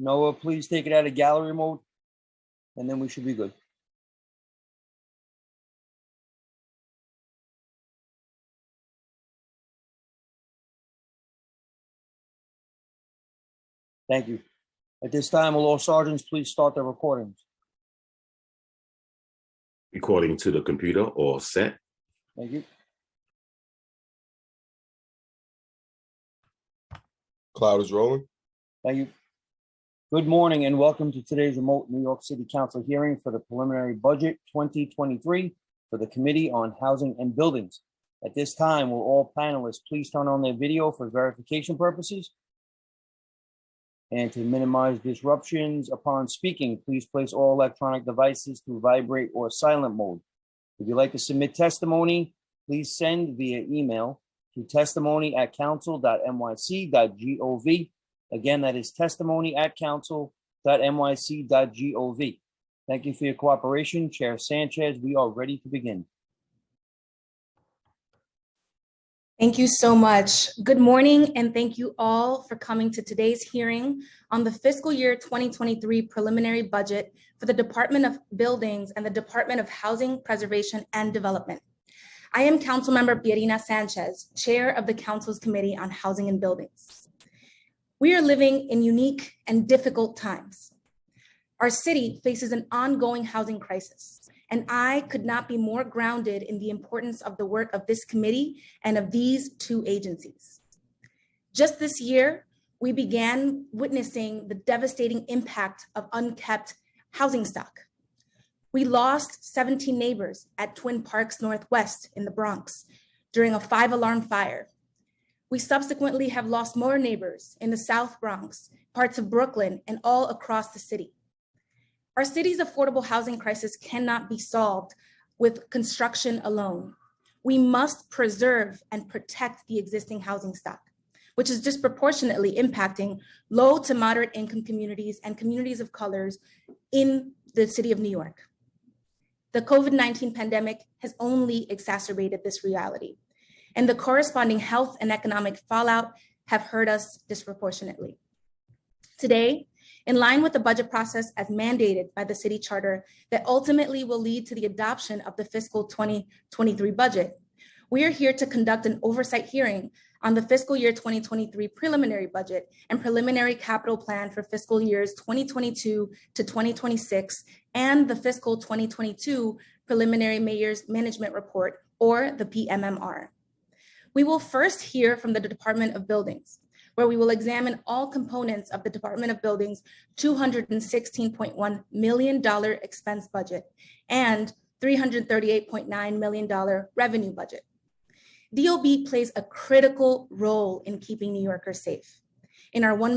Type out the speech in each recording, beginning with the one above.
Noah, please take it out of gallery mode, and then we should be good. Thank you. At this time, will all sergeants please start their recordings? Recording to the computer, all set. Thank you. Cloud is rolling. Thank you. Good morning and welcome to today's remote New York City Council hearing for the preliminary budget 2023 for the Committee on Housing and Buildings. At this time, will all panelists please turn on their video for verification purposes? And to minimize disruptions upon speaking, please place all electronic devices to vibrate or silent mode. If you'd like to submit testimony, please send via email to testimony@council.nyc.gov. Again, that is testimony@council.nyc.gov. Thank you for your cooperation. Chair Sanchez, we are ready to begin. Thank you so much. Good morning, and thank you all for coming to today's hearing on the fiscal year 2023 preliminary budget for the Department of Buildings and the Department of Housing, Preservation, and Development. I am Councilmember Pierina Sanchez, Chair of the Council's Committee on Housing and Buildings. We are living in unique and difficult times. Our city faces an ongoing housing crisis, and I could not be more grounded in the importance of the work of this committee and of these two agencies. Just this year, we began witnessing the devastating impact of unkept housing stock. We lost 17 neighbors at Twin Parks Northwest in the Bronx during a 5-alarm fire. We subsequently have lost more neighbors in the South Bronx, parts of Brooklyn, and all across the city. Our city's affordable housing crisis cannot be solved with construction alone. We must preserve and protect the existing housing stock, which is disproportionately impacting low to moderate income communities and communities of colors in the city of New York. The COVID-19 pandemic has only exacerbated this reality, and the corresponding health and economic fallout have hurt us disproportionately. Today, in line with the budget process as mandated by the city charter that ultimately will lead to the adoption of the fiscal 2023 budget, we are here to conduct an oversight hearing on the fiscal year 2023 preliminary budget and preliminary capital plan for fiscal years 2022 to 2026 and the fiscal 2022 preliminary mayor's management report, or the PMMR. We will first hear from the Department of Buildings, where we will examine all components of the Department of Buildings' $216.1 million expense budget and $338.9 million revenue budget. DOB plays a critical role in keeping New Yorkers safe. In our 1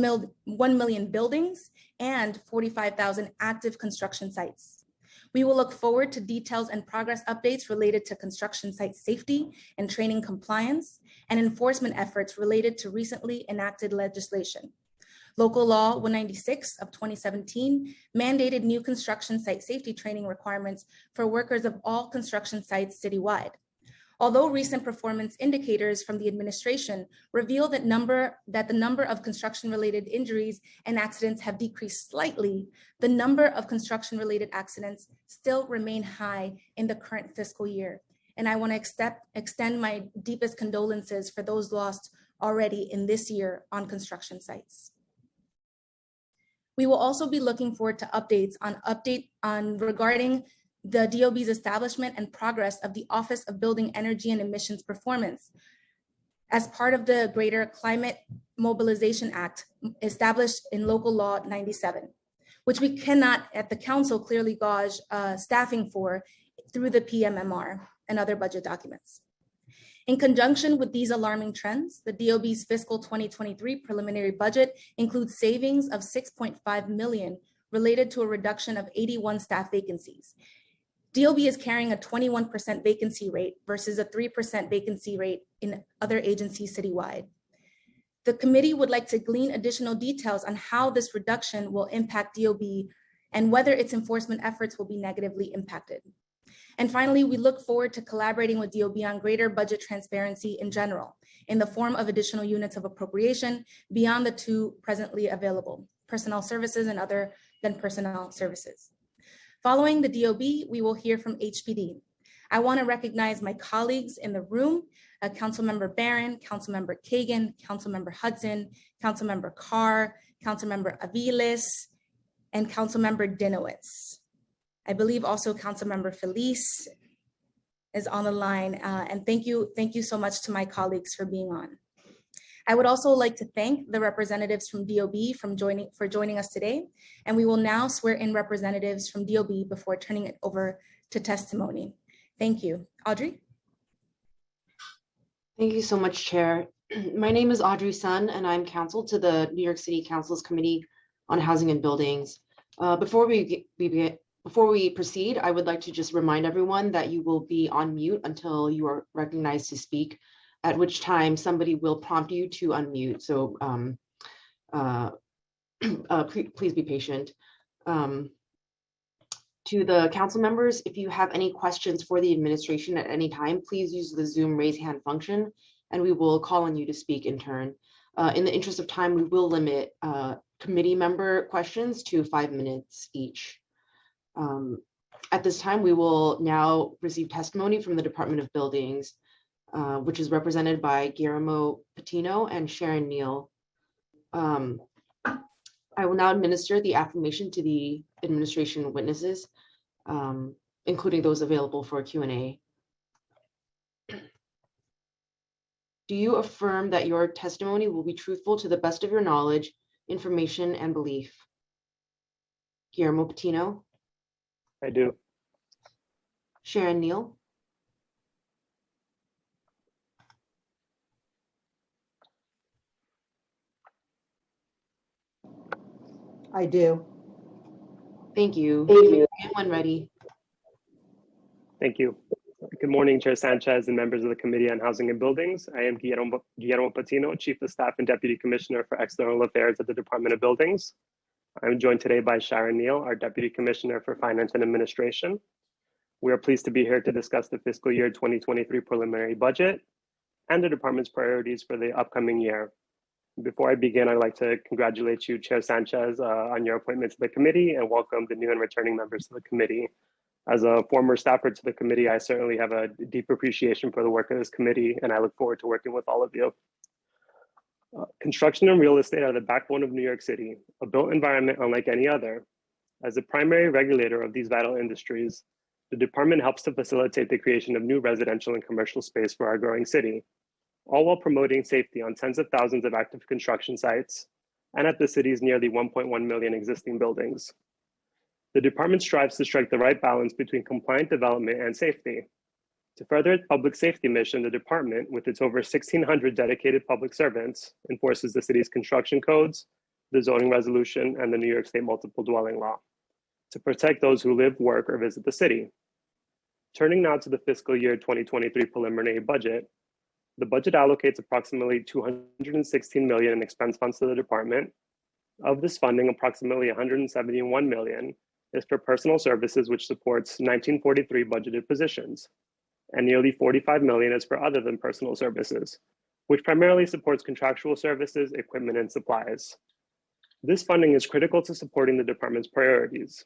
million buildings and 45,000 active construction sites. We will look forward to details and progress updates related to construction site safety and training compliance and enforcement efforts related to recently enacted legislation. Local Law 196 of 2017 mandated new construction site safety training requirements for workers of all construction sites citywide. Although recent performance indicators from the administration reveal that the number of construction-related injuries and accidents have decreased slightly, the number of construction-related accidents still remain high in the current fiscal year. And I want to extend my deepest condolences for those lost already in this year on construction sites. We will also be looking forward to updates regarding the DOB's establishment and progress of the Office of Building Energy and Emissions Performance as part of the Greater Climate Mobilization Act established in Local Law 97, which we cannot at the council clearly gauge staffing for through the PMMR and other budget documents. In conjunction with these alarming trends, the DOB's fiscal 2023 preliminary budget includes savings of $6.5 million related to a reduction of 81 staff vacancies. DOB is carrying a 21% vacancy rate versus a 3% vacancy rate in other agencies citywide. The committee would like to glean additional details on how this reduction will impact DOB and whether its enforcement efforts will be negatively impacted. And finally, we look forward to collaborating with DOB on greater budget transparency in general, in the form of additional units of appropriation beyond the two presently available, personnel services and other than personnel services. Following the DOB, we will hear from HPD. I want to recognize my colleagues in the room, Councilmember Barron, Councilmember Kagan, Councilmember Hudson, Councilmember Carr, Councilmember Aviles, and Councilmember Dinowitz. I believe also Councilmember Felice is on the line, and thank you so much to my colleagues for being on. I would also like to thank the representatives from DOB for joining us today, and we will now swear in representatives from DOB before turning it over to testimony. Thank you. Audrey? Thank you so much, Chair. My name is Audrey Sun, and I'm counsel to the New York City Council's Committee on Housing and Buildings. Before we proceed, I would like to just remind everyone that you will be on mute until you are recognized to speak, at which time somebody will prompt you to unmute. So please be patient. To the council members, if you have any questions for the administration at any time, please use the Zoom raise hand function and we will call on you to speak in turn. In the interest of time, we will limit committee member questions to 5 minutes each. At this time, we will now receive testimony from the Department of Buildings, which is represented by Guillermo Patino and Sharon Neal. I will now administer the affirmation to the administration witnesses, including those available for Q&A. Do you affirm that your testimony will be truthful to the best of your knowledge, information, and belief? Guillermo Patino? I do. Sharon Neal? I do. Thank you. When ready. Thank you. Good morning, Chair Sanchez and members of the Committee on Housing and Buildings. I am Guillermo Patino, Chief of Staff and Deputy Commissioner for External Affairs at the Department of Buildings. I'm joined today by Sharon Neal, our Deputy Commissioner for Finance and Administration. We are pleased to be here to discuss the fiscal year 2023 preliminary budget and the department's priorities for the upcoming year. Before I begin, I'd like to congratulate you, Chair Sanchez, on your appointment to the committee and welcome the new and returning members of the committee. As a former staffer to the committee, I certainly have a deep appreciation for the work of this committee, and I look forward to working with all of you. Construction and real estate are the backbone of New York City, a built environment unlike any other. As the primary regulator of these vital industries, the department helps to facilitate the creation of new residential and commercial space for our growing city, all while promoting safety on tens of thousands of active construction sites and at the city's nearly 1.1 million existing buildings. The department strives to strike the right balance between compliant development and safety. To further its public safety mission, the department, with its over 1,600 dedicated public servants, enforces the city's construction codes, the zoning resolution, and the New York State multiple dwelling law to protect those who live, work, or visit the city. Turning now to the fiscal year 2023 preliminary budget, the budget allocates approximately $216 million in expense funds to the department. Of this funding, approximately $171 million is for personal services, which supports 1943 budgeted positions, and nearly $45 million is for other than personal services, which primarily supports contractual services, equipment, and supplies. This funding is critical to supporting the department's priorities.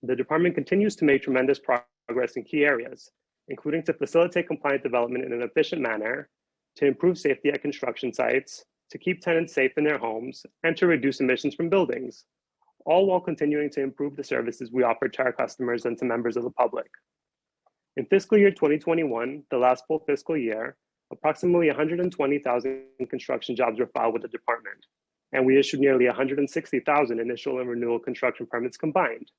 The department continues to make tremendous progress in key areas, including to facilitate compliant development in an efficient manner, to improve safety at construction sites, to keep tenants safe in their homes, and to reduce emissions from buildings, all while continuing to improve the services we offer to our customers and to members of the public. In fiscal year 2021, the last full fiscal year, approximately 120,000 construction jobs were filed with the department, and we issued nearly 160,000 initial and renewal construction permits combined.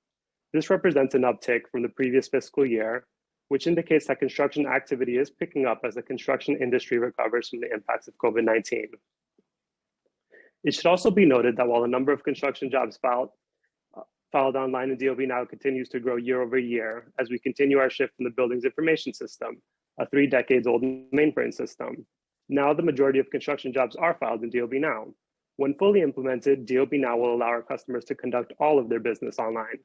This represents an uptick from the previous fiscal year, which indicates that construction activity is picking up as the construction industry recovers from the impacts of COVID-19. It should also be noted that while the number of construction jobs filed online in DOB now continues to grow year over year as we continue our shift from the Buildings Information System, a 3 decades old mainframe system. Now the majority of construction jobs are filed in DOB Now. When fully implemented, DOB Now will allow our customers to conduct all of their business online,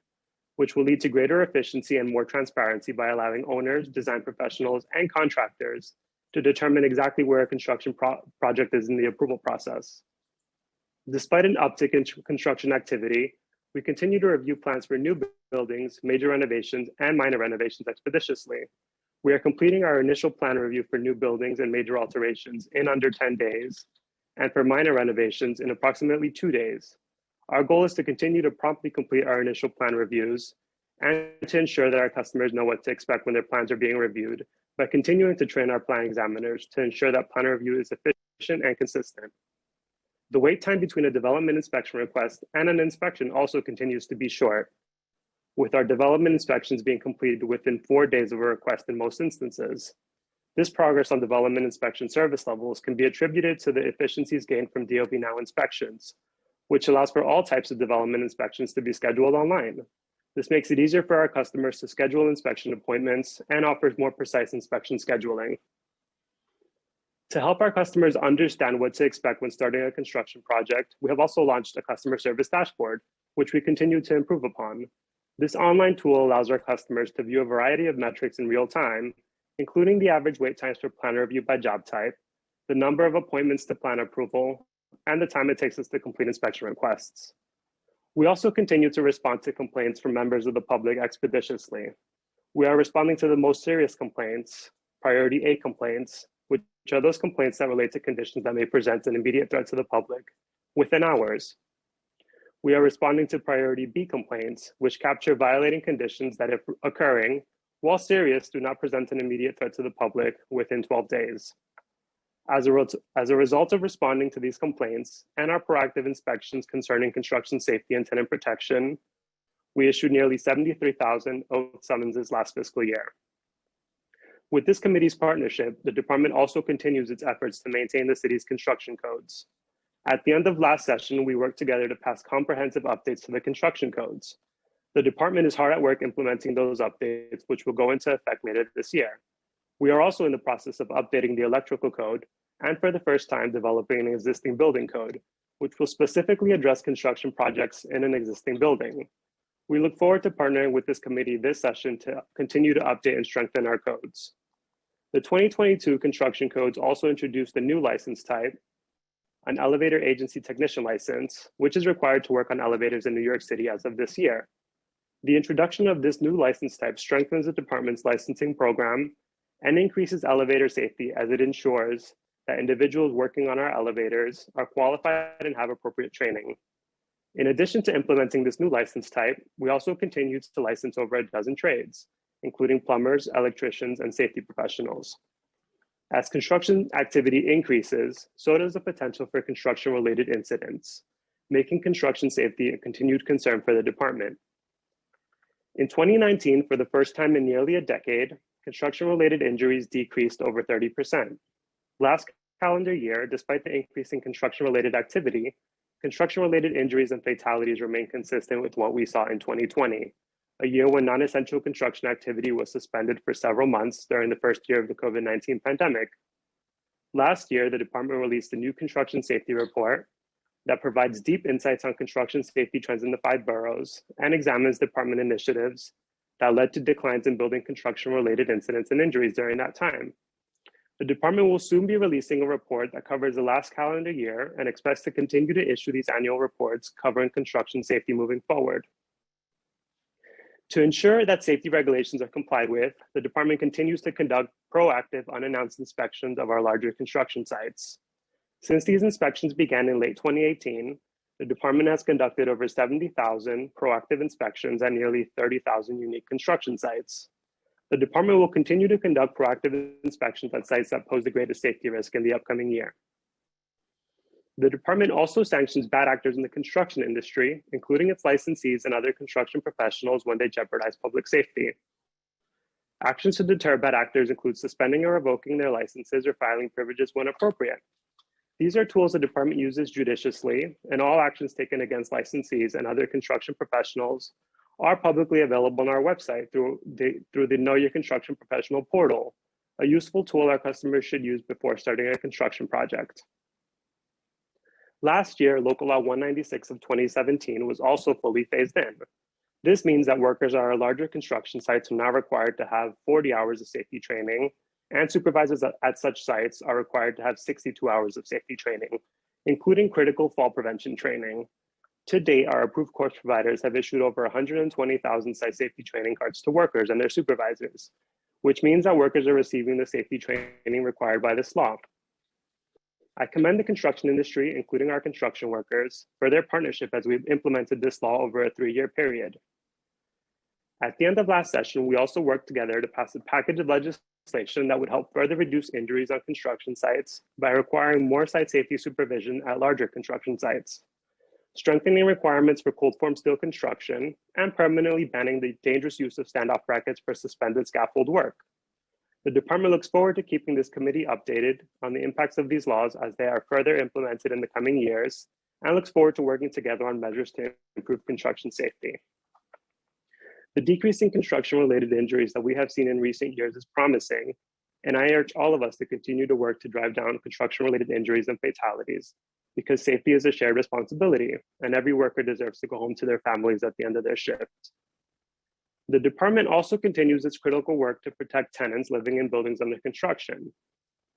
which will lead to greater efficiency and more transparency by allowing owners, design professionals, and contractors to determine exactly where a construction project is in the approval process. Despite an uptick in construction activity, we continue to review plans for new buildings, major renovations, and minor renovations expeditiously. We are completing our initial plan review for new buildings and major alterations in under 10 days, and for minor renovations in approximately 2 days. Our goal is to continue to promptly complete our initial plan reviews and to ensure that our customers know what to expect when their plans are being reviewed by continuing to train our plan examiners to ensure that plan review is efficient and consistent. The wait time between a development inspection request and an inspection also continues to be short, with our development inspections being completed within 4 days of a request in most instances. This progress on development inspection service levels can be attributed to the efficiencies gained from DOB Now inspections, which allows for all types of development inspections to be scheduled online. This makes it easier for our customers to schedule inspection appointments and offers more precise inspection scheduling. To help our customers understand what to expect when starting a construction project, we have also launched a customer service dashboard, which we continue to improve upon. This online tool allows our customers to view a variety of metrics in real time, including the average wait times for plan review by job type, the number of appointments to plan approval, and the time it takes us to complete inspection requests. We also continue to respond to complaints from members of the public expeditiously. We are responding to the most serious complaints, priority A complaints, which are those complaints that relate to conditions that may present an immediate threat to the public, within hours. We are responding to priority B complaints, which capture violating conditions that, if occurring, while serious, do not present an immediate threat to the public within 12 days. As a result of responding to these complaints and our proactive inspections concerning construction safety and tenant protection, we issued nearly 73,000 oath summonses last fiscal year. With this committee's partnership, the department also continues its efforts to maintain the city's construction codes. At the end of last session, we worked together to pass comprehensive updates to the construction codes. The department is hard at work implementing those updates, which will go into effect later this year. We are also in the process of updating the electrical code and, for the first time, developing an existing building code, which will specifically address construction projects in an existing building. We look forward to partnering with this committee this session to continue to update and strengthen our codes. The 2022 construction codes also introduced a new license type, an elevator agency technician license, which is required to work on elevators in New York City as of this year. The introduction of this new license type strengthens the department's licensing program and increases elevator safety, as it ensures that individuals working on our elevators are qualified and have appropriate training. In addition to implementing this new license type, we also continue to license over a dozen trades, including plumbers, electricians, and safety professionals. As construction activity increases, so does the potential for construction-related incidents, making construction safety a continued concern for the department. In 2019, for the first time in nearly a decade, construction-related injuries decreased over 30%. Last calendar year, despite the increase in construction-related activity, construction-related injuries and fatalities remain consistent with what we saw in 2020, a year when non-essential construction activity was suspended for several months during the first year of the COVID-19 pandemic. Last year, the department released a new construction safety report that provides deep insights on construction safety trends in the 5 boroughs and examines department initiatives that led to declines in building construction-related incidents and injuries during that time. The department will soon be releasing a report that covers the last calendar year and expects to continue to issue these annual reports covering construction safety moving forward. To ensure that safety regulations are complied with, the department continues to conduct proactive, unannounced inspections of our larger construction sites. Since these inspections began in late 2018, the department has conducted over 70,000 proactive inspections at nearly 30,000 unique construction sites. The department will continue to conduct proactive inspections at sites that pose the greatest safety risk in the upcoming year. The department also sanctions bad actors in the construction industry, including its licensees and other construction professionals when they jeopardize public safety. Actions to deter bad actors include suspending or revoking their licenses or filing privileges when appropriate. These are tools the department uses judiciously, and all actions taken against licensees and other construction professionals are publicly available on our website through the Know Your Construction Professional portal, a useful tool our customers should use before starting a construction project. Last year, Local Law 196 of 2017 was also fully phased in. This means that workers at our larger construction sites are now required to have 40 hours of safety training, and supervisors at such sites are required to have 62 hours of safety training, including critical fall prevention training. To date, our approved course providers have issued over 120,000 site safety training cards to workers and their supervisors, which means that workers are receiving the safety training required by this law. I commend the construction industry, including our construction workers, for their partnership as we've implemented this law over a 3-year period. At the end of last session, we also worked together to pass a package of legislation that would help further reduce injuries on construction sites by requiring more site safety supervision at larger construction sites, strengthening requirements for cold form steel construction, and permanently banning the dangerous use of standoff brackets for suspended scaffold work. The department looks forward to keeping this committee updated on the impacts of these laws as they are further implemented in the coming years, and looks forward to working together on measures to improve construction safety. The decrease in construction-related injuries that we have seen in recent years is promising, and I urge all of us to continue to work to drive down construction-related injuries and fatalities, because safety is a shared responsibility, and every worker deserves to go home to their families at the end of their shift. The department also continues its critical work to protect tenants living in buildings under construction.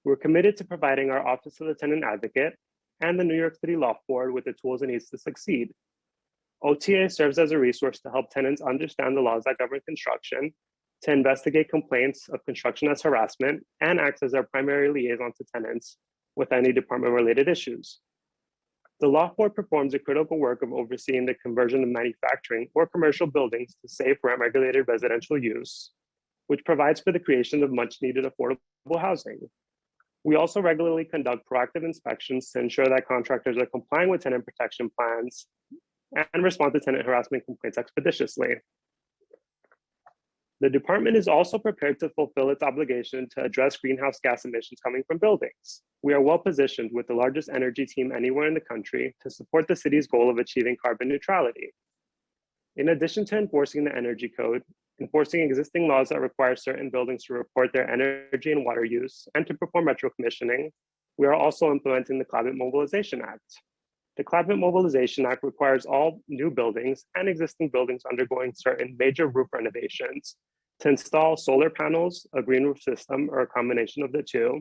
We're committed to providing our Office of the Tenant Advocate and the New York City Law Board with the tools it needs to succeed. OTA serves as a resource to help tenants understand the laws that govern construction, to investigate complaints of construction as harassment, and acts as our primary liaison to tenants with any department-related issues. The Law Board performs a critical work of overseeing the conversion of manufacturing or commercial buildings to safe rent-regulated residential use, which provides for the creation of much-needed affordable housing. We also regularly conduct proactive inspections to ensure that contractors are complying with tenant protection plans and respond to tenant harassment complaints expeditiously. The department is also prepared to fulfill its obligation to address greenhouse gas emissions coming from buildings. We are well positioned with the largest energy team anywhere in the country to support the city's goal of achieving carbon neutrality. In addition to enforcing the energy code, enforcing existing laws that require certain buildings to report their energy and water use and to perform retrocommissioning, we are also implementing the Climate Mobilization Act. The Climate Mobilization Act requires all new buildings and existing buildings undergoing certain major roof renovations to install solar panels, a green roof system, or a combination of the two,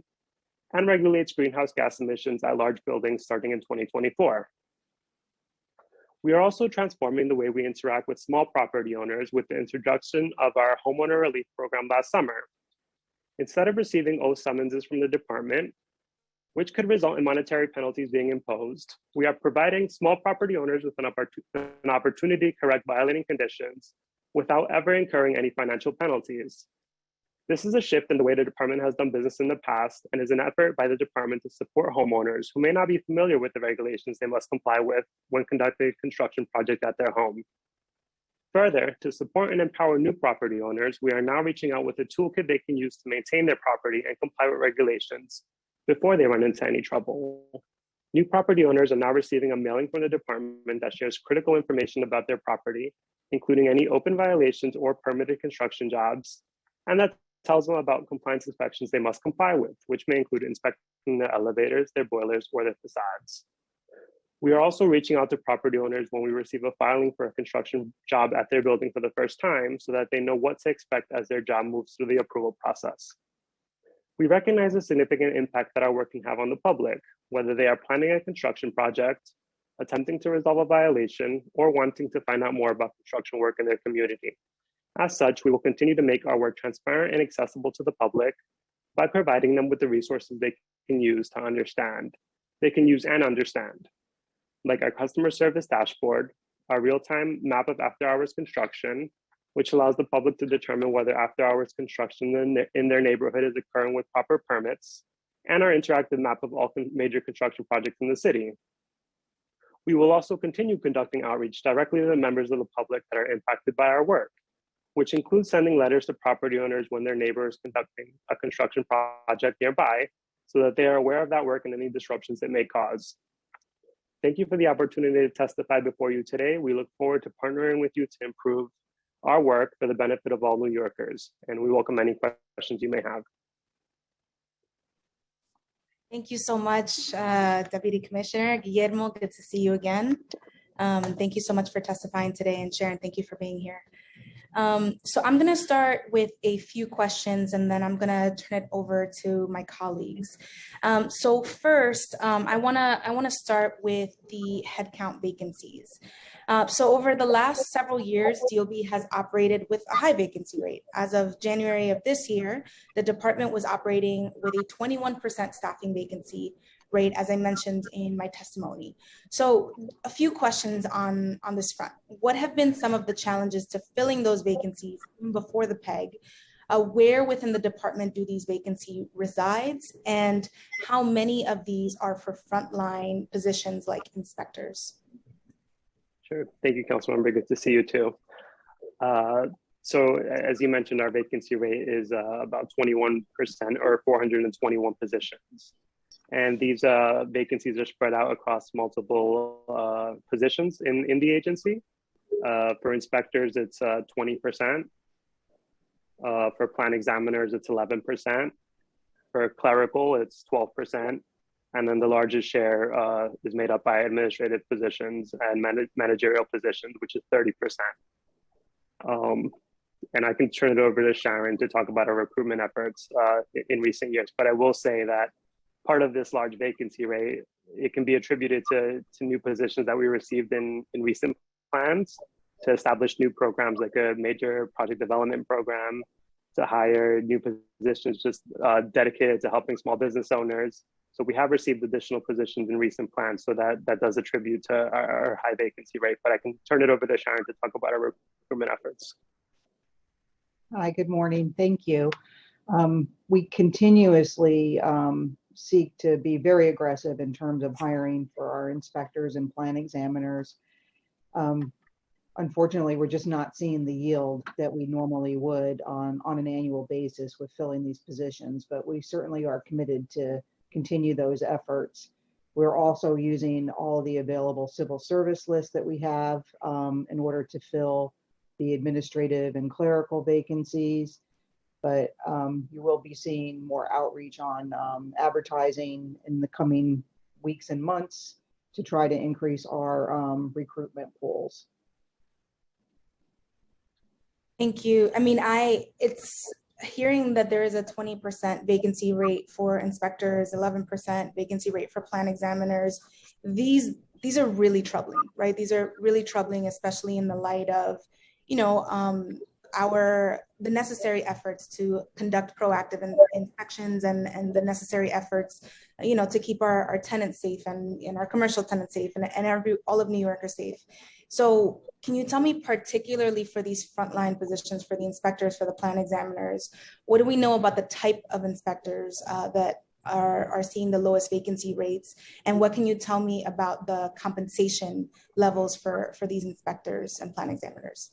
and regulates greenhouse gas emissions at large buildings starting in 2024. We are also transforming the way we interact with small property owners with the introduction of our homeowner relief program last summer. Instead of receiving summonses from the department, which could result in monetary penalties being imposed, we are providing small property owners with an opportunity to correct violating conditions without ever incurring any financial penalties. This is a shift in the way the department has done business in the past and is an effort by the department to support homeowners who may not be familiar with the regulations they must comply with when conducting a construction project at their home. Further, to support and empower new property owners, we are now reaching out with a toolkit they can use to maintain their property and comply with regulations before they run into any trouble. New property owners are now receiving a mailing from the department that shares critical information about their property, including any open violations or permitted construction jobs, and that tells them about compliance inspections they must comply with, which may include inspecting their elevators, their boilers, or their facades. We are also reaching out to property owners when we receive a filing for a construction job at their building for the first time so that they know what to expect as their job moves through the approval process. We recognize the significant impact that our work can have on the public, whether they are planning a construction project, attempting to resolve a violation, or wanting to find out more about construction work in their community. As such, we will continue to make our work transparent and accessible to the public by providing them with the resources they can use to understand. They can use and understand, like our customer service dashboard, our real-time map of after-hours construction, which allows the public to determine whether after-hours construction in their neighborhood is occurring with proper permits, and our interactive map of all major construction projects in the city. We will also continue conducting outreach directly to the members of the public that are impacted by our work, which includes sending letters to property owners when their neighbor is conducting a construction project nearby, so that they are aware of that work and any disruptions it may cause. Thank you for the opportunity to testify before you today. We look forward to partnering with you to improve our work for the benefit of all New Yorkers, and we welcome any questions you may have. Thank you so much, Deputy Commissioner Guillermo. Good to see you again. Thank you so much for testifying today and Sharon, thank you for being here. So I'm going to start with a few questions and then I'm going to turn it over to my colleagues. So first, I want to start with the headcount vacancies. So over the last several years, DOB has operated with a high vacancy rate. As of January of this year, the department was operating with a 21% staffing vacancy rate, as I mentioned in my testimony. So a few questions on this front. What have been some of the challenges to filling those vacancies before the PEG? Where within the department do these vacancies resides? And how many of these are for frontline positions like inspectors? Sure. Thank you, Councilmember. Good to see you too. So as you mentioned, our vacancy rate is about 21% or 421 positions. And these vacancies are spread out across multiple positions in the agency. For inspectors, it's 20%. For plan examiners, it's 11%. For clerical, it's 12%. And then the largest share is made up by administrative positions and managerial positions, which is 30%. And I can turn it over to Sharon to talk about our recruitment efforts in recent years. But I will say that part of this large vacancy rate, it can be attributed to new positions that we received in recent plans to establish new programs like a major project development program, to hire new positions just dedicated to helping small business owners. So we have received additional positions in recent plans, so that does attribute to our high vacancy rate. But I can turn it over to Sharon to talk about our recruitment efforts. Hi, good morning. Thank you. We continuously seek to be very aggressive in terms of hiring for our inspectors and plan examiners. Unfortunately, we're just not seeing the yield that we normally would on an annual basis with filling these positions, but we certainly are committed to continue those efforts. We're also using all the available civil service lists that we have in order to fill the administrative and clerical vacancies. But you will be seeing more outreach on advertising in the coming weeks and months to try to increase our recruitment pools. Thank you. I mean, it's hearing that there is a 20% vacancy rate for inspectors, 11% vacancy rate for plan examiners. These are really troubling, right? These are really troubling, especially in the light of, the necessary efforts to conduct proactive inspections and the necessary efforts, to keep our tenants safe and our commercial tenants safe and all of New Yorkers safe. So can you tell me, particularly for these frontline positions, for the inspectors, for the plan examiners, what do we know about the type of inspectors that are seeing the lowest vacancy rates? And what can you tell me about the compensation levels for these inspectors and plan examiners?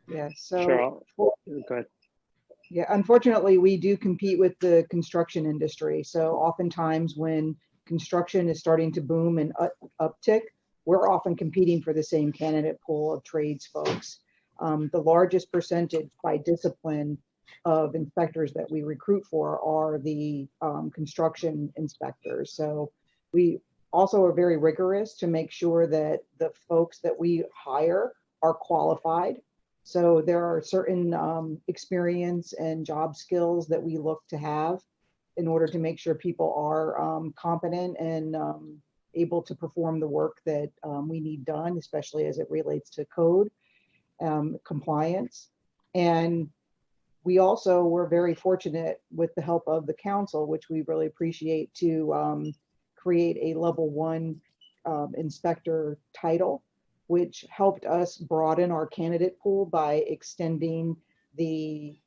Yeah, so Sure. Go ahead. Yeah, unfortunately, we do compete with the construction industry. So oftentimes when construction is starting to boom and uptick, we're often competing for the same candidate pool of trades folks. The largest percentage by discipline of inspectors that we recruit for are the construction inspectors. So we also are very rigorous to make sure that the folks that we hire are qualified. So there are certain experience and job skills that we look to have in order to make sure people are competent and able to perform the work that we need done, especially as it relates to code compliance. And we also were very fortunate with the help of the council, which we really appreciate, to create a level 1 inspector title, which helped us broaden our candidate pool by extending the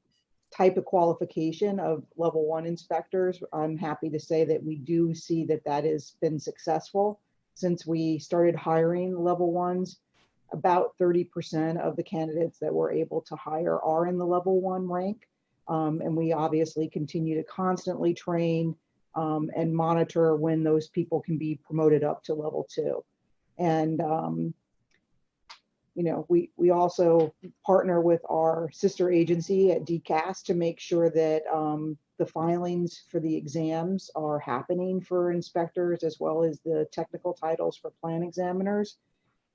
type of qualification of level 1 inspectors. I'm happy to say that we do see that has been successful. Since we started hiring level 1s, about 30% of the candidates that we're able to hire are in the level 1 rank. And we obviously continue to constantly train and monitor when those people can be promoted up to level 2. And we also partner with our sister agency at DCAS to make sure that the filings for the exams are happening for inspectors, as well as the technical titles for plan examiners.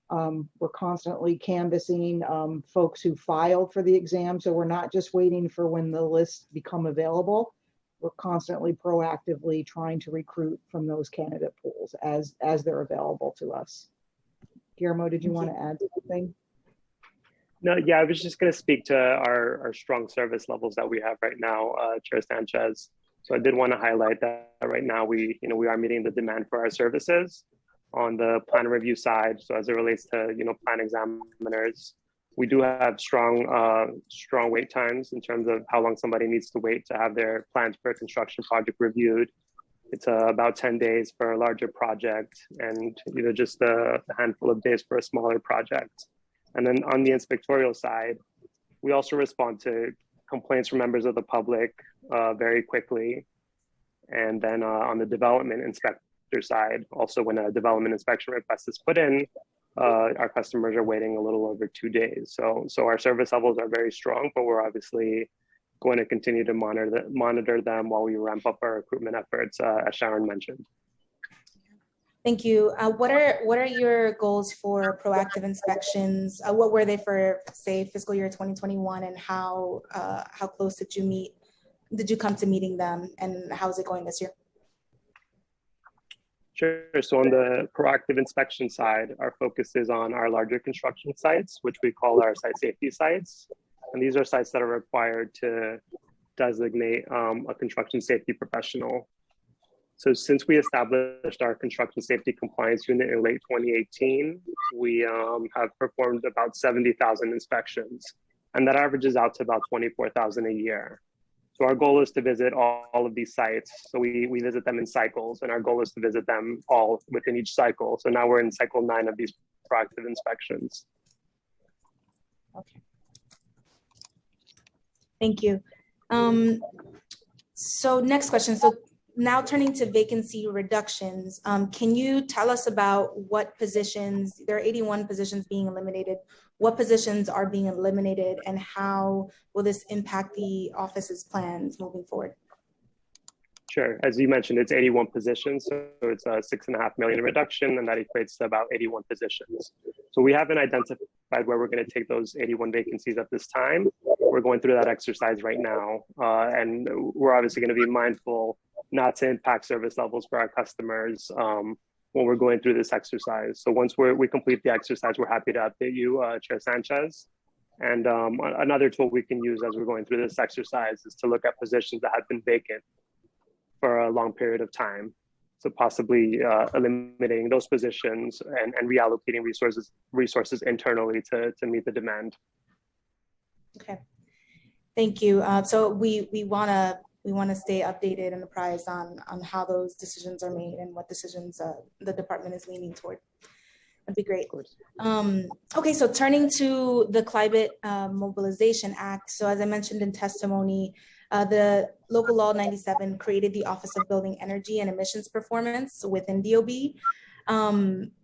We're constantly canvassing folks who filed for the exam. So we're not just waiting for when the lists become available. We're constantly proactively trying to recruit from those candidate pools as they're available to us. Guillermo, did you want to add something? No, yeah, I was just going to speak to our strong service levels that we have right now, Chair Sanchez. So I did want to highlight that right now we are meeting the demand for our services on the plan review side. So as it relates to plan examiners, we do have strong wait times in terms of how long somebody needs to wait to have their plans for a construction project reviewed. It's about 10 days for a larger project and just a handful of days for a smaller project. And then on the inspectorial side, we also respond to complaints from members of the public very quickly. And then on the development inspector side, also when a development inspection request is put in, our customers are waiting a little over 2 days. So our service levels are very strong, but we're obviously going to continue to monitor them while we ramp up our recruitment efforts, as Sharon mentioned. Thank you. What are your goals for proactive inspections? What were they for, say, fiscal year 2021, and how close did you come to meeting them, and how is it going this year? Sure. So on the proactive inspection side, our focus is on our larger construction sites, which we call our site safety sites. And these are sites that are required to designate a construction safety professional. So since we established our construction safety compliance unit in late 2018, we have performed about 70,000 inspections, and that averages out to about 24,000 a year. So our goal is to visit all of these sites. So we visit them in cycles, and our goal is to visit them all within each cycle. So now we're in cycle 9 of these proactive inspections. Okay. Thank you. So next question. So now turning to vacancy reductions, can you tell us about what positions, there are 81 positions being eliminated, what positions are being eliminated, and how will this impact the office's plans moving forward? Sure. As you mentioned, it's 81 positions, so it's a $6.5 million reduction, and that equates to about 81 positions. So we haven't identified where we're going to take those 81 vacancies at this time. We're going through that exercise right now, and we're obviously going to be mindful not to impact service levels for our customers when we're going through this exercise. So once we complete the exercise, we're happy to update you, Chair Sanchez. And another tool we can use as we're going through this exercise is to look at positions that have been vacant for a long period of time. So possibly eliminating those positions and reallocating resources internally to meet the demand. Okay, thank you. So we want to stay updated and apprised on how those decisions are made and what decisions the department is leaning toward. That'd be great. Okay, so turning to the Climate Mobilization Act. So as I mentioned in testimony, the local law 97 created the Office of Building Energy and Emissions Performance within DOB.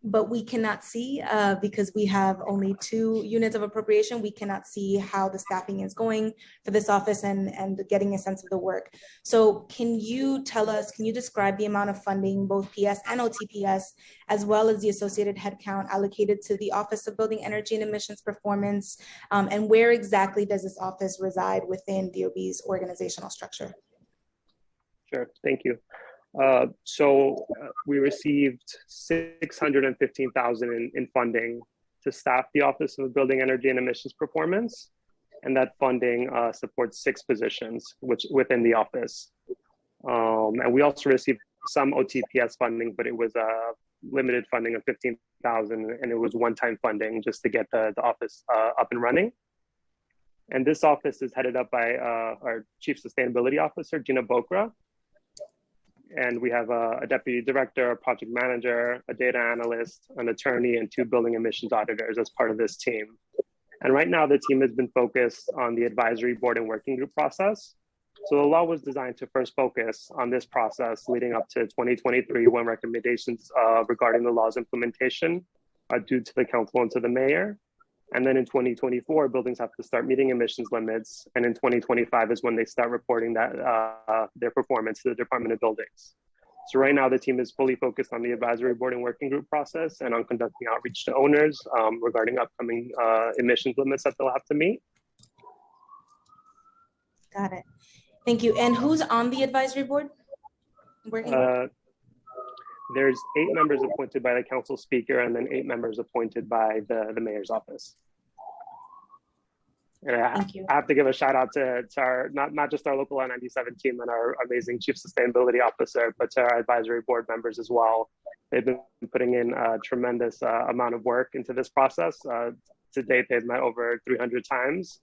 But we cannot see, because we have only 2 units of appropriation, we cannot see how the staffing is going for this office and getting a sense of the work. So can you describe the amount of funding, both PS and OTPS, as well as the associated headcount allocated to the Office of Building Energy and Emissions Performance, and where exactly does this office reside within DOB's organizational structure? Sure, thank you. So we received $615,000 in funding to staff the Office of Building Energy and Emissions Performance, and that funding supports 6 positions within the office. And we also received some OTPS funding, but it was a limited funding of $15,000, and it was one-time funding just to get the office up and running. And this office is headed up by our Chief Sustainability Officer, Gina Bokra. And we have a deputy director, a project manager, a data analyst, an attorney, and 2 building emissions auditors as part of this team. And right now the team has been focused on the advisory board and working group process. So the law was designed to first focus on this process leading up to 2023, when recommendations regarding the law's implementation are due to the council and to the mayor. And then in 2024, buildings have to start meeting emissions limits. And in 2025 is when they start reporting that their performance to the Department of Buildings. So right now the team is fully focused on the advisory board and working group process and on conducting outreach to owners regarding upcoming emissions limits that they'll have to meet. Got it. Thank you. And who's on the advisory board? Working group? There's 8 members appointed by the council speaker and then 8 members appointed by the mayor's office. And Thank you. I have to give a shout out to our, not just our local I-97 team and our amazing chief sustainability officer, but to our advisory board members as well. They've been putting in a tremendous amount of work into this process. To date, they've met over 300 times.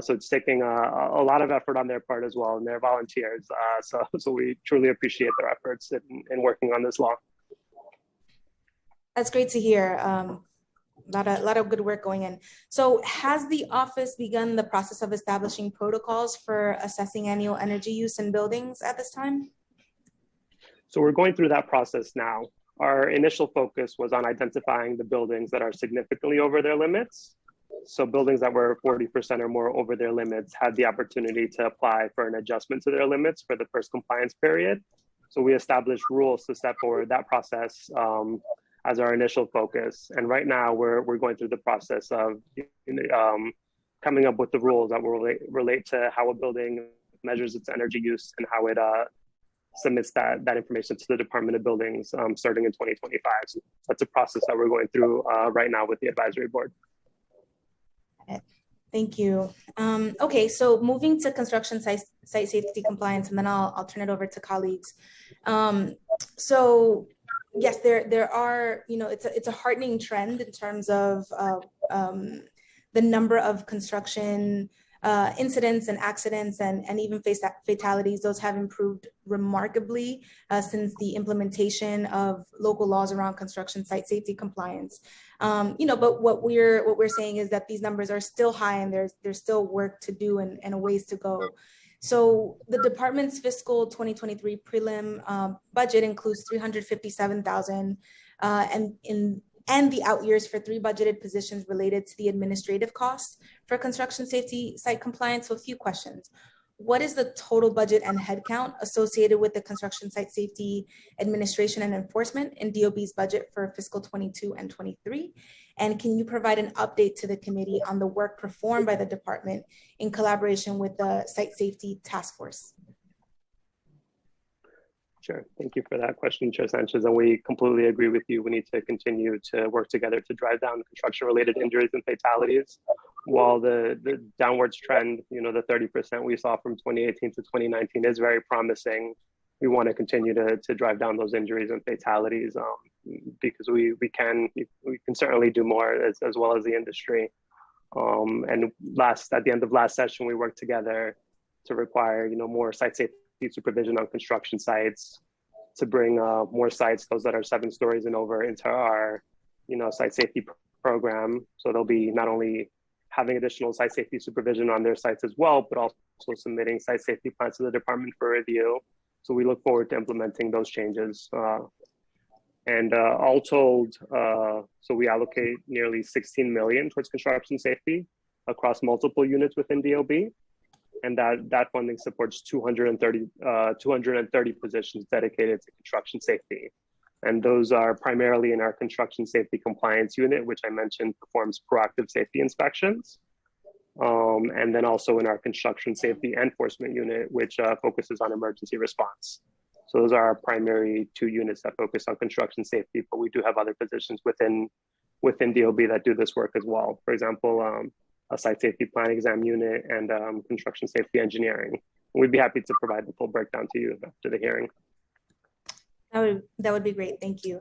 So it's taking a lot of effort on their part as well, and they're volunteers. So we truly appreciate their efforts in working on this law. That's great to hear. A lot of good work going in. So has the office begun the process of establishing protocols for assessing annual energy use in buildings at this time? So we're going through that process now. Our initial focus was on identifying the buildings that are significantly over their limits. So buildings that were 40% or more over their limits had the opportunity to apply for an adjustment to their limits for the first compliance period. So we established rules to step forward that process as our initial focus. And right now we're going through the process of coming up with the rules that will relate to how a building measures its energy use and how it submits that information to the Department of Buildings starting in 2025. So that's a process that we're going through right now with the advisory board. Thank you. Okay, so moving to construction site safety compliance, and then I'll turn it over to colleagues. So yes, there are, it's a heartening trend in terms of the number of construction incidents and accidents and even fatalities. Those have improved remarkably since the implementation of local laws around construction site safety compliance. But what we're saying is that these numbers are still high and there's still work to do and a ways to go. So the department's fiscal 2023 prelim budget includes $357,000 and the out years for 3 budgeted positions related to the administrative costs for construction safety site compliance. So a few questions. What is the total budget and headcount associated with the construction site safety administration and enforcement in DOB's budget for fiscal 22 and 23? And can you provide an update to the committee on the work performed by the department in collaboration with the Site Safety Task Force? Sure. Thank you for that question, Chair Sanchez. And we completely agree with you. We need to continue to work together to drive down construction-related injuries and fatalities. While the downwards trend, the 30% we saw from 2018 to 2019 is very promising, we want to continue to drive down those injuries and fatalities because we can certainly do more as well as the industry. And at the end of last session, we worked together to require more site safety supervision on construction sites, to bring more sites, those that are 7 stories and over, into our site safety program. So they'll be not only having additional site safety supervision on their sites as well, but also submitting site safety plans to the department for review. So we look forward to implementing those changes. And all told, so we allocate nearly 16 million towards construction safety across multiple units within DOB. And that funding supports 230 positions dedicated to construction safety. And those are primarily in our construction safety compliance unit, which I mentioned performs proactive safety inspections. And then also in our construction safety enforcement unit, which focuses on emergency response. So those are our primary 2 units that focus on construction safety, but we do have other positions within DOB that do this work as well. For example, a site safety plan exam unit and construction safety engineering. We'd be happy to provide the full breakdown to you after the hearing. That would be great, thank you.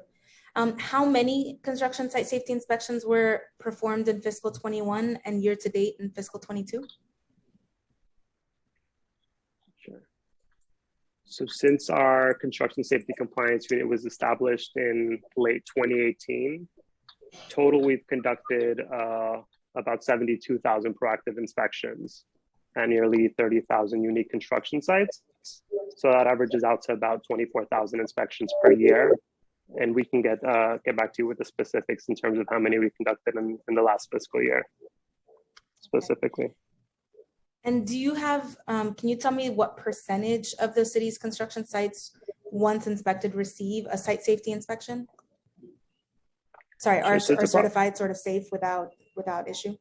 How many construction site safety inspections were performed in fiscal 21 and year to date in fiscal 22? Sure. So since our construction safety compliance unit was established in late 2018, total we've conducted about 72,000 proactive inspections and nearly 30,000 unique construction sites. So that averages out to about 24,000 inspections per year. And we can get back to you with the specifics in terms of how many we conducted in the last fiscal year specifically. And do you have, can you tell me what percentage of the city's construction sites once inspected, receive a site safety inspection? Sorry, Sure, are so it's about- certified sort of safe without issue?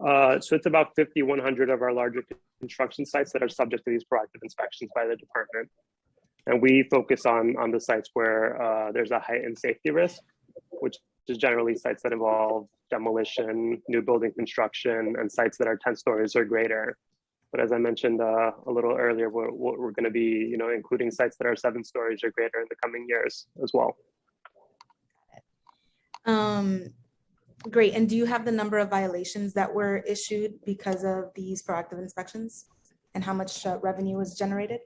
So it's about 5,100 of our larger construction sites that are subject to these proactive inspections by the department. And we focus on the sites where there's a heightened safety risk, which is generally sites that involve demolition, new building construction, and sites that are 10 stories or greater. But as I mentioned a little earlier, we're going to be, including sites that are 7 stories or greater in the coming years as well. Great. And do you have the number of violations that were issued because of these proactive inspections and how much revenue was generated?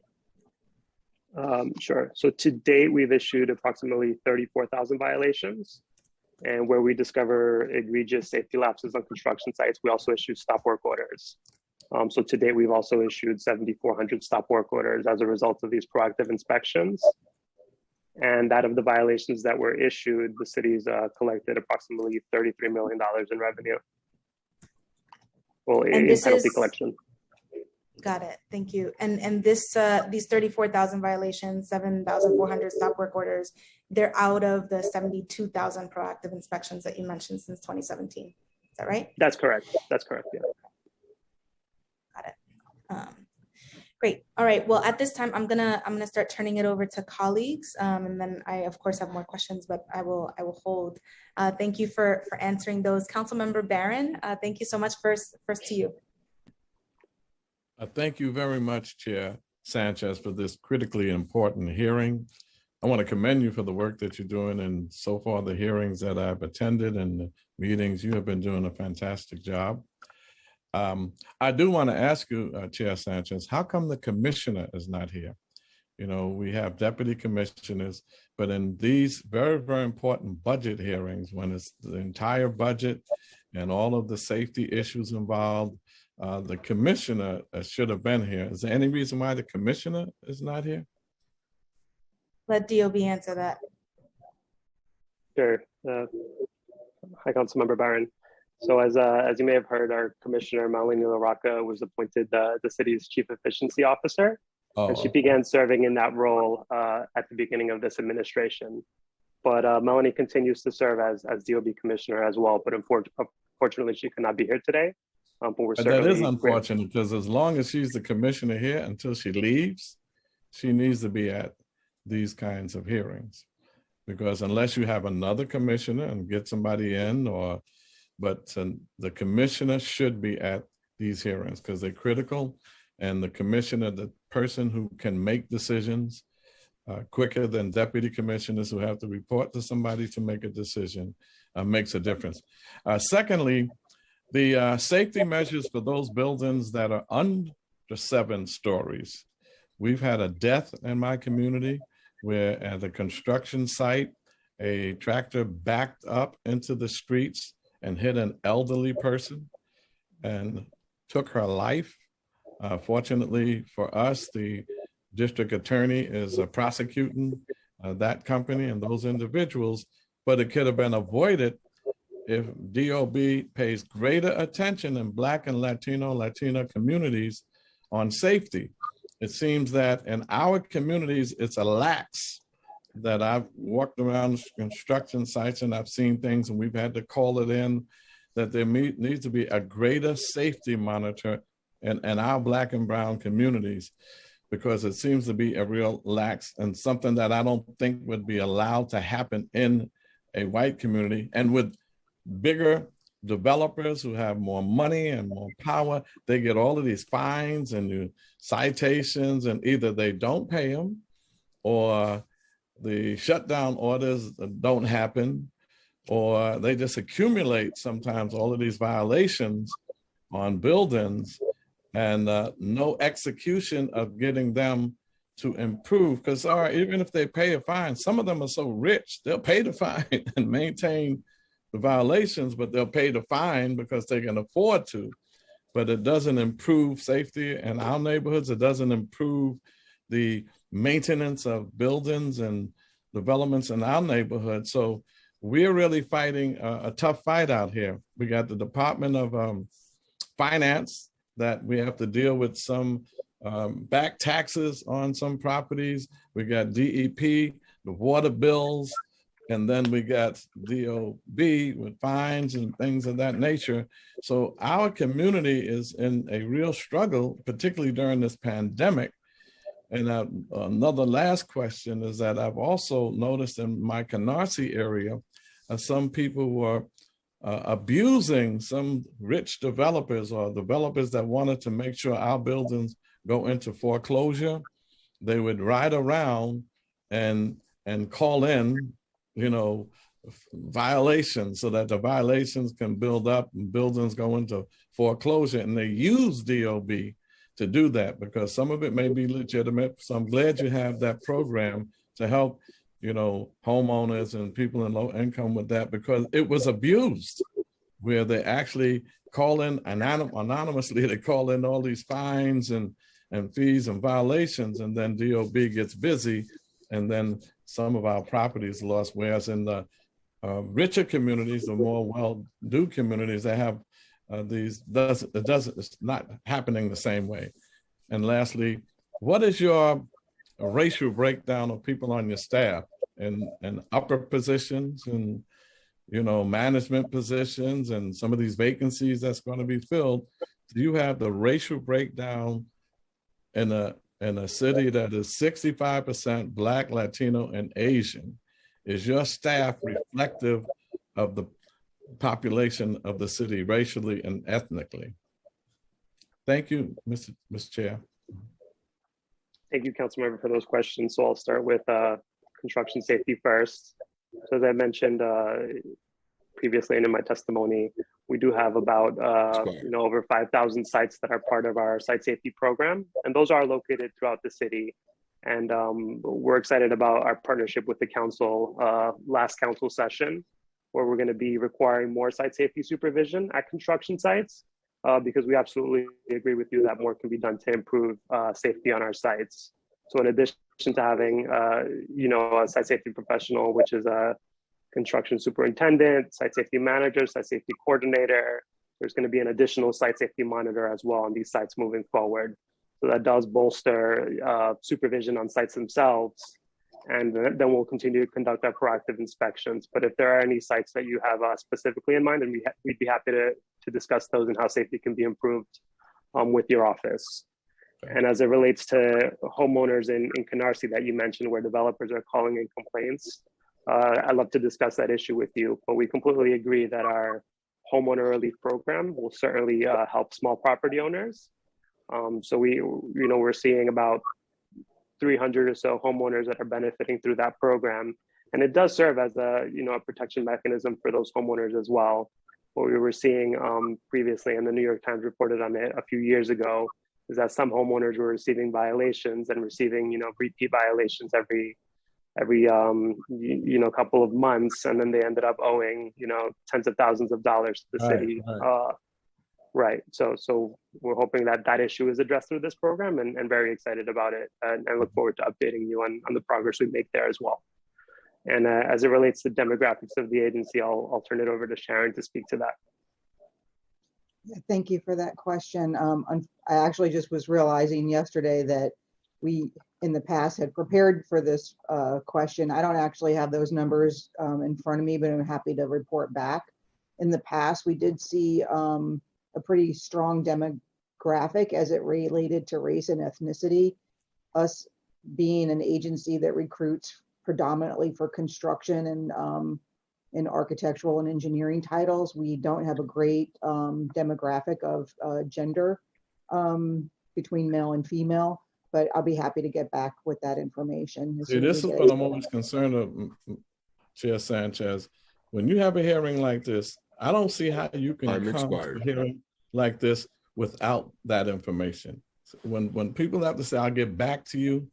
Sure. So to date, we've issued approximately 34,000 violations. And where we discover egregious safety lapses on construction sites, we also issue stop work orders. So to date, we've also issued 7,400 stop work orders as a result of these proactive inspections. And out of the violations that were issued, the city's collected approximately $33 million in revenue. Well, in penalty collection. Got it. Thank you. And this these 34,000 violations, 7,400 stop work orders, they're out of the 72,000 proactive inspections that you mentioned since 2017. Is that right? That's correct. That's correct. Yeah. Got it. Great. All right. Well, at this time, I'm gonna start turning it over to colleagues, and then I of course have more questions, but I will hold. Thank you for answering those. Councilmember Barron, thank you so much. First to you. Thank you very much, Chair Sanchez, for this critically important hearing. I want to commend you for the work that you're doing, and so far the hearings that I've attended and the meetings, you have been doing a fantastic job. I do want to ask you, Chair Sanchez, how come the commissioner is not here? We have deputy commissioners, but in these very, very important budget hearings, when it's the entire budget and all of the safety issues involved, the commissioner should have been here. Is there any reason why the commissioner is not here? Let DOB answer that. Sure. Hi, Councilmember Barron. So as you may have heard, our Commissioner Melanie LaRocca was appointed the city's Chief Efficiency Officer, and she began serving in that role at the beginning of this administration. But Melanie continues to serve as DOB Commissioner as well, but unfortunately she could not be here today. But that is unfortunate, because as long as she's the commissioner here until she leaves, she needs to be at these kinds of hearings. Because unless you have another commissioner and get somebody in, but the commissioner should be at these hearings because they're critical, and the commissioner, the person who can make decisions quicker than deputy commissioners who have to report to somebody to make a decision, makes a difference. Secondly, the safety measures for those buildings that are under 7 stories. We've had a death in my community where at the construction site, a tractor backed up into the streets and hit an elderly person and took her life. Fortunately for us, the district attorney is prosecuting that company and those individuals, but it could have been avoided if DOB pays greater attention in Black and Latina communities on safety. It seems that in our communities, it's a lax that I've walked around construction sites and I've seen things and we've had to call it in, that there needs to be a greater safety monitor in our Black and brown communities, because it seems to be a real lax and something that I don't think would be allowed to happen in a white community. And with bigger developers who have more money and more power, they get all of these fines and citations, and either they don't pay them or the shutdown orders don't happen, or they just accumulate sometimes all of these violations on buildings and no execution of getting them to improve. Because even if they pay a fine, some of them are so rich, they'll pay the fine and maintain the violations, but they'll pay the fine because they can afford to. But it doesn't improve safety in our neighborhoods. It doesn't improve the maintenance of buildings and developments in our neighborhood. So we're really fighting a tough fight out here. We got the Department of Finance that we have to deal with some back taxes on some properties. We got DEP, the water bills, and then we got DOB with fines and things of that nature. So our community is in a real struggle, particularly during this pandemic. And another last question is that I've also noticed in my Canarsie area, some people were abusing some rich developers or developers that wanted to make sure our buildings go into foreclosure. They would ride around and call in, violations so that the violations can build up and buildings go into foreclosure. And they use DOB to do that because some of it may be legitimate. So I'm glad you have that program to help, homeowners and people in low income with that, because it was abused where they actually call in anonymously, they call in all these fines and fees and violations, and then DOB gets busy, and then some of our properties lost. Whereas in the richer communities, the more well-do communities, they have it's not happening the same way. And lastly, what is your racial breakdown of people on your staff and upper positions and management positions and some of these vacancies that's going to be filled? Do you have the racial breakdown in a city that is 65% Black, Latino, and Asian? Is your staff reflective of the population of the city racially and ethnically? Thank you, Mr. Chair. Thank you, Councilmember, for those questions. So I'll start with construction safety first. So as I mentioned previously and in my testimony, we do have about over 5,000 sites that are part of our site safety program, and those are located throughout the city. And we're excited about our partnership with the council last council session, where we're going to be requiring more site safety supervision at construction sites, because we absolutely agree with you that more can be done to improve safety on our sites. So in addition to having, a site safety professional, which is a construction superintendent, site safety manager, site safety coordinator, there's going to be an additional site safety monitor as well on these sites moving forward. So that does bolster supervision on sites themselves. And then we'll continue to conduct our proactive inspections. But if there are any sites that you have specifically in mind, then we'd be happy to discuss those and how safety can be improved with your office. And as it relates to homeowners in Canarsie that you mentioned, where developers are calling in complaints, I'd love to discuss that issue with you. But we completely agree that our homeowner relief program will certainly help small property owners. So we're seeing about 300 or so homeowners that are benefiting through that program. And it does serve as a protection mechanism for those homeowners as well. What we were seeing previously, and the New York Times reported on it a few years ago, is that some homeowners were receiving violations and receiving repeat violations every couple of months, and then they ended up owing tens of thousands of dollars to the city. Right. So we're hoping that issue is addressed through this program, and very excited about it, and look forward to updating you on the progress we make there as well. And as it relates to demographics of the agency, I'll turn it over to Sharon to speak to that. Thank you for that question. I actually just was realizing yesterday that we in the past had prepared for this question. I don't actually have those numbers in front of me, but I'm happy to report back. In the past, we did see a pretty strong demographic as it related to race and ethnicity. Us being an agency that recruits predominantly for construction and in architectural and engineering titles, we don't have a great demographic of gender between male and female, but I'll be happy to get back with that information. See, this is what I'm always concerned of, Chair Sanchez. When you have a hearing like this, I don't see how you can come to a hearing like this without that information. When people have to say, I'll get back to you,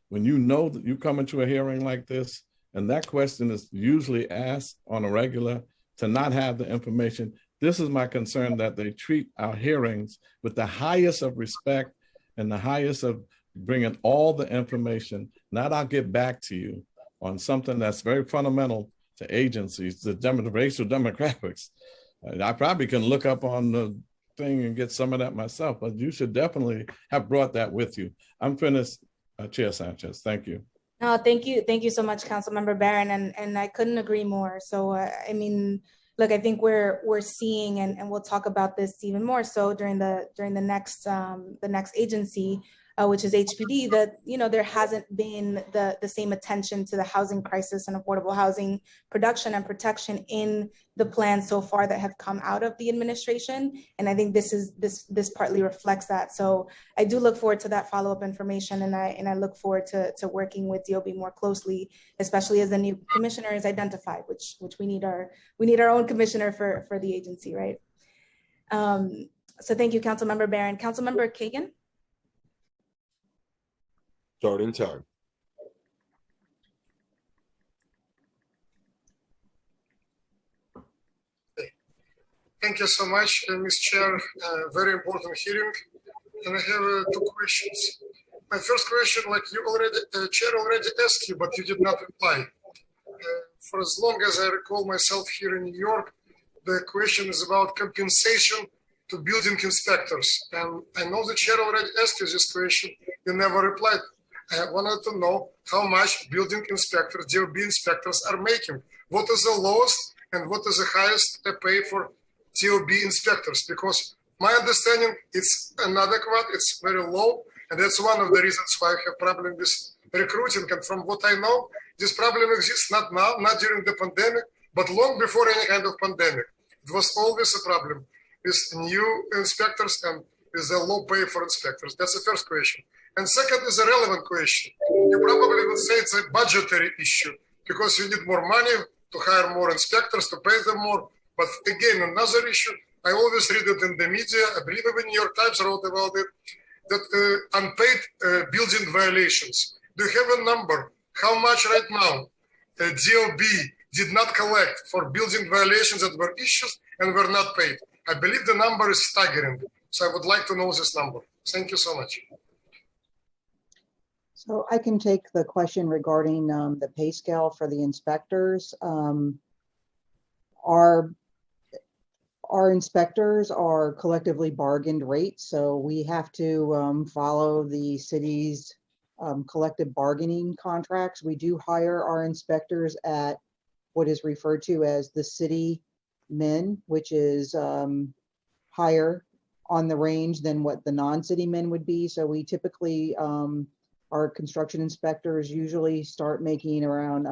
when you know that you come into a hearing like this, and that question is usually asked on a regular, to not have the information, this is my concern, that they treat our hearings with the highest of respect and the highest of bringing all the information. Not I'll get back to you on something that's very fundamental to agencies, the racial demographics. I probably can look up on the thing and get some of that myself, but you should definitely have brought that with you. I'm finished, Chair Sanchez. Thank you. No, thank you. Thank you so much, Councilmember Barron. And I couldn't agree more. So, I mean, look, I think we're seeing, and we'll talk about this even more so during the next agency, which is HPD, that, you know, there hasn't been the same attention to the housing crisis and affordable housing production and protection in the plans so far that have come out of the administration. And I think this partly reflects that. So I do look forward to that follow-up information, and I look forward to working with DOB more closely, especially as the new commissioner is identified, which we need our own commissioner for the agency, right? So thank you, Councilmember Barron. Councilmember Kagan. Starting time. Thank you so much, Ms. Chair. Very important hearing. And I have two questions. My first question, like you already, Chair already asked you, but you did not reply. For as long as I recall myself here in New York, the question is about compensation to building inspectors. And I know the Chair already asked you this question. You never replied. I wanted to know how much building inspectors, DOB inspectors are making. What is the lowest and what is the highest pay for DOB inspectors? Because my understanding, it's inadequate, it's very low, and that's one of the reasons why I have problem with recruiting. And from what I know, this problem exists not now, not during the pandemic, but long before any kind of pandemic. It was always a problem with new inspectors and with the low pay for inspectors. That's the first question. And second is a relevant question. You probably would say it's a budgetary issue because you need more money to hire more inspectors, to pay them more. But again, another issue, I always read it in the media, I believe even New York Times wrote about it, that unpaid building violations. Do you have a number? How much right now DOB did not collect for building violations that were issued and were not paid? I believe the number is staggering. So I would like to know this number. Thank you so much. So I can take the question regarding the pay scale for the inspectors. Our inspectors are collectively bargained rates, so we have to follow the city's collective bargaining contracts. We do hire our inspectors at what is referred to as the city min, which is higher on the range than what the non-city min would be. So we typically, our construction inspectors usually start making around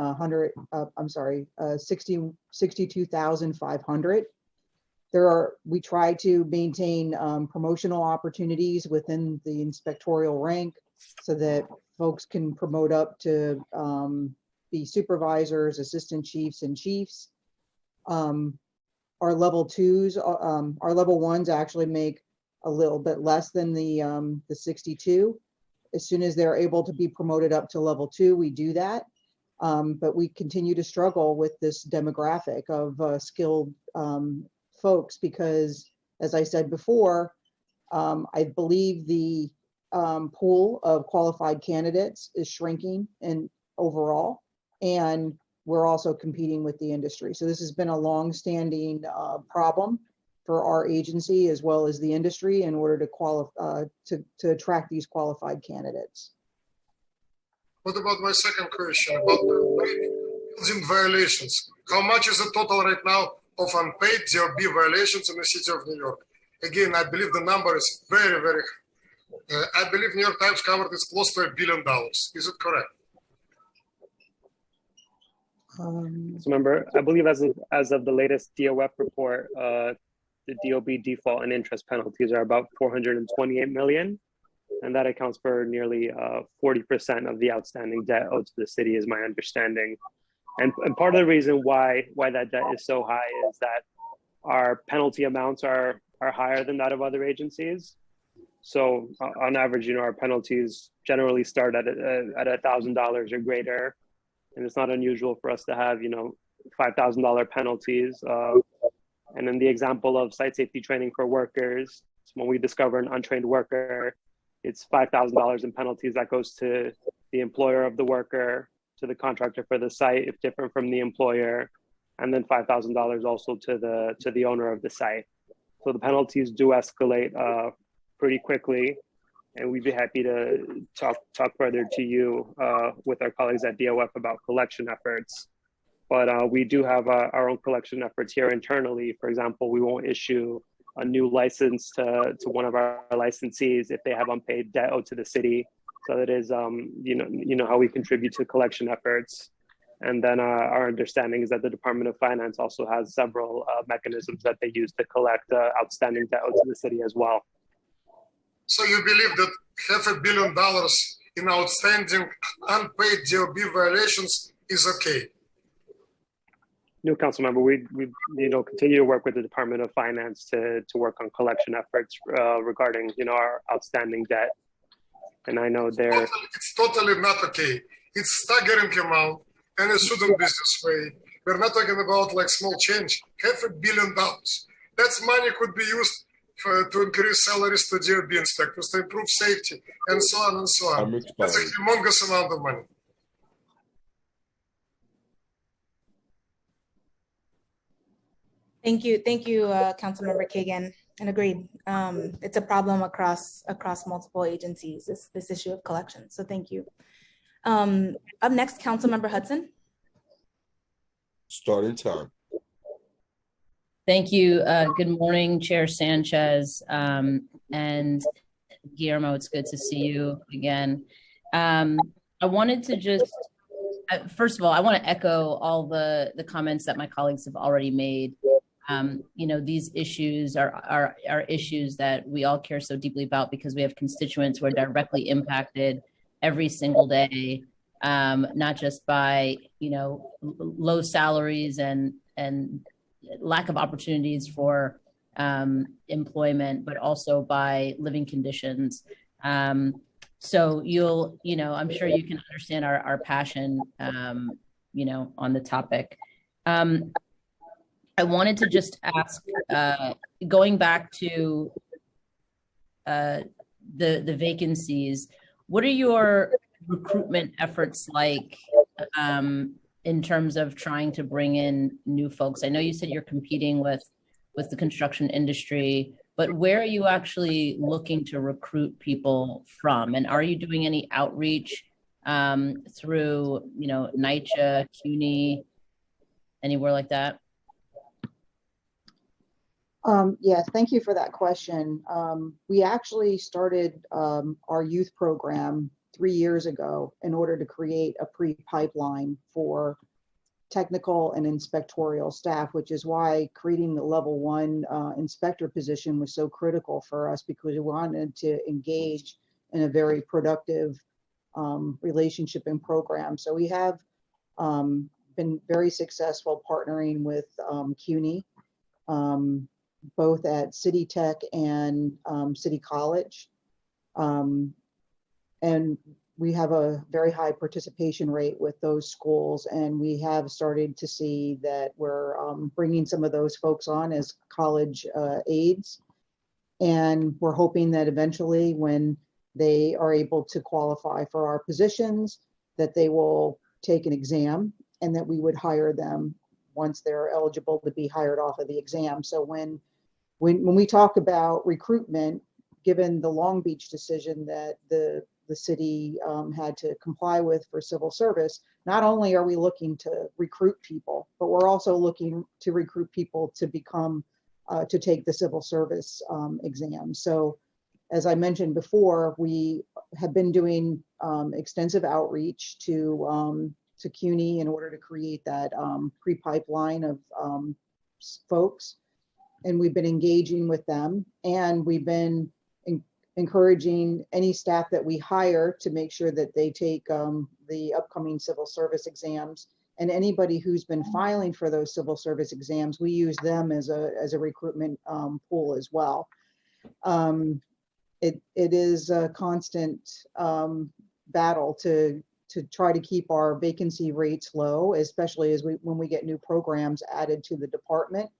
62,500. We try to maintain promotional opportunities within the inspectorial rank so that folks can promote up to be supervisors, assistant chiefs, and chiefs. Our level twos, our level ones actually make a little bit less than the 62. As soon as they're able to be promoted up to level 2, we do that. But we continue to struggle with this demographic of skilled folks because, as I said before, I believe the pool of qualified candidates is shrinking and overall, and we're also competing with the industry. So this has been a long-standing problem for our agency as well as the industry in order to qualify to attract these qualified candidates. What about my second question about the building violations? How much is the total right now of unpaid DOB violations in the city of New York? Again, I believe the number is very, very high. I believe New York Times covered it's close to $1 billion. Is it correct? So remember, I believe as of the latest DOF report, the DOB default and interest penalties are about $428 million. And that accounts for nearly 40% of the outstanding debt owed to the city, is my understanding. And part of the reason why that debt is so high is that our penalty amounts are higher than that of other agencies. So on average, our penalties generally start at $1,000 or greater. And it's not unusual for us to have, $5,000 penalties. And in the example of site safety training for workers, when we discover an untrained worker, it's $5,000 in penalties that goes to the employer of the worker, to the contractor for the site, if different from the employer, and then $5,000 also to the owner of the site. So the penalties do escalate pretty quickly, and we'd be happy to talk further to you with our colleagues at DOF about collection efforts. But we do have our own collection efforts here internally. For example, we won't issue a new license to one of our licensees if they have unpaid debt owed to the city. So that is, you know how we contribute to collection efforts. And then our understanding is that the Department of Finance also has several mechanisms that they use to collect outstanding debt owed to the city as well. So you believe that $500 million in outstanding unpaid DOB violations is okay? New council member, we continue to work with the Department of Finance to work on collection efforts regarding our outstanding debt. And I know it's totally not okay. It's staggering amount, and it shouldn't be this way. We're not talking about like small change. $500 million. That money could be used to increase salaries to DOB inspectors, to improve safety, and so on and so on. That's a humongous amount of money. Thank you, Councilmember Kagan, and agreed. It's a problem across multiple agencies, this issue of collection. So thank you. Up next, Councilmember Hudson. Starting time. Thank you. Good morning, Chair Sanchez and Guillermo. It's good to see you again. I wanted to just, first of all, I want to echo all the comments that my colleagues have already made. These issues are issues that we all care so deeply about because we have constituents who are directly impacted every single day, not just by low salaries and lack of opportunities for employment, but also by living conditions. So I'm sure you can understand our passion, on the topic. I wanted to just ask, going back to the vacancies, what are your recruitment efforts like in terms of trying to bring in new folks? I know you said you're competing with the construction industry, but where are you actually looking to recruit people from? And are you doing any outreach through, NYCHA, CUNY, anywhere like that? Yes, thank you for that question. We actually started our youth program 3 years ago in order to create a pre-pipeline for technical and inspectorial staff, which is why creating the level 1 inspector position was so critical for us, because we wanted to engage in a very productive relationship and program. So we have been very successful partnering with CUNY, both at City Tech and City College. And we have a very high participation rate with those schools. And we have started to see that we're bringing some of those folks on as college aides. And we're hoping that eventually when they are able to qualify for our positions, that they will take an exam and that we would hire them once they're eligible to be hired off of the exam. So when we talk about recruitment, given the Long Beach decision that the city had to comply with for civil service, not only are we looking to recruit people, but we're also looking to recruit people to become, to take the civil service exam. So as I mentioned before, we have been doing extensive outreach to CUNY in order to create that pre-pipeline of folks. And we've been engaging with them, and we've been encouraging any staff that we hire to make sure that they take the upcoming civil service exams. And anybody who's been filing for those civil service exams, we use them as a recruitment pool as well. It is a constant battle to try to keep our vacancy rates low, especially when we get new programs added to the department.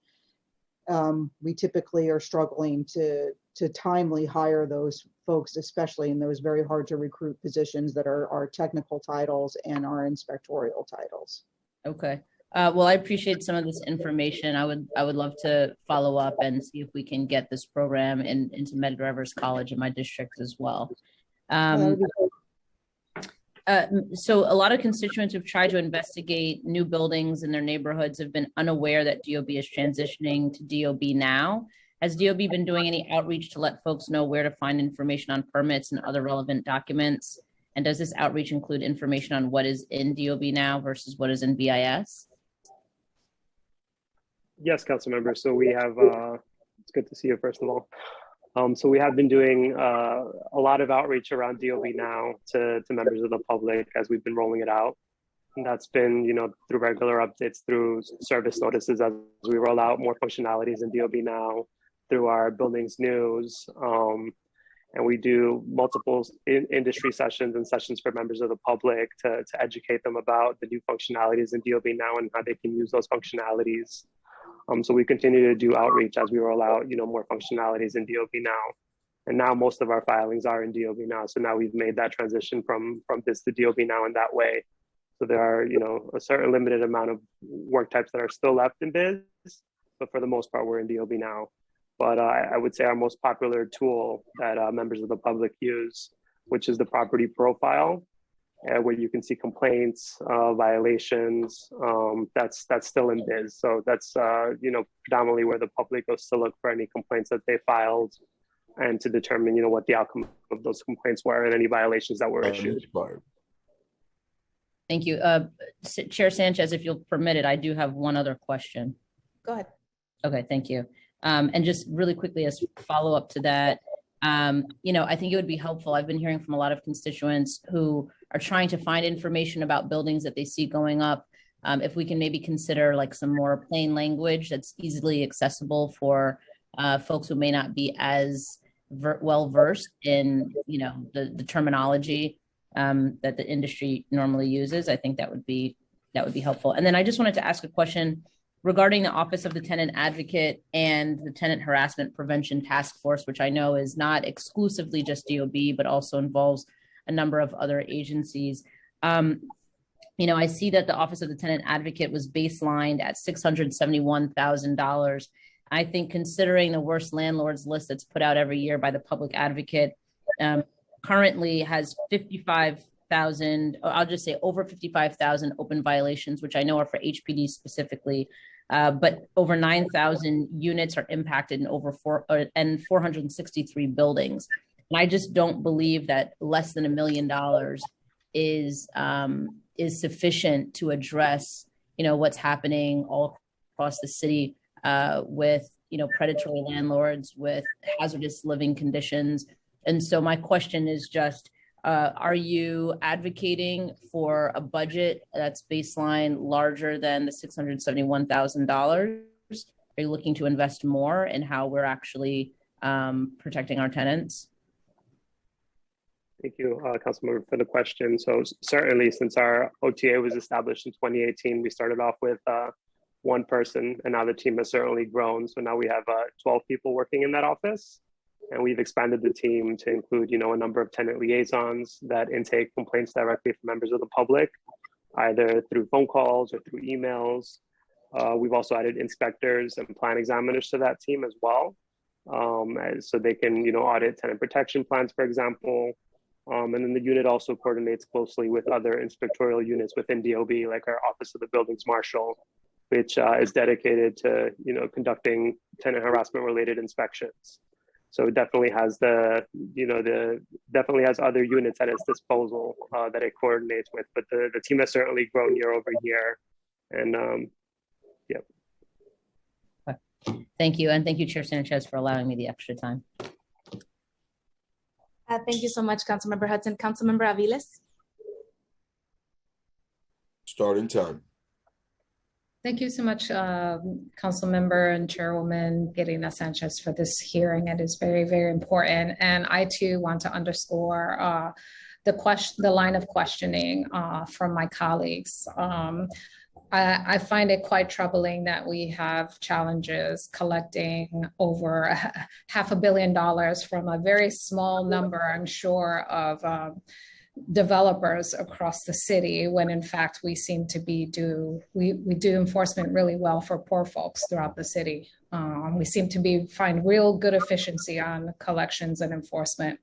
We typically are struggling to timely hire those folks, especially in those very hard to recruit positions that are our technical titles and our inspectorial titles. Okay. Well, I appreciate some of this information. I would love to follow up and see if we can get this program into Medgar Evers College in my district as well. So a lot of constituents who've tried to investigate new buildings in their neighborhoods have been unaware that DOB is transitioning to DOB now. Has DOB been doing any outreach to let folks know where to find information on permits and other relevant documents? And does this outreach include information on what is in DOB now versus what is in BIS? Yes, council member. So we have, it's good to see you first of all. So we have been doing a lot of outreach around DOB now to members of the public as we've been rolling it out. And that's been, you know, through regular updates, through service notices as we roll out more functionalities in DOB now, through our buildings news. And we do multiple industry sessions and sessions for members of the public to educate them about the new functionalities in DOB now and how they can use those functionalities. So we continue to do outreach as we roll out, you know, more functionalities in DOB now. And now most of our filings are in DOB now. So now we've made that transition from BIS to DOB now in that way. So there are, you know, a certain limited amount of work types that are still left in BIS, but for the most part, we're in DOB now. But I would say our most popular tool that members of the public use, which is the property profile, where you can see complaints, violations, that's still in BIS. So that's, you know, predominantly where the public goes to look for any complaints that they filed and to determine, you know, what the outcome of those complaints were and any violations that were issued. Thank you. Chair Sanchez, if you'll permit it, I do have one other question. Go ahead. Okay, thank you. And just really quickly as follow up to that, you know, I think it would be helpful. I've been hearing from a lot of constituents who are trying to find information about buildings that they see going up. If we can maybe consider like some more plain language that's easily accessible for folks who may not be as well versed in, you know, the terminology that the industry normally uses. I think that would be helpful. And then I just wanted to ask a question regarding the Office of the Tenant Advocate and the Tenant Harassment Prevention Task Force, which I know is not exclusively just DOB, but also involves a number of other agencies. You know, I see that the Office of the Tenant Advocate was baselined at $671,000. I think considering the worst landlords list that's put out every year by the Public Advocate, currently has 55,000, I'll just say over 55,000 open violations, which I know are for HPD specifically, but over 9,000 units are impacted in over 463 buildings. And I just don't believe that less than $1 million is sufficient to address, you know, what's happening all across the city with, you know, predatory landlords, with hazardous living conditions. And so my question is just, are you advocating for a budget that's baseline larger than the $671,000? Are you looking to invest more in how we're actually protecting our tenants? Thank you, Councilmember, for the question. So certainly since our OTA was established in 2018, we started off with one person, and now the team has certainly grown. So now we have 12 people working in that office. And we've expanded the team to include, you know, a number of tenant liaisons that intake complaints directly from members of the public, either through phone calls or through emails. We've also added inspectors and plan examiners to that team as well. So they can, you know, audit tenant protection plans, for example. And then the unit also coordinates closely with other inspectorial units within DOB, like our Office of the Buildings Marshal, which is dedicated to, you know, conducting tenant harassment related inspections. So it definitely has definitely has other units at its disposal that it coordinates with, but the team has certainly grown year over year. And yeah. Thank you. And thank you, Chair Sanchez, for allowing me the extra time. Thank you so much, Councilmember Hudson. Councilmember Aviles. Starting time. Thank you so much, Council Member and Chairwoman Irina Sanchez, for this hearing. It is very, very important. And I too want to underscore the line of questioning from my colleagues. I find it quite troubling that we have challenges collecting over $500 million from a very small number, I'm sure, of developers across the city when in fact we seem to be we do enforcement really well for poor folks throughout the city. We seem to find real good efficiency on collections and enforcement.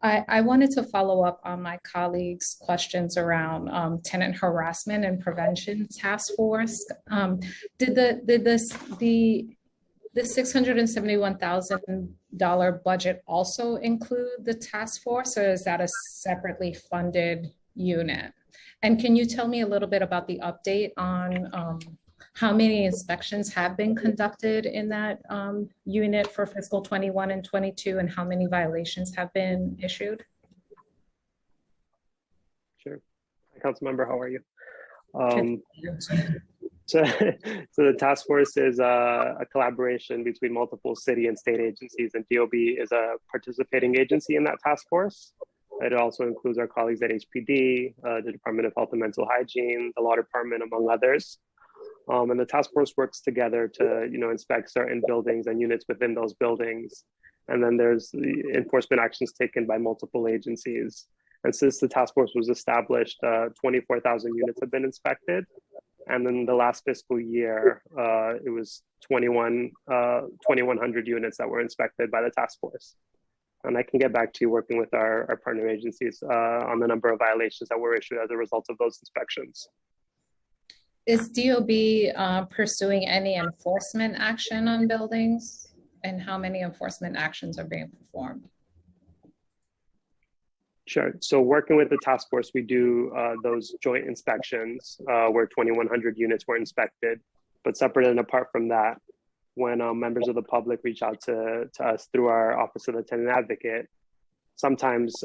I wanted to follow up on my colleagues' questions around tenant harassment and prevention task force. Did the $671,000 budget also include the task force, or is that a separately funded unit? And can you tell me a little bit about the update on how many inspections have been conducted in that unit for fiscal 21 and 22, and how many violations have been issued? Sure. Councilmember, how are you? Good. So the task force is a collaboration between multiple city and state agencies, and DOB is a participating agency in that task force. It also includes our colleagues at HPD, the Department of Health and Mental Hygiene, the Law Department, among others. And the task force works together to, inspect certain buildings and units within those buildings. And then there's the enforcement actions taken by multiple agencies. And since the task force was established, 24,000 units have been inspected. And then the last fiscal year, it was 2,100 units that were inspected by the task force. And I can get back to you working with our partner agencies on the number of violations that were issued as a result of those inspections. Is DOB pursuing any enforcement action on buildings, and how many enforcement actions are being performed? Sure. So working with the task force, we do those joint inspections where 2,100 units were inspected. But separate and apart from that, when members of the public reach out to us through our Office of the Tenant Advocate, sometimes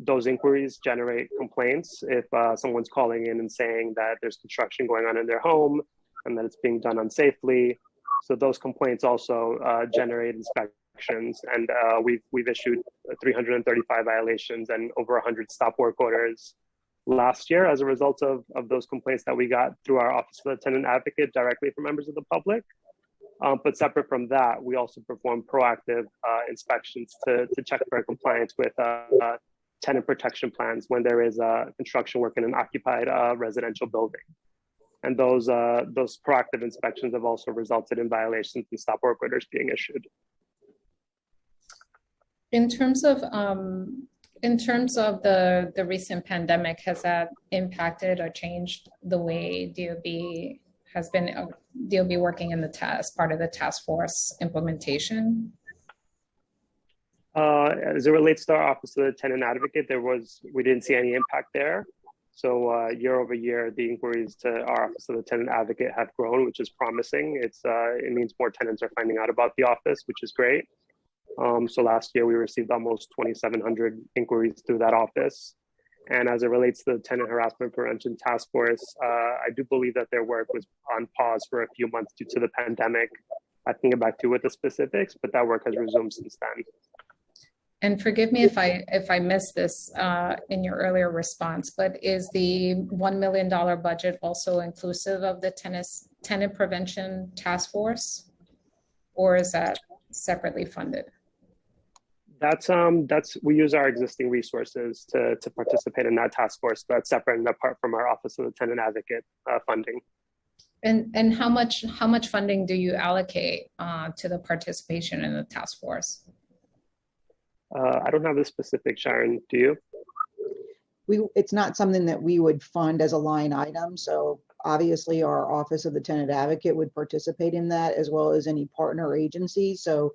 those inquiries generate complaints if someone's calling in and saying that there's construction going on in their home and that it's being done unsafely. So those complaints also generate inspections, and we've issued 335 violations and over 100 stop work orders last year as a result of those complaints that we got through our Office of the Tenant Advocate directly from members of the public. But separate from that, we also perform proactive inspections to check for compliance with tenant protection plans when there is construction work in an occupied residential building. And those proactive inspections have also resulted in violations and stop work orders being issued. In terms of the recent pandemic, has that impacted or changed the way DOB has been working in as part of the task force implementation? As it relates to our Office of the Tenant Advocate, we didn't see any impact there. So year over year, the inquiries to our Office of the Tenant Advocate have grown, which is promising. It means more tenants are finding out about the office, which is great. So last year we received almost 2,700 inquiries through that office. And as it relates to the Tenant Harassment Prevention Task Force, I do believe that their work was on pause for a few months due to the pandemic. I can get back to you with the specifics, but that work has resumed since then. And forgive me if I missed this in your earlier response, but is the $1 million budget also inclusive of the Tenant Prevention Task Force, or is that separately funded? We use our existing resources to participate in that task force. That's separate and apart from our Office of the Tenant Advocate funding. And how much funding do you allocate to the participation in the task force? I don't have the specific, Sharon. Do you? It's not something that we would fund as a line item. So obviously our Office of the Tenant Advocate would participate in that, as well as any partner agency. So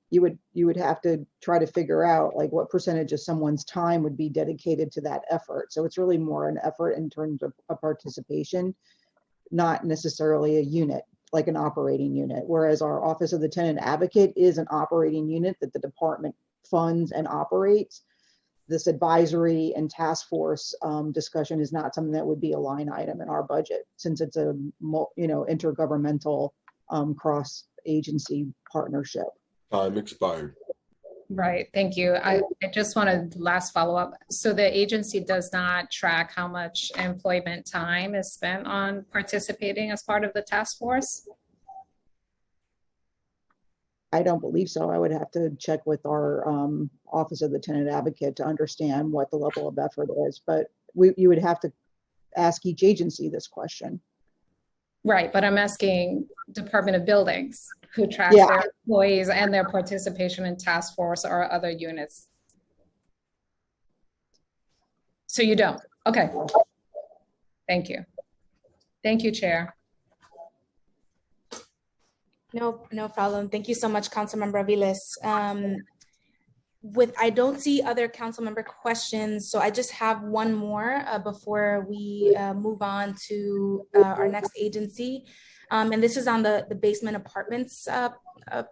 you would have to try to figure out like what percentage of someone's time would be dedicated to that effort. So it's really more an effort in terms of a participation, not necessarily a unit, like an operating unit. Whereas our Office of the Tenant Advocate is an operating unit that the department funds and operates. This advisory and task force discussion is not something that would be a line item in our budget, since it's a intergovernmental cross-agency partnership. Time expired. Right, thank you. I just wanted last follow-up. So the agency does not track how much employment time is spent on participating as part of the task force? I don't believe so. I would have to check with our Office of the Tenant Advocate to understand what the level of effort is, but you would have to ask each agency this question. Right, but I'm asking Department of Buildings, who tracks Yeah. their employees and their participation in task force or other units. So you don't? Okay. Thank you. Thank you, Chair. No problem. Thank you so much, Councilmember Aviles. I don't see other council member questions, so I just have one more before we move on to our next agency. And this is on the basement apartments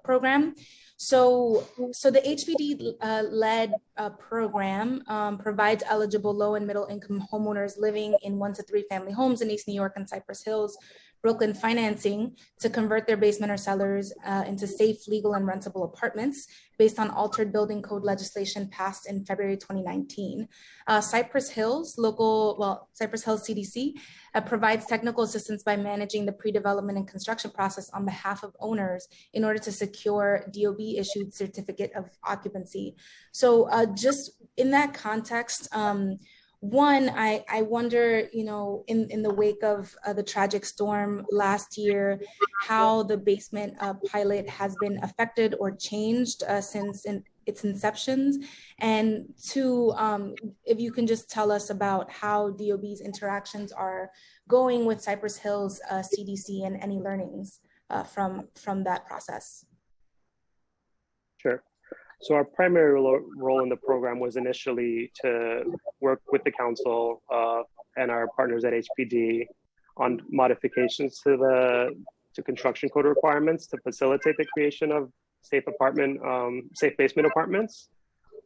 program. So the HPD led program provides eligible low and middle income homeowners living in 1 to 3 family homes in East New York and Cypress Hills, Brooklyn financing to convert their basement or cellars into safe, legal, and rentable apartments based on altered building code legislation passed in February 2019. Cypress Hills CDC provides technical assistance by managing the pre-development and construction process on behalf of owners in order to secure DOB-issued certificate of occupancy. So just in that context, one, I wonder, in the wake of the tragic storm last year, how the basement pilot has been affected or changed since its inception. And two, if you can just tell us about how DOB's interactions are going with Cypress Hills CDC and any learnings from that process. Sure. So our primary role in the program was initially to work with the council and our partners at HPD on modifications to construction code requirements to facilitate the creation of safe basement apartments.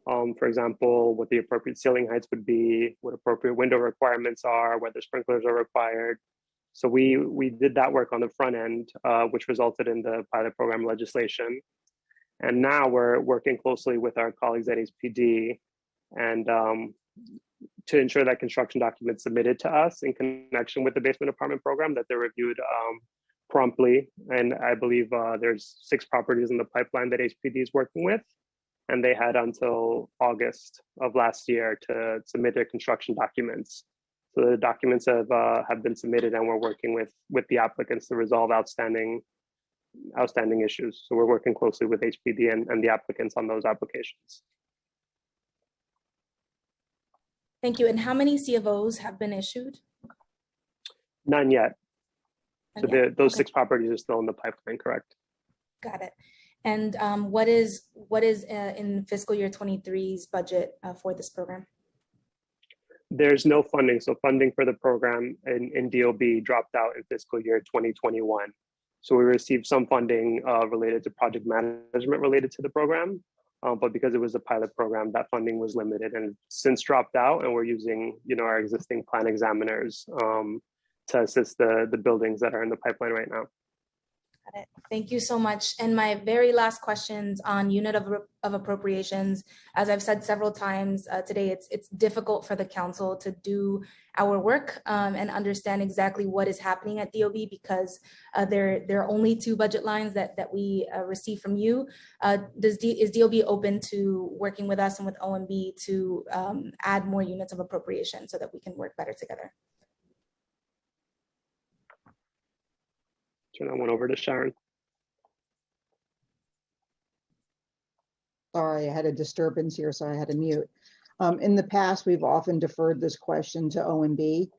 For example, what the appropriate ceiling heights would be, what appropriate window requirements are, whether sprinklers are required. So we did that work on the front end, which resulted in the pilot program legislation. And now we're working closely with our colleagues at HPD and to ensure that construction documents submitted to us in connection with the basement apartment program, that they're reviewed promptly. And I believe there's 6 properties in the pipeline that HPD is working with. And they had until August of last year to submit their construction documents. So the documents have been submitted, and we're working with the applicants to resolve outstanding issues. So we're working closely with HPD and the applicants on those applications. Thank you. And how many CFOs have been issued? None yet. So those Okay. 6 properties are still in the pipeline, correct? Got it. And what is in fiscal year 23's budget for this program? There's no funding. So funding for the program in DOB dropped out in fiscal year 2021. So we received some funding related to project management related to the program, but because it was a pilot program, that funding was limited and since dropped out, and we're using our existing plan examiners to assist the buildings that are in the pipeline right now. Got it. Thank you so much. And my very last questions on unit of appropriations. As I've said several times today, it's difficult for the council to do our work and understand exactly what is happening at DOB because there are only 2 budget lines that we receive from you. Is DOB open to working with us and with OMB to add more units of appropriation so that we can work better together? Turn that one over to Sharon. Sorry, I had a disturbance here, so I had to mute. In the past, we've often deferred this question to OMB.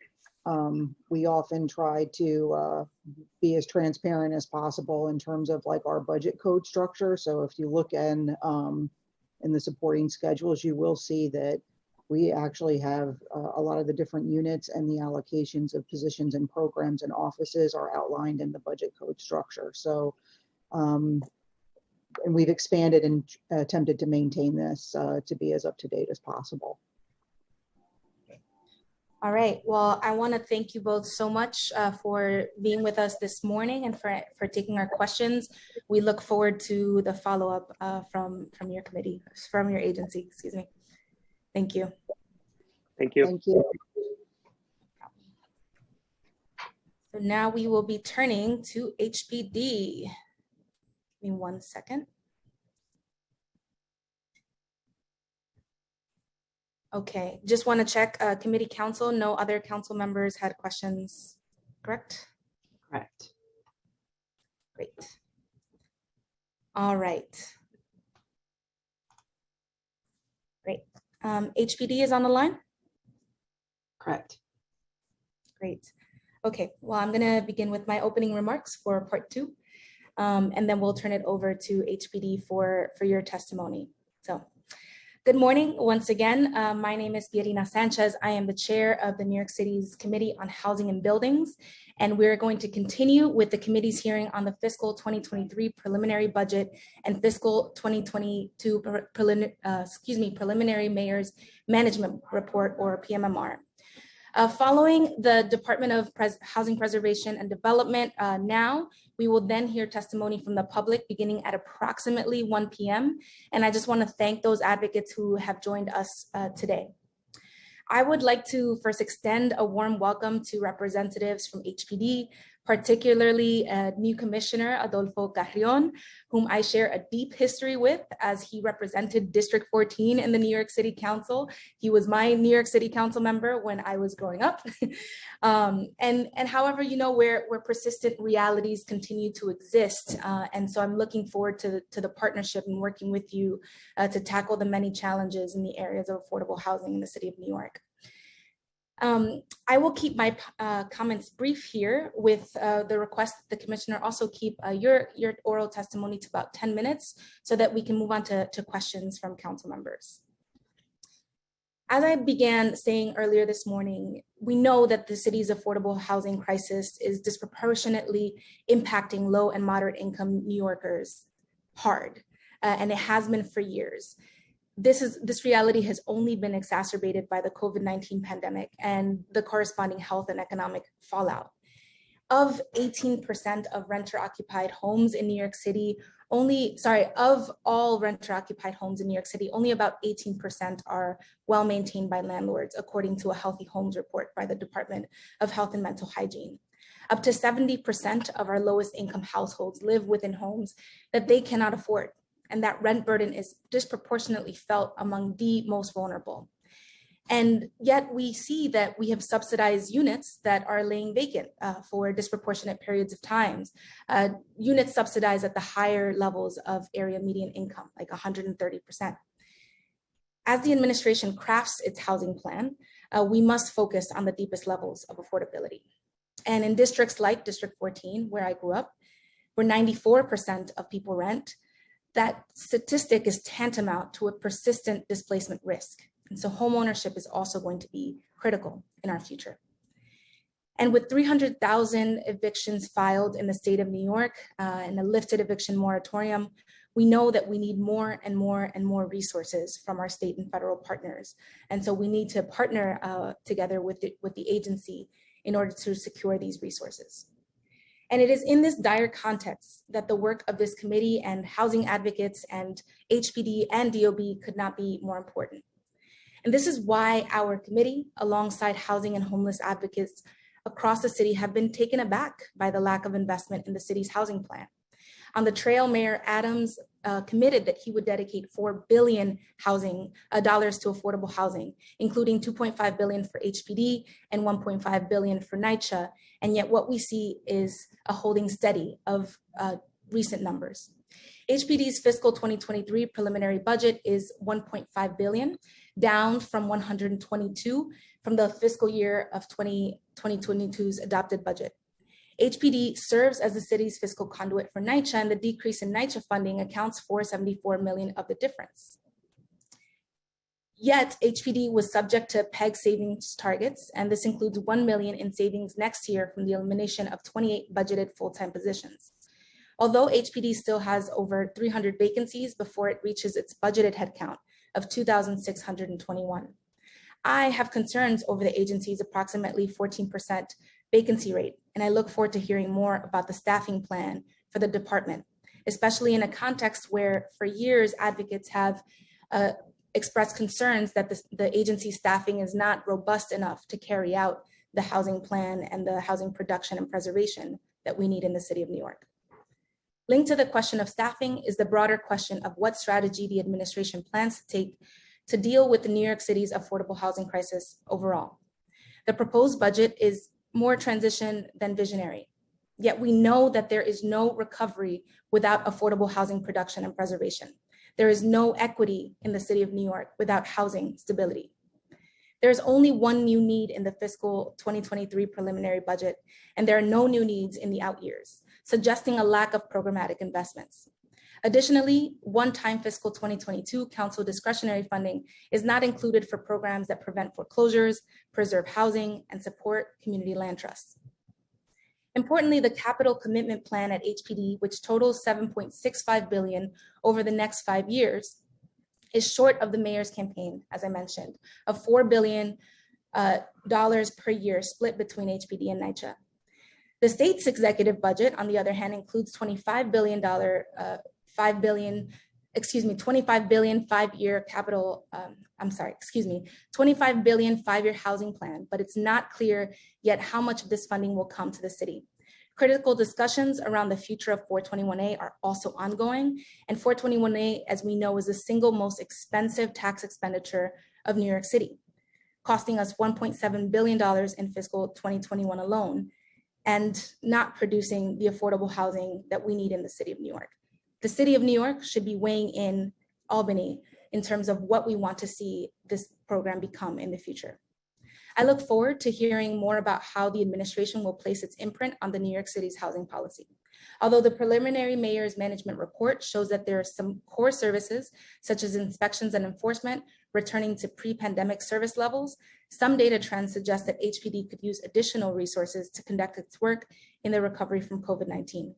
We often try to be as transparent as possible in terms of like our budget code structure. So if you look in the supporting schedules, you will see that we actually have a lot of the different units and the allocations of positions and programs and offices are outlined in the budget code structure. So, and we've expanded and attempted to maintain this to be as up to date as possible. All right. Well, I want to thank you both so much for being with us this morning and for taking our questions. We look forward to the follow-up from your committee, from your agency, excuse me. Thank you. Thank you. Thank you. So now we will be turning to HPD. Give me 1 second. Okay, just want to check, committee council, no other council members had questions, correct? Correct. Great. All right. Great. HPD is on the line? Correct. Great. Okay, well, I'm gonna begin with my opening remarks for part 2, and then we'll turn it over to HPD for your testimony. So, good morning once again. My name is Pierina Sanchez. I am the chair of the New York City's Committee on Housing and Buildings, and we're going to continue with the committee's hearing on the fiscal 2023 preliminary budget and fiscal 2022 preliminary mayor's management report, or PMMR. Following the Department of Housing Preservation and Development, now we will then hear testimony from the public beginning at approximately 1 p.m. And I just want to thank those advocates who have joined us today. I would like to first extend a warm welcome to representatives from HPD, particularly new Commissioner Adolfo Carrion, whom I share a deep history with as he represented District 14 in the New York City Council. He was my New York City Council member when I was growing up. And however, you know, where persistent realities continue to exist. And so I'm looking forward to the partnership and working with you to tackle the many challenges in the areas of affordable housing in the city of New York. I will keep my comments brief here with the request that the commissioner also keep your oral testimony to about 10 minutes so that we can move on to questions from council members. As I began saying earlier this morning, we know that the city's affordable housing crisis is disproportionately impacting low and moderate income New Yorkers hard, and it has been for years. This reality has only been exacerbated by the COVID-19 pandemic and the corresponding health and economic fallout. Of 18% of renter-occupied homes in New York City, of all renter-occupied homes in New York City, only about 18% are well-maintained by landlords, according to a Healthy Homes report by the Department of Health and Mental Hygiene. Up to 70% of our lowest income households live within homes that they cannot afford, and that rent burden is disproportionately felt among the most vulnerable. And yet we see that we have subsidized units that are laying vacant for disproportionate periods of times. Units subsidized at the higher levels of area median income, like 130%. As the administration crafts its housing plan, we must focus on the deepest levels of affordability. And in districts like District 14, where I grew up, where 94% of people rent, that statistic is tantamount to a persistent displacement risk. And so homeownership is also going to be critical in our future. And with 300,000 evictions filed in the state of New York and a lifted eviction moratorium, we know that we need more and more and more resources from our state and federal partners. And so we need to partner together with the agency in order to secure these resources. And it is in this dire context that the work of this committee and housing advocates and HPD and DOB could not be more important. And this is why our committee, alongside housing and homeless advocates across the city, have been taken aback by the lack of investment in the city's housing plan. On the trail, Mayor Adams committed that he would dedicate $4 billion dollars to affordable housing, including $2.5 billion for HPD and $1.5 billion for NYCHA. And yet what we see is a holding steady of recent numbers. HPD's fiscal 2023 preliminary budget is $1.5 billion, down from 122 from the fiscal year of 2022's adopted budget. HPD serves as the city's fiscal conduit for NYCHA, and the decrease in NYCHA funding accounts for $74 million of the difference. Yet HPD was subject to PEG savings targets, and this includes $1 million in savings next year from the elimination of 28 budgeted full-time positions. Although HPD still has over 300 vacancies before it reaches its budgeted headcount of 2,621. I have concerns over the agency's approximately 14% vacancy rate, and I look forward to hearing more about the staffing plan for the department, especially in a context where for years advocates have expressed concerns that the agency staffing is not robust enough to carry out the housing plan and the housing production and preservation that we need in the city of New York. Linked to the question of staffing is the broader question of what strategy the administration plans to take to deal with the New York City's affordable housing crisis overall. The proposed budget is more transition than visionary, yet we know that there is no recovery without affordable housing production and preservation. There is no equity in the city of New York without housing stability. There is only one new need in the fiscal 2023 preliminary budget, and there are no new needs in the out years, suggesting a lack of programmatic investments. Additionally, one-time fiscal 2022 council discretionary funding is not included for programs that prevent foreclosures, preserve housing, and support community land trusts. Importantly, the capital commitment plan at HPD, which totals $7.65 billion over the next 5 years, is short of the mayor's campaign, as I mentioned, of $4 billion per year split between HPD and NYCHA. The state's executive budget, on the other hand, includes $25 billion 25 billion 5-year housing plan, but it's not clear yet how much of this funding will come to the city. Critical discussions around the future of 421A are also ongoing, and 421A, as we know, is the single most expensive tax expenditure of New York City, costing us $1.7 billion in fiscal 2021 alone, and not producing the affordable housing that we need in the city of New York. The city of New York should be weighing in Albany in terms of what we want to see this program become in the future. I look forward to hearing more about how the administration will place its imprint on the New York City's housing policy. Although the preliminary mayor's management report shows that there are some core services, such as inspections and enforcement, returning to pre-pandemic service levels, some data trends suggest that HPD could use additional resources to conduct its work in the recovery from COVID-19.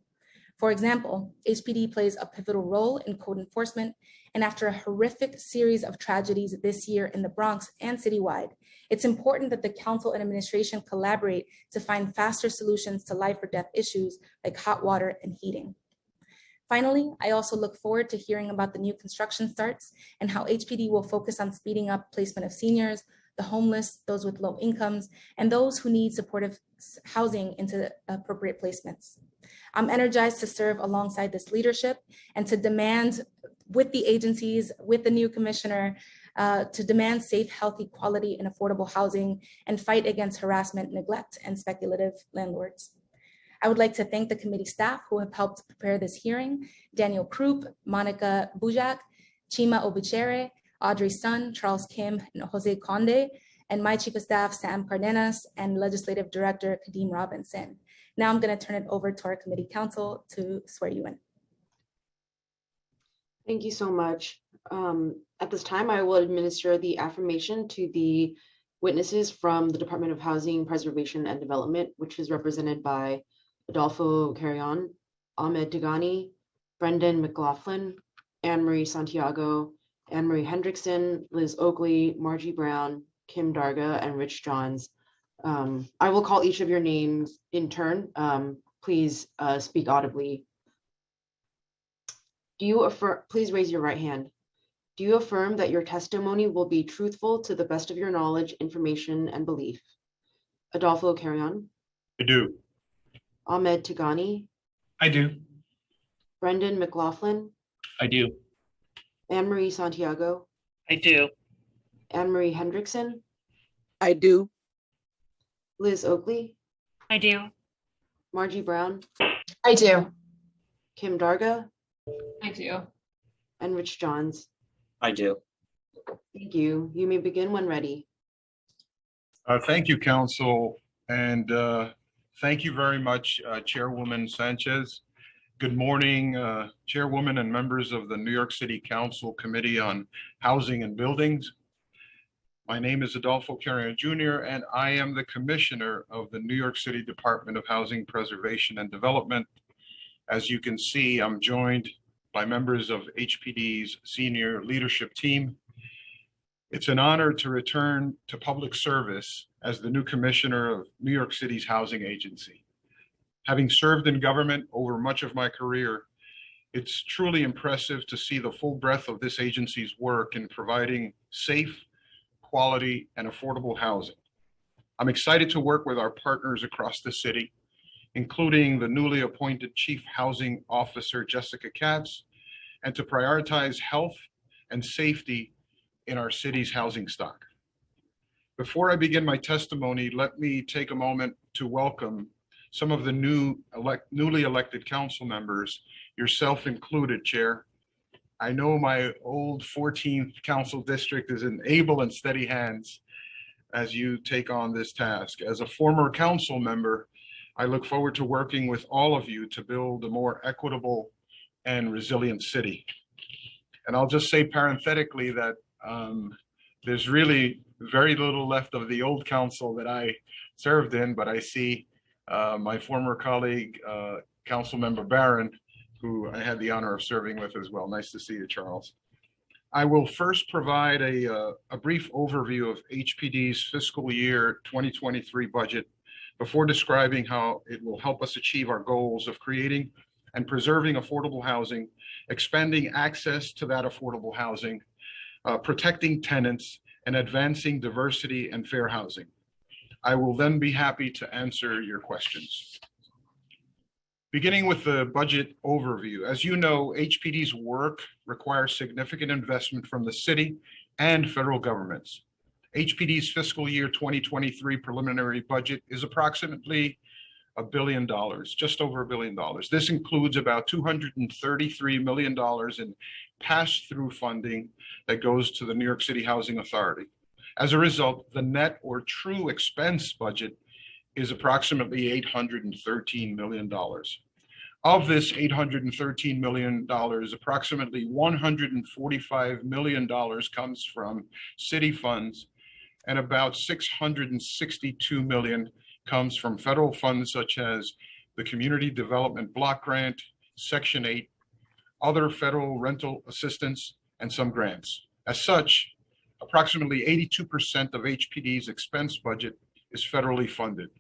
For example, HPD plays a pivotal role in code enforcement, and after a horrific series of tragedies this year in the Bronx and citywide, it's important that the council and administration collaborate to find faster solutions to life or death issues like hot water and heating. Finally, I also look forward to hearing about the new construction starts and how HPD will focus on speeding up placement of seniors, the homeless, those with low incomes, and those who need supportive housing into appropriate placements. I'm energized to serve alongside this leadership and to demand with the agencies, with the new commissioner, to demand safe, healthy, quality, and affordable housing and fight against harassment, neglect, and speculative landlords. I would like to thank the committee staff who have helped prepare this hearing: Daniel Krupp, Monica Bujak, Chima Obuchere, Audrey Sun, Charles Kim, and Jose Conde, and my chief of staff, Sam Cardenas, and legislative director, Kadeem Robinson. Now I'm going to turn it over to our committee counsel to swear you in. Thank you so much. At this time, I will administer the affirmation to the witnesses from the Department of Housing, Preservation, and Development, which is represented by Adolfo Carrion, Ahmed Tigani, Brendan McLaughlin, Anne Marie Santiago, Anne Marie Hendrickson, Liz Oakley, Margie Brown, Kim Darga, and Rich Johns. I will call each of your names in turn. Please speak audibly. Do you affirm, please raise your right hand. Do you affirm that your testimony will be truthful to the best of your knowledge, information, and belief? Adolfo Carrion? I do. Ahmed Tigani? I do. Brendan McLaughlin? I do. Anne Marie Santiago? I do. Anne Marie Hendrickson? I do. Liz Oakley? I do. Margie Brown? I do. Kim Darga? I do. And Rich Johns? I do. Thank you. You may begin when ready. Thank you, Council, and thank you very much, Chairwoman Sanchez. Good morning, Chairwoman and members of the New York City Council Committee on Housing and Buildings. My name is Adolfo Carrion Jr., and I am the Commissioner of the New York City Department of Housing, Preservation, and Development. As you can see, I'm joined by members of HPD's senior leadership team. It's an honor to return to public service as the new Commissioner of New York City's housing agency. Having served in government over much of my career, it's truly impressive to see the full breadth of this agency's work in providing safe, quality, and affordable housing. I'm excited to work with our partners across the city, including the newly appointed Chief Housing Officer, Jessica Katz, and to prioritize health and safety in our city's housing stock. Before I begin my testimony, let me take a moment to welcome some of the newly elected council members, yourself included, Chair. I know my old 14th council district is in able and steady hands as you take on this task. As a former council member, I look forward to working with all of you to build a more equitable and resilient city. And I'll just say parenthetically that there's really very little left of the old council that I served in, but I see my former colleague, Councilmember Barron, who I had the honor of serving with as well. Nice to see you, Charles. I will first provide a brief overview of HPD's fiscal year 2023 budget before describing how it will help us achieve our goals of creating and preserving affordable housing, expanding access to that affordable housing, protecting tenants, and advancing diversity and fair housing. I will then be happy to answer your questions. Beginning with the budget overview, as you know, HPD's work requires significant investment from the city and federal governments. HPD's fiscal year 2023 preliminary budget is approximately $1 billion, just over $1 billion. This includes about $233 million in pass-through funding that goes to the New York City Housing Authority. As a result, the net or true expense budget is approximately $813 million. Of this $813 million, approximately $145 million comes from city funds, and about $662 million comes from federal funds such as the Community Development Block Grant, Section 8, other federal rental assistance, and some grants. As such, approximately 82% of HPD's expense budget is federally funded.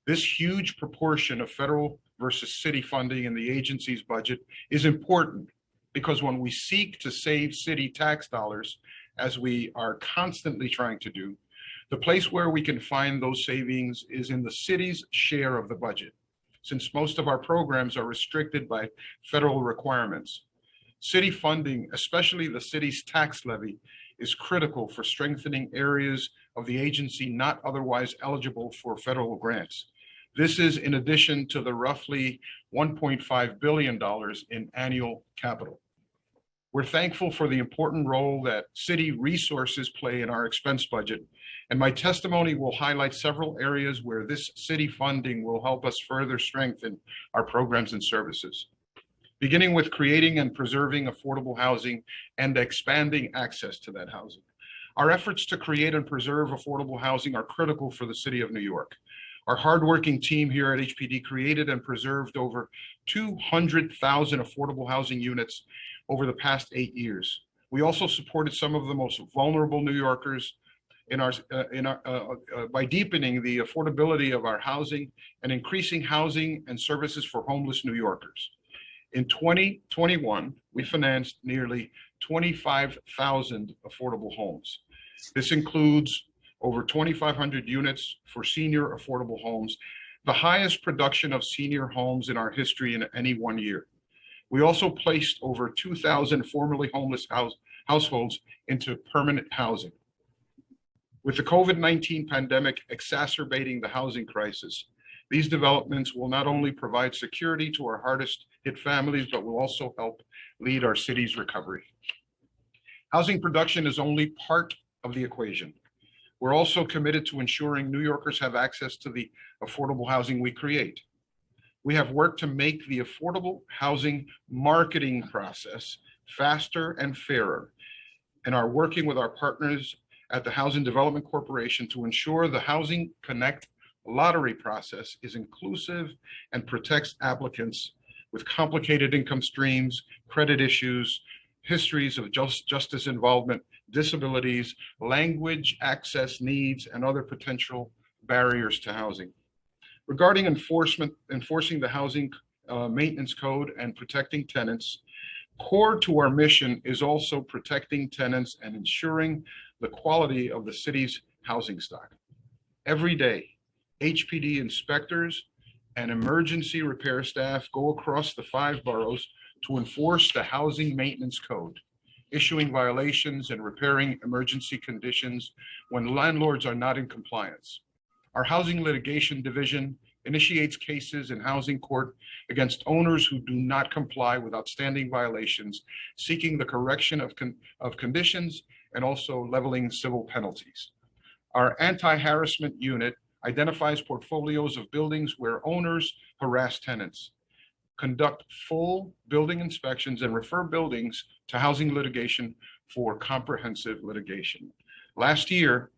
This huge proportion of federal versus city funding in the agency's budget is important because when we seek to save city tax dollars, as we are constantly trying to do, the place where we can find those savings is in the city's share of the budget, since most of our programs are restricted by federal requirements. City funding, especially the city's tax levy, is critical for strengthening areas of the agency not otherwise eligible for federal grants. This is in addition to the roughly $1.5 billion in annual capital. We're thankful for the important role that city resources play in our expense budget, and my testimony will highlight several areas where this city funding will help us further strengthen our programs and services. Beginning with creating and preserving affordable housing and expanding access to that housing. Our efforts to create and preserve affordable housing are critical for the city of New York. Our hardworking team here at HPD created and preserved over 200,000 affordable housing units over the past 8 years. We also supported some of the most vulnerable New Yorkers by deepening the affordability of our housing and increasing housing and services for homeless New Yorkers. In 2021, we financed nearly 25,000 affordable homes. This includes over 2,500 units for senior affordable homes, the highest production of senior homes in our history in any one year. We also placed over 2,000 formerly homeless households into permanent housing. With the COVID-19 pandemic exacerbating the housing crisis, these developments will not only provide security to our hardest hit families, but will also help lead our city's recovery. Housing production is only part of the equation. We're also committed to ensuring New Yorkers have access to the affordable housing we create. We have worked to make the affordable housing marketing process faster and fairer, and are working with our partners at the Housing Development Corporation to ensure the Housing Connect lottery process is inclusive and protects applicants with complicated income streams, credit issues, histories of justice involvement, disabilities, language access needs, and other potential barriers to housing. Regarding enforcing the housing maintenance code and protecting tenants, core to our mission is also protecting tenants and ensuring the quality of the city's housing stock. Every day, HPD inspectors and emergency repair staff go across the 5 boroughs to enforce the housing maintenance code. issuing violations and repairing emergency conditions when landlords are not in compliance. Our Housing Litigation Division initiates cases in housing court against owners who do not comply with outstanding violations, seeking the correction of conditions and also leveling civil penalties. Our anti-harassment unit identifies portfolios of buildings where owners harass tenants, conduct full building inspections, and refer buildings to housing litigation for comprehensive litigation. Last year,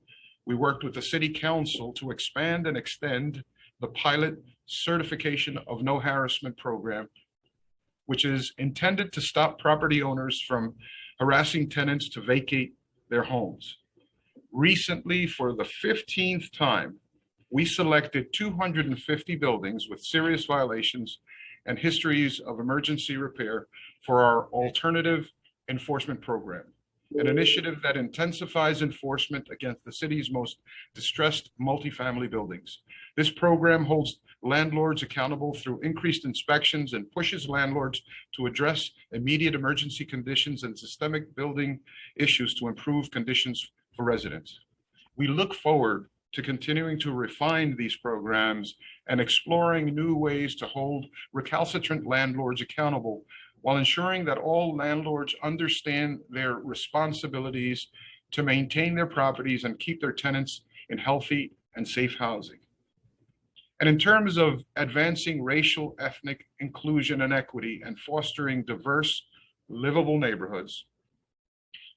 we worked with the City Council to expand and extend the pilot certification of no harassment program, which is intended to stop property owners from harassing tenants to vacate their homes. Recently, for the 15th time, we selected 250 buildings with serious violations and histories of emergency repair for our alternative enforcement program, an initiative that intensifies enforcement against the city's most distressed multifamily buildings. This program holds landlords accountable through increased inspections and pushes landlords to address immediate emergency conditions and systemic building issues to improve conditions for residents. We look forward to continuing to refine these programs and exploring new ways to hold recalcitrant landlords accountable while ensuring that all landlords understand their responsibilities to maintain their properties and keep their tenants in healthy and safe housing. And in terms of advancing racial, ethnic inclusion and equity and fostering diverse, livable neighborhoods,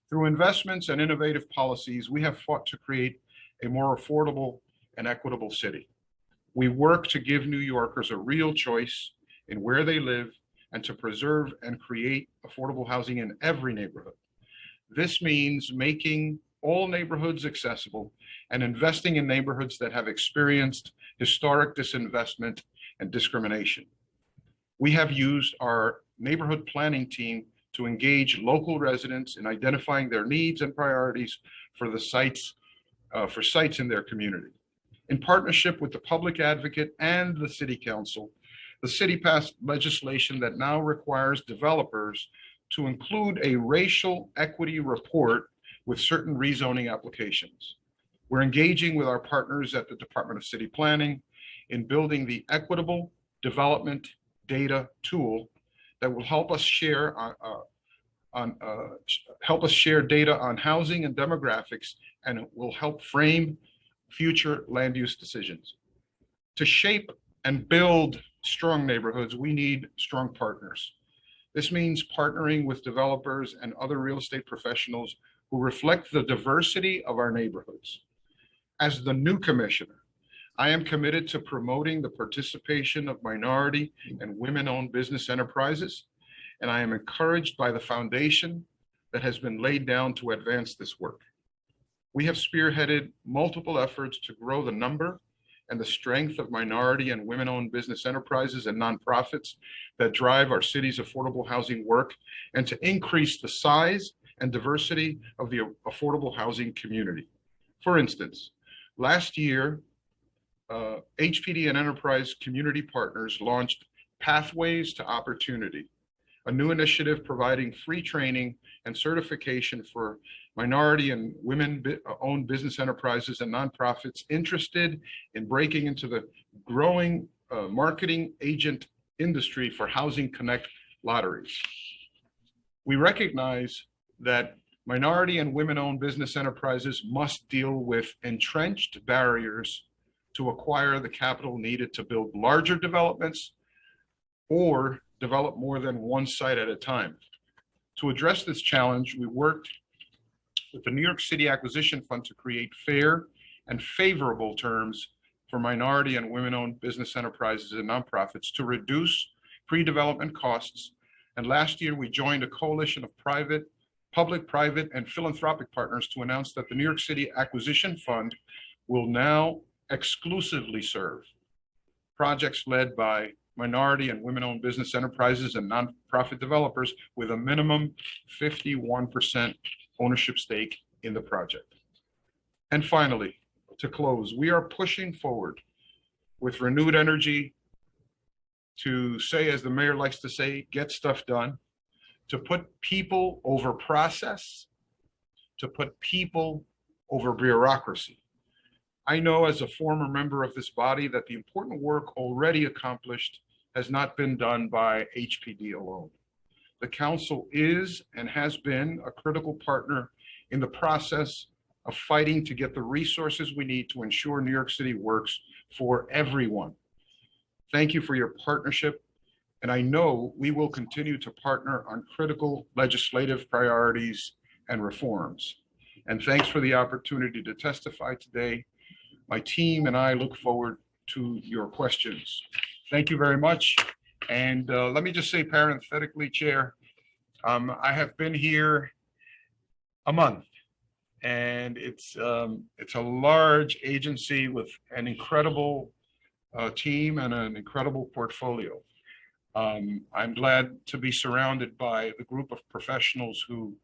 through investments and innovative policies, we have fought to create a more affordable and equitable city. We work to give New Yorkers a real choice in where they live and to preserve and create affordable housing in every neighborhood. This means making all neighborhoods accessible and investing in neighborhoods that have experienced historic disinvestment and discrimination. We have used our neighborhood planning team to engage local residents in identifying their needs and priorities for the sites in their community. In partnership with the public advocate and the City Council, the city passed legislation that now requires developers to include a racial equity report with certain rezoning applications. We're engaging with our partners at the Department of City Planning in building the equitable development data tool that will help us share data on housing and demographics, and will help frame future land use decisions. To shape and build strong neighborhoods, we need strong partners. This means partnering with developers and other real estate professionals who reflect the diversity of our neighborhoods. As the new commissioner, I am committed to promoting the participation of minority and women-owned business enterprises, and I am encouraged by the foundation that has been laid down to advance this work. We have spearheaded multiple efforts to grow the number and the strength of minority and women-owned business enterprises and nonprofits that drive our city's affordable housing work, and to increase the size and diversity of the affordable housing community. For instance, last year, HPD and Enterprise Community Partners launched Pathways to Opportunity, a new initiative providing free training and certification for minority and women-owned business enterprises and nonprofits interested in breaking into the growing marketing agent industry for Housing Connect lotteries. We recognize that minority and women-owned business enterprises must deal with entrenched barriers to acquire the capital needed to build larger developments or develop more than one site at a time. To address this challenge, we worked with the New York City Acquisition Fund to create fair and favorable terms for minority and women-owned business enterprises and nonprofits to reduce pre-development costs. And last year, we joined a coalition of public, private, and philanthropic partners to announce that the New York City Acquisition Fund will now exclusively serve projects led by minority and women-owned business enterprises and nonprofit developers with a minimum 51% ownership stake in the project. And finally, to close, we are pushing forward with renewed energy to say, as the mayor likes to say, get stuff done. to put people over process, to put people over bureaucracy. I know as a former member of this body that the important work already accomplished has not been done by HPD alone. The council is and has been a critical partner in the process of fighting to get the resources we need to ensure New York City works for everyone. Thank you for your partnership, and I know we will continue to partner on critical legislative priorities and reforms. And thanks for the opportunity to testify today. My team and I look forward to your questions. Thank you very much. And let me just say parenthetically, Chair, I have been here a month, and it's a large agency with an incredible team and an incredible portfolio. I'm glad to be surrounded by the group of professionals who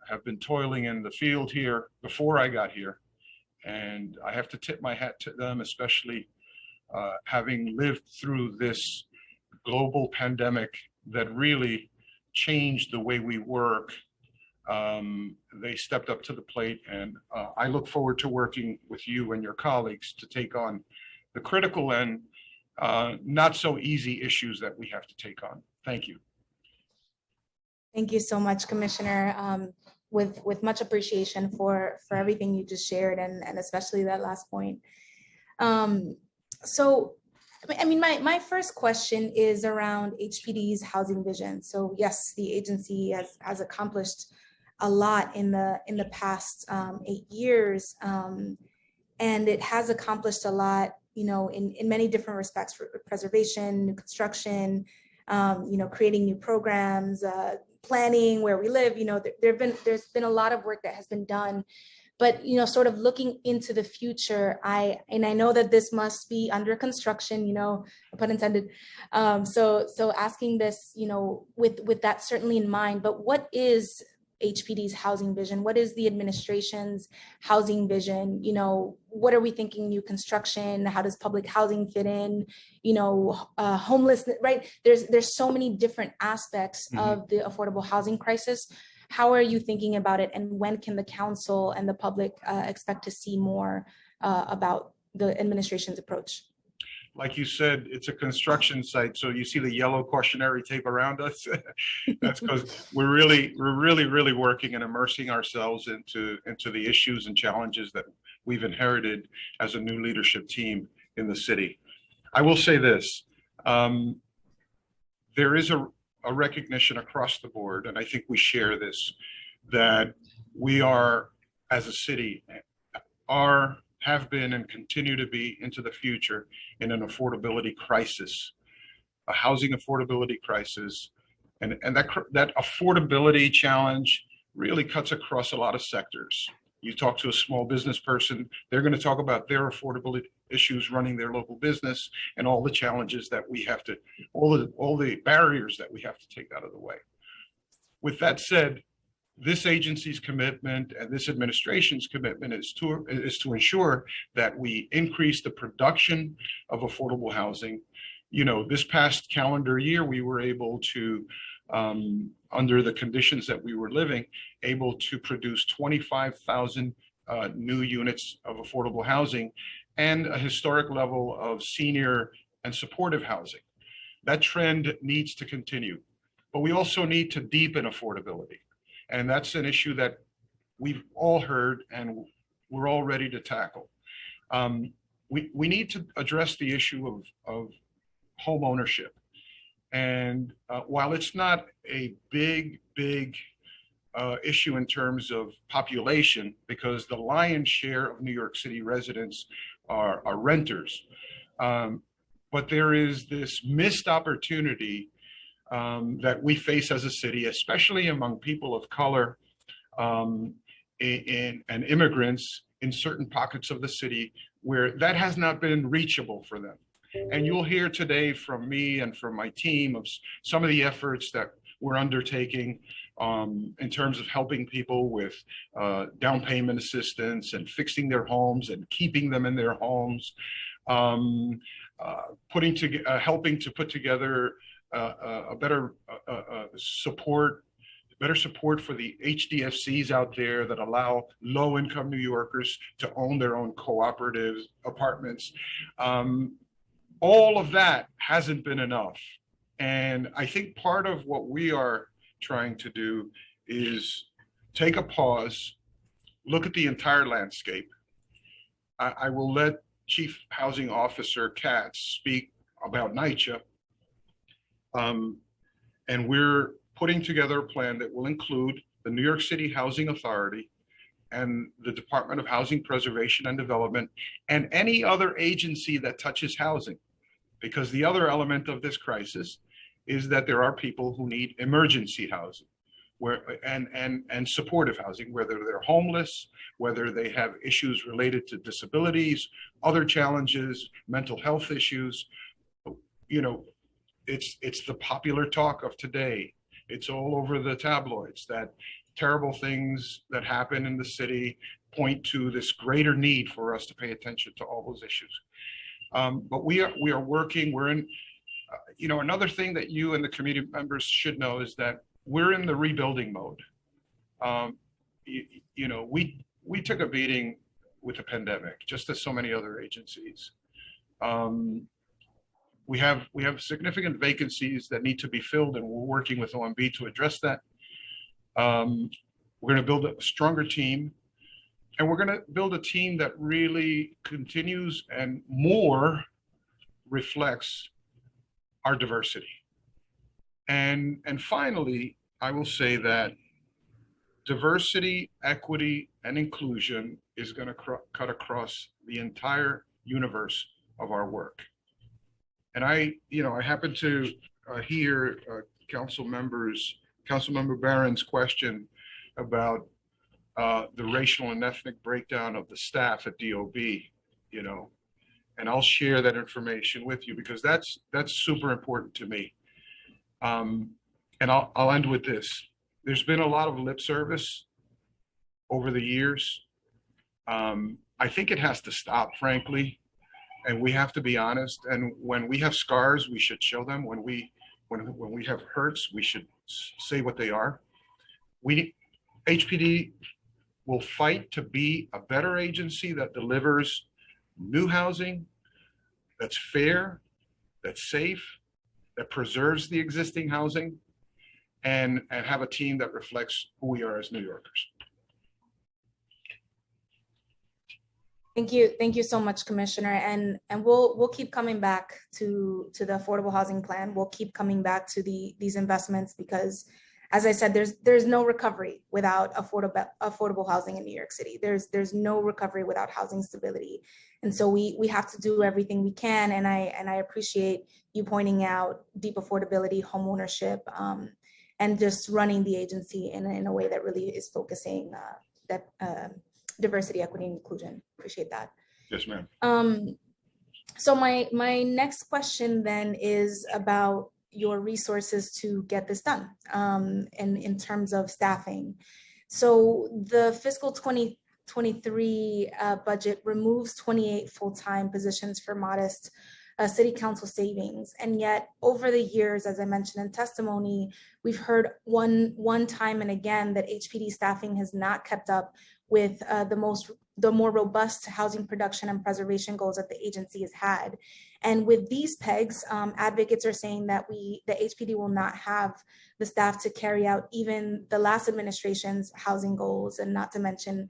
have been toiling in the field here before I got here. And I have to tip my hat to them, especially having lived through this global pandemic that really changed the way we work. They stepped up to the plate, and I look forward to working with you and your colleagues to take on the critical and not so easy issues that we have to take on. Thank you. Thank you so much, Commissioner. With much appreciation for everything you just shared, and especially that last point. So, I mean, my first question is around HPD's housing vision. So yes, the agency has accomplished a lot in the past 8 years, and it has accomplished a lot, you know, in many different respects, for preservation, new construction, you know, creating new programs, planning where we live. You know, there's been a lot of work that has been done, but, you know, sort of looking into the future, I know that this must be under construction, you know, pun intended. So asking this, you know, with that certainly in mind, but what is HPD's housing vision? What is the administration's housing vision? You know, what are we thinking? New construction? How does public housing fit in? You know, homelessness, right? There's so many different aspects of the affordable housing crisis. How are you thinking about it, and when can the council and the public expect to see more about the administration's approach? Like you said, it's a construction site, so you see the yellow cautionary tape around us. That's because we're really working and immersing ourselves into the issues and challenges that we've inherited as a new leadership team in the city. I will say this, there is a recognition across the board, and I think we share this, that we are, as a city, have been and continue to be into the future in an affordability crisis, a housing affordability crisis. And that affordability challenge really cuts across a lot of sectors. You talk to a small business person, they're going to talk about their affordability issues running their local business and all the challenges that we have to, all the barriers that we have to take out of the way. With that said, this agency's commitment and this administration's commitment is to ensure that we increase the production of affordable housing. You know, this past calendar year, we were able to, under the conditions that we were living, able to produce 25,000 new units of affordable housing and a historic level of senior and supportive housing. That trend needs to continue, but we also need to deepen affordability. And that's an issue that we've all heard and we're all ready to tackle. We need to address the issue of home ownership. And while it's not a big issue in terms of population, because the lion's share of New York City residents are renters, but there is this missed opportunity that we face as a city, especially among people of color and immigrants in certain pockets of the city where that has not been reachable for them. And you'll hear today from me and from my team of some of the efforts that we're undertaking in terms of helping people with down payment assistance and fixing their homes and keeping them in their homes, helping to put together a better support better support for the HDFCs out there that allow low-income New Yorkers to own their own cooperative apartments. All of that hasn't been enough. And I think part of what we are trying to do is take a pause, look at the entire landscape. I will let Chief Housing Officer Katz speak about NYCHA. And we're putting together a plan that will include the New York City Housing Authority and the Department of Housing Preservation and Development and any other agency that touches housing. Because the other element of this crisis is that there are people who need emergency housing and supportive housing, whether they're homeless, whether they have issues related to disabilities, other challenges, mental health issues. You know, it's the popular talk of today. It's all over the tabloids that terrible things that happen in the city point to this greater need for us to pay attention to all those issues. But we are working, we're in, you know, another thing that you and the committee members should know is that we're in the rebuilding mode. You know, we took a beating with the pandemic, just as so many other agencies. We have significant vacancies that need to be filled, and we're working with OMB to address that. We're going to build a stronger team, and we're going to build a team that really continues and more reflects our diversity. And finally, I will say that diversity, equity, and inclusion is going to cut across the entire universe of our work. And I happen to hear Councilmember Barron's question about the racial and ethnic breakdown of the staff at DOB, you know, and I'll share that information with you because that's super important to me. And I'll end with this. There's been a lot of lip service over the years. I think it has to stop, frankly, and we have to be honest. And when we have scars, we should show them. When we have hurts, we should say what they are. HPD will fight to be a better agency that delivers new housing that's fair, that's safe, that preserves the existing housing, and have a team that reflects who we are as New Yorkers. Thank you so much, Commissioner. And we'll keep coming back to the affordable housing plan. We'll keep coming back to these investments because, as I said, there's no recovery without affordable housing in New York City. There's no recovery without housing stability. And so we have to do everything we can. And I appreciate you pointing out deep affordability, homeownership, and just running the agency in a way that really is focusing that diversity, equity, and inclusion. Appreciate that. Yes, ma'am. So my next question then is about your resources to get this done, and in terms of staffing. So the fiscal 2023 budget removes 28 full-time positions for modest city council savings. And yet over the years, as I mentioned in testimony, we've heard one time and again that HPD staffing has not kept up with the more robust housing production and preservation goals that the agency has had. And with these pegs, advocates are saying that the HPD will not have the staff to carry out even the last administration's housing goals, and not to mention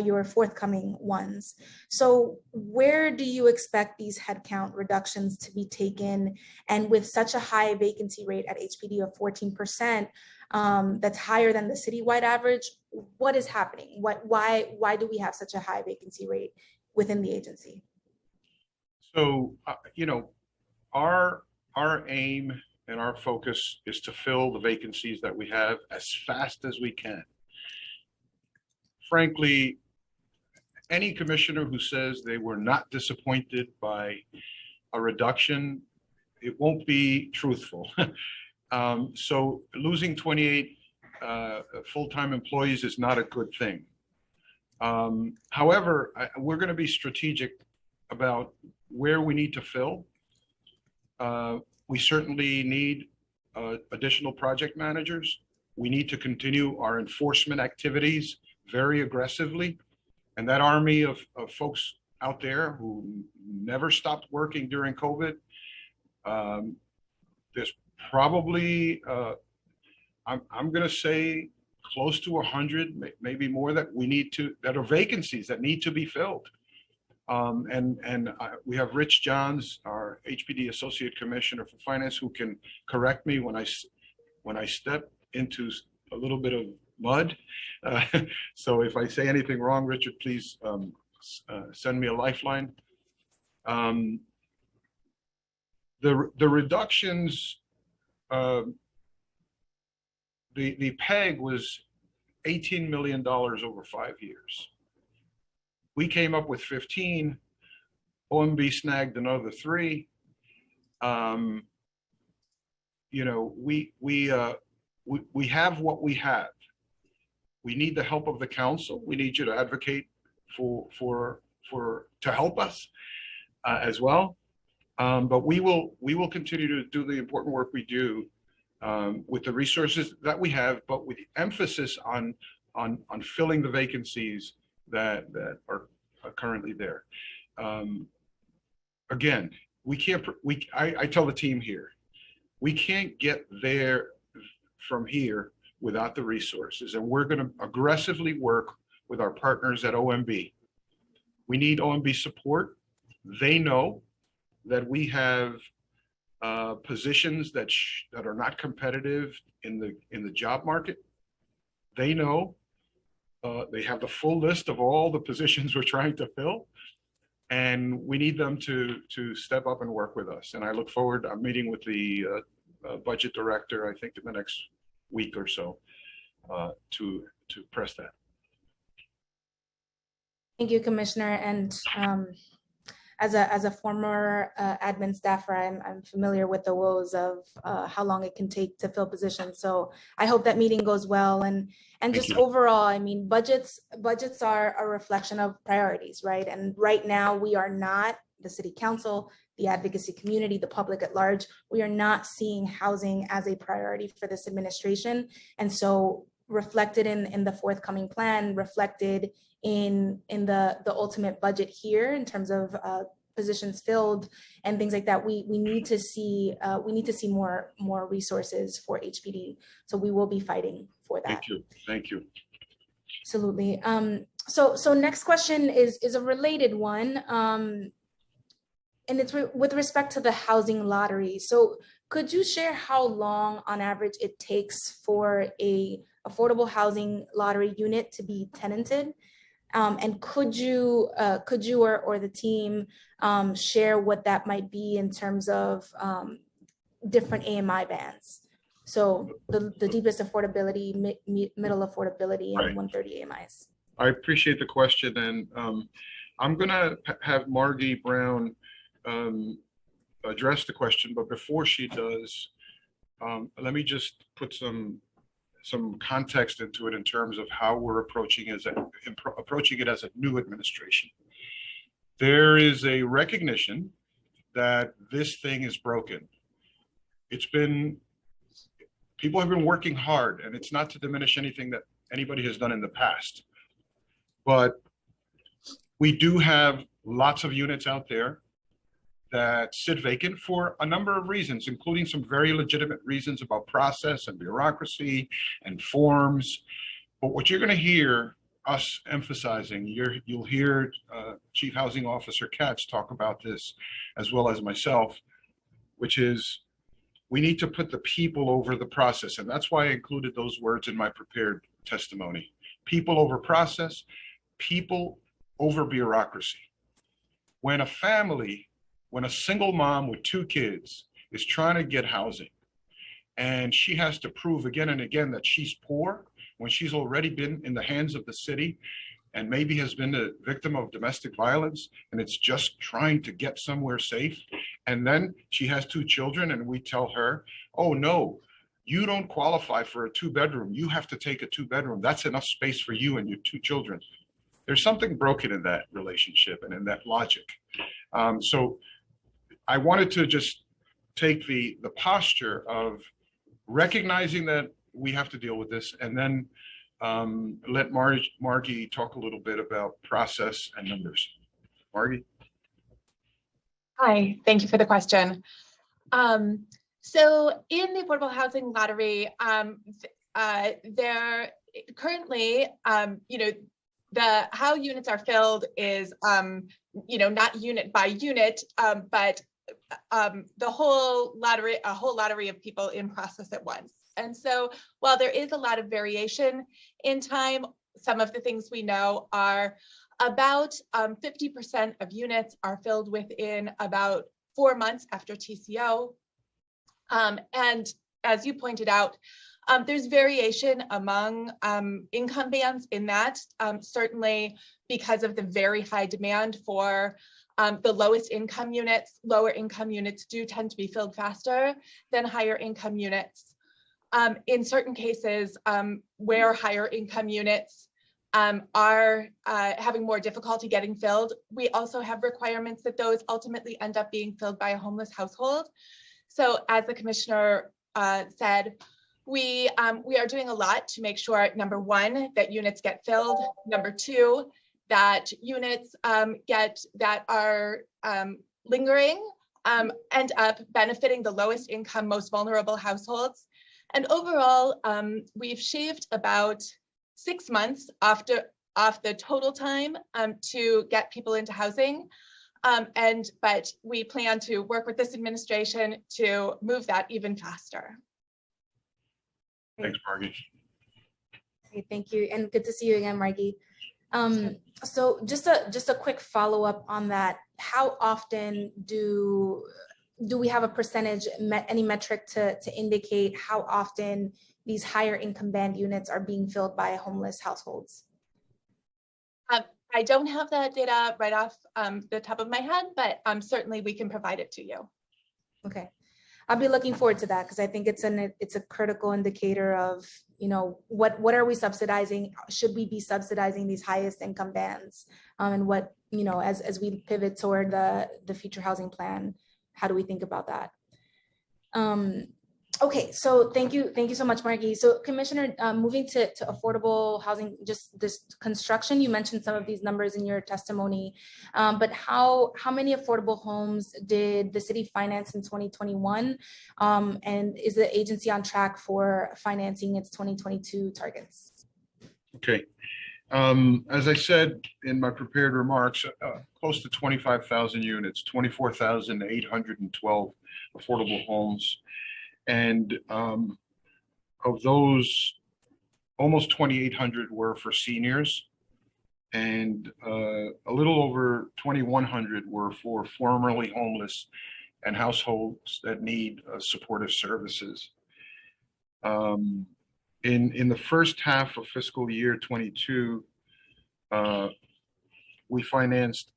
your forthcoming ones. So where do you expect these headcount reductions to be taken? And with such a high vacancy rate at HPD of 14%, that's higher than the citywide average, what is happening? Why do we have such a high vacancy rate within the agency? So, you know, our aim and our focus is to fill the vacancies that we have as fast as we can. Frankly, any commissioner who says they were not disappointed by a reduction, it won't be truthful. So losing 28 full-time employees is not a good thing. However, we're going to be strategic about where we need to fill. We certainly need additional project managers. We need to continue our enforcement activities very aggressively. And that army of folks out there who never stopped working during COVID, there's probably, I'm going to say close to 100, maybe more that are vacancies that need to be filled. We have Rich Johns, our HPD Associate Commissioner for Finance, who can correct me when I step into a little bit of mud. So if I say anything wrong, Richard, please send me a lifeline. The reductions, the PEG was $18 million over 5 years. We came up with 15. OMB snagged another 3. You know, we have what we have. We need the help of the council. We need you to advocate to help us as well. But we will continue to do the important work we do with the resources that we have, but with emphasis on filling the vacancies that are currently there. Again, I tell the team here, we can't get there from here without the resources, and we're going to aggressively work with our partners at OMB. We need OMB support. They know that we have positions that are not competitive in the job market. They know they have the full list of all the positions we're trying to fill, and we need them to step up and work with us. And I look forward. I'm meeting with the budget director, I think, in the next week or so to press that. Thank you, Commissioner. And as a former admin staffer, I'm familiar with the woes of how long it can take to fill positions. So I hope that meeting goes well. And just overall, I mean, budgets are a reflection of priorities, right? And right now we are not, the city council, the advocacy community, the public at large, we are not seeing housing as a priority for this administration. And so reflected in the forthcoming plan, reflected in the ultimate budget here in terms of positions filled and things like that, we need to see more resources for HPD. So we will be fighting for that. Thank you. Absolutely. So next question is a related one. And it's with respect to the housing lottery. So could you share how long on average it takes for a affordable housing lottery unit to be tenanted? And could you or the team share what that might be in terms of different AMI bands? So the deepest affordability, middle affordability, and 130 AMIs. I appreciate the question, and I'm gonna have Margie Brown address the question, but before she does, let me just put some context into it in terms of how we're approaching it as a new administration. There is a recognition that this thing is broken. People have been working hard, and it's not to diminish anything that anybody has done in the past, but we do have lots of units out there that sit vacant for a number of reasons, including some very legitimate reasons about process and bureaucracy and forms. But what you're going to hear us emphasizing, you'll hear Chief Housing Officer Katz talk about this, as well as myself, which is we need to put the people over the process. And that's why I included those words in my prepared testimony. People over process, people over bureaucracy. When a single mom with 2 kids is trying to get housing, and she has to prove again and again that she's poor when she's already been in the hands of the city and maybe has been the victim of domestic violence, and it's just trying to get somewhere safe. And then she has 2 children, and we tell her, oh no, you don't qualify for a 2-bedroom. You have to take a 2-bedroom. That's enough space for you and your 2 children. There's something broken in that relationship and in that logic. So I wanted to just take the posture of recognizing that we have to deal with this. And then let Margie talk a little bit about process and numbers. Margie? Hi, thank you for the question. So in the affordable housing lottery, there currently, how units are filled is, not unit by unit, but a whole lottery of people in process at once. And so while there is a lot of variation in time, some of the things we know are about 50% of units are filled within about 4 months after TCO. And as you pointed out, there's variation among income bands in that, certainly because of the very high demand for the lowest income units. Lower income units do tend to be filled faster than higher income units. In certain cases where higher income units are having more difficulty getting filled, we also have requirements that those ultimately end up being filled by a homeless household. So as the commissioner said, we are doing a lot to make sure, number one, that units get filled. Number two, that units that are lingering end up benefiting the lowest income, most vulnerable households. And overall, we've shaved about 6 months off the total time to get people into housing. But we plan to work with this administration to move that even faster. Thanks, Margie. Okay, thank you, and good to see you again, Margie. So just a quick follow-up on that. How often do we have a percentage, any metric to indicate how often these higher income band units are being filled by homeless households? I don't have that data right off the top of my head, but certainly we can provide it to you. Okay, I'll be looking forward to that because I think it's a critical indicator of, what are we subsidizing? Should we be subsidizing these highest income bands? And what, as we pivot toward the future housing plan, how do we think about that? Okay, so thank you so much, Margie. So Commissioner, moving to affordable housing, just this construction, you mentioned some of these numbers in your testimony, but how many affordable homes did the city finance in 2021? And is the agency on track for financing its 2022 targets? Okay. As I said in my prepared remarks, close to 25,000 units, 24,812 affordable homes. And of those, almost 2,800 were for seniors, and a little over 2,100 were for formerly homeless and households that need supportive services. In the first half of fiscal year 22, we financed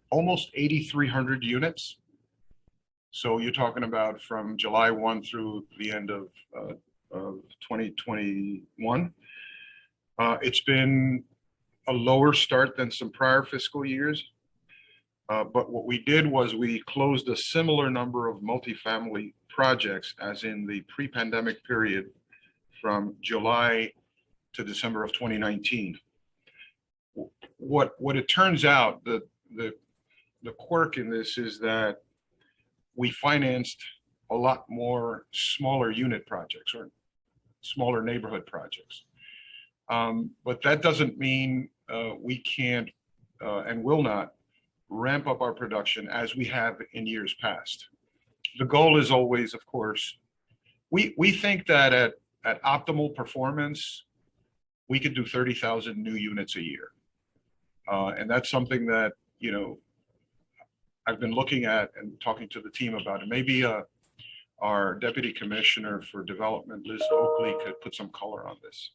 almost 8,300 units. So you're talking about from July 1 through the end of 2021. It's been a lower start than some prior fiscal years. But what we did was we closed a similar number of multifamily projects as in the pre-pandemic period from July to December of 2019. What it turns out, the quirk in this is that we financed a lot more smaller unit projects or smaller neighborhood projects. But that doesn't mean we can't and will not ramp up our production as we have in years past. The goal is always, of course, we think that at optimal performance, we could do 30,000 new units a year. And that's something that, I've been looking at and talking to the team about it. Maybe our Deputy Commissioner for Development, Liz Oakley, could put some color on this.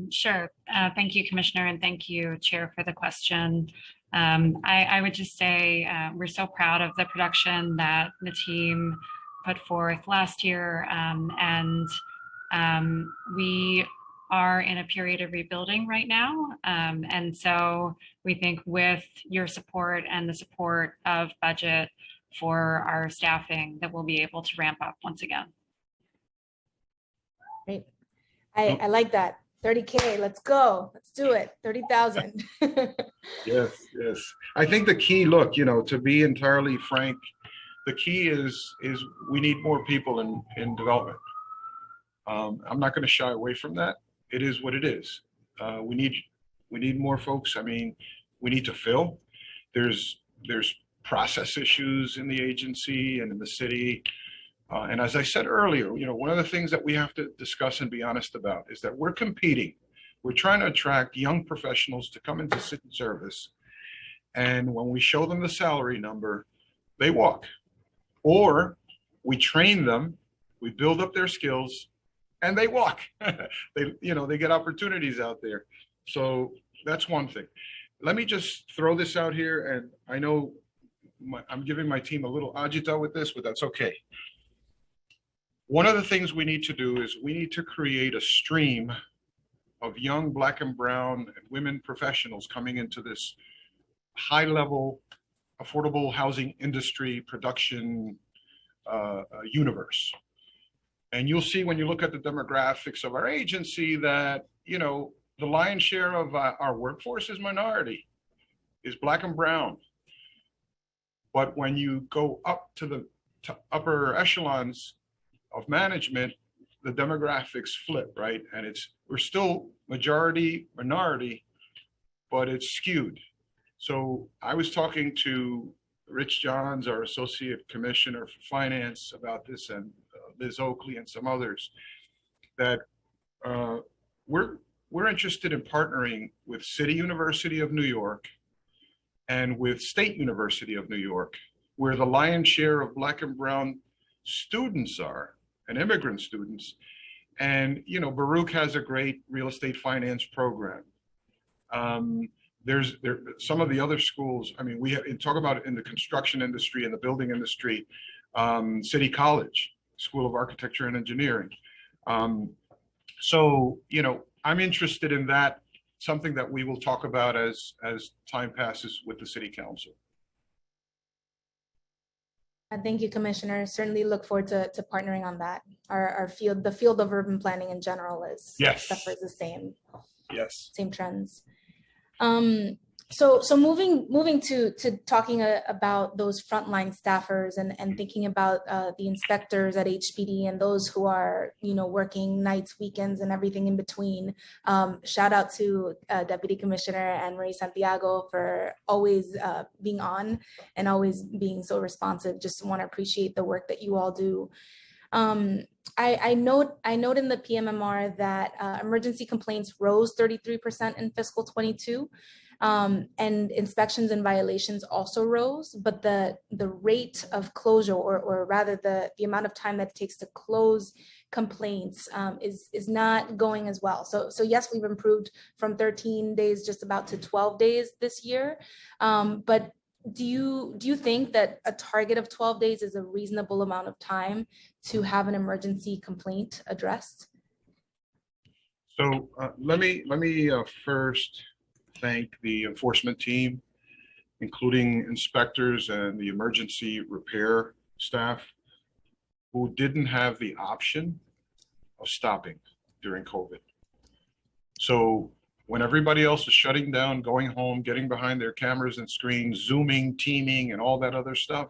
Sure. Thank you, Commissioner, and thank you, Chair, for the question. I would just say we're so proud of the production that the team put forth last year, and we are in a period of rebuilding right now. And so we think with your support and the support of budget for our staffing that we'll be able to ramp up once again. Great. I like that. 30K, let's go. Let's do it. 30,000. Yes, yes. I think the key, look, to be entirely frank, the key is we need more people in development. I'm not going to shy away from that. It is what it is. We need more folks. I mean, we need to fill. There's process issues in the agency and in the city. And as I said earlier, one of the things that we have to discuss and be honest about is that we're competing. We're trying to attract young professionals to come into city service. And when we show them the salary number, they walk. Or we train them, we build up their skills, and they walk. They get opportunities out there. So that's one thing. Let me just throw this out here, and I know I'm giving my team a little agita with this, but that's okay. One of the things we need to do is we need to create a stream of young Black and brown and women professionals coming into this high-level affordable housing industry production universe. And you'll see when you look at the demographics of our agency that, the lion's share of our workforce is minority, is Black and brown. But when you go up to the upper echelons of management, the demographics flip, right? And we're still majority minority, but it's skewed. So I was talking to Rich Johns, our Associate Commissioner for Finance, about this, and Liz Oakley and some others, that we're interested in partnering with City University of New York and with State University of New York, where the lion's share of Black and brown students are, and immigrant students. And, Baruch has a great real estate finance program. There's some of the other schools. I mean, we talk about it in the construction industry and the building industry, City College, School of Architecture and Engineering. So, I'm interested in that, something that we will talk about as time passes with the City Council. Thank you, Commissioner. Certainly look forward to partnering on that. The field of urban planning in general suffers the same. Yes. Same trends. So moving to talking about those frontline staffers and thinking about the inspectors at HPD and those who are working nights, weekends, and everything in between. Shout out to Deputy Commissioner Anne Marie Santiago for always being on and always being so responsive. Just want to appreciate the work that you all do. I note in the PMMR that emergency complaints rose 33% in fiscal 22. And inspections and violations also rose, but the rate of closure, or rather the amount of time that it takes to close complaints is not going as well. So yes, we've improved from 13 days just about to 12 days this year. But do you think that a target of 12 days is a reasonable amount of time to have an emergency complaint addressed? So let me first thank the enforcement team, including inspectors and the emergency repair staff, who didn't have the option of stopping during COVID. So when everybody else was shutting down, going home, getting behind their cameras and screens, Zooming, teaming, and all that other stuff,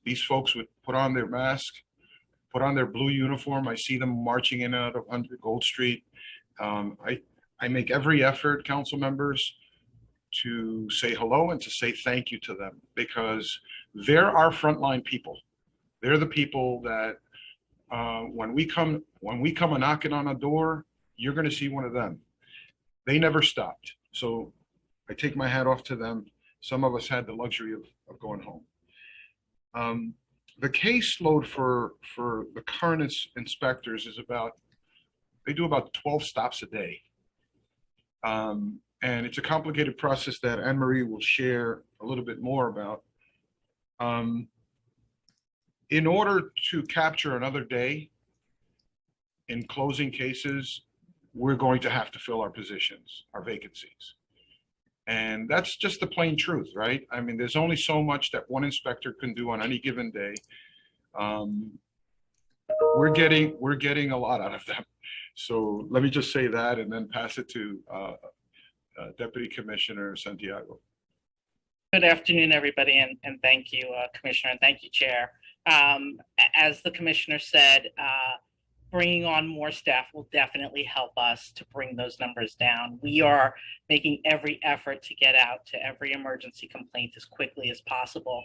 these folks would put on their mask, put on their blue uniform. I see them marching in and out of 100 Gold Street. I make every effort, council members, to say hello and to say thank you to them, because they're our frontline people. They're the people that when we come a knocking on a door, you're going to see one of them. They never stopped. So I take my hat off to them. Some of us had the luxury of going home. The caseload for the current inspectors is they do about 12 stops a day. And it's a complicated process that Anne Marie will share a little bit more about. In order to capture another day in closing cases, we're going to have to fill our positions, our vacancies. And that's just the plain truth, right? I mean, there's only so much that one inspector can do on any given day. We're getting a lot out of them. So let me just say that and then pass it to Deputy Commissioner Santiago. Good afternoon, everybody, and thank you, Commissioner, and thank you, Chair. As the Commissioner said, bringing on more staff will definitely help us to bring those numbers down. We are making every effort to get out to every emergency complaint as quickly as possible.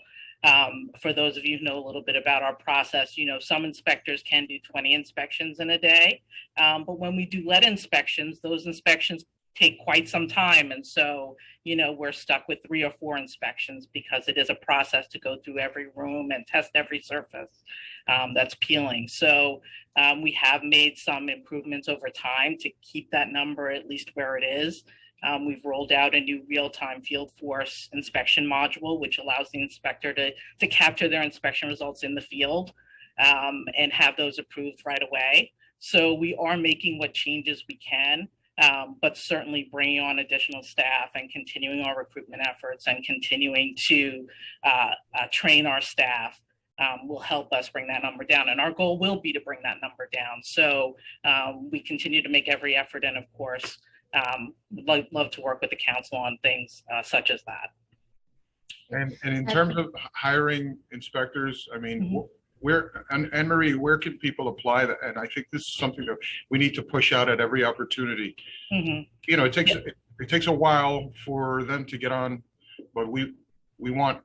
For those of you who know a little bit about our process, you know, some inspectors can do 20 inspections in a day, but when we do lead inspections, those inspections take quite some time. And so, you know, we're stuck with 3 or 4 inspections because it is a process to go through every room and test every surface that's peeling. So we have made some improvements over time to keep that number at least where it is. We've rolled out a new real-time field force inspection module, which allows the inspector to capture their inspection results in the field and have those approved right away. So we are making what changes we can, but certainly bringing on additional staff and continuing our recruitment efforts and continuing to train our staff will help us bring that number down. And our goal will be to bring that number down. So we continue to make every effort, and of course, love to work with the council on things such as that. And in terms of hiring inspectors, I mean, where, Anne Marie, where can people apply that? And I think this is something that we need to push out at every opportunity. You know, it takes a while for them to get on, but we want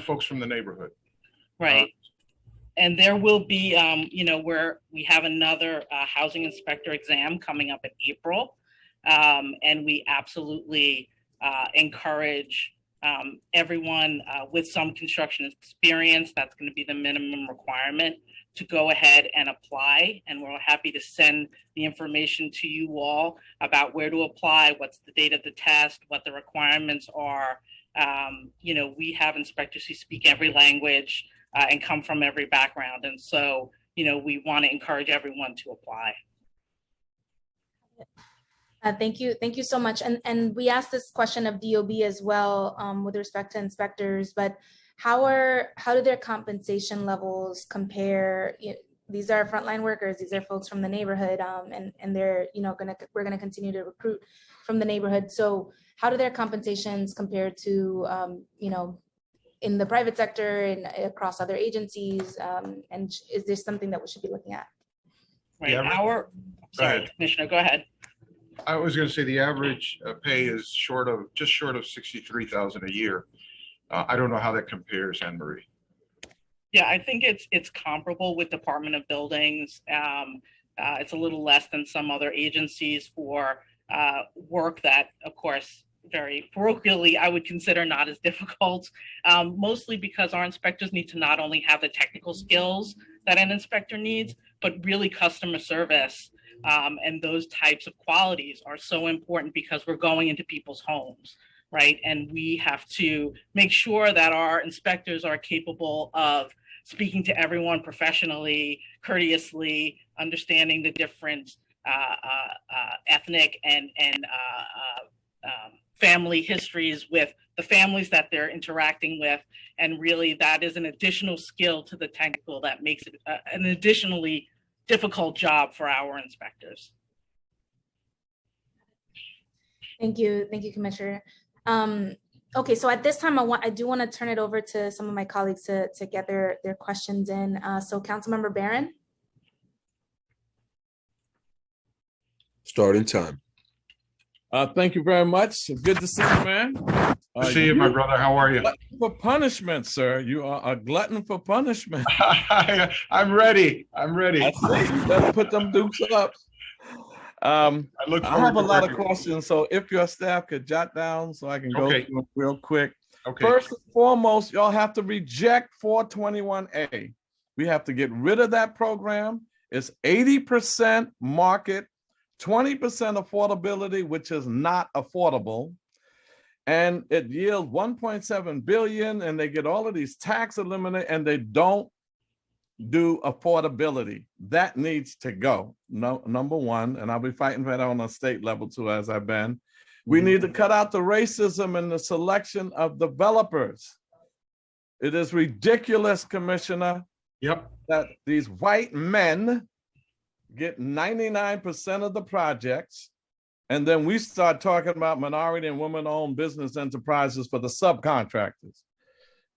folks from the neighborhood. Right. And there will be, you know, where we have another housing inspector exam coming up in April. And we absolutely encourage everyone with some construction experience, that's going to be the minimum requirement, to go ahead and apply. And we're happy to send the information to you all about where to apply, what's the date of the test, what the requirements are. You know, we have inspectors who speak every language and come from every background. And so, you know, we want to encourage everyone to apply. Thank you so much. And we asked this question of DOB as well with respect to inspectors, but how do their compensation levels compare? These are frontline workers, these are folks from the neighborhood, and they're, you know, we're gonna continue to recruit from the neighborhood. So how do their compensations compare to, you know, in the private sector and across other agencies? And is this something that we should be looking at? Right. Sorry, Commissioner, go ahead. I was going to say the average pay is just short of $63,000 a year. I don't know how that compares, Anne Marie. Yeah, I think it's comparable with Department of Buildings. It's a little less than some other agencies for work that, of course, very parochially, I would consider not as difficult, mostly because our inspectors need to not only have the technical skills that an inspector needs, but really customer service. And those types of qualities are so important because we're going into people's homes, right? And we have to make sure that our inspectors are capable of speaking to everyone professionally, courteously, understanding the different ethnic and family histories with the families that they're interacting with. And really that is an additional skill to the technical that makes it an additionally difficult job for our inspectors. Thank you, Commissioner. Okay, so at this time, I do want to turn it over to some of my colleagues to get their questions in. So Councilmember Barron. Starting time. Thank you very much. Good to see you, man. Good to see you, my brother. How are you? For punishment, sir. You are a glutton for punishment. I'm ready. I see. You better put them dukes up. I have a lot of questions, so if your staff could jot down so I can go through them real quick. Okay. First and foremost, y'all have to reject 421A. We have to get rid of that program. It's 80% market, 20% affordability, which is not affordable. And it yields 1.7 billion, and they get all of these tax eliminated, and they don't do affordability. That needs to go. No, number one, and I'll be fighting for that on a state level too, as I've been. We need to cut out the racism in the selection of developers. It is ridiculous, Commissioner, Yep. that these white men get 99% of the projects. And then we start talking about minority and women-owned business enterprises for the subcontractors.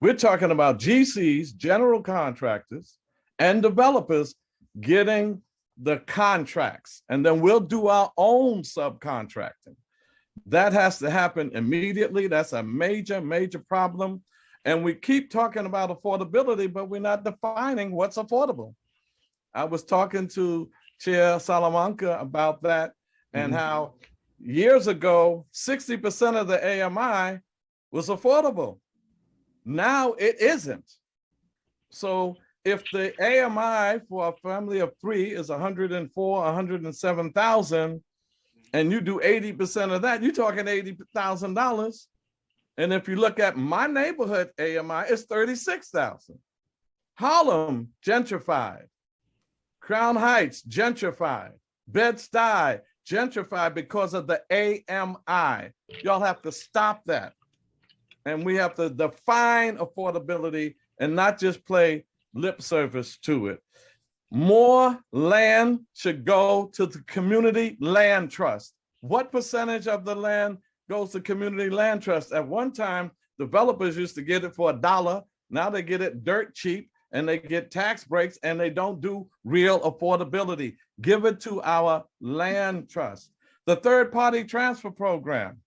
We're talking about GCs, general contractors, and developers getting the contracts. And then we'll do our own subcontracting. That has to happen immediately. That's a major, major problem. And we keep talking about affordability, but we're not defining what's affordable. I was talking to Chair Salamanca about that and how years ago, 60% of the AMI was affordable. Now it isn't. So if the AMI for a family of 3 is 104, 107,000, and you do 80% of that, you're talking $80,000. And if you look at my neighborhood AMI, it's 36,000. Harlem, gentrified. Crown Heights, gentrified. Bed-Stuy, gentrified because of the AMI. Y'all have to stop that. And we have to define affordability and not just play lip service to it. More land should go to the community land trust. What percentage of the land goes to community land trust? At one time, developers used to get it for $1. Now they get it dirt cheap and they get tax breaks and they don't do real affordability. Give it to our land trust. The third-party transfer program.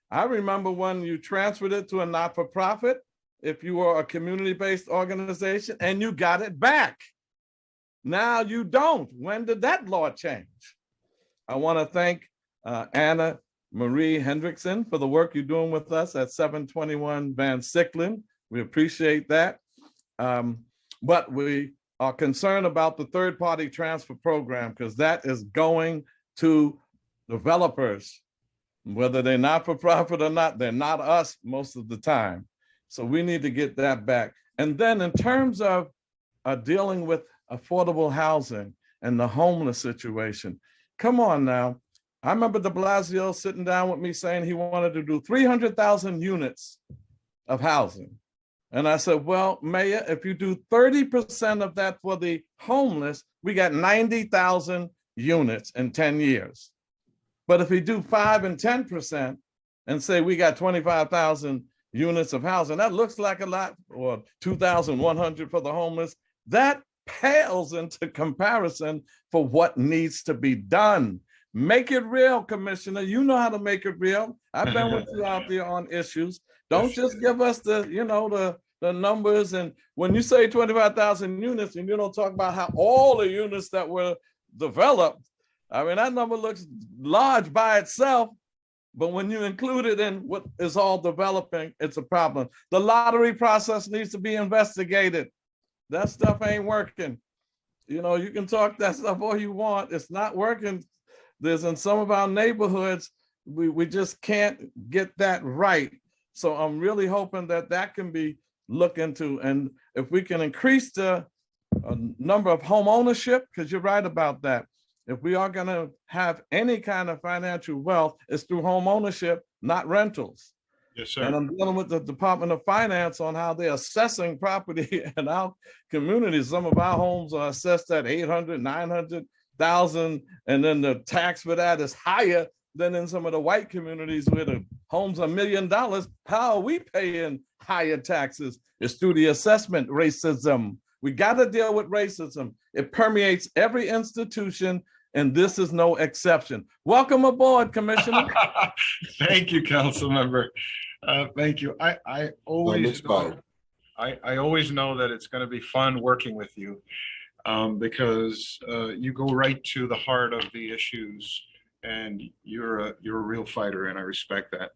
I remember when you transferred it to a not-for-profit, if you were a community-based organization, and you got it back. Now you don't. When did that law change? I want to thank Anna Marie Hendrickson for the work you're doing with us at 721 Van Sicklen. We appreciate that. But we are concerned about the third-party transfer program because that is going to developers. Whether they're not-for-profit or not, they're not us most of the time. So we need to get that back. And then in terms of dealing with affordable housing and the homeless situation, come on now. I remember de Blasio sitting down with me saying he wanted to do 300,000 units of housing. And I said, well, Mayor, if you do 30% of that for the homeless, we got 90,000 units in 10 years. But if we do 5 and 10% and say we got 25,000 units of housing, that looks like a lot, or 2,100 for the homeless. That pales into comparison for what needs to be done. Make it real, Commissioner. You know how to make it real. I've been with you out there on issues. Don't just give us the numbers. And when you say 25,000 units and you don't talk about how all the units that were developed, I mean, that number looks large by itself, but when you include it in what is all developing, it's a problem. The lottery process needs to be investigated. That stuff ain't working. You know, you can talk that stuff all you want. It's not working. There's in some of our neighborhoods, we just can't get that right. So I'm really hoping that that can be looked into. And if we can increase the number of home ownership, because you're right about that. If we are going to have any kind of financial wealth, it's through home ownership, not rentals. Yes, sir. And I'm dealing with the Department of Finance on how they're assessing property in our communities. Some of our homes are assessed at 800, 900,000, and then the tax for that is higher than in some of the white communities where the homes are $1 million. How are we paying higher taxes? It's through the assessment racism. We got to deal with racism. It permeates every institution, and this is no exception. Welcome aboard, Commissioner. Thank you, Council Member. Thank you. I always know that it's going to be fun working with you because you go right to the heart of the issues, and you're a real fighter, and I respect that.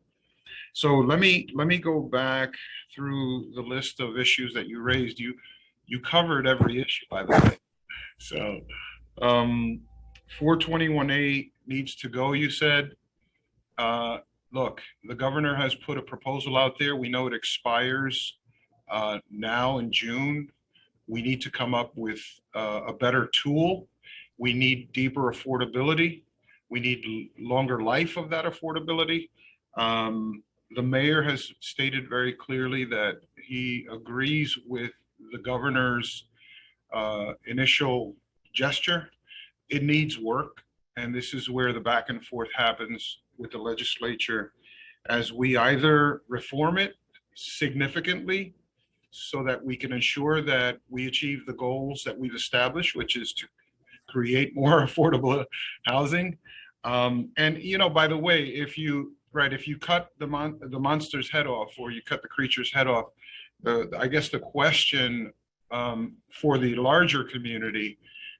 So let me go back through the list of issues that you raised. You covered every issue, by the way. So 421A needs to go, you said. Look, the governor has put a proposal out there. We know it expires now in June. We need to come up with a better tool. We need deeper affordability. We need longer life of that affordability. The mayor has stated very clearly that he agrees with the governor's initial gesture it needs work. And this is where the back and forth happens with the legislature as we either reform it significantly so that we can ensure that we achieve the goals that we've established, which is to create more affordable housing. And, you know, by the way, if you cut the monster's head off, or you cut the creature's head off, I guess the question for the larger community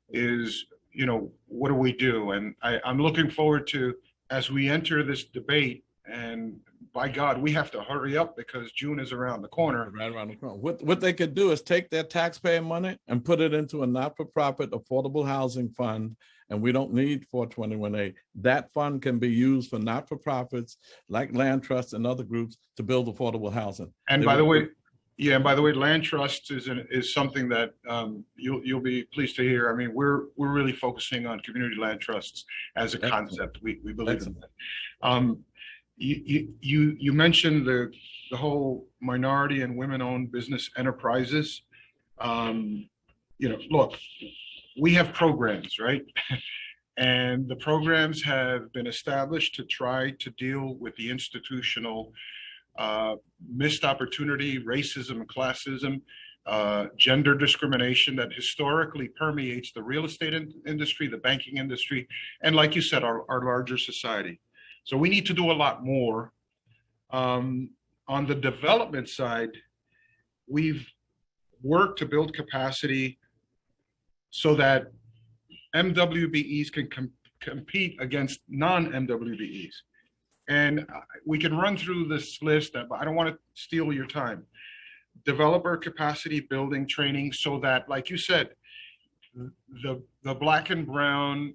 is, you know, what do we do? And I'm looking forward to, as we enter this debate, and by God, we have to hurry up because June is around the corner. Right around the corner. What they could do is take their taxpayer money and put it into a not-for-profit affordable housing fund, and we don't need 421A. That fund can be used for not-for-profits like land trusts and other groups to build affordable housing. And by the way, land trust is something that you'll be pleased to hear. I mean, we're really focusing on community land trusts as a concept. We believe in that. You mentioned the whole minority and women-owned business enterprises. You know, look, we have programs, right? And the programs have been established to try to deal with the institutional missed opportunity, racism, classism, gender discrimination that historically permeates the real estate industry, the banking industry, and like you said, our larger society. So we need to do a lot more. On the development side, we've worked to build capacity so that MWBEs can compete against non-MWBEs. And we can run through this list, but I don't want to steal your time. Developer capacity building training so that, like you said, the Black and brown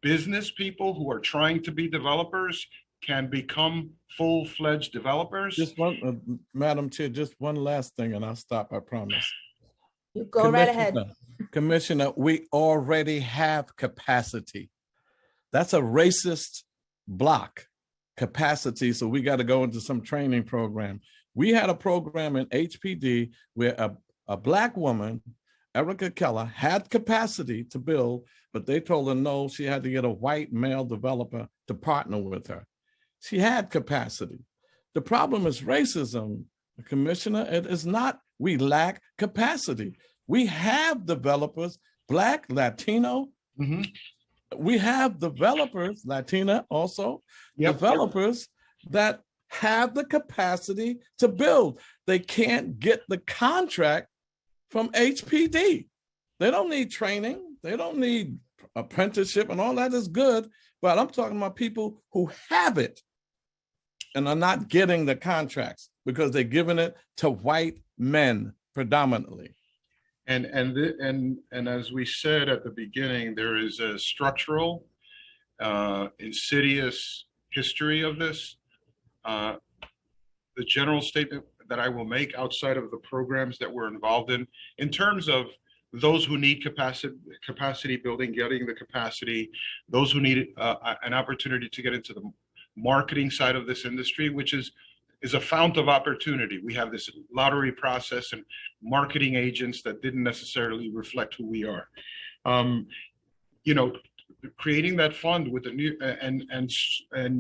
business people who are trying to be developers can become full-fledged developers. Just one, Madam Chair, just one last thing, and I'll stop, I promise. You go right ahead. Commissioner, we already have capacity. That's a racist block, capacity, so we got to go into some training program. We had a program in HPD where a Black woman, Erica Keller, had capacity to build, but they told her no, she had to get a white male developer to partner with her. She had capacity. The problem is racism, Commissioner. It is not we lack capacity. We have developers, Black, Latino. Mm-hmm. We have developers, Latina also, developers that have the capacity to build. They can't get the contract from HPD. They don't need training. They don't need apprenticeship, and all that is good. But I'm talking about people who have it and are not getting the contracts because they're giving it to white men predominantly. And as we said at the beginning, there is a structural, insidious history of this. The general statement that I will make outside of the programs that we're involved in terms of those who need capacity building, getting the capacity, those who need an opportunity to get into the marketing side of this industry, which is a fount of opportunity. We have this lottery process and marketing agents that didn't necessarily reflect who we are. You know, creating that fund with the new and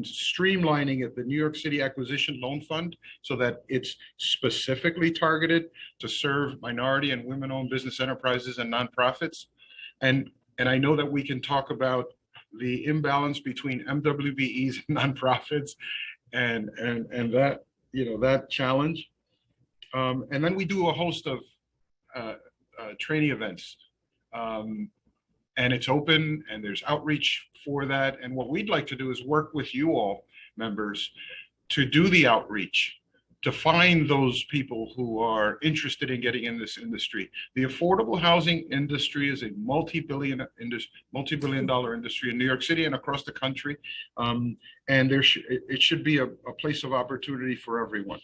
streamlining it, the New York City Acquisition Loan Fund, so that it's specifically targeted to serve minority and women-owned business enterprises and nonprofits. And I know that we can talk about the imbalance between MWBEs and nonprofits and that, you know, that challenge. And then we do a host of training events. And it's open and there's outreach for that. And what we'd like to do is work with you all, members, to do the outreach, to find those people who are interested in getting in this industry. The affordable housing industry is a multi-billion dollar industry in New York City and across the country. And it should be a place of opportunity for everyone.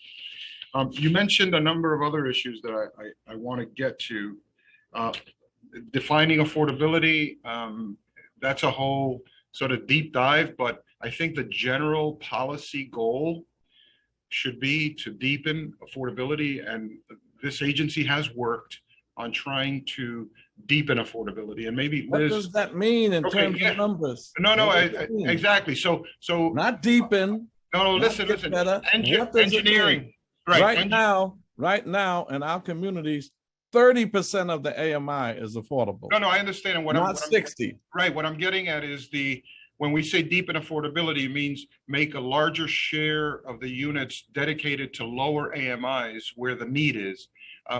You mentioned a number of other issues that I want to get to. Defining affordability, that's a whole sort of deep dive, but I think the general policy goal should be to deepen affordability, and this agency has worked on trying to deepen affordability. And maybe What Liz. does that mean in Okay, terms yeah. of numbers? No, What does that mean? exactly. So Not deepen. no, not listen. get better. What does it Engineering. mean? Right. Right now, in our communities, 30% of the AMI is affordable. No, I understand. And Not 60. Right. What I'm getting at is when we say deepen affordability, it means make a larger share of the units dedicated to lower AMIs where the need is,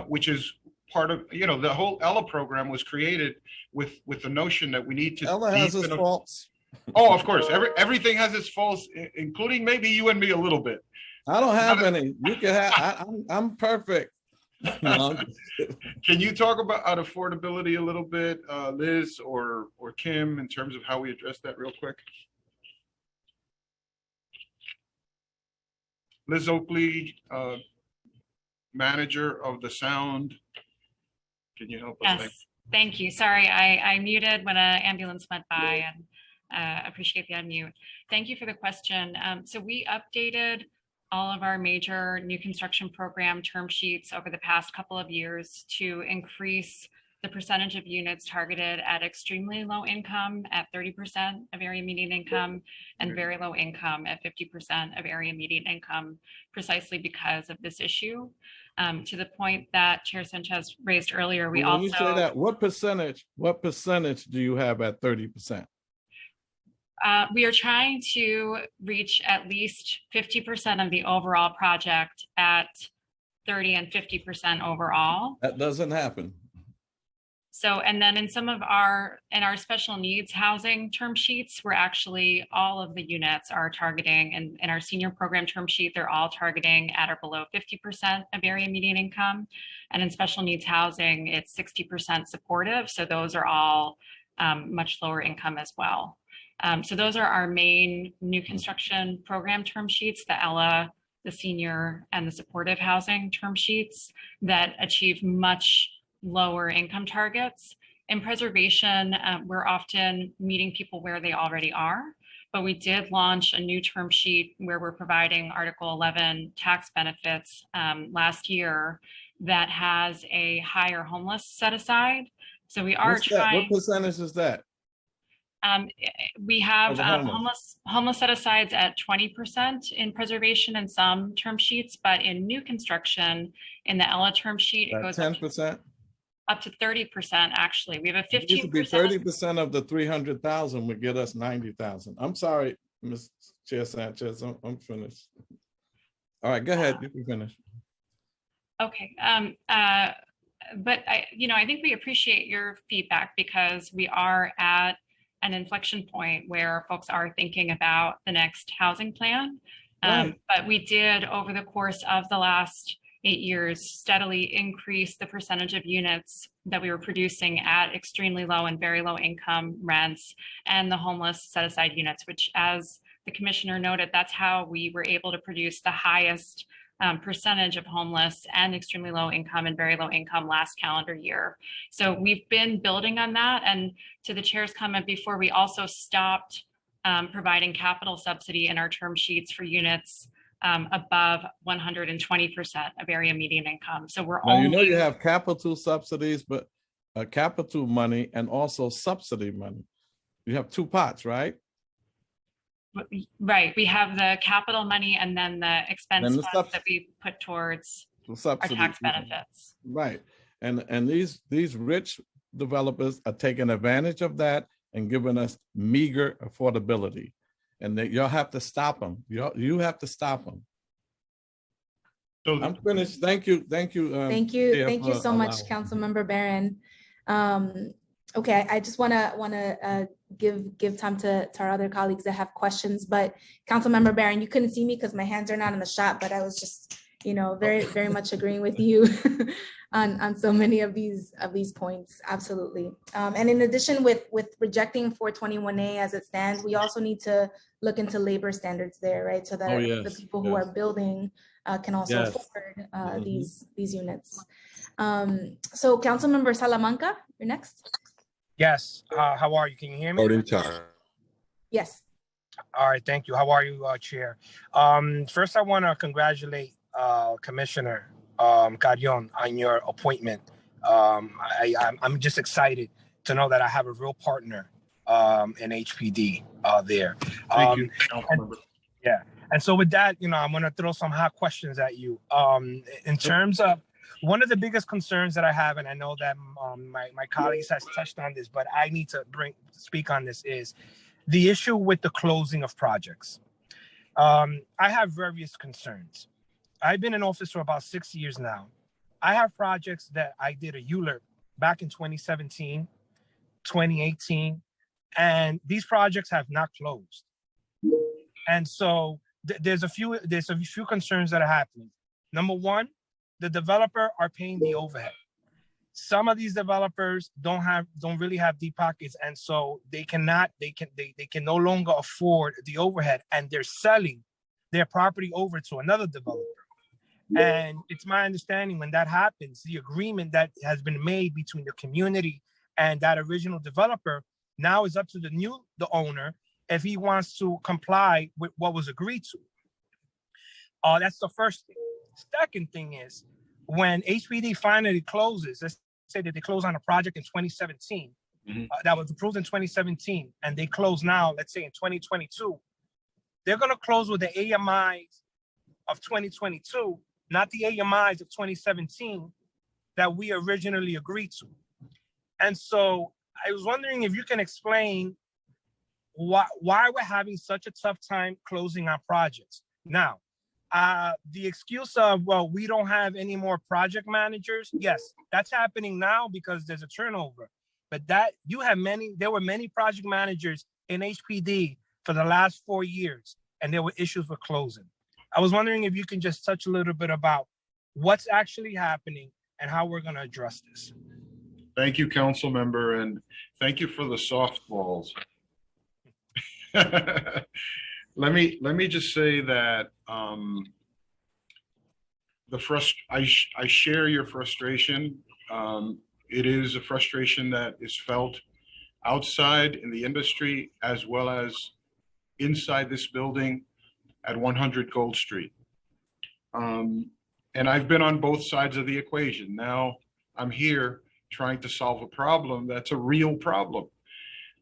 which is part of, the whole Ella program was created with the notion that we need to. Ella has its faults. Oh, of course. Everything has its faults, including maybe you and me a little bit. I don't have any. You can have. I'm perfect. No. Can you talk about affordability a little bit, Liz or Kim, in terms of how we address that real quick? Liz Oakley, manager of the Sound. Can you help us? Yes, thank you. Sorry, I muted when an ambulance went by, and appreciate the unmute. Thank you for the question. So we updated all of our major new construction program term sheets over the past couple of years to increase the percentage of units targeted at extremely low income at 30% of area median income and very low income at 50% of area median income, precisely because of this issue. To the point that Chair Sanchez raised earlier, we when you say that, what percentage do you have at 30%? We are trying to reach at least 50% of the overall project at 30 and 50% overall. That doesn't happen. So, and then in our special needs housing term sheets, we're actually, all of the units are targeting, and in our senior program term sheet, they're all targeting at or below 50% of area median income. And in special needs housing, it's 60% supportive. So those are all much lower income as well. So those are our main new construction program term sheets, the Ella, the senior, and the supportive housing term sheets that achieve much lower income targets. In preservation, we're often meeting people where they already are, but we did launch a new term sheet where we're providing Article 11 tax benefits last year that has a higher homeless set aside. So we are trying. What percentage is that? We have homeless set-asides at 20% in preservation and some term sheets, but in new construction, in the Ella term sheet, it goes 10%? Up to 30%, actually. We have a 15%. It used to be 30% of the 300,000 would get us 90,000. I'm sorry, Ms. Chair Sanchez, I'm finished. All right, go ahead, you can finish. Okay, but I think we appreciate your feedback because we are at an inflection point where folks are thinking about the next housing plan. Right. But we did, over the course of the last 8 years, steadily increase the percentage of units that we were producing at extremely low and very low income rents and the homeless set aside units, which, as the commissioner noted, that's how we were able to produce the highest percentage of homeless and extremely low income and very low income last calendar year. So we've been building on that. And to the chair's comment before, we also stopped providing capital subsidy in our term sheets for units above 120% of area median income. So we're now, you have capital subsidies, but capital money and also subsidy money. You have two pots, right? Right. We have the capital money and then the expense funds that we put towards our tax benefits. Right. And these rich developers are taking advantage of that and giving us meager affordability. And y'all have to stop them. You have to stop them. So I'm finished. Thank you. Thank you. Thank you so much, Councilmember Barron. Okay, I just want to give time to our other colleagues that have questions. But Councilmember Barron, you couldn't see me because my hands are not in the shot, but I was just, very much agreeing with you on so many of these points. Absolutely. And in addition, with rejecting 421A as it stands, we also need to look into labor standards there, right? So that the people who are building can also afford these units. So Councilmember Salamanca, you're next. Yes. How are you? Can you hear me? Voting time. Yes. All right. Thank you. How are you, Chair? First, I want to congratulate Commissioner Carrion on your appointment I'm just excited to know that I have a real partner in HPD there. Thank you. Yeah. And so with that, I'm going to throw some hot questions at you. In terms of one of the biggest concerns that I have, and I know that my colleagues has touched on this, but I need to speak on this, is the issue with the closing of projects. I have various concerns. I've been in office for about 6 years now. I have projects that I did a ULURP back in 2017, 2018, and these projects have not closed. And so there's a few concerns that are happening. Number one, the developer are paying the overhead. Some of these developers don't really have deep pockets, and so they can no longer afford the overhead, and they're selling their property over to another developer. And it's my understanding when that happens, the agreement that has been made between the community and that original developer now is up to the owner if he wants to comply with what was agreed to. That's the first thing. Second thing is, when HPD finally closes, let's say that they close on a project in 2017, that was approved in 2017, and they close now, let's say in 2022, they're going to close with the AMIs of 2022, not the AMIs of 2017 that we originally agreed to. And so I was wondering if you can explain why we're having such a tough time closing our projects. Now, the excuse of, well, we don't have any more project managers. Yes, that's happening now because there's a turnover. But there were many project managers in HPD for the last 4 years, and there were issues with closing. I was wondering if you can just touch a little bit about what's actually happening and how we're going to address this. Thank you, council member, and thank you for the softballs. Let me just say that I share your frustration. It is a frustration that is felt outside in the industry as well as inside this building at 100 Gold Street. And I've been on both sides of the equation. Now I'm here trying to solve a problem that's a real problem.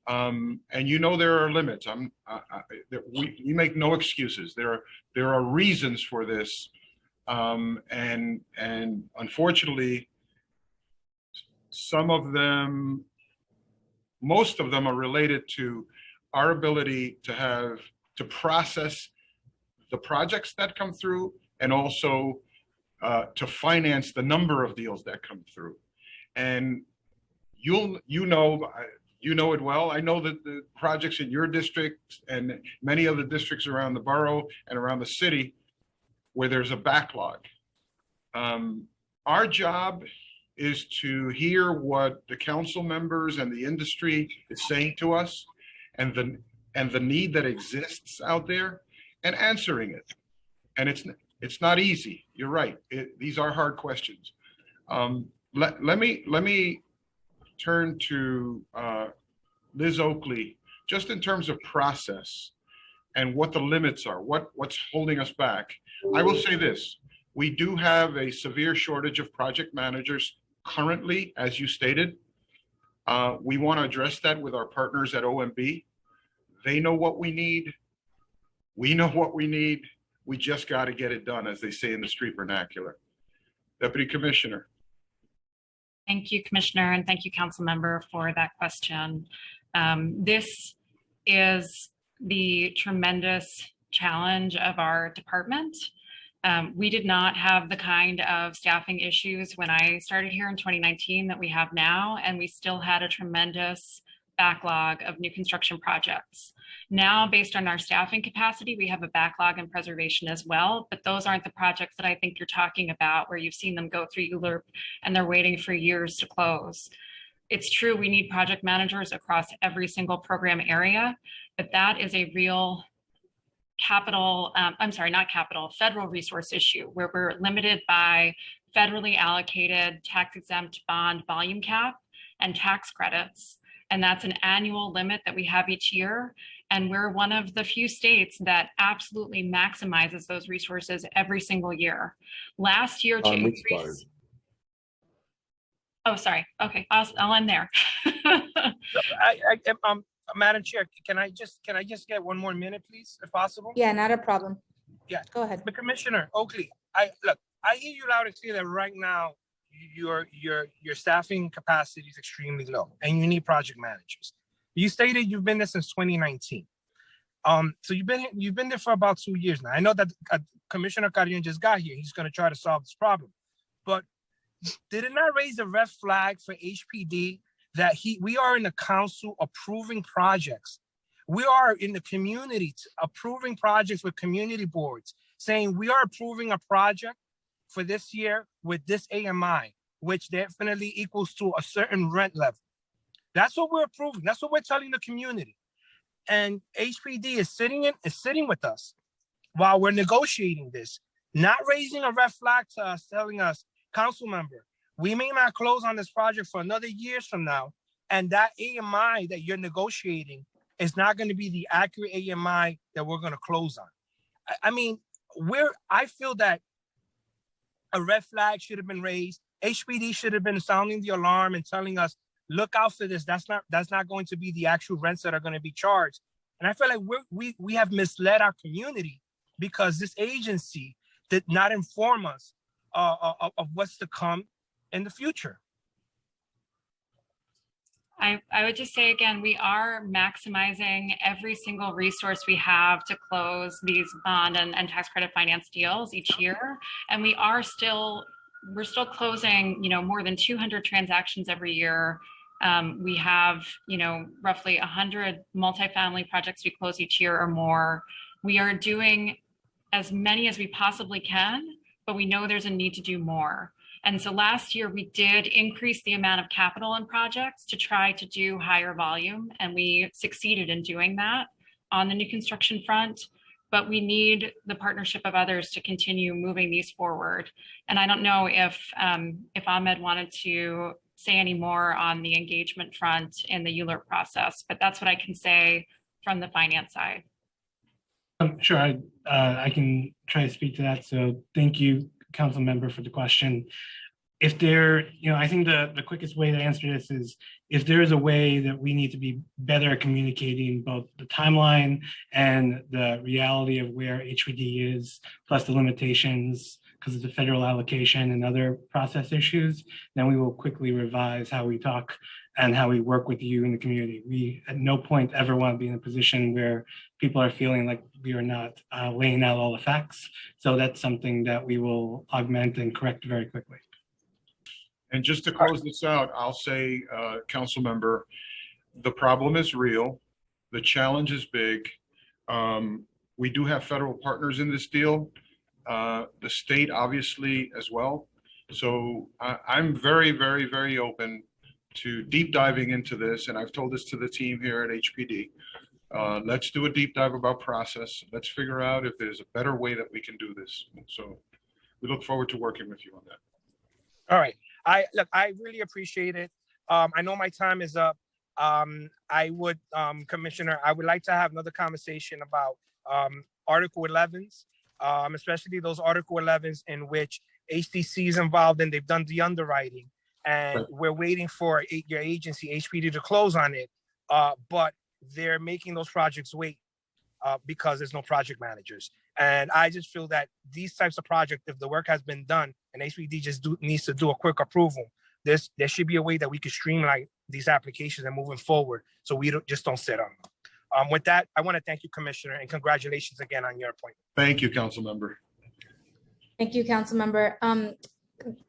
And there are limits. We make no excuses. There are reasons for this. And unfortunately, most of them are related to our ability to process the projects that come through, and also to finance the number of deals that come through. And you know it well. I know that the projects in your district and many other districts around the borough and around the city where there's a backlog. Our job is to hear what the council members and the industry is saying to us, and the need that exists out there, and answering it. And it's not easy. You're right. These are hard questions. Let me turn to Liz Oakley, just in terms of process and what the limits are, what's holding us back. I will say this: we do have a severe shortage of project managers currently, as you stated. We want to address that with our partners at OMB. They know what we need. We know what we need. We just got to get it done, as they say in the street vernacular. Deputy Commissioner. Thank you, Commissioner, and thank you, Council Member, for that question. This is the tremendous challenge of our department. We did not have the kind of staffing issues when I started here in 2019 that we have now, and we still had a tremendous backlog of new construction projects. Now, based on our staffing capacity, we have a backlog in preservation as well, but those aren't the projects that I think you're talking about, where you've seen them go through ULURP and they're waiting for years to close. It's true, we need project managers across every single program area, but that is a real federal resource issue, where we're limited by federally allocated tax-exempt bond volume cap and tax credits. And that's an annual limit that we have each year. And we're one of the few states that absolutely maximizes those resources every single year. Last year to increase. Oh, sorry. Okay, I'll end there. Madam Chair, can I just get 1 more minute, please, if possible? Yeah, not a problem. Yeah. Go ahead. But Commissioner Oakley, I hear you loud and clear that right now your staffing capacity is extremely low and you need project managers. You stated you've been there since 2019. So you've been there for about 2 years now. I know that Commissioner Carrion just got here. He's going to try to solve this problem, but did it not raise a red flag for HPD that we are in the council approving projects? We are in the community approving projects with community boards, saying we are approving a project for this year with this AMI, which definitely equals to a certain rent level. That's what we're approving. That's what we're telling the community. And HPD is sitting with us while we're negotiating this, not raising a red flag to us, telling us, council member, we may not close on this project for another years from now. And that AMI that you're negotiating is not going to be the accurate AMI that we're going to close on. I mean, I feel that a red flag should have been raised. HPD should have been sounding the alarm and telling us, look out for this. That's not going to be the actual rents that are going to be charged. And I feel like we have misled our community because this agency did not inform us of what's to come in the future. I would just say again, we are maximizing every single resource we have to close these bond and tax credit finance deals each year. And we're still closing, more than 200 transactions every year. We have, roughly 100 multifamily projects we close each year or more. We are doing as many as we possibly can, but we know there's a need to do more. And so last year we did increase the amount of capital in projects to try to do higher volume. And we succeeded in doing that on the new construction front, but we need the partnership of others to continue moving these forward. And I don't know if Ahmed wanted to say any more on the engagement front in the ULURP process, but that's what I can say from the finance side. Sure, I can try to speak to that. So thank you, Council Member, for the question. If I think the quickest way to answer this is if there is a way that we need to be better at communicating both the timeline and the reality of where HPD is, plus the limitations because of the federal allocation and other process issues, then we will quickly revise how we talk and how we work with you in the community. We at no point ever want to be in a position where people are feeling like we are not laying out all the facts. So that's something that we will augment and correct very quickly. And just to close this out, I'll say, Council Member, the problem is real. The challenge is big. We do have federal partners in this deal. The state obviously as well. So I'm very, very, very open to deep diving into this. And I've told this to the team here at HPD. Let's do a deep dive about process. Let's figure out if there's a better way that we can do this. So we look forward to working with you on that. All right. I really appreciate it. I know my time is up. Commissioner, I would like to have another conversation about Article 11s, especially those Article 11s in which HDC is involved and they've done the underwriting. And we're waiting for your agency, HPD, to close on it. But they're making those projects wait because there's no project managers. And I just feel that these types of projects, if the work has been done and HPD just needs to do a quick approval, there should be a way that we can streamline these applications and moving forward so we don't sit on them. With that, I want to thank you, Commissioner, and congratulations again on your appointment. Thank you, Council Member. Thank you, Council Member.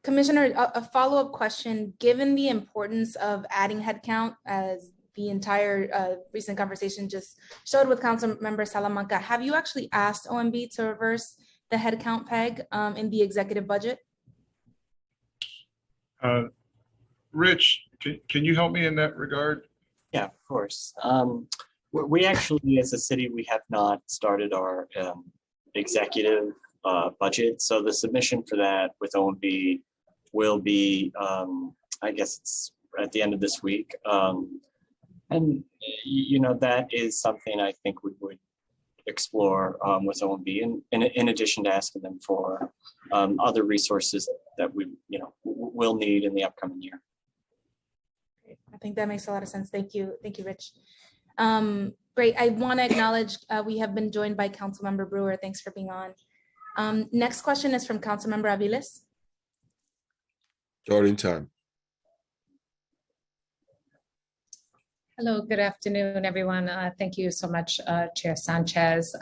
Commissioner, a follow-up question. Given the importance of adding headcount, as the entire recent conversation just showed with Council Member Salamanca, have you actually asked OMB to reverse the headcount peg in the executive budget? Rich, can you help me in that regard? Yeah, of course. We actually, as a city, we have not started our executive budget. So the submission for that with OMB will be, I guess it's at the end of this week. And, that is something I think we would explore with OMB in addition to asking them for other resources that we, will need in the upcoming year. think that makes a lot of sense. Thank you. Thank you, Rich. Great. I want to acknowledge we have been joined by Councilmember Brewer. Thanks for being on. Next question is from Councilmember Aviles. Starting time. Hello, good afternoon, everyone. Thank you so much, Chair Sanchez.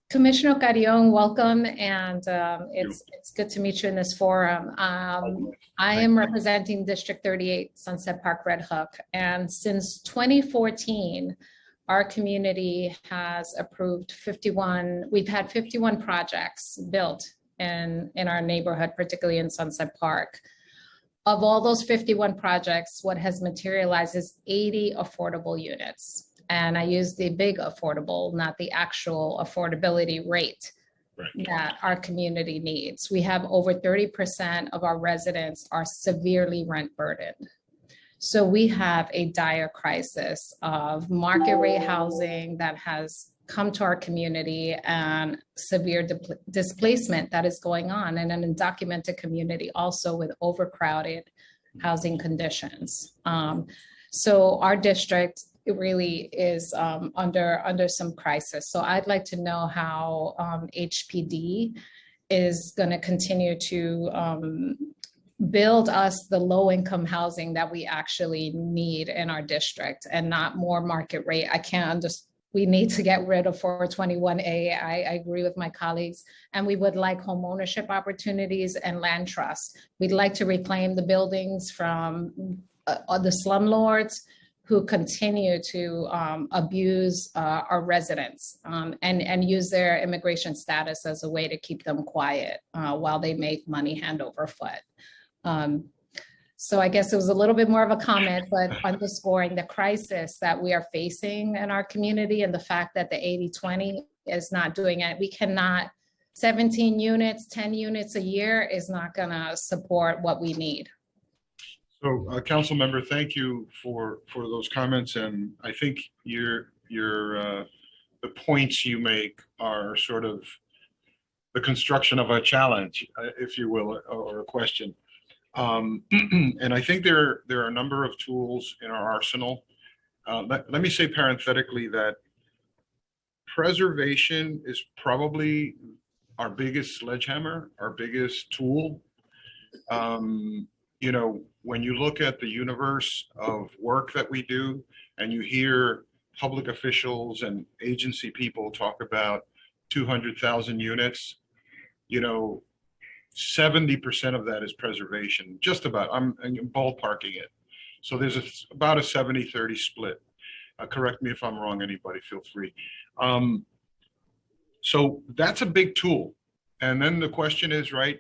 Commissioner Carrion, welcome, and it's good to meet you in this forum. I am representing District 38, Sunset Park Red Hook, and since 2014, our community has approved 51, we've had 51 projects built in our neighborhood, particularly in Sunset Park. Of all those 51 projects, what has materialized is 80 affordable units. And I use the big affordable, not the actual affordability rate that our community needs. We have over 30% of our residents are severely rent burdened. So we have a dire crisis of market rate housing that has come to our community and severe displacement that is going on in an undocumented community also with overcrowded housing conditions. So our district, it really is under some crisis. So I'd like to know how HPD is going to continue to build us the low-income housing that we actually need in our district and not more market rate. I can't understand. We need to get rid of 421A. I agree with my colleagues, and we would like home ownership opportunities and land trust. We'd like to reclaim the buildings from the slumlords who continue to abuse our residents and use their immigration status as a way to keep them quiet while they make money hand over foot. So I guess it was a little bit more of a comment, but underscoring the crisis that we are facing in our community and the fact that the 80-20 is not doing it. We cannot, 17 units, 10 units a year is not gonna support what we need. So, Council Member, thank you for those comments, and I think the points you make are sort of the construction of a challenge, if you will, or a question. And I think there are a number of tools in our arsenal. Let me say parenthetically that preservation is probably our biggest sledgehammer, our biggest tool. You know, when you look at the universe of work that we do and you hear public officials and agency people talk about 200,000 units, you know, 70% of that is preservation, just about. I'm ballparking it. So there's about a 70-30 split. Correct me if I'm wrong, anybody, feel free. So that's a big tool. And then the question is, right,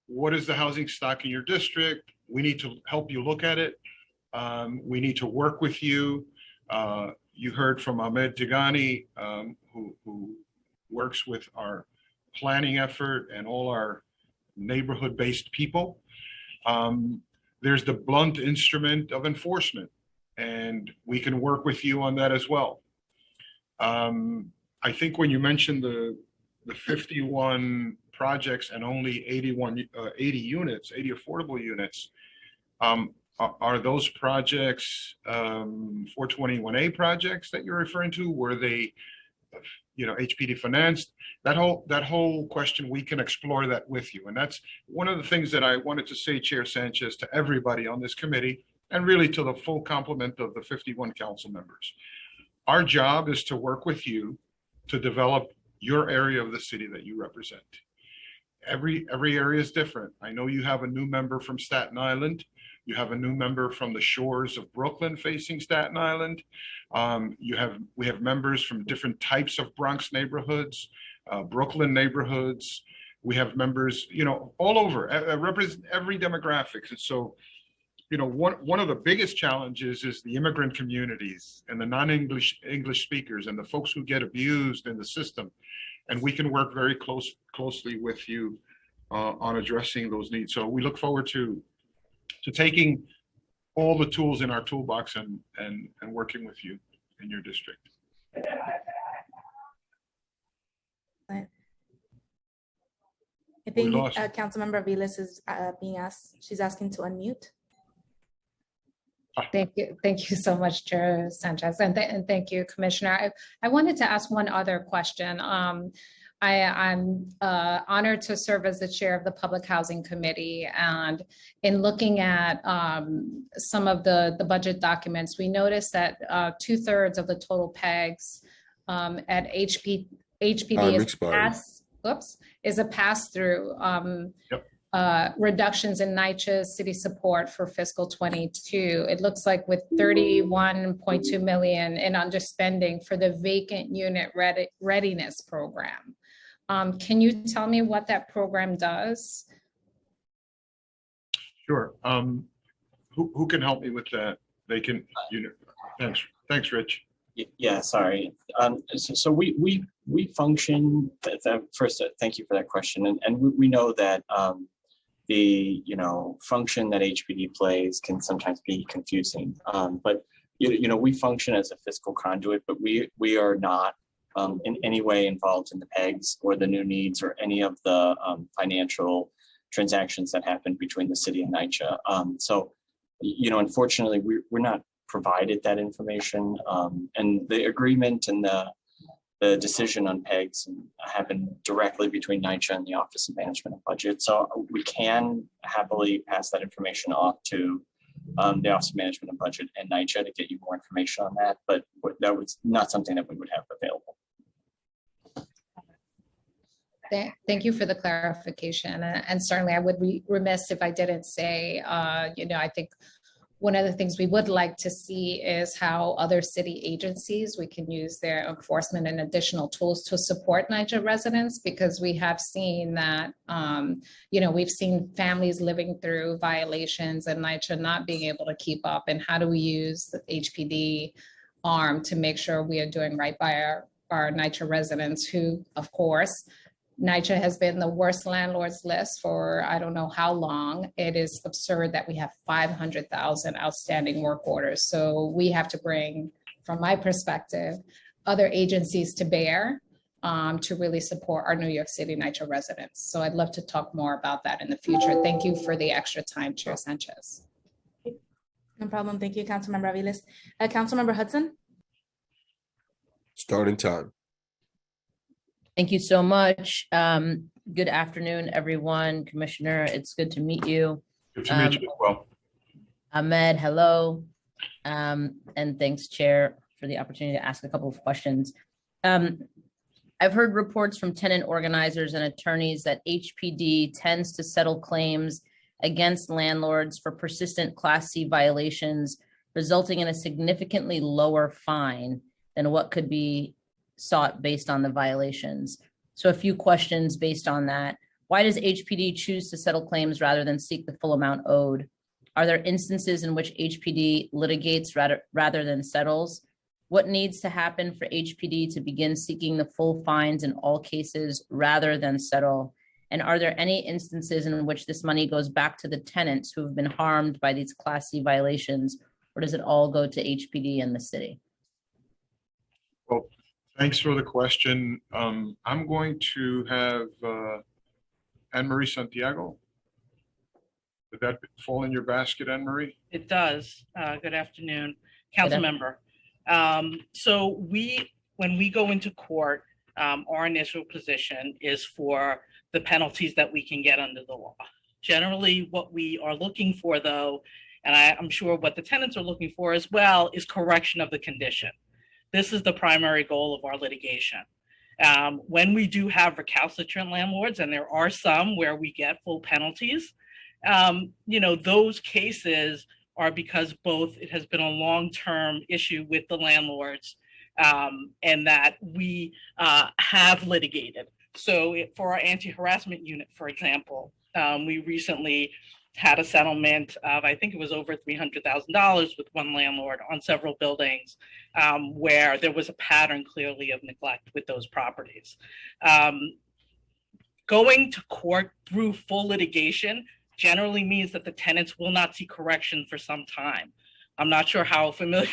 what is the housing stock in your district? We need to help you look at it. We need to work with you. You heard from Ahmed Tigani, who works with our planning effort and all our neighborhood-based people. There's the blunt instrument of enforcement, and we can work with you on that as well. I think when you mentioned the 51 projects and only 80 affordable units, are those projects 421A projects that you're referring to? Were they, you know, HPD financed? That whole question, we can explore that with you. And that's one of the things that I wanted to say, Chair Sanchez, to everybody on this committee, and really to the full complement of the 51 council members. Our job is to work with you to develop your area of the city that you represent. Every area is different. I know you have a new member from Staten Island. You have a new member from the shores of Brooklyn facing Staten Island. We have members from different types of Bronx neighborhoods, Brooklyn neighborhoods. We have members, you know, all over, represent every demographic. And so, you know, one of the biggest challenges is the immigrant communities and the non-English speakers and the folks who get abused in the system. And we can work very closely with you on addressing those needs. So we look forward to taking all the tools in our toolbox and working with you in your district. I think Councilmember Aviles is being asked, she's asking to unmute. Thank you so much, Chair Sanchez, and thank you, Commissioner. I wanted to ask one other question. I'm honored to serve as the chair of the Public Housing Committee, and in looking at some of the budget documents, we noticed that 2/3 of the total PEGs at HPD is a pass-through. Reductions in NYCHA's city support for fiscal 22. It looks like with 31.2 million in underspending for the vacant unit readiness program. Can you tell me what that program does? Sure. Who can help me with that vacant unit? Thanks, Rich. Yeah, sorry. So we function. First, thank you for that question, and we know that the function that HPD plays can sometimes be confusing. But we function as a fiscal conduit, but we are not in any way involved in the PEGs or the new needs or any of the financial transactions that happen between the city and NYCHA. So unfortunately, we're not provided that information, and the agreement and the decision on PEGs happen directly between NYCHA and the Office of Management and Budget. So we can happily pass that information off to the Office of Management and Budget and NYCHA to get you more information on that, but that was not something that we would have available. Thank you for the clarification, and certainly I would be remiss if I didn't say, I think one of the things we would like to see is how other city agencies, we can use their enforcement and additional tools to support NYCHA residents, because we have seen that, we've seen families living through violations and NYCHA not being able to keep up. And how do we use the HPD arm to make sure we are doing right by our NYCHA residents who, of course, NYCHA has been the worst landlords list for I don't know how long. It is absurd that we have 500,000 outstanding work orders. So we have to bring, from my perspective, other agencies to bear to really support our New York City NYCHA residents. So I'd love to talk more about that in the future. Thank you for the extra time, Chair Sanchez. No problem. Thank you, Councilmember Aviles. Councilmember Hudson. Starting time. Thank you so much. Good afternoon, everyone. Commissioner, it's good to meet you. Good to meet you as well. Ahmed, hello. And thanks, Chair, for the opportunity to ask a couple of questions. I've heard reports from tenant organizers and attorneys that HPD tends to settle claims against landlords for persistent Class C violations, resulting in a significantly lower fine than what could be sought based on the violations. So a few questions based on that. Why does HPD choose to settle claims rather than seek the full amount owed? Are there instances in which HPD litigates rather than settles? What needs to happen for HPD to begin seeking the full fines in all cases rather than settle? And are there any instances in which this money goes back to the tenants who have been harmed by these Class C violations, or does it all go to HPD and the city? Well, thanks for the question. I'm going to have Anne-Marie Santiago. Did that fall in your basket, Anne-Marie? It does. Good afternoon, Council Member. So when we go into court, our initial position is for the penalties that we can get under the law. Generally, what we are looking for, though, and I'm sure what the tenants are looking for as well, is correction of the condition. This is the primary goal of our litigation. When we do have recalcitrant landlords, and there are some where we get full penalties, those cases are because both it has been a long-term issue with the landlords and that we have litigated. So for our anti-harassment unit, for example, we recently had a settlement of, I think it was over $300,000 with one landlord on several buildings where there was a pattern clearly of neglect with those properties. Going to court through full litigation generally means that the tenants will not see correction for some time. I'm not sure how familiar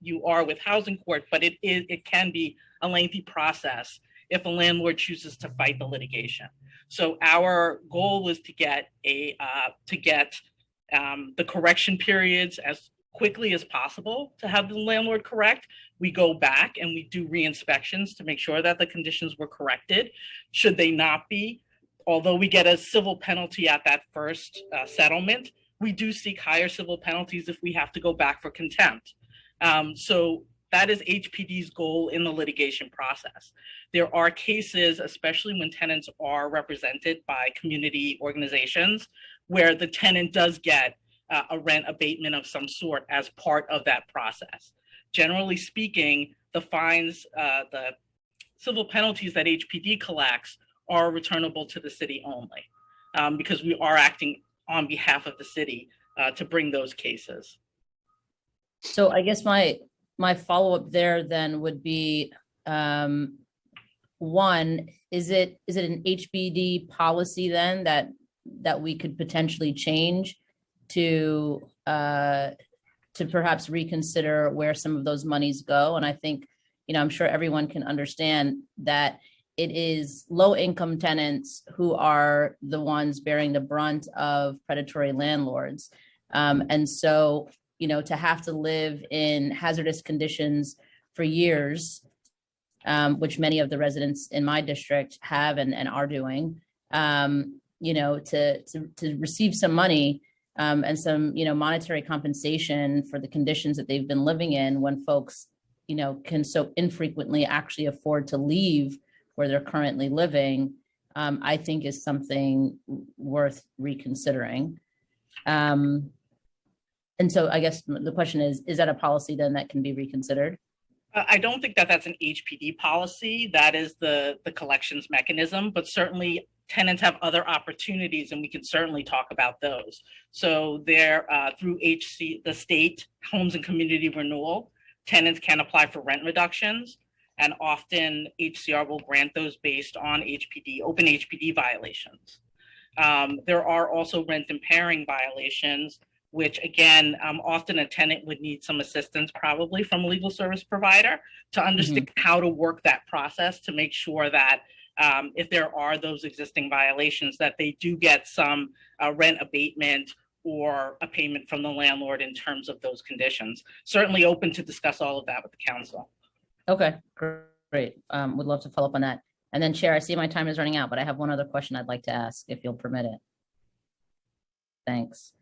you are with housing court, but it can be a lengthy process if a landlord chooses to fight the litigation. So our goal is to get the correction periods as quickly as possible to have the landlord correct. We go back and we do re-inspections to make sure that the conditions were corrected. Should they not be, although we get a civil penalty at that first settlement, we do seek higher civil penalties if we have to go back for contempt. So that is HPD's goal in the litigation process. There are cases, especially when tenants are represented by community organizations, where the tenant does get a rent abatement of some sort as part of that process. Generally speaking, the fines, the civil penalties that HPD collects are returnable to the city only, because we are acting on behalf of the city to bring those cases. So I guess my follow-up there then would be, one, is it an HBD policy then that we could potentially change to perhaps reconsider where some of those monies go? And I think, I'm sure everyone can understand that it is low-income tenants who are the ones bearing the brunt of predatory landlords. And so, to have to live in hazardous conditions for years, which many of the residents in my district have and are doing, to receive some money and some, monetary compensation for the conditions that they've been living in when folks, can so infrequently actually afford to leave where they're currently living, I think is something worth reconsidering. And so I guess the question is that a policy then that can be reconsidered? I don't think that that's an HPD policy. That is the collections mechanism, but certainly tenants have other opportunities and we can certainly talk about those. So there, through the state Homes and Community Renewal, tenants can apply for rent reductions, and often HCR will grant those based on open HPD violations. There are also rent impairing violations, which again, often a tenant would need some assistance probably from a legal service provider to understand how to work that process to make sure that if there are those existing violations, that they do get some rent abatement or a payment from the landlord in terms of those conditions. Certainly open to discuss all of that with the council. Okay, great. Would love to follow up on that. And then Chair, I see my time is running out, but I have one other question I'd like to ask if you'll permit it. Thanks.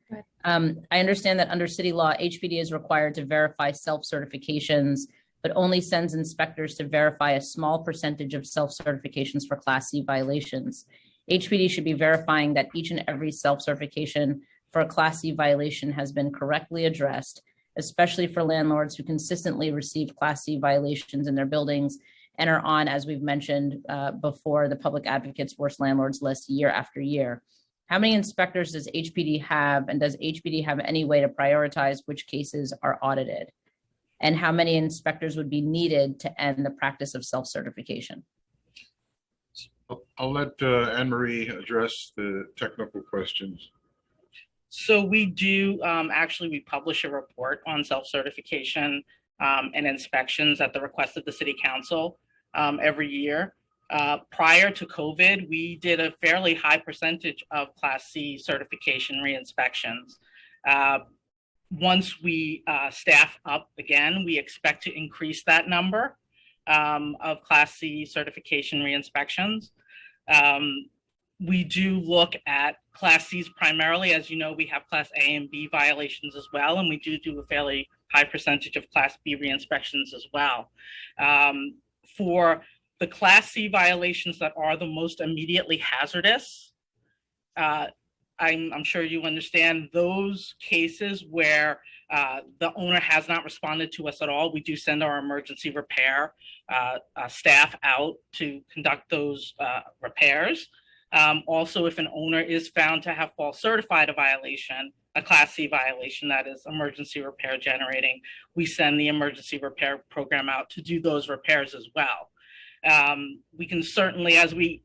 I understand that under city law, HPD is required to verify self-certifications, but only sends inspectors to verify a small percentage of self-certifications for Class C violations. HPD should be verifying that each and every self-certification for a Class C violation has been correctly addressed, especially for landlords who consistently receive Class C violations in their buildings and are on, as we've mentioned before, the Public Advocate's Worst Landlords list year after year. How many inspectors does HPD have, and does HPD have any way to prioritize which cases are audited? And how many inspectors would be needed to end the practice of self-certification? I'll let Anne Marie address the technical questions. So we do, actually, we publish a report on self-certification and inspections at the request of the City Council every year. Prior to COVID, we did a fairly high percentage of Class C certification re-inspections. Once we staff up again, we expect to increase that number of Class C certification re-inspections. We do look at Class Cs primarily. As you know, we have Class A and B violations as well, and we do a fairly high percentage of Class B re-inspections as well. For the Class C violations that are the most immediately hazardous, I'm sure you understand those cases where the owner has not responded to us at all. We do send our emergency repair staff out to conduct those repairs. Also, if an owner is found to have false certified a violation, a Class C violation that is emergency repair generating, we send the emergency repair program out to do those repairs as well. We can certainly, as we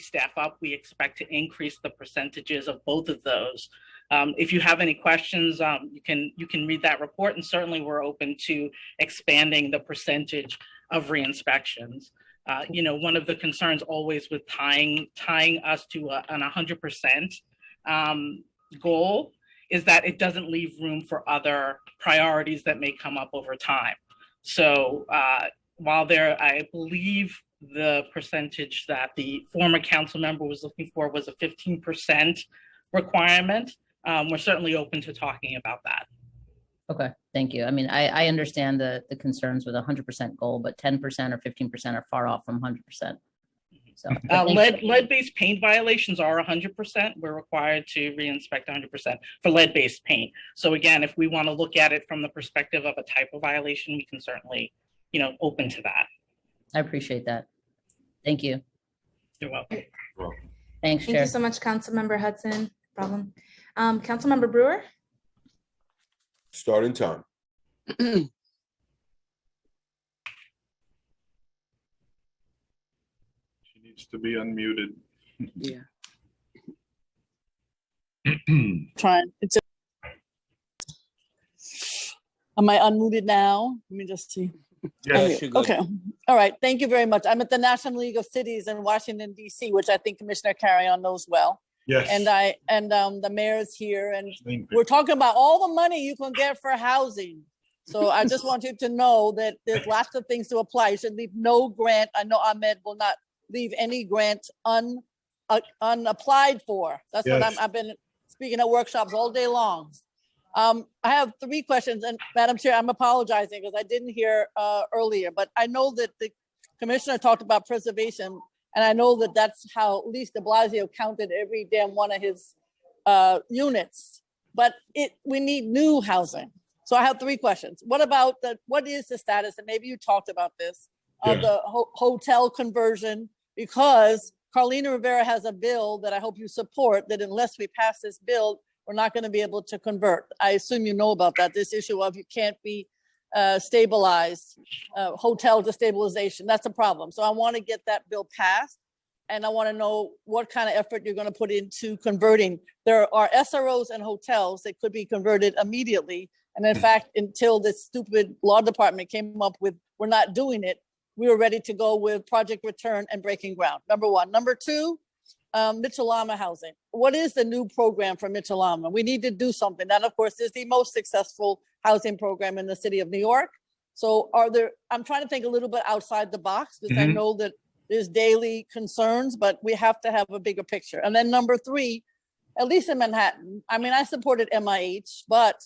staff up, we expect to increase the percentages of both of those. If you have any questions, you can read that report, and certainly we're open to expanding the percentage of re-inspections. One of the concerns always with tying us to an 100% goal is that it doesn't leave room for other priorities that may come up over time. So while I believe the percentage that the former council member was looking for was a 15% requirement, we're certainly open to talking about that. Okay, thank you. I mean, I understand the concerns with a 100% goal, but 10% or 15% are far off from 100%. So lead-based paint violations are 100%. We're required to re-inspect 100% for lead-based paint. So again, if we want to look at it from the perspective of a type of violation, we can certainly, open to that. I appreciate that. Thank you. You're welcome. Thanks, Thank Chair. you so much, Councilmember Hudson. Problem. Councilmember Brewer. Starting time. She needs to be unmuted. Yeah. Trying. Am I unmuted now? Let me just see. Yes, Unmute. Okay. All right. Thank you very much. I'm at the National League of Cities in Washington, D.C., which I think Commissioner Carrion knows well. Yes. And the mayor's here, and we're talking about all the money you can get for housing. So I just want you to know that there's lots of things to apply. You should leave no grant. I know Ahmed will not leave any grant unapplied for. That's what I've been speaking at workshops all day long. I have 3 questions, and Madam Chair, I'm apologizing because I didn't hear earlier, but I know that the commissioner talked about preservation, and I know that that's how at least de Blasio counted every damn one of his units, but we need new housing. So I have 3 questions. What is the status, and maybe you talked about this, of the hotel conversion? Because Carlina Rivera has a bill that I hope you support, that unless we pass this bill, we're not going to be able to convert. I assume you know about that, this issue of you can't be stabilized, hotel to stabilization. That's a problem. So I want to get that bill passed, and I want to know what kind of effort you're going to put into converting. There are SROs and hotels that could be converted immediately. And in fact, until this stupid law department came up with, we're not doing it, we were ready to go with Project Return and Breaking Ground, number 1. Number 2, Mitchell-Lama housing. What is the new program for Mitchell-Lama? We need to do something. That, of course, is the most successful housing program in the city of New York. So I'm trying to think a little bit outside the box, because I know that there's daily concerns, but we have to have a bigger picture. And then number 3, at least in Manhattan, I mean, I supported MIH, but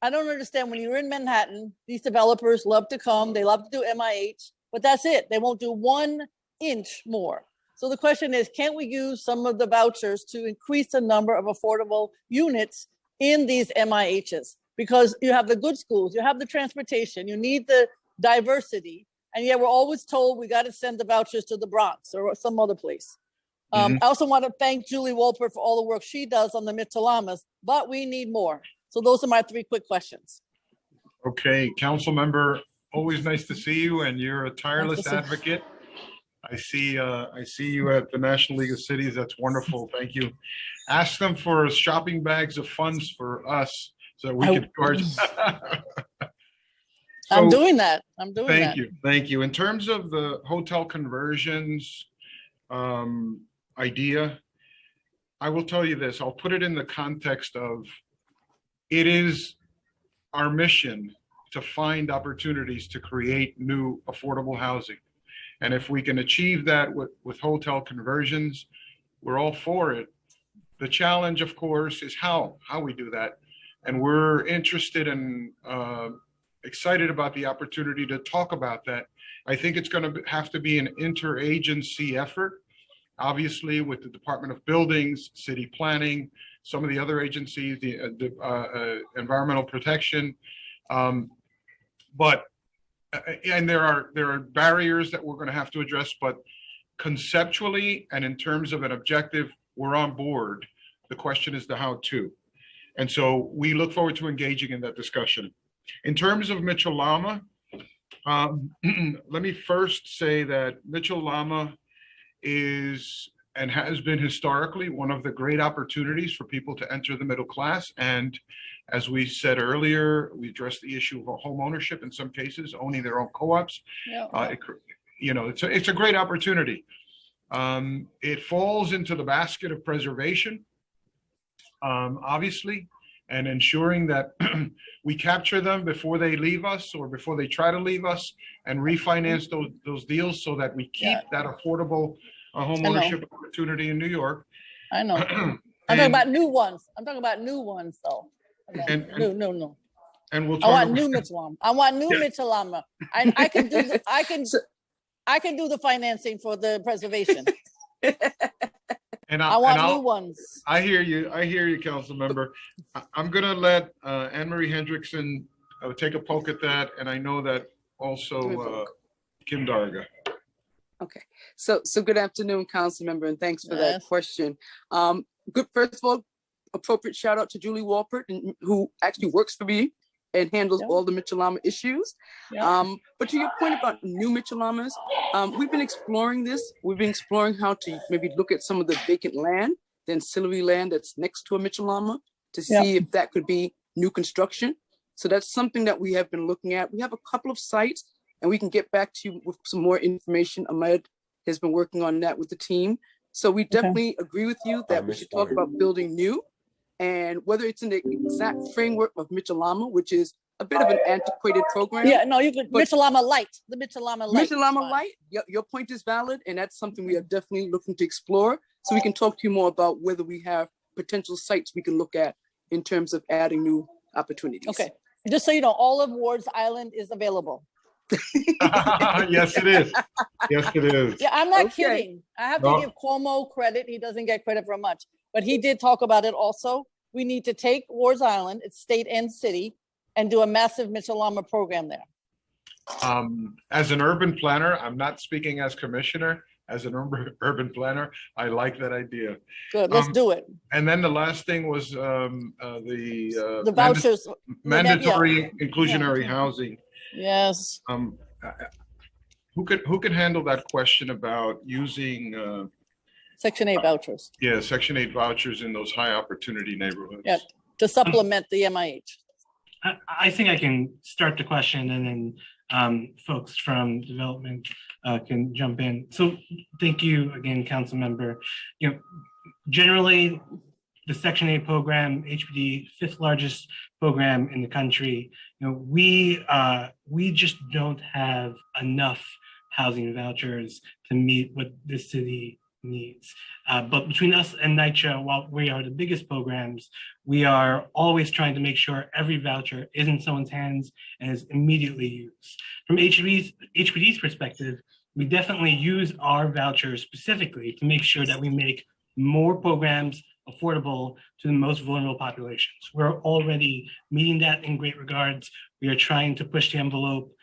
I don't understand, when you're in Manhattan, these developers love to come, they love to do MIH, but that's it. They won't do 1 inch more. So the question is, can't we use some of the vouchers to increase the number of affordable units in these MIHs? Because you have the good schools, you have the transportation, you need the diversity, and yet we're always told we got to send the vouchers to the Bronx or some other place. I also want to thank Julie Wolpert for all the work she does on the Mitchell-Lamas, but we need more. So those are my 3 quick questions. Okay, council member, always nice to see you, and you're a tireless advocate. I see you at the National League of Cities. That's wonderful. Thank you. Ask them for shopping bags of funds for us so that we can charge. I'm doing that. Thank you. Thank you. In terms of the hotel conversions idea, I will tell you this. I'll put it in the context of, it is our mission to find opportunities to create new affordable housing. And if we can achieve that with hotel conversions, we're all for it. The challenge, of course, is how we do that. And we're interested and excited about the opportunity to talk about that. I think it's going to have to be an interagency effort, obviously, with the Department of Buildings, City Planning, some of the other agencies, the environmental protection. And there are barriers that we're going to have to address, but conceptually and in terms of an objective, we're on board. The question is the how-to. And so we look forward to engaging in that discussion. In terms of Mitchell-Lama, let me first say that Mitchell-Lama is and has been historically one of the great opportunities for people to enter the middle class. And as we said earlier, we addressed the issue of home ownership in some cases, owning their own co-ops. It's a great opportunity. It falls into the basket of preservation, obviously, and ensuring that we capture them before they leave us or before they try to leave us, and refinance those deals so that we keep that affordable homeownership opportunity in New York. I know. I'm talking about new ones. I'm talking about new ones, though. No. And we'll I talk want about, new Mitchell. I want new Mitchell. I can do I can do the financing for the preservation. I want new ones. I hear you, Council Member. I'm gonna let Anne Marie Hendrickson take a poke at that, and I know that also Kim Darga. Okay, so good afternoon, Council Member, and thanks for that question. Good, first of all, appropriate shout out to Julie Walpert, who actually works for me and handles all the Mitchell-Lama issues. But to your point about new Mitchell-Lamas, we've been exploring this. We've been exploring how to maybe look at some of the vacant land, the ancillary land that's next to a Mitchell-Lama, to see if that could be new construction. So that's something that we have been looking at. We have a couple of sites, and we can get back to you with some more information. Ahmed has been working on that with the team. So we definitely agree with you that we should talk about building new, and whether it's in the exact framework of Mitchell-Lama, which is a bit of an antiquated program. Yeah, no, you could Mitchell-Lama Light, the Mitchell-Lama Light. Mitchell-Lama Light, your point is valid, and that's something we are definitely looking to explore. So we can talk to you more about whether we have potential sites we can look at in terms of adding new opportunities. Okay, just so you know, all of Ward's Island is available. Yes, it is. Yes, it is. Yeah, I'm not kidding. I have to give Cuomo credit. He doesn't get credit for much, but he did talk about it also. We need to take Ward's Island, it's state and city, and do a massive Mitchell-Lama program there. As an urban planner, I'm not speaking as commissioner. As an urban planner, I like that idea. Good, let's do it. And then the last thing was the vouchers, mandatory inclusionary housing. Yes. Who could handle that question about using Section 8 vouchers? Yeah, Section 8 vouchers in those high opportunity neighborhoods. Yeah, to supplement the MIH. I think I can start the question, and then folks from development can jump in. So thank you again, Council Member. You know, generally, the Section 8 program, HPD, 5th largest program in the country. You know, we just don't have enough housing vouchers to meet what the city needs. But between us and NYCHA, while we are the biggest programs, we are always trying to make sure every voucher is in someone's hands and is immediately used. From HPD's perspective, we definitely use our vouchers specifically to make sure that we make more programs affordable to the most vulnerable populations. We're already meeting that in great regards. We are trying to push the envelope.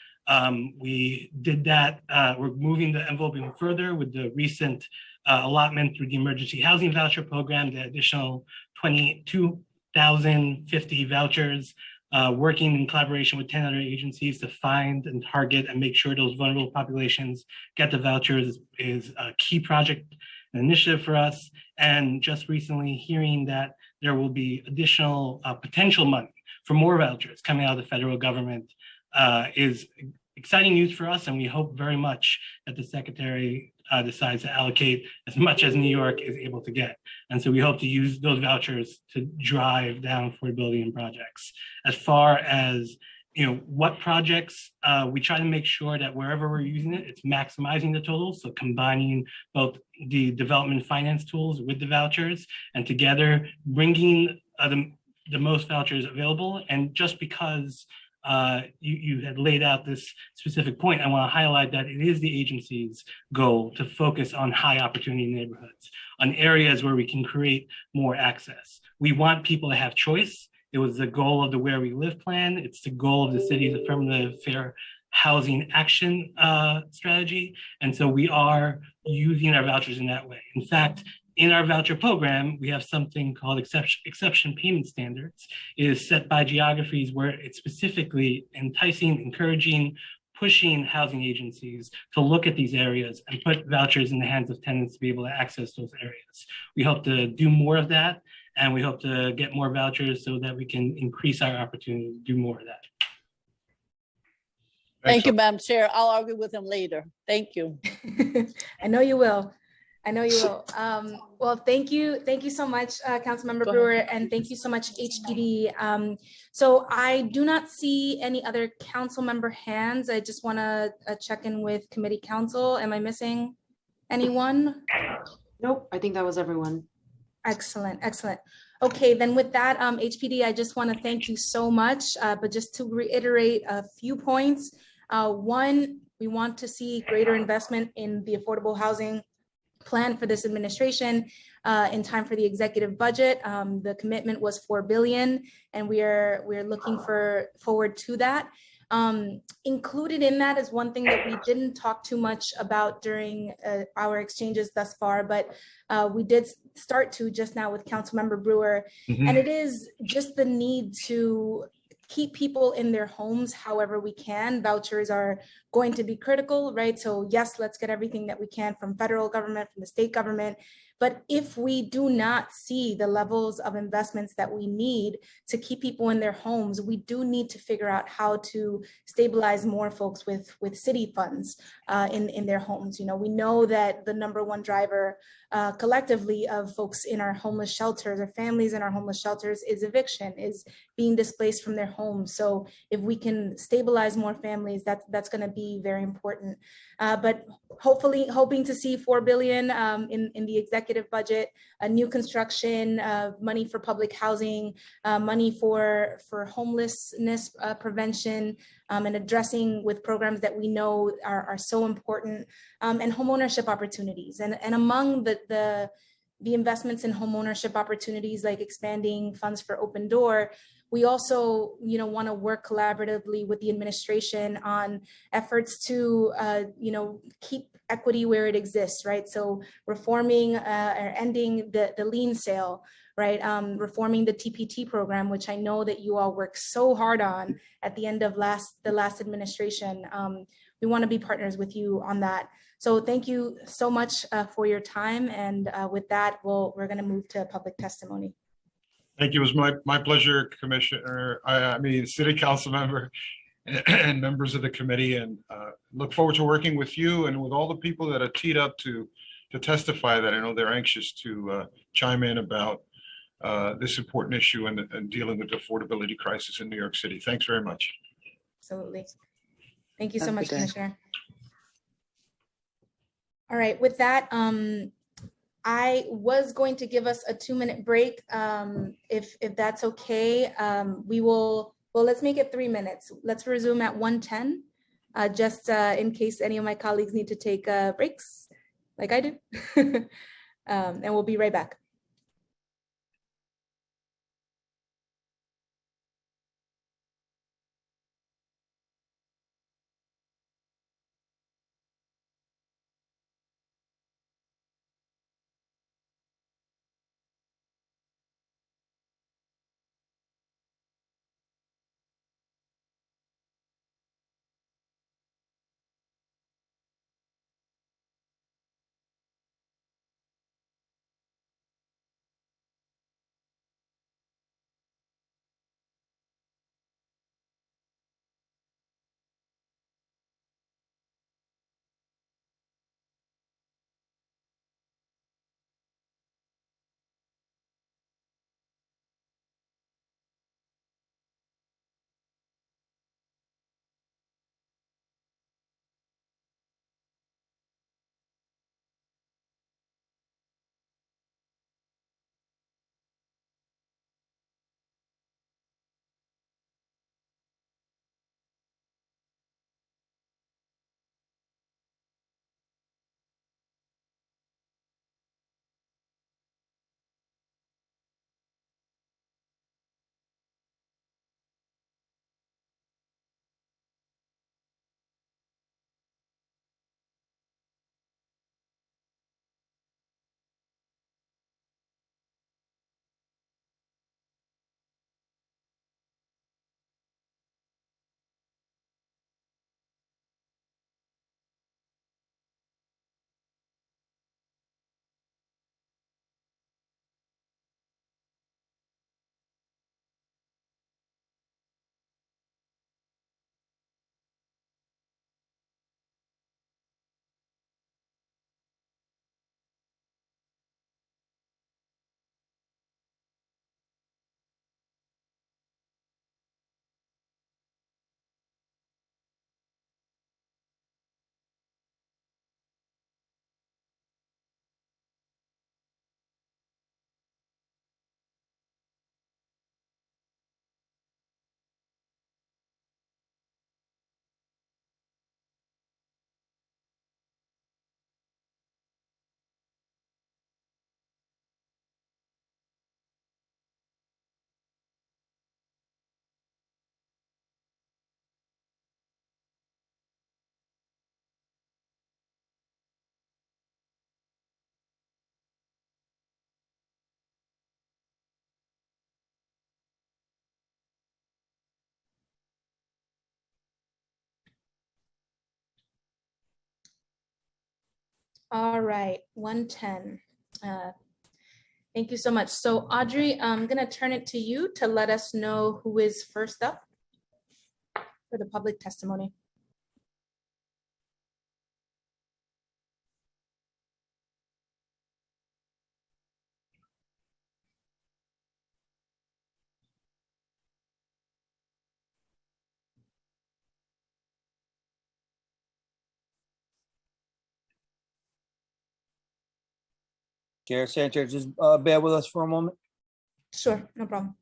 We did that. We're moving the envelope even further with the recent allotment through the Emergency Housing Voucher Program, the additional 22,050 vouchers, working in collaboration with 10 other agencies to find and target and make sure those vulnerable populations get the vouchers is a key project and initiative for us. And just recently hearing that there will be additional potential money for more vouchers coming out of the federal government is exciting news for us. And we hope very much that the Secretary decides to allocate as much as New York is able to get. And so we hope to use those vouchers to drive down affordability in projects. As far as what projects, we try to make sure that wherever we're using it, it's maximizing the total. So combining both the development finance tools with the vouchers, and together bringing the most vouchers available. And just because you had laid out this specific point, I want to highlight that it is the agency's goal to focus on high opportunity neighborhoods, on areas where we can create more access. We want people to have choice. It was the goal of the Where We Live plan. It's the goal of the city's affirmative fair housing action strategy. And so we are using our vouchers in that way. In fact, in our voucher program, we have something called exception payment standards. It is set by geographies where it's specifically enticing, encouraging, pushing housing agencies to look at these areas and put vouchers in the hands of tenants to be able to access those areas. We hope to do more of that, and we hope to get more vouchers so that we can increase our opportunity to do more of that. Thank you, Madam Chair. I'll argue with him later. Thank you. I know you will. I know you will. Well, thank you. Thank you so much, Councilmember Brewer, and thank you so much, HPD. So I do not see any other council member hands. I just want to check in with committee council. Am I missing anyone? Nope, I think that was everyone. Excellent, excellent. Okay, then with that, HPD, I just want to thank you so much. But just to reiterate a few points. One, we want to see greater investment in the affordable housing plan for this administration in time for the executive budget. The commitment was 4 billion, and we're looking forward to that. Included in that is one thing that we didn't talk too much about during our exchanges thus far, but we did start to just now with Councilmember Brewer, and it is just the need to keep people in their homes however we can. Vouchers are going to be critical, right? So yes, let's get everything that we can from federal government, from the state government. But if we do not see the levels of investments that we need to keep people in their homes, we do need to figure out how to stabilize more folks with city funds in their homes. You know, we know that the number one driver collectively of folks in our homeless shelters or families in our homeless shelters is eviction, is being displaced from their homes. So if we can stabilize more families, that's going to be very important. But hopefully, hoping to see 4 billion in the executive budget, a new construction, money for public housing, money for homelessness prevention, and addressing with programs that we know are so important, and homeownership opportunities. And among the investments in homeownership opportunities, like expanding funds for Open Door, we also, want to work collaboratively with the administration on efforts to, keep equity where it exists, right? So reforming or ending the lien sale, right? Reforming the TPT program, which I know that you all worked so hard on at the end of the last administration. We want to be partners with you on that. So thank you so much for your time. And with that, we're going to move to public testimony. Thank you. It was my pleasure, Commissioner, City Council member and members of the committee, and look forward to working with you and with all the people that are teed up to testify, that I know they're anxious to chime in about this important issue and dealing with the affordability crisis in New York City. Thanks very much. Absolutely. Thank you so Have a much, good day. Commissioner. All right, with that, I was going to give us a 2-minute break, if that's okay. Let's make it 3 minutes. Let's resume at 1:10, just in case any of my colleagues need to take breaks, like I do. And we'll be right back. All right, 110. Thank you so much. So Audrey, I'm gonna turn it to you to let us know who is first up for the public testimony. Chair Sanchez, just bear with us for a moment. Sure, no problem.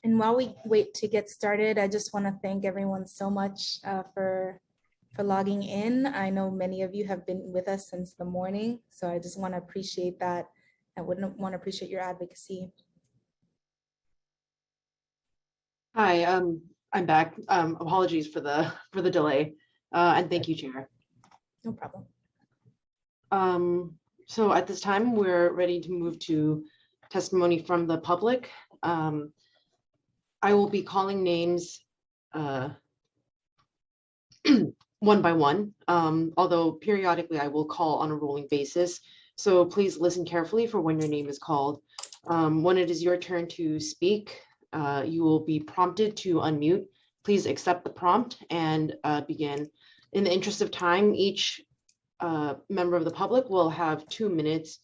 And while we wait to get started, I just want to thank everyone so much for logging in. I know many of you have been with us since the morning, so I just want to appreciate that. I wouldn't want to appreciate your advocacy. Hi, I'm back. Apologies for the delay, and thank you, Chair. No problem. So at this time, we're ready to move to testimony from the public. I will be calling names one by one, although periodically I will call on a rolling basis. So please listen carefully for when your name is called. When it is your turn to speak, you will be prompted to unmute. Please accept the prompt and begin. In the interest of time, each member of the public will have 2 minutes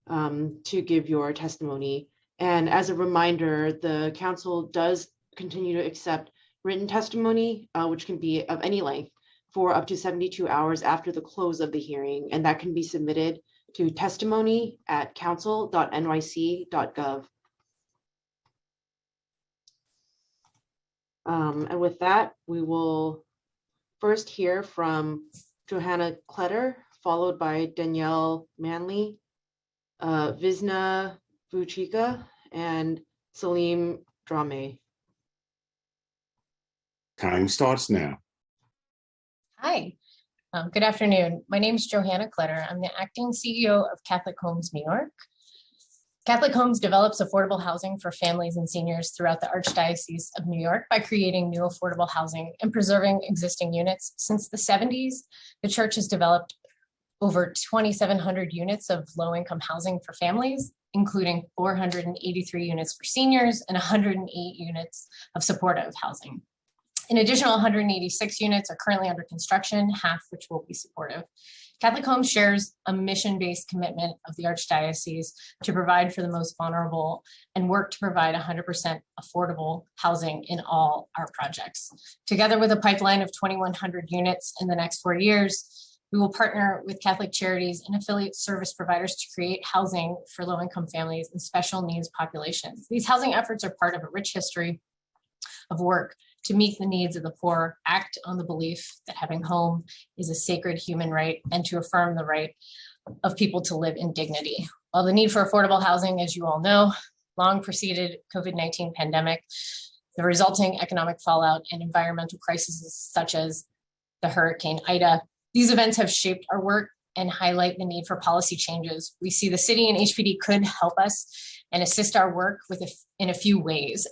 to give your testimony. And as a reminder, the council does continue to accept written testimony, which can be of any length, for up to 72 hours after the close of the hearing, and that can be submitted to testimony@council.nyc.gov. And with that, we will first hear from Johanna Kletter, followed by Danielle Manley, Visna Vuchika, and Salim Drame. Time starts now. Hi, good afternoon. My name is Johanna Kletter. I'm the acting CEO of Catholic Homes New York. Catholic Homes develops affordable housing for families and seniors throughout the Archdiocese of New York by creating new affordable housing and preserving existing units. Since the 70s, the church has developed over 2,700 units of low-income housing for families, including 483 units for seniors and 108 units of supportive housing. An additional 186 units are currently under construction, half which will be supportive. Catholic Homes shares a mission-based commitment of the Archdiocese to provide for the most vulnerable and work to provide 100% affordable housing in all our projects. Together with a pipeline of 2,100 units in the next 4 years, we will partner with Catholic charities and affiliate service providers to create housing for low-income families and special needs populations. These housing efforts are part of a rich history of work to meet the needs of the poor, act on the belief that having home is a sacred human right, and to affirm the right of people to live in dignity. While the need for affordable housing, as you all know, long preceded COVID-19 pandemic, the resulting economic fallout and environmental crises such as the Hurricane Ida, these events have shaped our work and highlight the need for policy changes. We see the city and HPD could help us and assist our work in a few ways.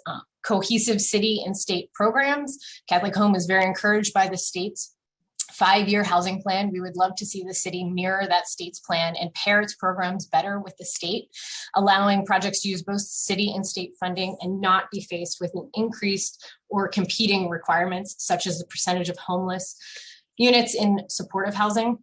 Cohesive city and state programs. Catholic Home is very encouraged by the state's 5-year housing plan. We would love to see the city mirror that state's plan and pair its programs better with the state, allowing projects to use both city and state funding and not be faced with an increased or competing requirements, such as the percentage of homeless units in supportive housing.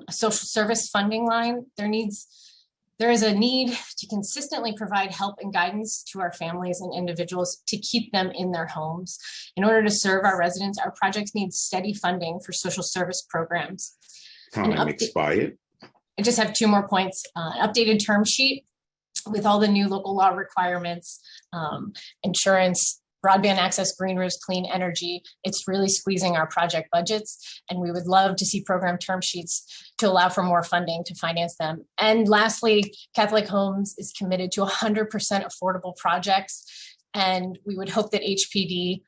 a social service funding line. There is a need to consistently provide help and guidance to our families and individuals to keep them in their homes. In order to serve our residents, our projects need steady funding for social service programs. Time expired. I just have 2 more points. An updated term sheet with all the new local law requirements, insurance, broadband access, green roofs, clean energy. It's really squeezing our project budgets, and we would love to see program term sheets to allow for more funding to finance them. And lastly, Catholic Homes is committed to 100% affordable projects, and we would hope that HPD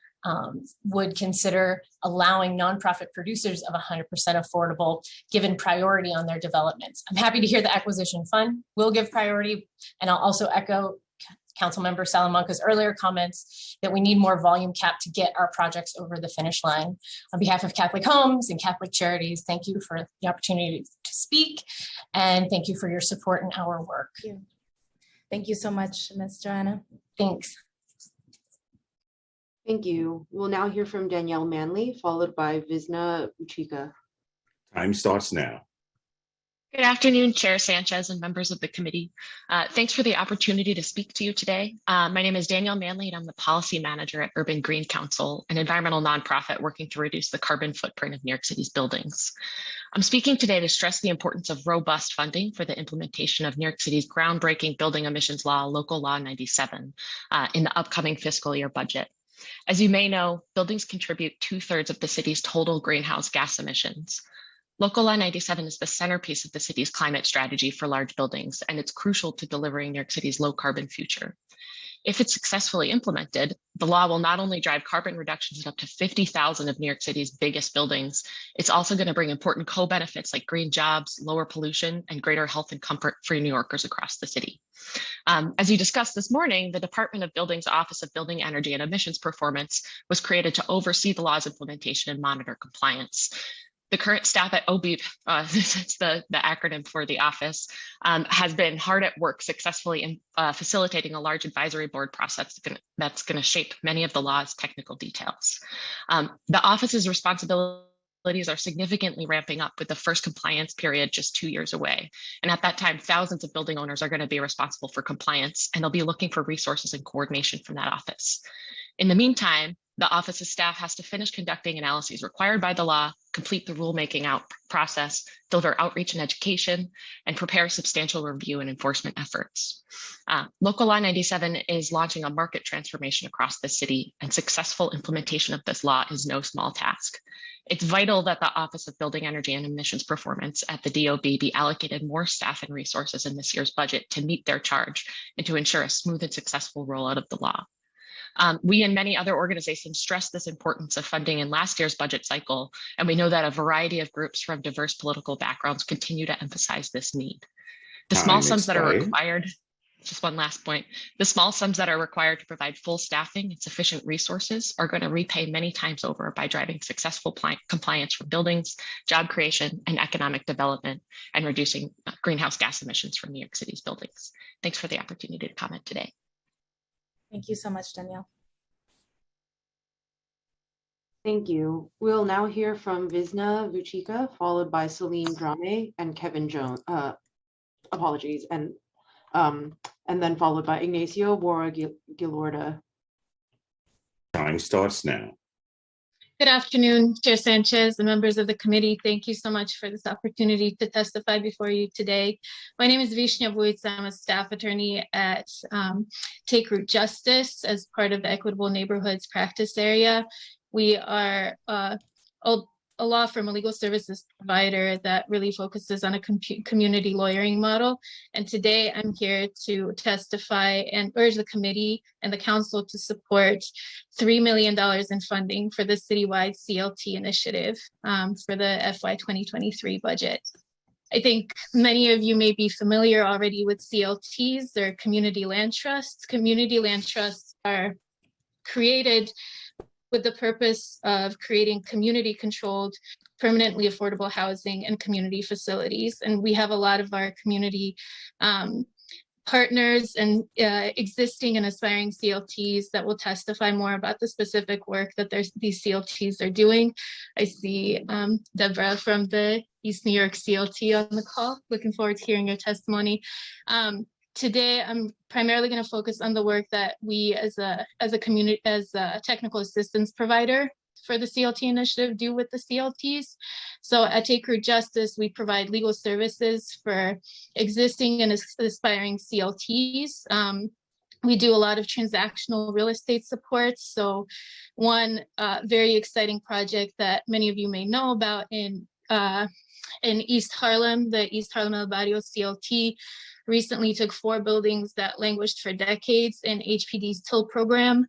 would consider allowing nonprofit producers of 100% affordable, given priority on their developments. I'm happy to hear the acquisition fund will give priority, and I'll also echo Councilmember Salamanca's earlier comments that we need more volume cap to get our projects over the finish line. On behalf of Catholic Homes and Catholic Charities, thank you for the opportunity to speak, and thank you for your support in our work. Thank you so much, Ms. Joanna. Thanks. Thank you. We'll now hear from Danielle Manley, followed by Visna Uchika. Time starts now. Good afternoon, Chair Sanchez and members of the committee. Thanks for the opportunity to speak to you today. My name is Danielle Manley, and I'm the policy manager at Urban Green Council, an environmental nonprofit working to reduce the carbon footprint of New York City's buildings. I'm speaking today to stress the importance of robust funding for the implementation of New York City's groundbreaking building emissions law, Local Law 97, in the upcoming fiscal year budget. As you may know, buildings contribute 2/3 of the city's total greenhouse gas emissions. Local Law 97 is the centerpiece of the city's climate strategy for large buildings, and it's crucial to delivering New York City's low carbon future. If it's successfully implemented, the law will not only drive carbon reductions in up to 50,000 of New York City's biggest buildings, it's also going to bring important co-benefits like green jobs, lower pollution, and greater health and comfort for New Yorkers across the city. As you discussed this morning, the Department of Buildings Office of Building Energy and Emissions Performance was created to oversee the law's implementation and monitor compliance. The current staff at OBEEP, it's the acronym for the office, has been hard at work successfully in facilitating a large advisory board process that's going to shape many of the law's technical details. The office's responsibilities are significantly ramping up with the first compliance period just 2 years away. And at that time, thousands of building owners are going to be responsible for compliance, and they'll be looking for resources and coordination from that office. In the meantime, the office's staff has to finish conducting analyses required by the law, complete the rulemaking process, deliver outreach and education, and prepare substantial review and enforcement efforts. Local Law 97 is launching a market transformation across the city, and successful implementation of this law is no small task. It's vital that the Office of Building Energy and Emissions Performance at the DOB be allocated more staff and resources in this year's budget to meet their charge and to ensure a smooth and successful rollout of the law. We and many other organizations stressed this importance of funding in last year's budget cycle, and we know that a variety of groups from diverse political backgrounds continue to emphasize this need. The small sums that are required, just one last point, the small sums that are required to provide full staffing and sufficient resources are going to repay many times over by driving successful compliance for buildings, job creation, and economic development, and reducing greenhouse gas emissions from New York City's buildings. Thanks for the opportunity to comment today. Thank you so much, Danielle. Thank you. We'll now hear from Visna Vuchika, followed by Celine Drame and Kevin Jones. Apologies, and then followed by Ignacio Bora Gilorda. Time starts now. Good afternoon, Chair Sanchez and members of the committee. Thank you so much for this opportunity to testify before you today. My name is Vishnya Vuitz. I'm a staff attorney at Take Root Justice as part of the Equitable Neighborhoods practice area. We are a law firm, a legal services provider that really focuses on a community lawyering model. And today I'm here to testify and urge the committee and the council to support $3 million in funding for the citywide CLT initiative for the FY 2023 budget. I think many of you may be familiar already with CLTs. They're community land trusts. Community land trusts are created with the purpose of creating community-controlled, permanently affordable housing and community facilities. And we have a lot of our community partners and existing and aspiring CLTs that will testify more about the specific work that these CLTs are doing. I see Deborah from the East New York CLT on the call. Looking forward to hearing your testimony. Today, I'm primarily going to focus on the work that we as a community, as a technical assistance provider for the CLT initiative do with the CLTs. So at Take Root Justice, we provide legal services for existing and aspiring CLTs. We do a lot of transactional real estate support. So one very exciting project that many of you may know about in East Harlem, the East Harlem El Barrio CLT recently took 4 buildings that languished for decades in HPD's TIL program.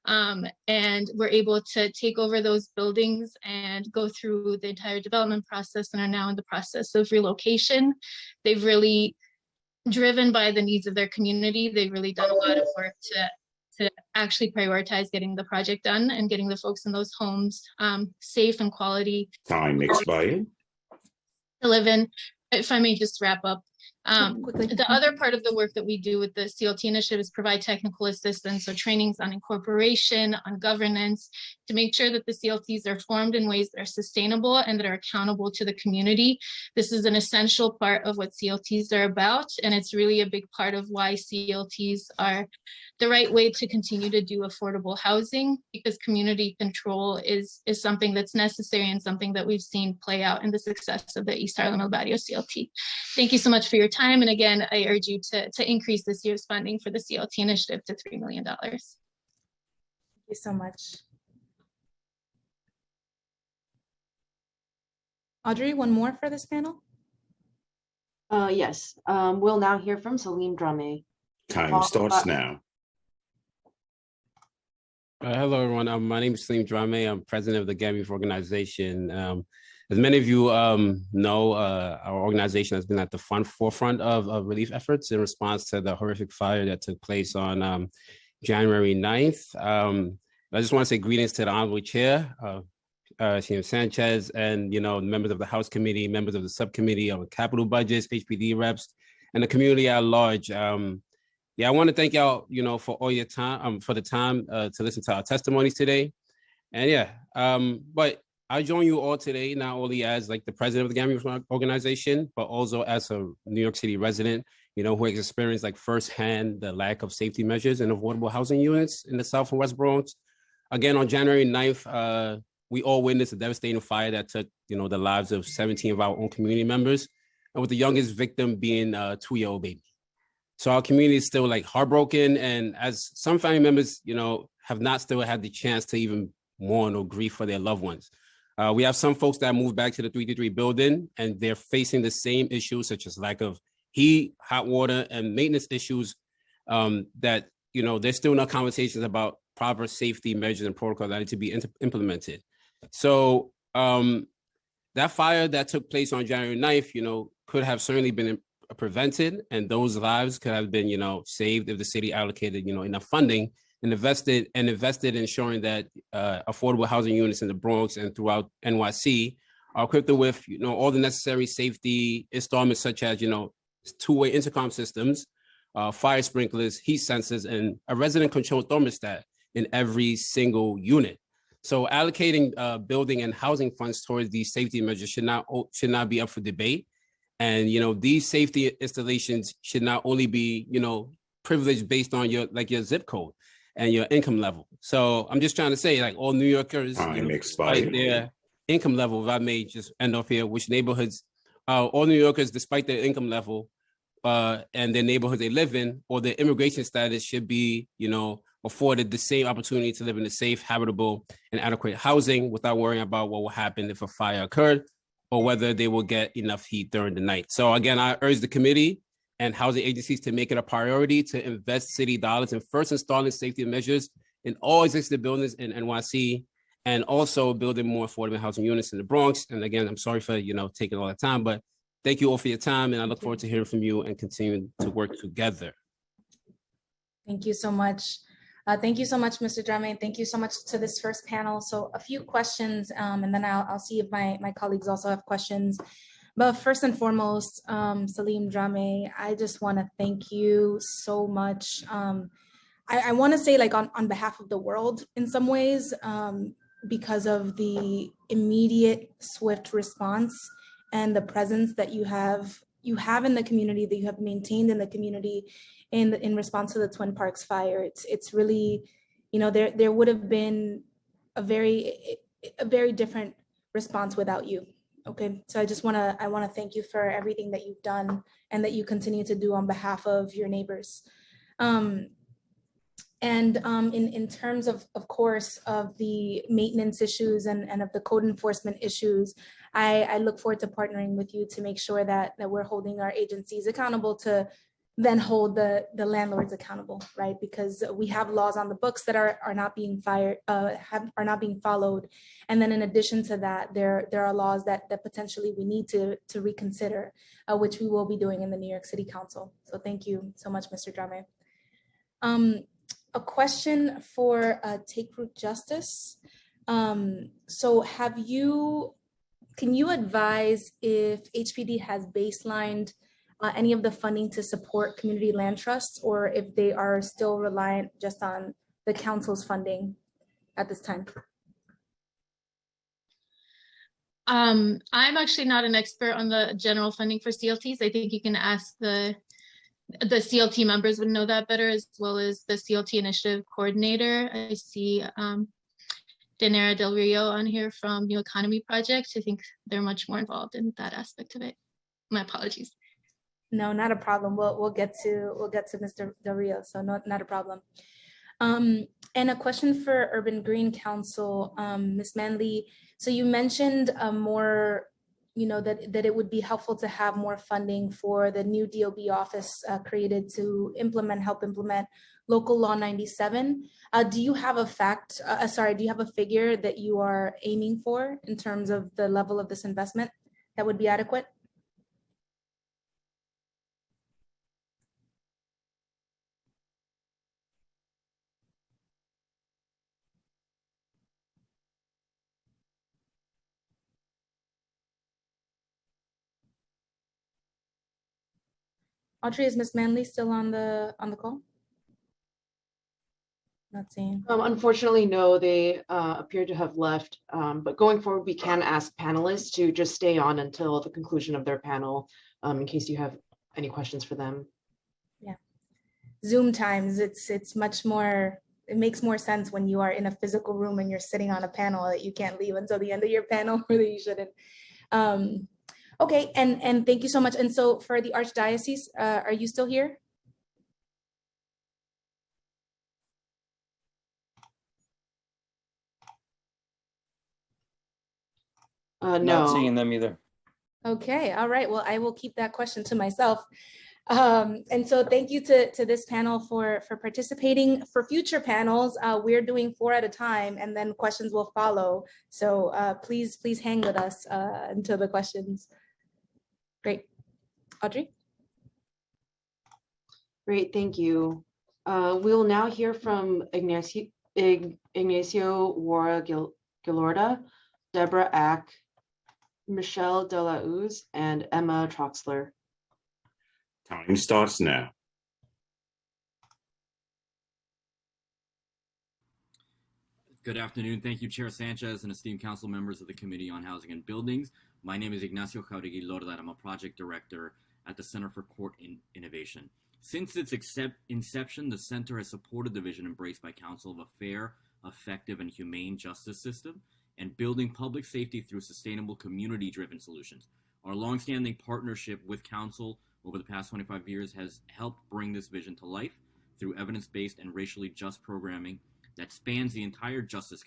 And we're able to take over those buildings and go through the entire development process and are now in the process of relocation. They've really, driven by the needs of their community, they've really done a lot of work to actually prioritize getting the project done and getting the folks in those homes safe and quality. Time expired. To live in. If I may just wrap up. The other part of the work that we do with the CLT initiative is provide technical assistance, so trainings on incorporation, on governance, to make sure that the CLTs are formed in ways that are sustainable and that are accountable to the community. This is an essential part of what CLTs are about, and it's really a big part of why CLTs are the right way to continue to do affordable housing, because community control is something that's necessary and something that we've seen play out in the success of the East Harlem El Barrio CLT. Thank you so much for your time. And again, I urge you to increase this year's funding for the CLT initiative to $3 million. Thank you so much. Audrey, one more for this panel? Yes, we'll now hear from Salim Drame. Time starts now. Hello, everyone. My name is Salim Drame. I'm president of the Gambia Youth Organization. As many of you know, our organization has been at the forefront of relief efforts in response to the horrific fire that took place on January 9th. I just want to say greetings to the Honorable Chair, Sanchez, and members of the House Committee, members of the Subcommittee on Capital Budgets, HPD reps, and the community at large. I want to thank y'all, for all your time, for the time to listen to our testimonies today. And but I join you all today, not only as the president of the Gambia Youth Organization, but also as a New York City resident, who has experienced firsthand the lack of safety measures in affordable housing units in the South and West Bronx. Again, on January 9th, we all witnessed a devastating fire that took, the lives of 17 of our own community members, and with the youngest victim being a 2-year-old baby. So our community is still heartbroken, and as some family members, have not still had the chance to even mourn or grieve for their loved ones. We have some folks that moved back to the 333 building, and they're facing the same issues such as lack of heat, hot water, and maintenance issues that, there's still no conversations about proper safety measures and protocols that need to be implemented. So that fire that took place on January 9th, could have certainly been prevented, and those lives could have been, saved if the city allocated, enough funding and invested in ensuring that affordable housing units in the Bronx and throughout NYC are equipped with, all the necessary safety installments such as, two-way intercom systems, fire sprinklers, heat sensors, and a resident-controlled thermostat in every single unit. So allocating building and housing funds towards these safety measures should not be up for debate. And, these safety installations should not only be, privileged based on your zip code and your income level. So I'm just trying to say, all New Yorkers, despite their income level, if I may just end off here, which neighborhoods, all New Yorkers, despite their income level and their neighborhood they live in, or their immigration status should be, afforded the same opportunity to live in a safe, habitable, and adequate housing without worrying about what will happen if a fire occurred, or whether they will get enough heat during the night. So again, I urge the committee and housing agencies to make it a priority to invest city dollars in first installing safety measures in all existing buildings in NYC, and also building more affordable housing units in the Bronx. And again, I'm sorry for, taking all that time, but thank you all for your time. And I look forward to hearing from you and continuing to work together. Thank you so much. Thank you so much, Mr. Drame. Thank you so much to this first panel. So a few questions, and then I'll see if my colleagues also have questions. But first and foremost, Salim Drame, I just want to thank you so much. I want to say, like, on behalf of the world in some ways, because of the immediate, swift response and the presence that you have in the community, that you have maintained in the community in response to the Twin Parks fire. It's really, there would have been a very different response without you. Okay, so I want to thank you for everything that you've done and that you continue to do on behalf of your neighbors. In terms of course, of the maintenance issues and of the code enforcement issues, I look forward to partnering with you to make sure that we're holding our agencies accountable to then hold the landlords accountable, right? Because we have laws on the books that are not being followed. And then in addition to that, there are laws that potentially we need to reconsider, which we will be doing in the New York City Council. So thank you so much, Mr. Drame. A question for Take Root Justice. So can you advise if HPD has baselined any of the funding to support community land trusts, or if they are still reliant just on the council's funding at this time? I'm actually not an expert on the general funding for CLTs. I think you can ask the CLT members would know that better, as well as the CLT initiative coordinator. I see Danera Del Rio on here from New Economy Project. I think they're much more involved in that aspect of it. My apologies. No, not a problem. We'll get to Mr. Del Rio, so not a problem. And a question for Urban Green Council, Ms. Manley. So you mentioned more, that it would be helpful to have more funding for the new DOB office created to help implement Local Law 97. Do you have a figure that you are aiming for in terms of the level of this investment that would be adequate? Audrey, is Ms. Manley still on the call? Not seeing. Unfortunately, no, they appear to have left. But going forward, we can ask panelists to just stay on until the conclusion of their panel, in case you have any questions for them. Yeah, Zoom times, it's much more. It makes more sense when you are in a physical room and you're sitting on a panel that you can't leave until the end of your panel, or that you shouldn't. Okay, and thank you so much. And so for the Archdiocese, are you still here? No. Not seeing them either. Okay, all right. Well, I will keep that question to myself. And so thank you to this panel for participating. For future panels, we're doing 4 at a time, and then questions will follow. So please hang with us until the questions. Great. Audrey? Great, thank you. We will now hear from Ignacio Wara Gilorda, Deborah Ack, Michelle De La Uz, and Emma Troxler. Time starts now. Good afternoon. Thank you, Chair Sanchez and esteemed council members of the Committee on Housing and Buildings. My name is Ignacio Jauregui Lorda, and I'm a project director at the Center for Court Innovation. Since its inception, the center has supported the vision embraced by council of a fair, effective, and humane justice system and building public safety through sustainable community-driven solutions. Our longstanding partnership with council over the past 25 years has helped bring this vision to life through evidence-based and racially just programming that spans the entire justice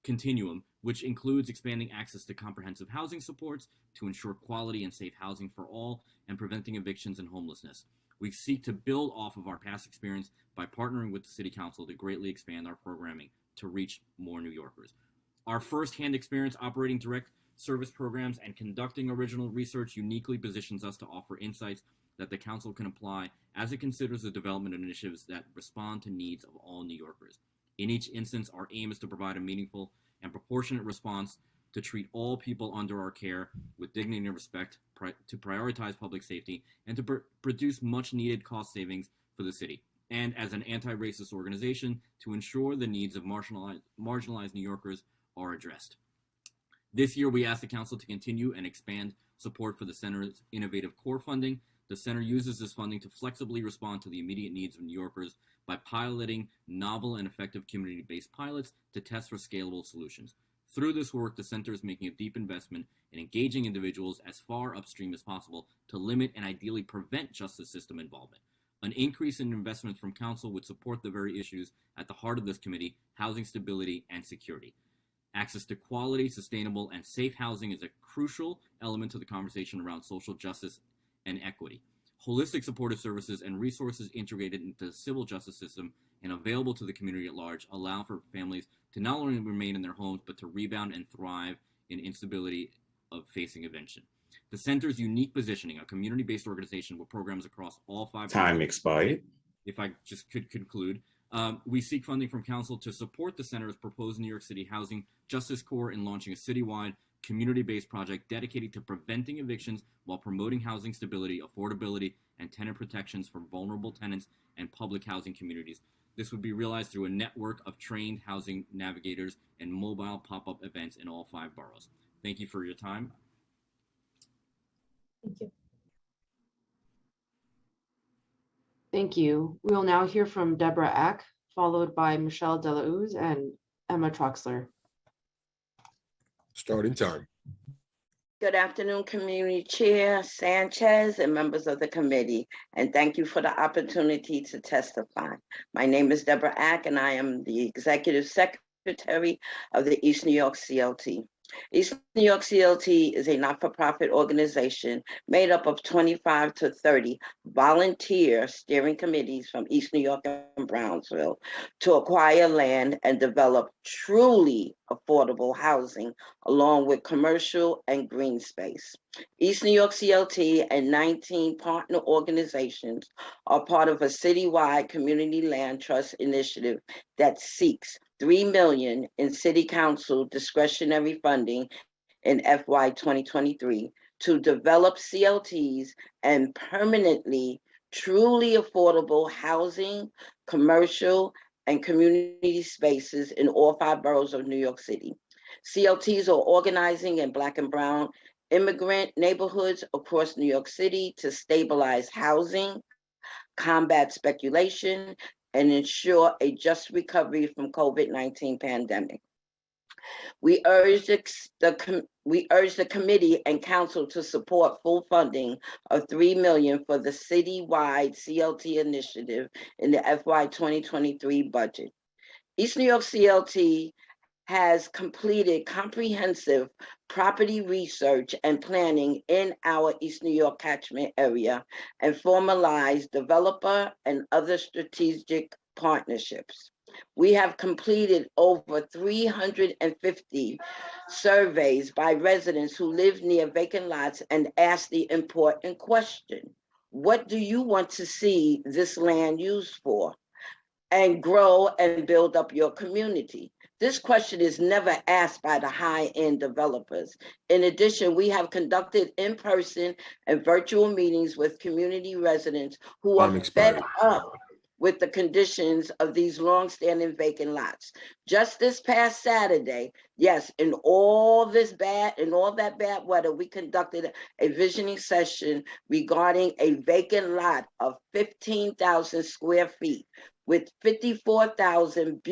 continuum, which includes expanding access to comprehensive housing supports to ensure quality and safe housing for all and preventing evictions and homelessness. We seek to build off of our past experience by partnering with the City Council to greatly expand our programming to reach more New Yorkers. Our first-hand experience operating direct service programs and conducting original research uniquely positions us to offer insights that the Council can apply as it considers the development of initiatives that respond to needs of all New Yorkers. In each instance, our aim is to provide a meaningful and proportionate response to treat all people under our care with dignity and respect, to prioritize public safety, and to produce much needed cost savings for the city. And as an anti-racist organization, to ensure the needs of marginalized New Yorkers are addressed. This year, we asked the council to continue and expand support for the center's innovative core funding. The center uses this funding to flexibly respond to the immediate needs of New Yorkers by piloting novel and effective community-based pilots to test for scalable solutions. Through this work, the center is making a deep investment in engaging individuals as far upstream as possible to limit and ideally prevent justice system involvement. An increase in investments from council would support the very issues at the heart of this committee: housing stability and security. Access to quality, sustainable, and safe housing is a crucial element to the conversation around social justice and equity. Holistic supportive services and resources integrated into the civil justice system and available to the community at large allow for families to not only remain in their homes, but to rebound and thrive in instability of facing eviction. The center's unique positioning, a community-based organization with programs across all 5. Time expired. If I just could conclude, we seek funding from council to support the center's proposed New York City Housing Justice Corps in launching a citywide community-based project dedicated to preventing evictions while promoting housing stability, affordability, and tenant protections for vulnerable tenants and public housing communities. This would be realized through a network of trained housing navigators and mobile pop-up events in all 5 boroughs. Thank you for your time. Thank you. Thank you. We will now hear from Deborah Eck, followed by Michelle Delauz and Emma Troxler. Starting time. Good afternoon, Community Chair Sanchez and members of the committee, and thank you for the opportunity to testify. My name is Deborah Ack, and I am the Executive Secretary of the East New York CLT. East New York CLT is a not-for-profit organization made up of 25 to 30 volunteer steering committees from East New York and Brownsville to acquire land and develop truly affordable housing along with commercial and green space. East New York CLT and 19 partner organizations are part of a citywide community land trust initiative that seeks $3 million in City Council discretionary funding in FY 2023 to develop CLTs and permanently truly affordable housing, commercial, and community spaces in all 5 boroughs of New York City. CLTs are organizing in Black and Brown immigrant neighborhoods across New York City to stabilize housing, combat speculation, and ensure a just recovery from COVID-19 pandemic. We urge the committee and council to support full funding of $3 million for the citywide CLT initiative in the FY 2023 budget. East New York CLT has completed comprehensive property research and planning in our East New York catchment area and formalized developer and other strategic partnerships. We have completed over 350 surveys by residents who live near vacant lots and asked the important question: what do you want to see this land used for? And grow and build up your community. This question is never asked by the high-end developers. In addition, we have conducted in-person and virtual meetings with community residents who are fed up with the conditions of these long-standing vacant lots. Just this past Saturday, yes, in all that bad weather, we conducted a visioning session regarding a vacant lot of 15,000 square feet with 54,000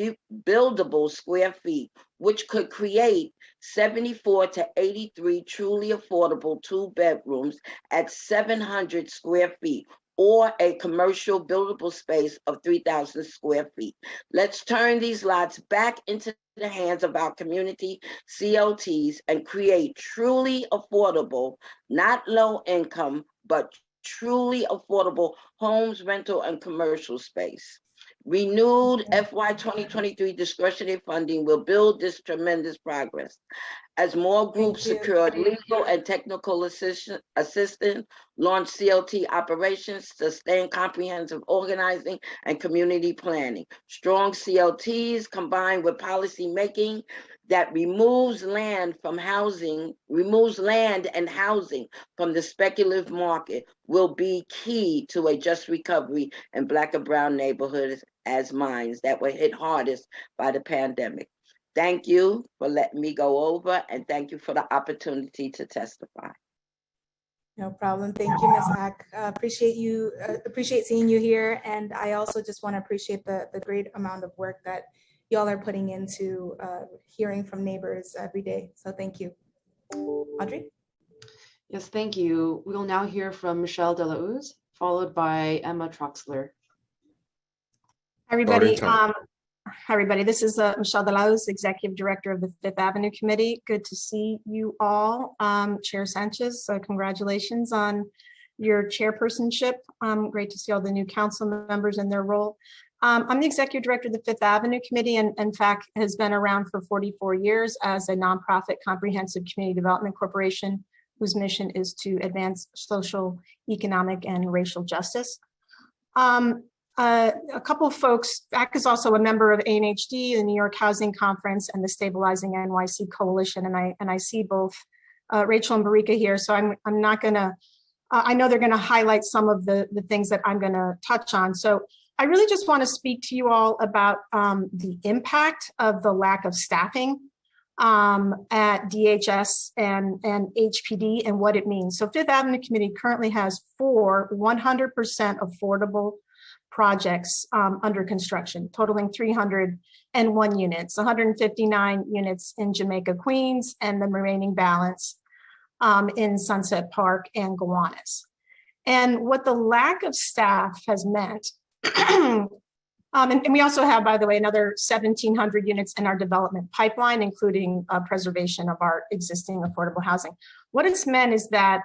buildable square feet, which could create 74 to 83 truly affordable 2-bedrooms at 700 square feet, or a commercial buildable space of 3,000 square feet. Let's turn these lots back into the hands of our community CLTs and create truly affordable, not low income, but truly affordable homes, rental, and commercial space. Renewed FY 2023 discretionary funding will build this tremendous progress. As more groups Thank you. secured legal and technical assistance, launched CLT operations, sustained comprehensive organizing and community planning. Strong CLTs combined with policy making that removes land and housing from the speculative market will be key to a just recovery in Black and brown neighborhoods as mines that were hit hardest by the pandemic. Thank you for letting me go over, and thank you for the opportunity to testify. No problem. Thank you, Ms. Ack. Appreciate seeing you here. And I also just want to appreciate the great amount of work that y'all are putting into hearing from neighbors every day. So thank you. Audrey? Yes, thank you. We will now hear from Michelle Delauz, followed by Emma Troxler. Hi, everybody. Starting time. Hi, everybody. This is Michelle Delauz, Executive Director of the Fifth Avenue Committee. Good to see you all. Chair Sanchez, congratulations on your chairpersonship. Great to see all the new council members in their role. I'm the Executive Director of the Fifth Avenue Committee, and in fact has been around for 44 years as a nonprofit comprehensive community development corporation whose mission is to advance social, economic, and racial justice. A couple of folks, FAC is also a member of ANHD, the New York Housing Conference, and the Stabilizing NYC Coalition, and I see both Rachel and Barika here, so I'm not gonna, I know they're gonna highlight some of the things that I'm gonna touch on. So I really just wanna speak to you all about the impact of the lack of staffing at DHS and HPD and what it means. So Fifth Avenue Committee currently has 4 100% affordable projects under construction, totaling 301 units, 159 units in Jamaica, Queens, and the remaining balance in Sunset Park and Gowanus. And what the lack of staff has meant, and we also have, by the way, another 1,700 units in our development pipeline, including preservation of our existing affordable housing. What it's meant is that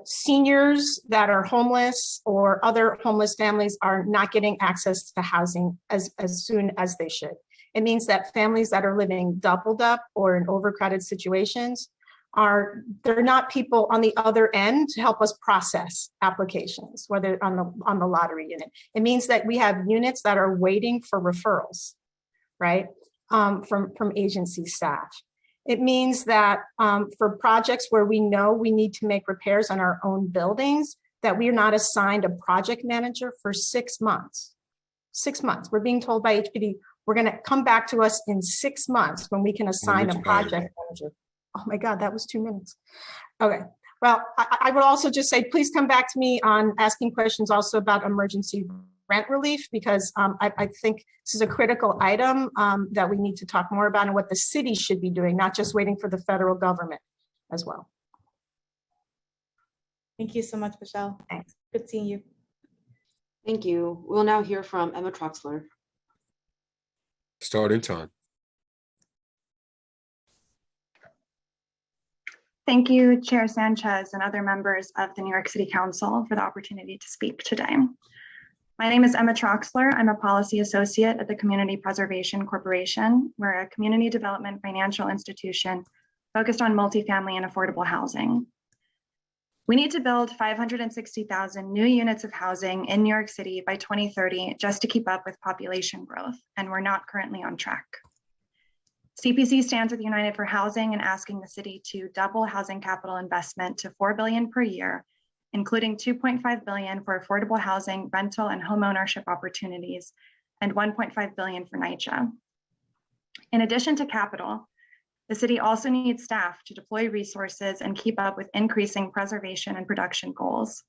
seniors that are homeless or other homeless families are not getting access to housing as soon as they should. It means that families that are living doubled up or in overcrowded situations they're not people on the other end to help us process applications, whether on the lottery unit. It means that we have units that are waiting for referrals, right, from agency staff. It means that for projects where we know we need to make repairs on our own buildings, that we are not assigned a project manager for 6 months. 6 months. We're being told by HPD, we're going to come back to us in 6 months when we can assign a project manager. Oh my God, that was 2 minutes. Okay. Well, I would also just say, please come back to me on asking questions also about emergency rent relief, because I think this is a critical item that we need to talk more about and what the city should be doing, not just waiting for the federal government as well. Thank you so much, Michelle. Thanks. Good seeing you. Thank you. We'll now hear from Emma Troxler. Starting time. Thank you, Chair Sanchez and other members of the New York City Council for the opportunity to speak today. My name is Emma Troxler. I'm a policy associate at the Community Preservation Corporation. We're a community development financial institution focused on multifamily and affordable housing. We need to build 560,000 new units of housing in New York City by 2030 just to keep up with population growth, and we're not currently on track. CPC stands with United for Housing and asking the city to double housing capital investment to $4 billion per year, including $2.5 billion for affordable housing, rental, and homeownership opportunities, and $1.5 billion for NYCHA. In addition to capital, the city also needs staff to deploy resources and keep up with increasing preservation and production goals.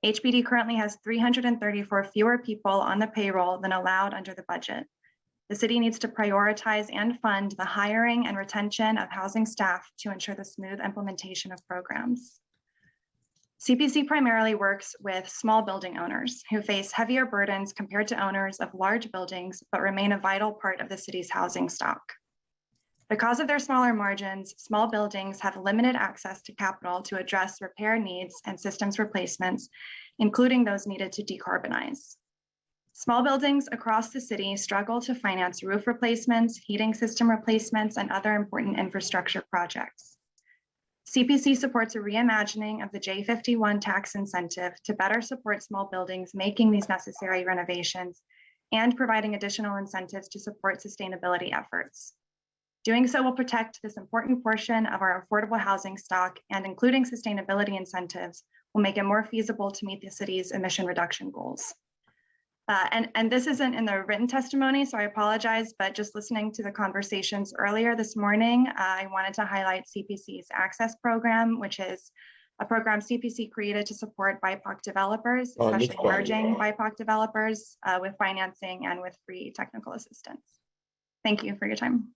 HPD currently has 334 fewer people on the payroll than allowed under the budget. The city needs to prioritize and fund the hiring and retention of housing staff to ensure the smooth implementation of programs. CPC primarily works with small building owners who face heavier burdens compared to owners of large buildings, but remain a vital part of the city's housing stock. Because of their smaller margins, small buildings have limited access to capital to address repair needs and systems replacements, including those needed to decarbonize. Small buildings across the city struggle to finance roof replacements, heating system replacements, and other important infrastructure projects. CPC supports a reimagining of the J51 tax incentive to better support small buildings making these necessary renovations and providing additional incentives to support sustainability efforts. Doing so will protect this important portion of our affordable housing stock, and including sustainability incentives will make it more feasible to meet the city's emission reduction goals. And this isn't in the written testimony, so I apologize, but just listening to the conversations earlier this morning, I wanted to highlight CPC's Access Program, which is a program CPC created to support BIPOC developers, especially emerging BIPOC developers with financing and with free technical assistance. Thank you for your time.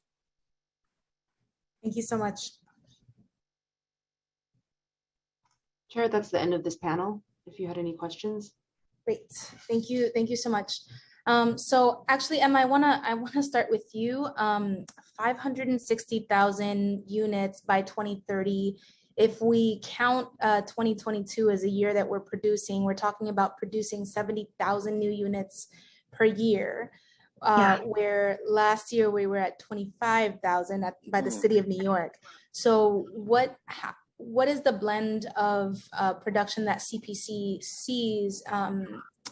Thank you so much. Chair, that's the end of this panel. If you had any questions. Great, thank you so much. So actually, Emma, I wanna start with you. 560,000 units by 2030. If we count 2022 as a year that we're producing, we're talking about producing 70,000 new units per year. Where last year we were at 25,000 by the city of New York. So what is the blend of production that CPC sees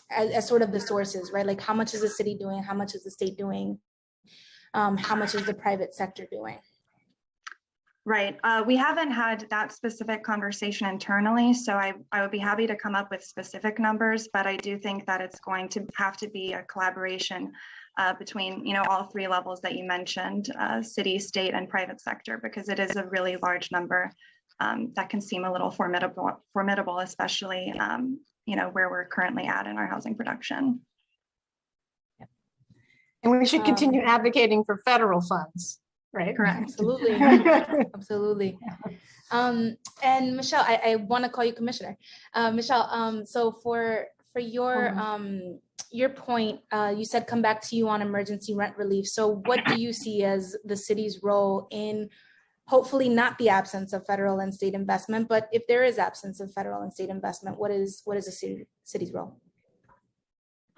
as sort of the sources, right? Like how much is the city doing? How much is the state doing? How much is the private sector doing? Right. We haven't had that specific conversation internally, so I would be happy to come up with specific numbers, but I do think that it's going to have to be a collaboration between, you know, all three levels that you mentioned, city, state, and private sector, because it is a really large number that can seem a little formidable, especially, you know, where we're currently at in our housing production. And we should continue advocating for federal funds, right? Correct. Absolutely, absolutely. And Michelle, I want to call you Commissioner. Michelle, so for your point, you said come back to you on emergency rent relief. So what do you see as the city's role in hopefully not the absence of federal and state investment, but if there is absence of federal and state investment, what is the city's role?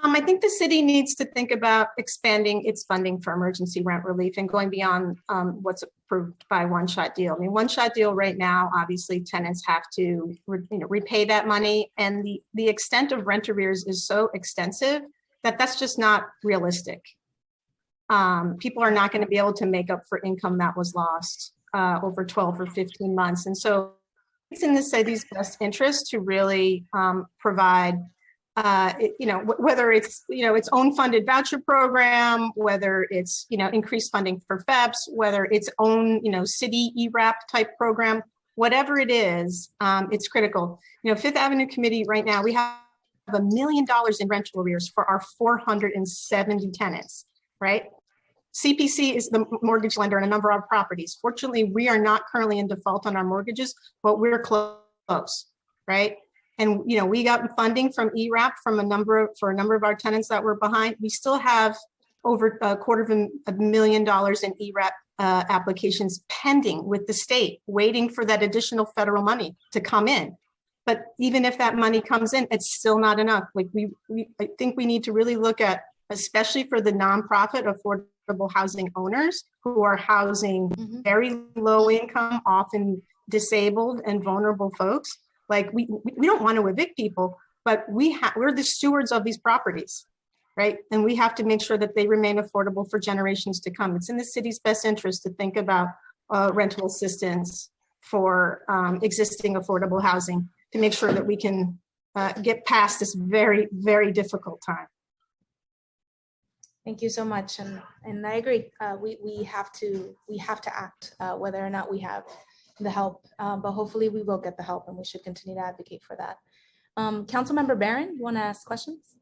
I think the city needs to think about expanding its funding for emergency rent relief and going beyond what's approved by one-shot deal. I mean, one-shot deal right now, obviously tenants have to repay that money, and the extent of rent arrears is so extensive that that's just not realistic. People are not going to be able to make up for income that was lost over 12 or 15 months. And so it's in the city's best interest to really provide whether it's, its own funded voucher program, whether it's, increased funding for FEPS, whether it's own, city ERAP type program, whatever it is, it's critical. Fifth Avenue Committee right now, we have $1 million in rental arrears for our 470 tenants, right? CPC is the mortgage lender on a number of our properties. Fortunately, we are not currently in default on our mortgages, but we're close, right? And we got funding from ERAP for a number of our tenants that were behind. We still have over $250,000 in ERAP applications pending with the state, waiting for that additional federal money to come in. But even if that money comes in, it's still not enough. Like I think we need to really look at, especially for the nonprofit affordable housing owners who are housing very low income, often disabled and vulnerable folks. Like we don't want to evict people, but we're the stewards of these properties, right? And we have to make sure that they remain affordable for generations to come. It's in the city's best interest to think about rental assistance for existing affordable housing to make sure that we can get past this very, very difficult time. Thank you so much, and I agree. We have to act, whether or not we have the help, but hopefully we will get the help, and we should continue to advocate for that. Councilmember Barron, you want to ask questions?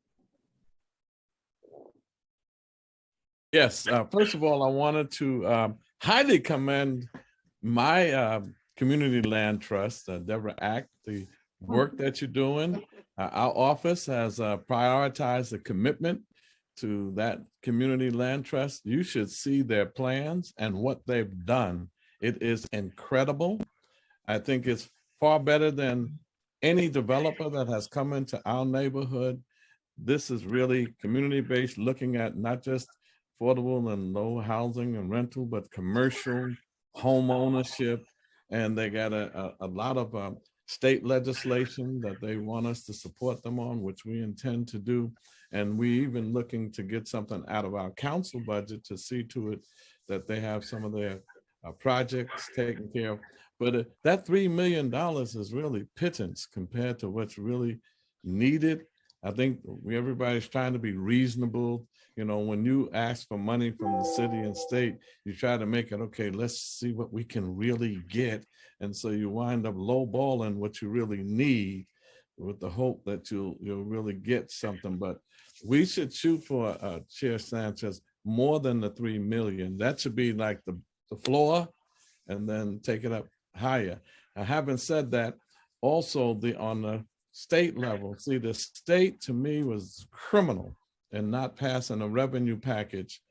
Yes. First of all, I wanted to highly commend my community land trust, Deborah Ack, the work that you're doing. Our office has prioritized the commitment to that community land trust. You should see their plans and what they've done. It is incredible. I think it's far better than any developer that has come into our neighborhood. this is really community-based, looking at not just affordable and low housing and rental, but commercial home ownership. And they got a lot of state legislation that they want us to support them on, which we intend to do. And we even looking to get something out of our council budget to see to it that they have some of their projects taken care of. But that $3 million is really pittance compared to what's really needed. I think everybody's trying to be reasonable. You know, when you ask for money from the city and state, you try to make it, okay, let's see what we can really get. And so you wind up lowballing what you really need with the hope that you'll really get something. But we should shoot for, Chair Sanchez, more than the 3 million. That should be like the floor, and then take it up higher. Having said that, also on the state level, see, the state to me was criminal in not passing a revenue package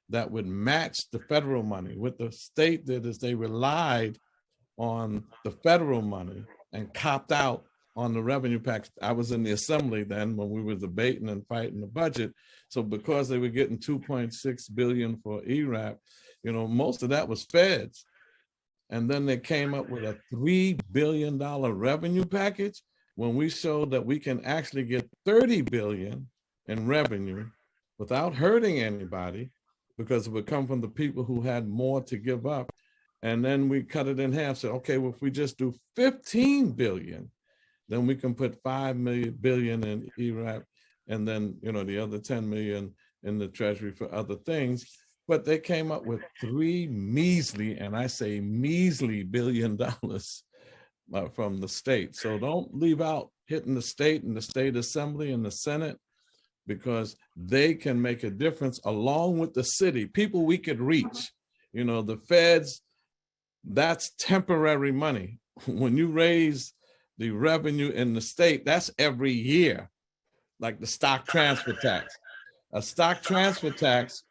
that would match the federal money. What the state did is they relied on the federal money and copped out on the revenue package. I was in the assembly then when we were debating and fighting the budget. So because they were getting 2.6 billion for ERAP, you know, most of that was feds. And then they came up with a $3 billion revenue package when we showed that we can actually get 30 billion in revenue without hurting anybody, because it would come from the people who had more to give up. And then we cut it in half, said, okay, well, if we just do 15 billion, then we can put 5 billion in ERAP, and then, you know, the other 10 million in the treasury for other things. But they came up with $3 measly, and I say measly, $billion from the state. So don't leave out hitting the state and the state assembly and the Senate, because they can make a difference along with the city, people we could reach. You know, the feds, that's temporary money. When you raise the revenue in the state, that's every year, like the stock transfer tax. A stock transfer tax,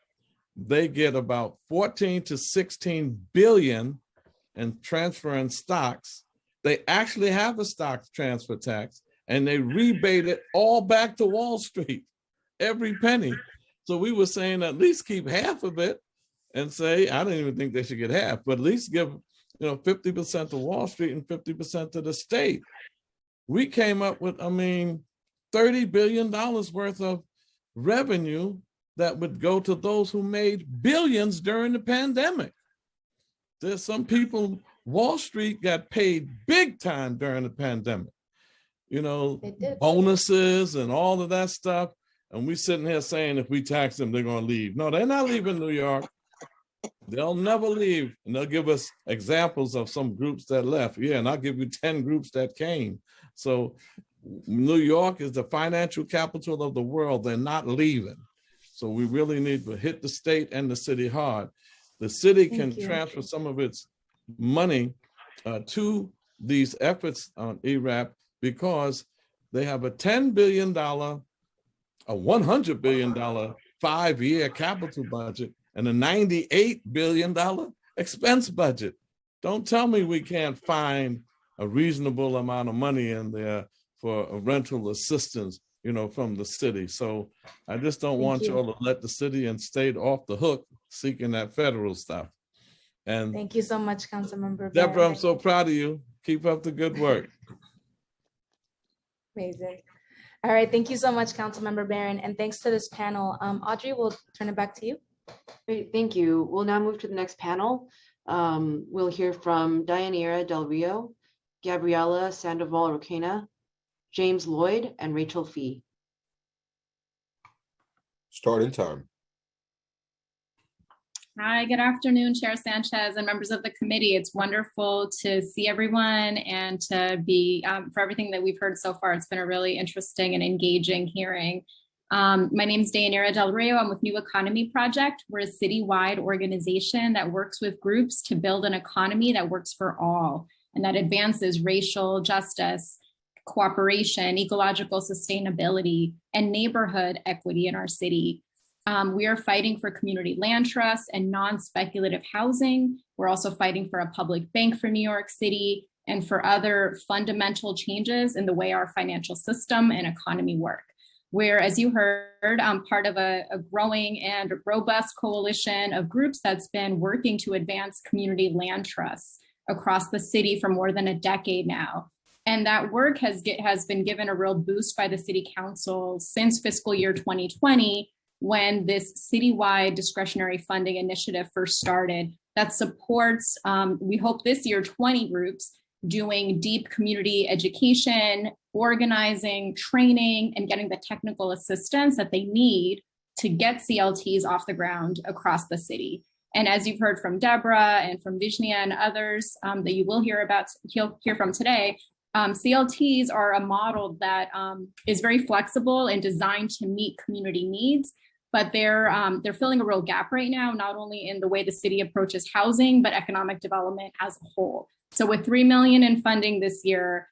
they get about 14 to 16 billion in transferring stocks. They actually have a stock transfer tax, and they rebate it all back to Wall Street, every penny. So we were saying at least keep half of it and say, I don't even think they should get half, but at least give, you know, 50% to Wall Street and 50% to the state. We came up with, I mean, $30 billion worth of revenue that would go to those who made billions during the pandemic. There's some people, Wall Street got paid big time during the pandemic, you know, bonuses and all of that stuff. And we sitting here saying if we tax them, they're going to leave. No, they're not leaving New York. They'll never leave. And they'll give us examples of some groups that left. Yeah, and I'll give you 10 groups that came. So New York is the financial capital of the world. They're not leaving. So we really need to hit the state and the city hard. The city can transfer some of its money to these efforts on ERAP because they have a $10 billion, a $100 billion 5-year capital budget and a $98 billion expense budget. Don't tell me we can't find a reasonable amount of money in there for a rental assistance, you know, from the city. So I just don't want y'all to let the city and state off the hook seeking that federal stuff. And thank you so much, Councilmember Deborah, Barron. I'm so proud of you. Keep up the good work. Amazing. All right, thank you so much, Councilmember Barron, and thanks to this panel. Audrey, we'll turn it back to you. Great, thank you. We'll now move to the next panel. We'll hear from Dianira Del Rio, Gabriela Sandoval Roquena, James Lloyd, and Rachel Fee. Starting time. Hi, good afternoon, Chair Sanchez and members of the committee. It's wonderful to see everyone and to be, for everything that we've heard so far, it's been a really interesting and engaging hearing. My name is Dianira Del Rio. I'm with New Economy Project. We're a citywide organization that works with groups to build an economy that works for all and that advances racial justice, cooperation, ecological sustainability, and neighborhood equity in our city. We are fighting for community land trusts and non-speculative housing. We're also fighting for a public bank for New York City and for other fundamental changes in the way our financial system and economy work. where, as you heard, I'm part of a growing and robust coalition of groups that's been working to advance community land trusts across the city for more than a decade now. And that work has been given a real boost by the City Council since fiscal year 2020, when this citywide discretionary funding initiative first started that supports, we hope this year, 20 groups doing deep community education, organizing, training, and getting the technical assistance that they need to get CLTs off the ground across the city. And as you've heard from Deborah and from Vishnia and others that you will hear from today, CLTs are a model that is very flexible and designed to meet community needs, but they're filling a real gap right now, not only in the way the city approaches housing, but economic development as a whole. So with $3 million in funding this year,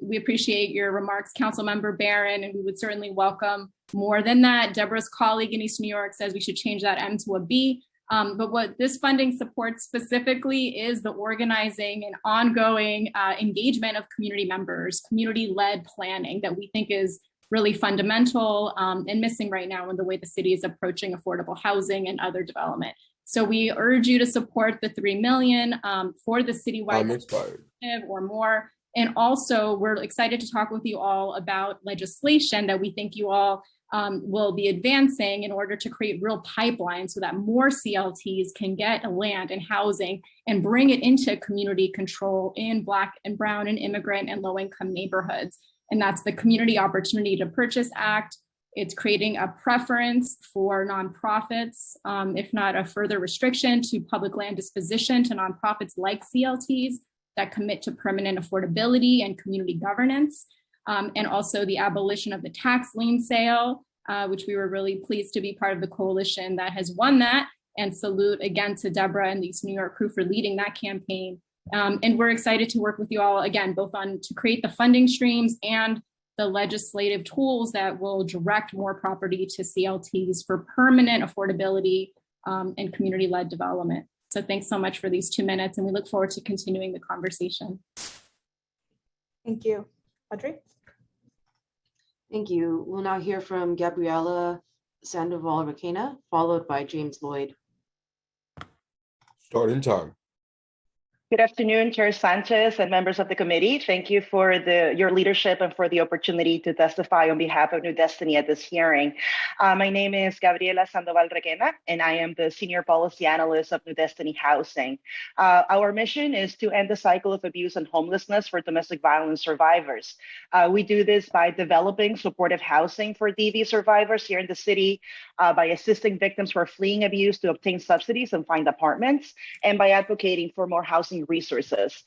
we appreciate your remarks, Councilmember Barron, and we would certainly welcome more than that. Deborah's colleague in East New York says we should change that M to a B. But what this funding supports specifically is the organizing and ongoing engagement of community members, community-led planning that we think is really fundamental and missing right now in the way the city is approaching affordable housing and other development. So we urge you to support the $3 million for the citywide initiative or more. And also, we're excited to talk with you all about legislation that we think you all will be advancing in order to create real pipelines so that more CLTs can get land and housing and bring it into community control in Black and Brown and immigrant and low-income neighborhoods. And that's the Community Opportunity to Purchase Act. It's creating a preference for nonprofits, if not a further restriction to public land disposition to nonprofits like CLTs that commit to permanent affordability and community governance. And also the abolition of the tax lien sale, which we were really pleased to be part of the coalition that has won that, and salute again to Deborah and the East New York crew for leading that campaign. And we're excited to work with you all again, both on to create the funding streams and the legislative tools that will direct more property to CLTs for permanent affordability and community-led development. So thanks so much for these 2 minutes, and we look forward to continuing the conversation. Thank you. Audrey? Thank you. We'll now hear from Gabriela Sandoval-Requena, followed by James Lloyd. Start in time. Good afternoon, Chair Sanchez and members of the committee. Thank you for your leadership and for the opportunity to testify on behalf of New Destiny at this hearing. My name is Gabriela Sandoval-Requena, and I am the Senior Policy Analyst of New Destiny Housing. Our mission is to end the cycle of abuse and homelessness for domestic violence survivors. We do this by developing supportive housing for DV survivors here in the city, by assisting victims who are fleeing abuse to obtain subsidies and find apartments, and by advocating for more housing resources.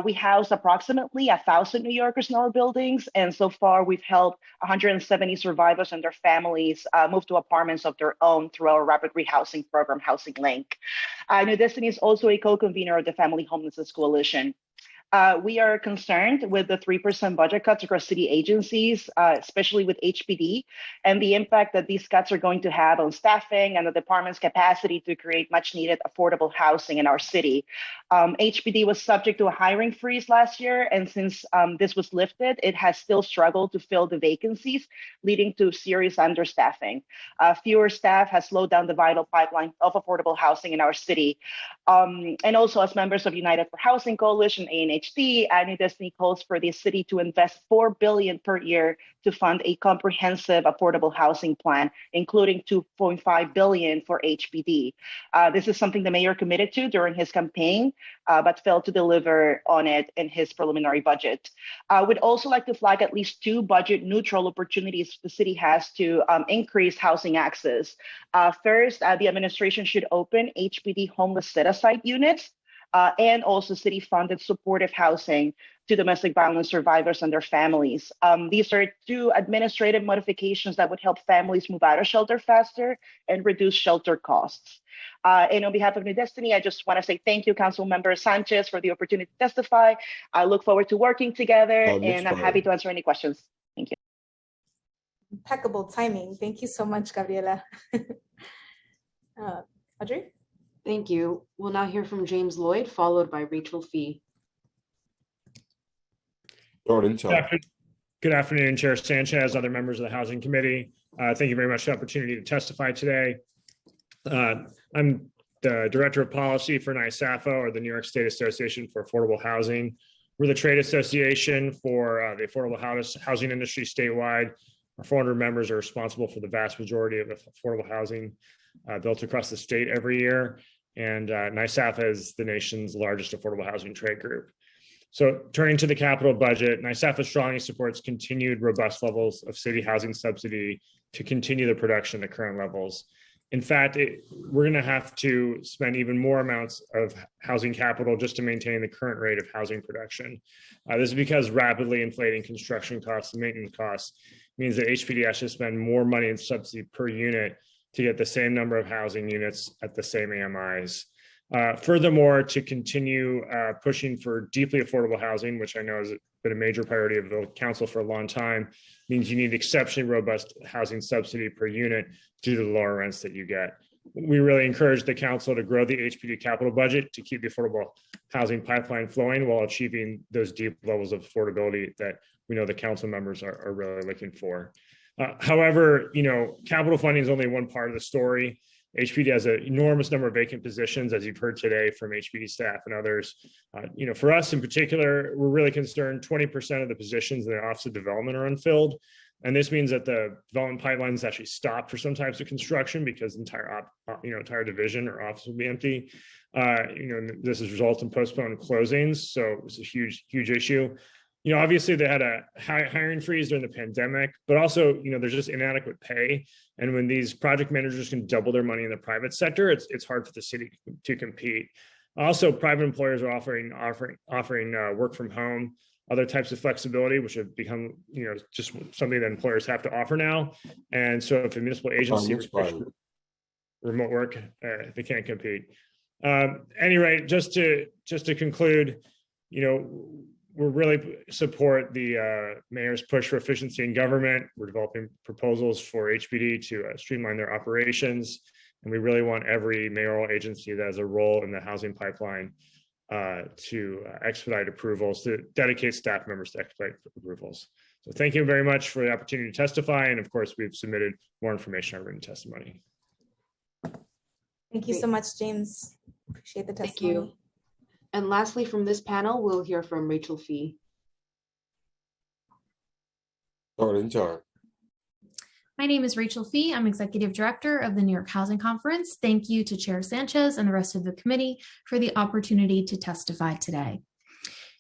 We house approximately 1,000 New Yorkers in our buildings, and so far we've helped 170 survivors and their families move to apartments of their own through our rapid rehousing program, Housing Link. New Destiny is also a co-convener of the Family Homelessness Coalition. We are concerned with the 3% budget cuts across city agencies, especially with HPD, and the impact that these cuts are going to have on staffing and the department's capacity to create much needed affordable housing in our city. HPD was subject to a hiring freeze last year, and since this was lifted, it has still struggled to fill the vacancies, leading to serious understaffing. Fewer staff has slowed down the vital pipeline of affordable housing in our city. And also, as members of United for Housing Coalition, ANHD, New Destiny calls for the city to invest $4 billion per year to fund a comprehensive affordable housing plan, including $2.5 billion for HPD. This is something the mayor committed to during his campaign, but failed to deliver on it in his preliminary budget. We'd also like to flag at least 2 budget neutral opportunities the city has to increase housing access. First, the administration should open HPD homeless set-aside units, and also city-funded supportive housing to domestic violence survivors and their families. These are 2 administrative modifications that would help families move out of shelter faster and reduce shelter costs. And on behalf of New Destiny, I just want to say thank you, Councilmember Sanchez, for the opportunity to testify. I look forward to working together, and I'm happy to answer any questions. Thank you. Impeccable timing. Thank you so much, Gabriela. Audrey? Thank you. We'll now hear from James Lloyd, followed by Rachel Fee. Start in time. Good afternoon, Chair Sanchez, other members of the Housing Committee. Thank you very much for the opportunity to testify today. I'm the Director of Policy for NYSAFA, or the New York State Association for Affordable Housing. We're the trade association for the affordable housing industry statewide. Our 400 members are responsible for the vast majority of affordable housing built across the state every year. And NYSAFA is the nation's largest affordable housing trade group. So turning to the capital budget, NYSAFA strongly supports continued robust levels of city housing subsidy to continue the production at current levels. In fact, we're going to have to spend even more amounts of housing capital just to maintain the current rate of housing production. This is because rapidly inflating construction costs and maintenance costs means that HPD has to spend more money in subsidy per unit to get the same number of housing units at the same AMIs. Furthermore, to continue pushing for deeply affordable housing, which I know has been a major priority of the council for a long time, means you need exceptionally robust housing subsidy per unit due to the lower rents that you get. We really encourage the council to grow the HPD capital budget to keep the affordable housing pipeline flowing while achieving those deep levels of affordability that we know the council members are really looking for. However, capital funding is only one part of the story. HPD has an enormous number of vacant positions, as you've heard today from HPD staff and others. For us in particular, we're really concerned 20% of the positions in the Office of Development are unfilled. And this means that the development pipeline is actually stopped for some types of construction because entire division or office will be empty. This has resulted in postponed closings. So it's a huge issue. Obviously they had a hiring freeze during the pandemic, but also, there's just inadequate pay. And when these project managers can double their money in the private sector, it's hard for the city to compete. Also, private employers are offering work from home, other types of flexibility, which have become, just something that employers have to offer now. And so if a municipal agency remote work, they can't compete. Anyway, just to conclude, we really support the mayor's push for efficiency in government. We're developing proposals for HPD to streamline their operations. And we really want every mayoral agency that has a role in the housing pipeline to expedite approvals, to dedicate staff members to expedite approvals. So thank you very much for the opportunity to testify. And of course, we've submitted more information in our written testimony. Thank you so much, James. Appreciate the testimony. Thank you. And lastly, from this panel, we'll hear from Rachel Fee. My name is Rachel Fee. I'm Executive Director of the New York Housing Conference. Thank you to Chair Sanchez and the rest of the committee for the opportunity to testify today.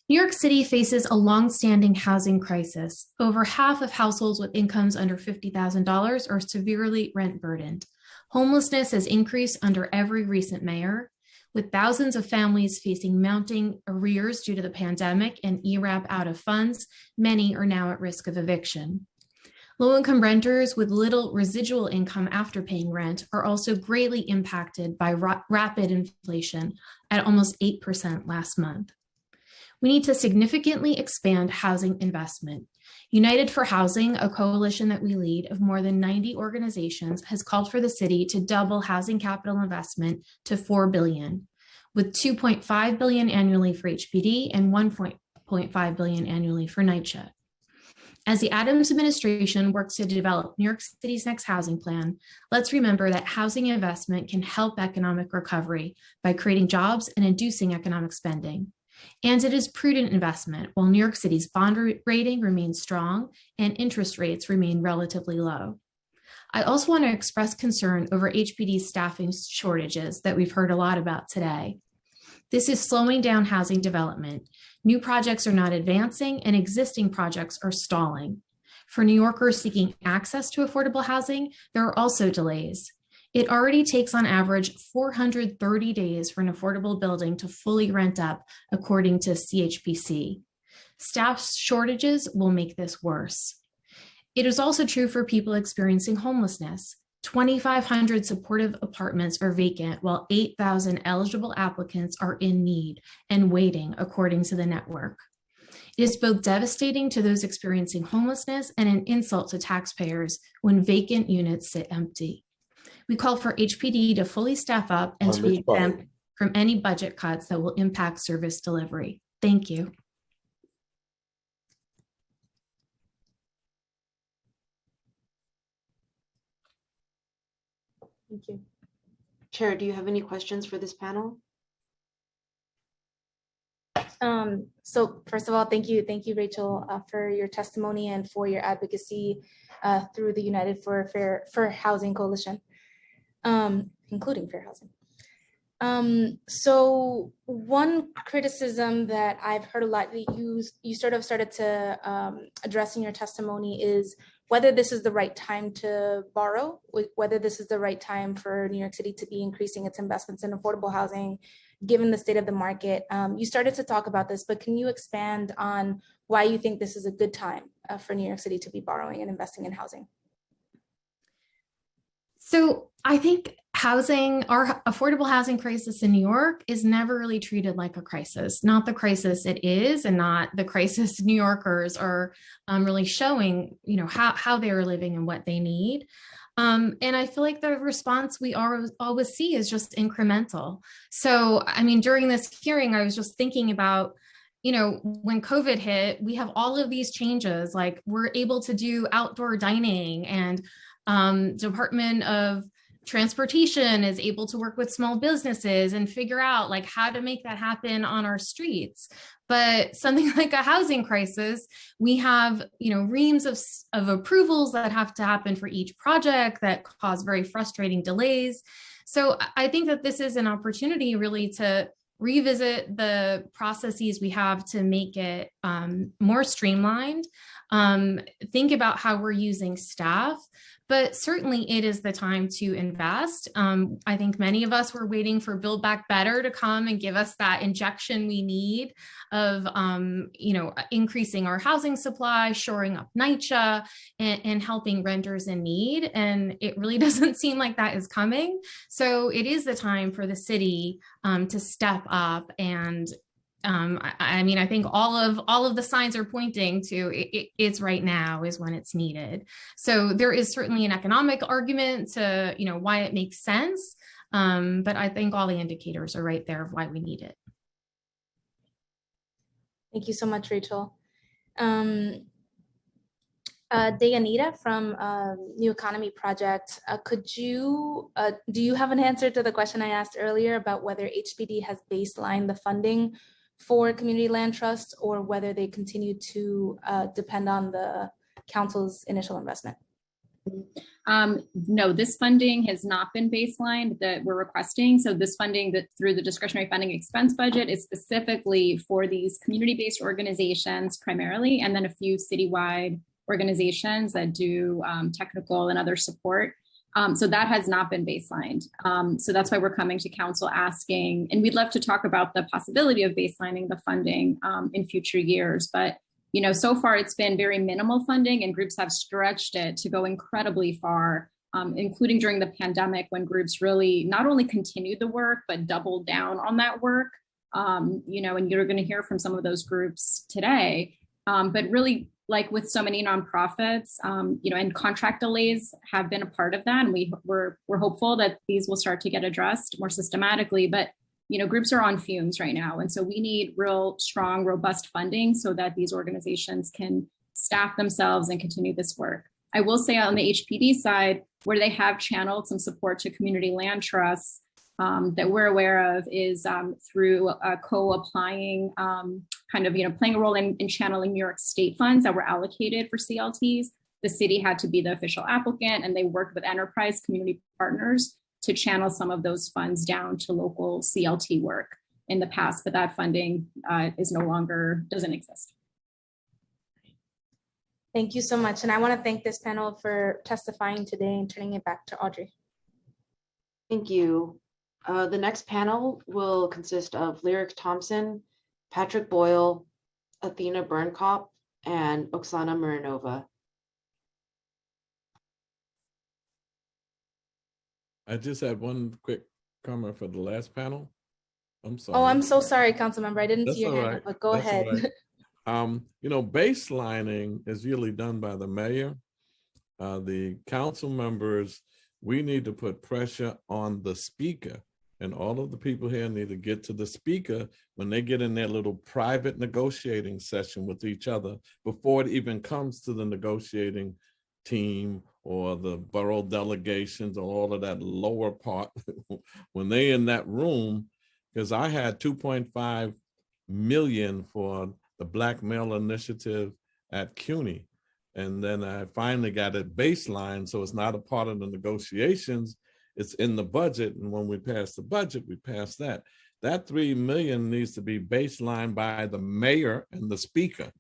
New York City faces a long-standing housing crisis. Over half of households with incomes under $50,000 are severely rent burdened. Homelessness has increased under every recent mayor, with thousands of families facing mounting arrears due to the pandemic and ERAP out of funds. Many are now at risk of eviction. Low-income renters with little residual income after paying rent are also greatly impacted by rapid inflation at almost 8% last month. We need to significantly expand housing investment. United for Housing, a coalition that we lead of more than 90 organizations, has called for the city to double housing capital investment to $4 billion, with $2.5 billion annually for HPD and $1.5 billion annually for NYCHA. As the Adams administration works to develop New York City's next housing plan, let's remember that housing investment can help economic recovery by creating jobs and inducing economic spending. And it is prudent investment while New York City's bond rating remains strong and interest rates remain relatively low. I also want to express concern over HPD's staffing shortages that we've heard a lot about today. This is slowing down housing development. New projects are not advancing and existing projects are stalling. For New Yorkers seeking access to affordable housing, there are also delays. It already takes on average 430 days for an affordable building to fully rent up, according to CHPC. Staff shortages will make this worse. It is also true for people experiencing homelessness. 2,500 supportive apartments are vacant, while 8,000 eligible applicants are in need and waiting, according to the network. It is both devastating to those experiencing homelessness and an insult to taxpayers when vacant units sit empty. We call for HPD to fully staff up and to be exempt from any budget cuts that will impact service delivery. Thank you. Thank you. Chair, do you have any questions for this panel? So first of all, thank you, Rachel, for your testimony and for your advocacy through the United for Housing Coalition, including fair housing. So one criticism that I've heard a lot that you sort of started to address in your testimony is whether this is the right time to borrow, whether this is the right time for New York City to be increasing its investments in affordable housing, given the state of the market. You started to talk about this, but can you expand on why you think this is a good time for New York City to be borrowing and investing in housing? So I think housing, our affordable housing crisis in New York is never really treated like a crisis, not the crisis it is, and not the crisis New Yorkers are really showing, how they are living and what they need. And I feel like the response we always see is just incremental. So, I mean, during this hearing, I was just thinking about, when COVID hit, we have all of these changes, like we're able to do outdoor dining, and Department of Transportation is able to work with small businesses and figure out like how to make that happen on our streets. But something like a housing crisis, we have, reams of approvals that have to happen for each project that cause very frustrating delays. So I think that this is an opportunity really to revisit the processes we have to make it more streamlined, think about how we're using staff. But certainly it is the time to invest. I think many of us were waiting for Build Back Better to come and give us that injection we need of, increasing our housing supply, shoring up NYCHA, and helping renters in need. And it really doesn't seem like that is coming. So it is the time for the city to step up. And I think all of the signs are pointing to it's right now is when it's needed. So there is certainly an economic argument to, why it makes sense. But I think all the indicators are right there of why we need it. Thank you so much, Rachel. Deyanira from New Economy Project, do you have an answer to the question I asked earlier about whether HPD has baselined the funding for community land trusts, or whether they continue to depend on the council's initial investment? No, this funding has not been baselined that we're requesting. So this funding that through the discretionary funding expense budget is specifically for these community-based organizations primarily, and then a few citywide organizations that do technical and other support. So that has not been baselined. So that's why we're coming to council asking, and we'd love to talk about the possibility of baselining the funding in future years. But, so far it's been very minimal funding, and groups have stretched it to go incredibly far, including during the pandemic when groups really not only continued the work, but doubled down on that work. And you're going to hear from some of those groups today, but really, like with so many nonprofits, and contract delays have been a part of that. And we're hopeful that these will start to get addressed more systematically, but, groups are on fumes right now. And so we need real strong, robust funding so that these organizations can staff themselves and continue this work. I will say on the HPD side, where they have channeled some support to community land trusts, that we're aware of is through co-applying, playing a role in channeling New York State funds that were allocated for CLTs. The city had to be the official applicant, and they worked with enterprise community partners to channel some of those funds down to local CLT work in the past, but that funding doesn't exist. Thank you so much. And I want to thank this panel for testifying today and turning it back to Audrey. Thank you. The next panel will consist of Lyric Thompson, Patrick Boyle, Athena Bernkop, and Oksana Marinova. I just had one quick comment for the last panel. I'm sorry. Oh, I'm so sorry, council member. I didn't That's see your all hand right. up, but go That's all ahead. right. Baselining is usually done by the mayor. The council members, we need to put pressure on the speaker, and all of the people here need to get to the speaker when they get in their little private negotiating session with each other before it even comes to the negotiating team or the borough delegations or all of that lower part, when they in that room, because I had 2.5 million for the Black Male Initiative at CUNY. And then I finally got it baseline, so it's not a part of the negotiations, it's in the budget. And when we pass the budget, we pass that. That 3 million needs to be baseline by the mayor and the speaker.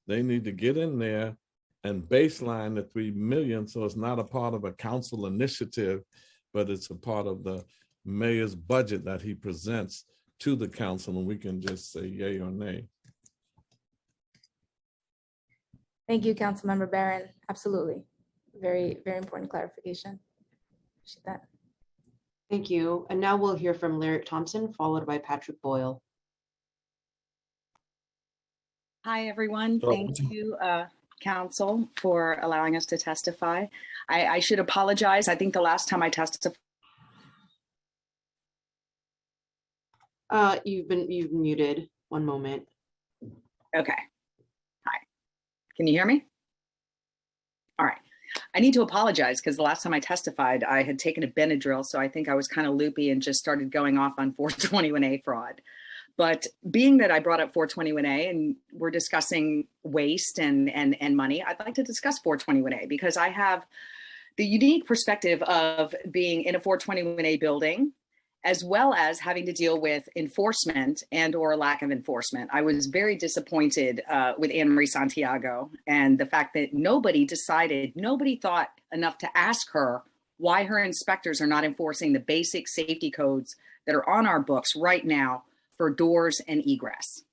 They need to get in there and baseline the 3 million, so it's not a part of a council initiative, but it's a part of the mayor's budget that he presents to the council, and we can just say yay or nay. Thank you, Councilmember Barron. Absolutely. Very, very important clarification. Appreciate that. Thank you. And now we'll hear from Lyric Thompson, followed by Patrick Boyle. Hi, everyone. Thank you, Council, for allowing us to testify. I should apologize. I think the last time I testified. You've muted. One moment. Okay. Hi. Can you hear me? All right. I need to apologize because the last time I testified, I had taken a Benadryl, so I think I was kind of loopy and just started going off on 421A fraud. But being that I brought up 421A and we're discussing waste and money, I'd like to discuss 421A because I have the unique perspective of being in a 421A building, as well as having to deal with enforcement and or lack of enforcement. I was very disappointed with Anne Marie Santiago and the fact that nobody thought enough to ask her why her inspectors are not enforcing the basic safety codes that are on our books right now for doors and egress.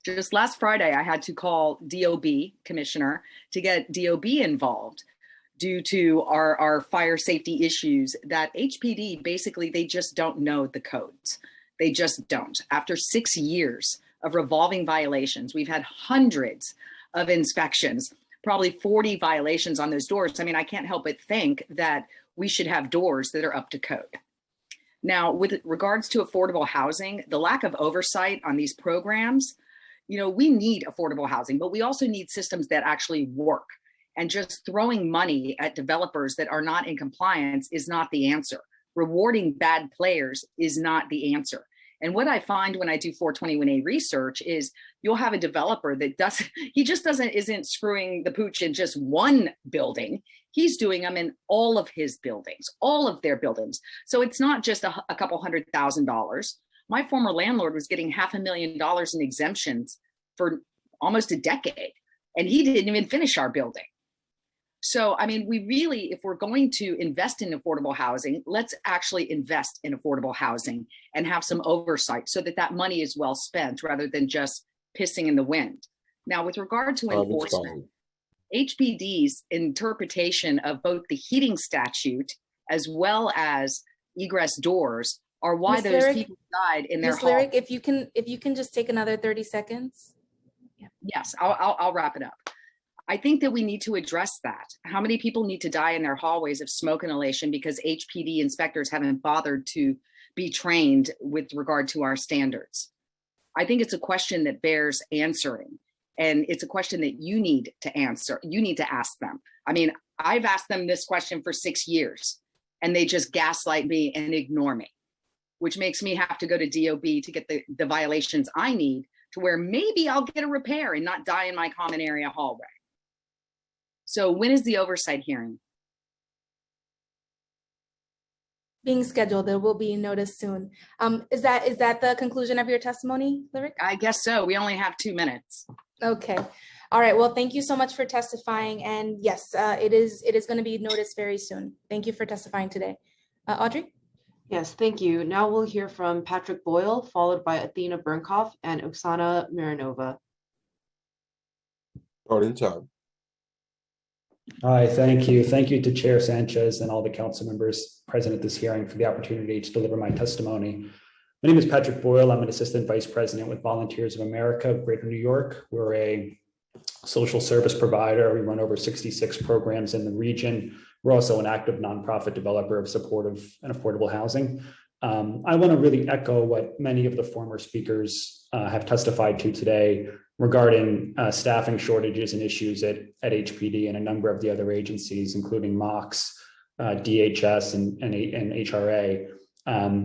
Just last Friday, I had to call DOB commissioner to get DOB involved due to our fire safety issues that HPD, basically, they just don't know the codes. They just don't. After 6 years of revolving violations, we've had hundreds of inspections, probably 40 violations on those doors. I mean, I can't help but think that we should have doors that are up to code. Now, with regards to affordable housing, the lack of oversight on these programs, we need affordable housing, but we also need systems that actually work. And just throwing money at developers that are not in compliance is not the answer. Rewarding bad players is not the answer. And what I find when I do 421A research is you'll have a developer that isn't screwing the pooch in just one building. He's doing them in all of his buildings, all of their buildings. So it's not just a couple $100,000. My former landlord was getting $500,000 in exemptions for almost a decade, and he didn't even finish our building. So, I mean, we really, if we're going to invest in affordable housing, let's actually invest in affordable housing and have some oversight so that that money is well spent rather than just pissing in the wind. Now, with regard to enforcement, HPD's interpretation of both the heating statute as well as egress doors are why Ms. those Lyric, people died in their Ms. home. Lyric, if you can just take another 30 seconds. Yes, I'll wrap it up. I think that we need to address that. How many people need to die in their hallways of smoke inhalation because HPD inspectors haven't bothered to be trained with regard to our standards? I think it's a question that bears answering. And it's a question that you need to answer. You need to ask them. I mean, I've asked them this question for 6 years and they just gaslight me and ignore me, which makes me have to go to DOB to get the violations I need to where maybe I'll get a repair and not die in my common area hallway. So when is the oversight hearing? Being scheduled, there will be notice soon. Is that the conclusion of your testimony, Lyric? I guess so. We only have 2 minutes. Okay. All right. Well, thank you so much for testifying. And yes, it is going to be noticed very soon. Thank you for testifying today. Audrey? Yes, thank you. Now we'll hear from Patrick Boyle, followed by Athena Burnkoff and Oksana Miranova. Starting time. Hi, thank you. Thank you to Chair Sanchez and all the council members present at this hearing for the opportunity to deliver my testimony. My name is Patrick Boyle. I'm an assistant vice president with Volunteers of America of Greater New York. We're a social service provider. We run over 66 programs in the region. We're also an active nonprofit developer of supportive and affordable housing. I want to really echo what many of the former speakers have testified to today regarding staffing shortages and issues at HPD and a number of the other agencies, including MOX, DHS, and HRA.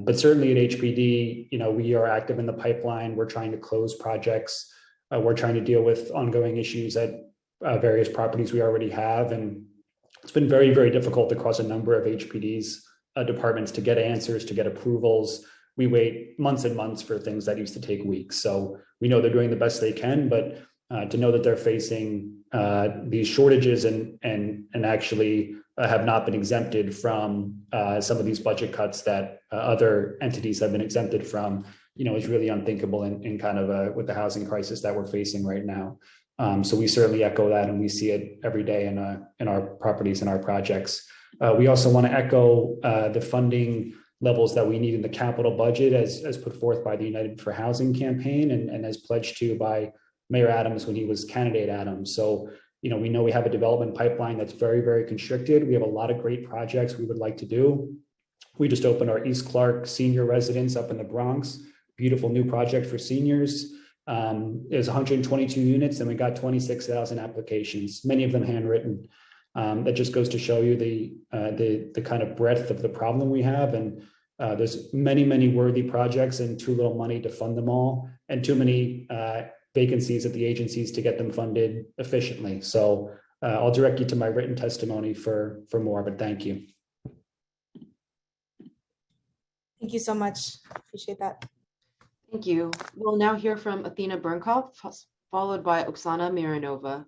But certainly at HPD, we are active in the pipeline. We're trying to close projects. We're trying to deal with ongoing issues at various properties we already have. And it's been very, very difficult across a number of HPD's departments to get answers, to get approvals. We wait months and months for things that used to take weeks. So we know they're doing the best they can, but to know that they're facing these shortages and actually have not been exempted from some of these budget cuts that other entities have been exempted from, is really unthinkable in kind of with the housing crisis that we're facing right now. So we certainly echo that, and we see it every day in our properties and our projects. We also want to echo the funding levels that we need in the capital budget as put forth by the United for Housing campaign and as pledged to by Mayor Adams when he was candidate Adams. So, we know we have a development pipeline that's very, very constricted. We have a lot of great projects we would like to do. We just opened our East Clark senior residence up in the Bronx, beautiful new project for seniors. There's 122 units and we got 26,000 applications, many of them handwritten. That just goes to show you the kind of breadth of the problem we have. And there's many, many worthy projects and too little money to fund them all, and too many vacancies at the agencies to get them funded efficiently. So I'll direct you to my written testimony for more, but thank you. Thank you so much. Appreciate that. Thank you. We'll now hear from Athena Burnkoff, followed by Oksana Miranova.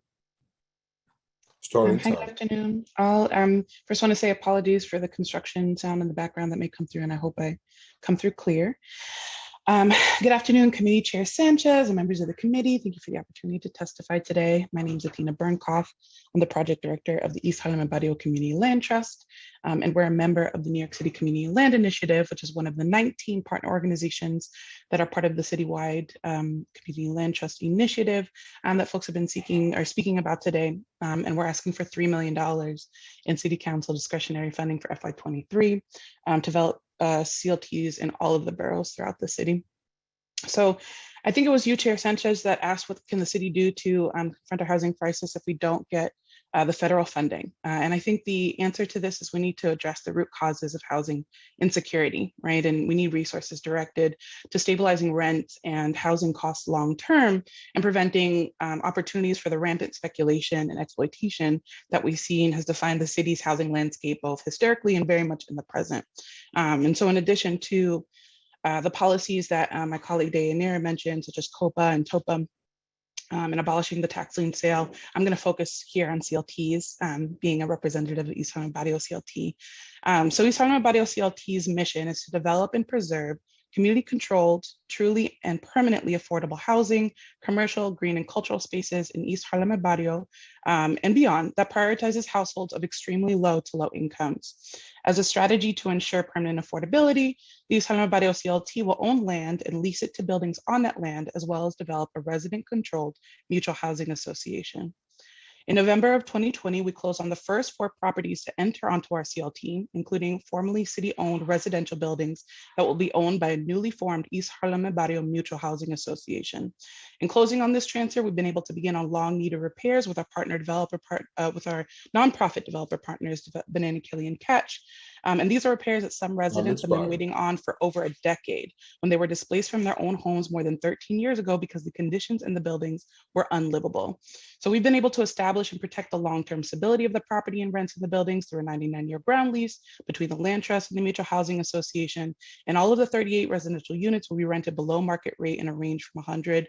Starting Hi, good time. afternoon. I'll first want to say apologies for the construction sound in the background that may come through, and I hope I come through clear. Good afternoon, Committee Chair Sanchez and members of the committee. Thank you for the opportunity to testify today. My name is Athena Burnkoff. I'm the project director of the East Harlem and Barrio Community Land Trust, and we're a member of the New York City Community Land Initiative, which is one of the 19 partner organizations that are part of the citywide Community Land Trust Initiative that folks have been speaking about today. And we're asking for $3 million in City Council discretionary funding for FY23 to develop CLTs in all of the boroughs throughout the city. So I think it was you, Chair Sanchez, that asked what can the city do to confront our housing crisis if we don't get the federal funding. And I think the answer to this is we need to address the root causes of housing insecurity, right? And we need resources directed to stabilizing rent and housing costs long-term and preventing opportunities for the rampant speculation and exploitation that we've seen has defined the city's housing landscape, both historically and very much in the present. And so in addition to the policies that my colleague Deyanira mentioned, such as COPA and TOPA, and abolishing the tax lien sale, I'm going to focus here on CLTs, being a representative of East Harlem Barrio CLT. So East Harlem Barrio CLT's mission is to develop and preserve community-controlled, truly and permanently affordable housing, commercial, green, and cultural spaces in East Harlem and Barrio and beyond that prioritizes households of extremely low to low incomes. As a strategy to ensure permanent affordability, the East Harlem Barrio CLT will own land and lease it to buildings on that land, as well as develop a resident-controlled mutual housing association. In November of 2020, we closed on the first 4 properties to enter onto our CLT, including formerly city-owned residential buildings that will be owned by a newly formed East Harlem and Barrio Mutual Housing Association. In closing on this transfer, we've been able to begin on long-needed repairs with our with our nonprofit developer partners, Banana Kelly and Catch. And these are repairs that some residents have been waiting on for over a decade when they were displaced from their own homes more than 13 years ago because the conditions in the buildings were unlivable. So we've been able to establish and protect the long-term stability of the property and rents in the buildings through a 99-year ground lease between the Land Trust and the Mutual Housing Association. And all of the 38 residential units will be rented below market rate in a range from 35%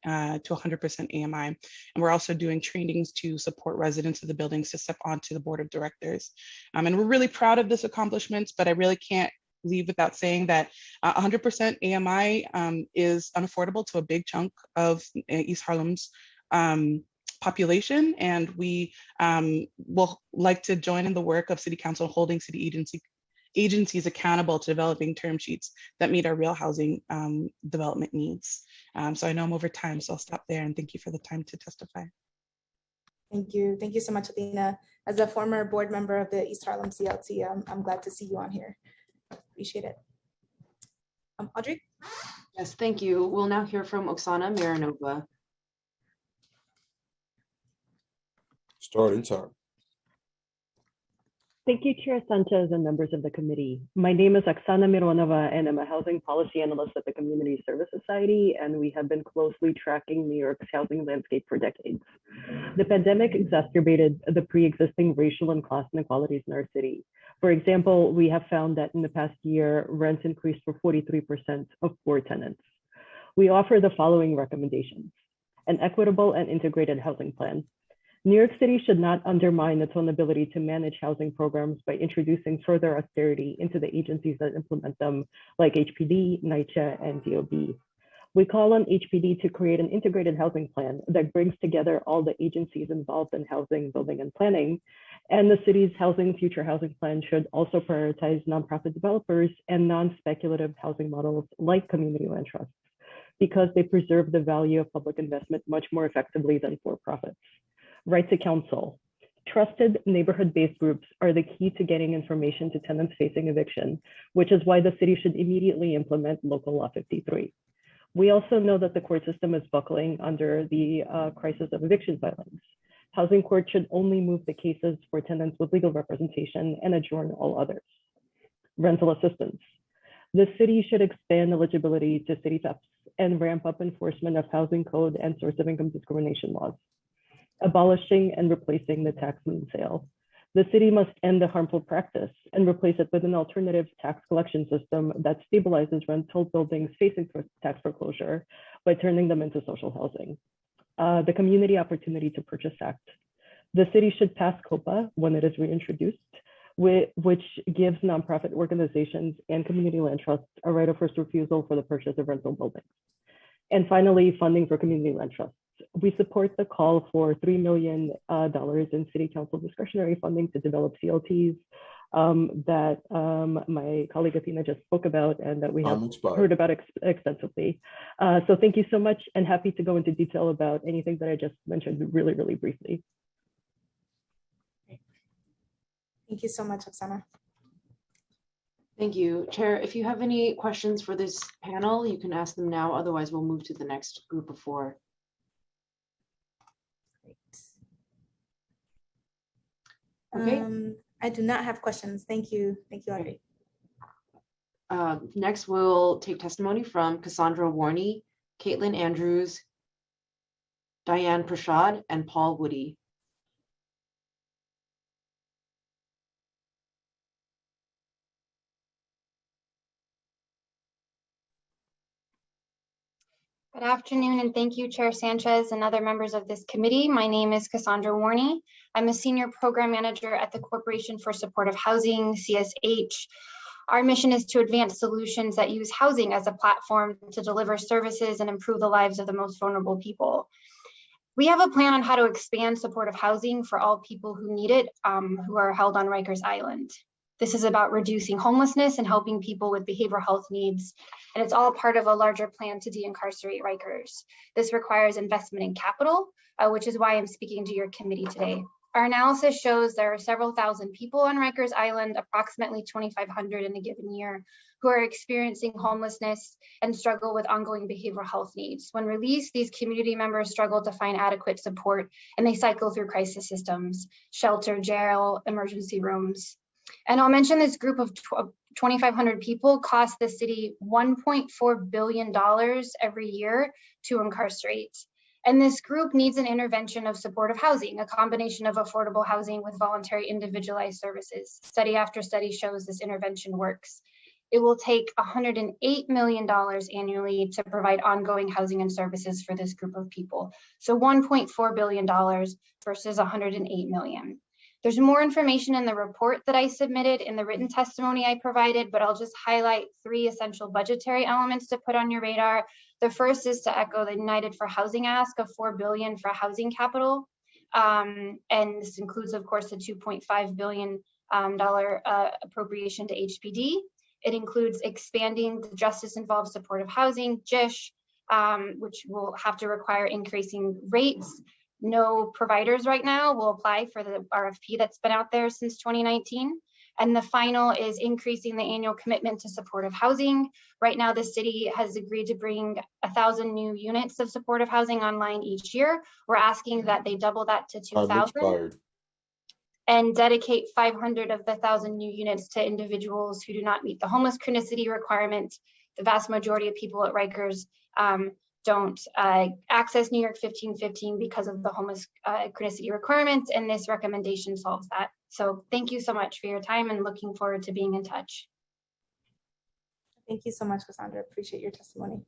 to 100% AMI. And we're also doing trainings to support residents of the buildings to step onto the board of directors. And we're really proud of this accomplishment, but I really can't leave without saying that 100% AMI is unaffordable to a big chunk of East Harlem's population. And we will like to join in the work of City Council holding city agencies accountable to developing term sheets that meet our real housing development needs. So I know I'm over time, so I'll stop there and thank you for the time to testify. Thank you. Thank you so much, Athena. As a former board member of the East Harlem CLT, I'm glad to see you on here. Appreciate it. Audrey? Yes, thank you. We'll now hear from Oksana Mironova. Starting time. Thank you, Chair Sanchez and members of the committee. My name is Oksana Mironova, and I'm a housing policy analyst at the Community Service Society, and we have been closely tracking New York's housing landscape for decades. The pandemic exacerbated the pre-existing racial and class inequalities in our city. For example, we have found that in the past year, rents increased for 43% of poor tenants. We offer the following recommendations: an equitable and integrated housing plan. New York City should not undermine its own ability to manage housing programs by introducing further austerity into the agencies that implement them, like HPD, NYCHA, and DOB. We call on HPD to create an integrated housing plan that brings together all the agencies involved in housing, building, and planning. And the city's future housing plan should also prioritize nonprofit developers and non-speculative housing models like community land trusts, because they preserve the value of public investment much more effectively than for-profits. Right to counsel. Trusted neighborhood-based groups are the key to getting information to tenants facing eviction, which is why the city should immediately implement Local Law 53. We also know that the court system is buckling under the crisis of eviction filings. Housing court should only move the cases for tenants with legal representation and adjourn all others. Rental assistance. The city should expand eligibility to city thefts and ramp up enforcement of housing code and source of income discrimination laws. Abolishing and replacing the tax lien sale. The city must end the harmful practice and replace it with an alternative tax collection system that stabilizes rental buildings facing tax foreclosure by turning them into social housing. The Community Opportunity to Purchase Act. The city should pass COPA when it is reintroduced, which gives nonprofit organizations and community land trusts a right of first refusal for the purchase of rental buildings. And finally, funding for community land trusts. We support the call for $3 million in City Council discretionary funding to develop CLTs that my colleague Athena just spoke about and that we have heard about extensively. So thank you so much, and happy to go into detail about anything that I just mentioned really, really briefly. Thank you so much, Oksana. Thank you. Chair, if you have any questions for this panel, you can ask them now. Otherwise, we'll move to the next group of four. Okay. I do not have questions. Thank you. Thank you, Audrey. Next, we'll take testimony from Cassandra Warney, Caitlin Andrews, Diane Prashad, and Paul Woody. Good afternoon, and thank you, Chair Sanchez and other members of this committee. My name is Cassandra Warney. I'm a senior program manager at the Corporation for Supportive Housing, CSH. Our mission is to advance solutions that use housing as a platform to deliver services and improve the lives of the most vulnerable people. We have a plan on how to expand supportive housing for all people who need it, who are held on Rikers Island. This is about reducing homelessness and helping people with behavioral health needs. And it's all part of a larger plan to de-incarcerate Rikers. This requires investment in capital, which is why I'm speaking to your committee today. Our analysis shows there are several thousand people on Rikers Island, approximately 2,500 in a given year, who are experiencing homelessness and struggle with ongoing behavioral health needs. When released, these community members struggle to find adequate support, and they cycle through crisis systems, shelter, jail, emergency rooms. And I'll mention this group of 2,500 people cost the city $1.4 billion every year to incarcerate. And this group needs an intervention of supportive housing, a combination of affordable housing with voluntary individualized services. Study after study shows this intervention works. It will take $108 million annually to provide ongoing housing and services for this group of people. So $1.4 billion versus $108 million. There's more information in the report that I submitted in the written testimony I provided, but I'll just highlight 3 essential budgetary elements to put on your radar. The first is to echo the United for Housing ask of $4 billion for housing capital. And this includes, of course, the $2.5 billion appropriation to HPD. It includes expanding the Justice Involved Supportive Housing, JISH, which will have to require increasing rates. No providers right now will apply for the RFP that's been out there since 2019. And the final is increasing the annual commitment to supportive housing. Right now, the city has agreed to bring 1,000 new units of supportive housing online each year. We're asking that they double that to Time 2,000 expired. and dedicate 500 of the 1,000 new units to individuals who do not meet the homeless chronicity requirement. The vast majority of people at Rikers don't access New York 1515 because of the homeless chronicity requirement, and this recommendation solves that. So thank you so much for your time and looking forward to being in touch. Thank you so much, Cassandra. Appreciate your testimony.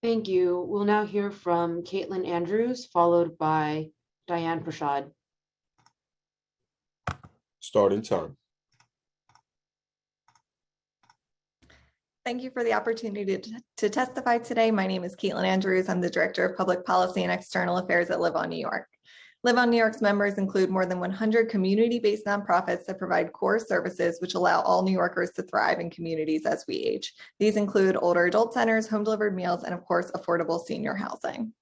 Thank you. We'll now hear from Caitlin Andrews, followed by Diane Prashad. Starting time. Thank you for the opportunity to testify today. My name is Caitlin Andrews. I'm the Director of Public Policy and External Affairs at Live On New York. Live On New York's members include more than 100 community-based nonprofits that provide core services which allow all New Yorkers to thrive in communities as we age. These include older adult centers, home-delivered meals, and of course, affordable senior housing.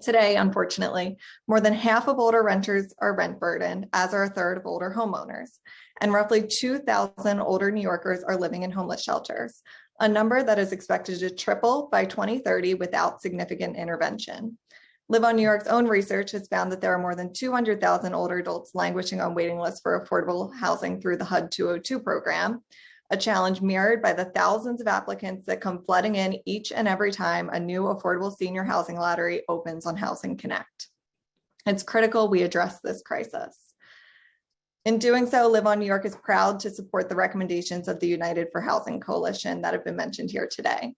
Today, unfortunately, more than half of older renters are rent burdened, as are a third of older homeowners. And roughly 2,000 older New Yorkers are living in homeless shelters, a number that is expected to triple by 2030 without significant intervention. Live On New York's own research has found that there are more than 200,000 older adults languishing on waiting lists for affordable housing through the HUD 202 program, a challenge mirrored by the thousands of applicants that come flooding in each and every time a new affordable senior housing lottery opens on Housing Connect. It's critical we address this crisis. In doing so, Live On New York is proud to support the recommendations of the United for Housing Coalition that have been mentioned here today,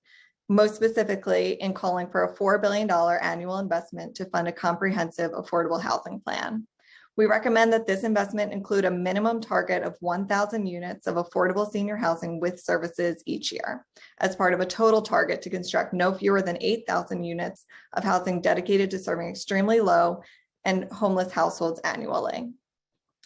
most specifically in calling for a $4 billion annual investment to fund a comprehensive affordable housing plan. We recommend that this investment include a minimum target of 1,000 units of affordable senior housing with services each year, as part of a total target to construct no fewer than 8,000 units of housing dedicated to serving extremely low and homeless households annually.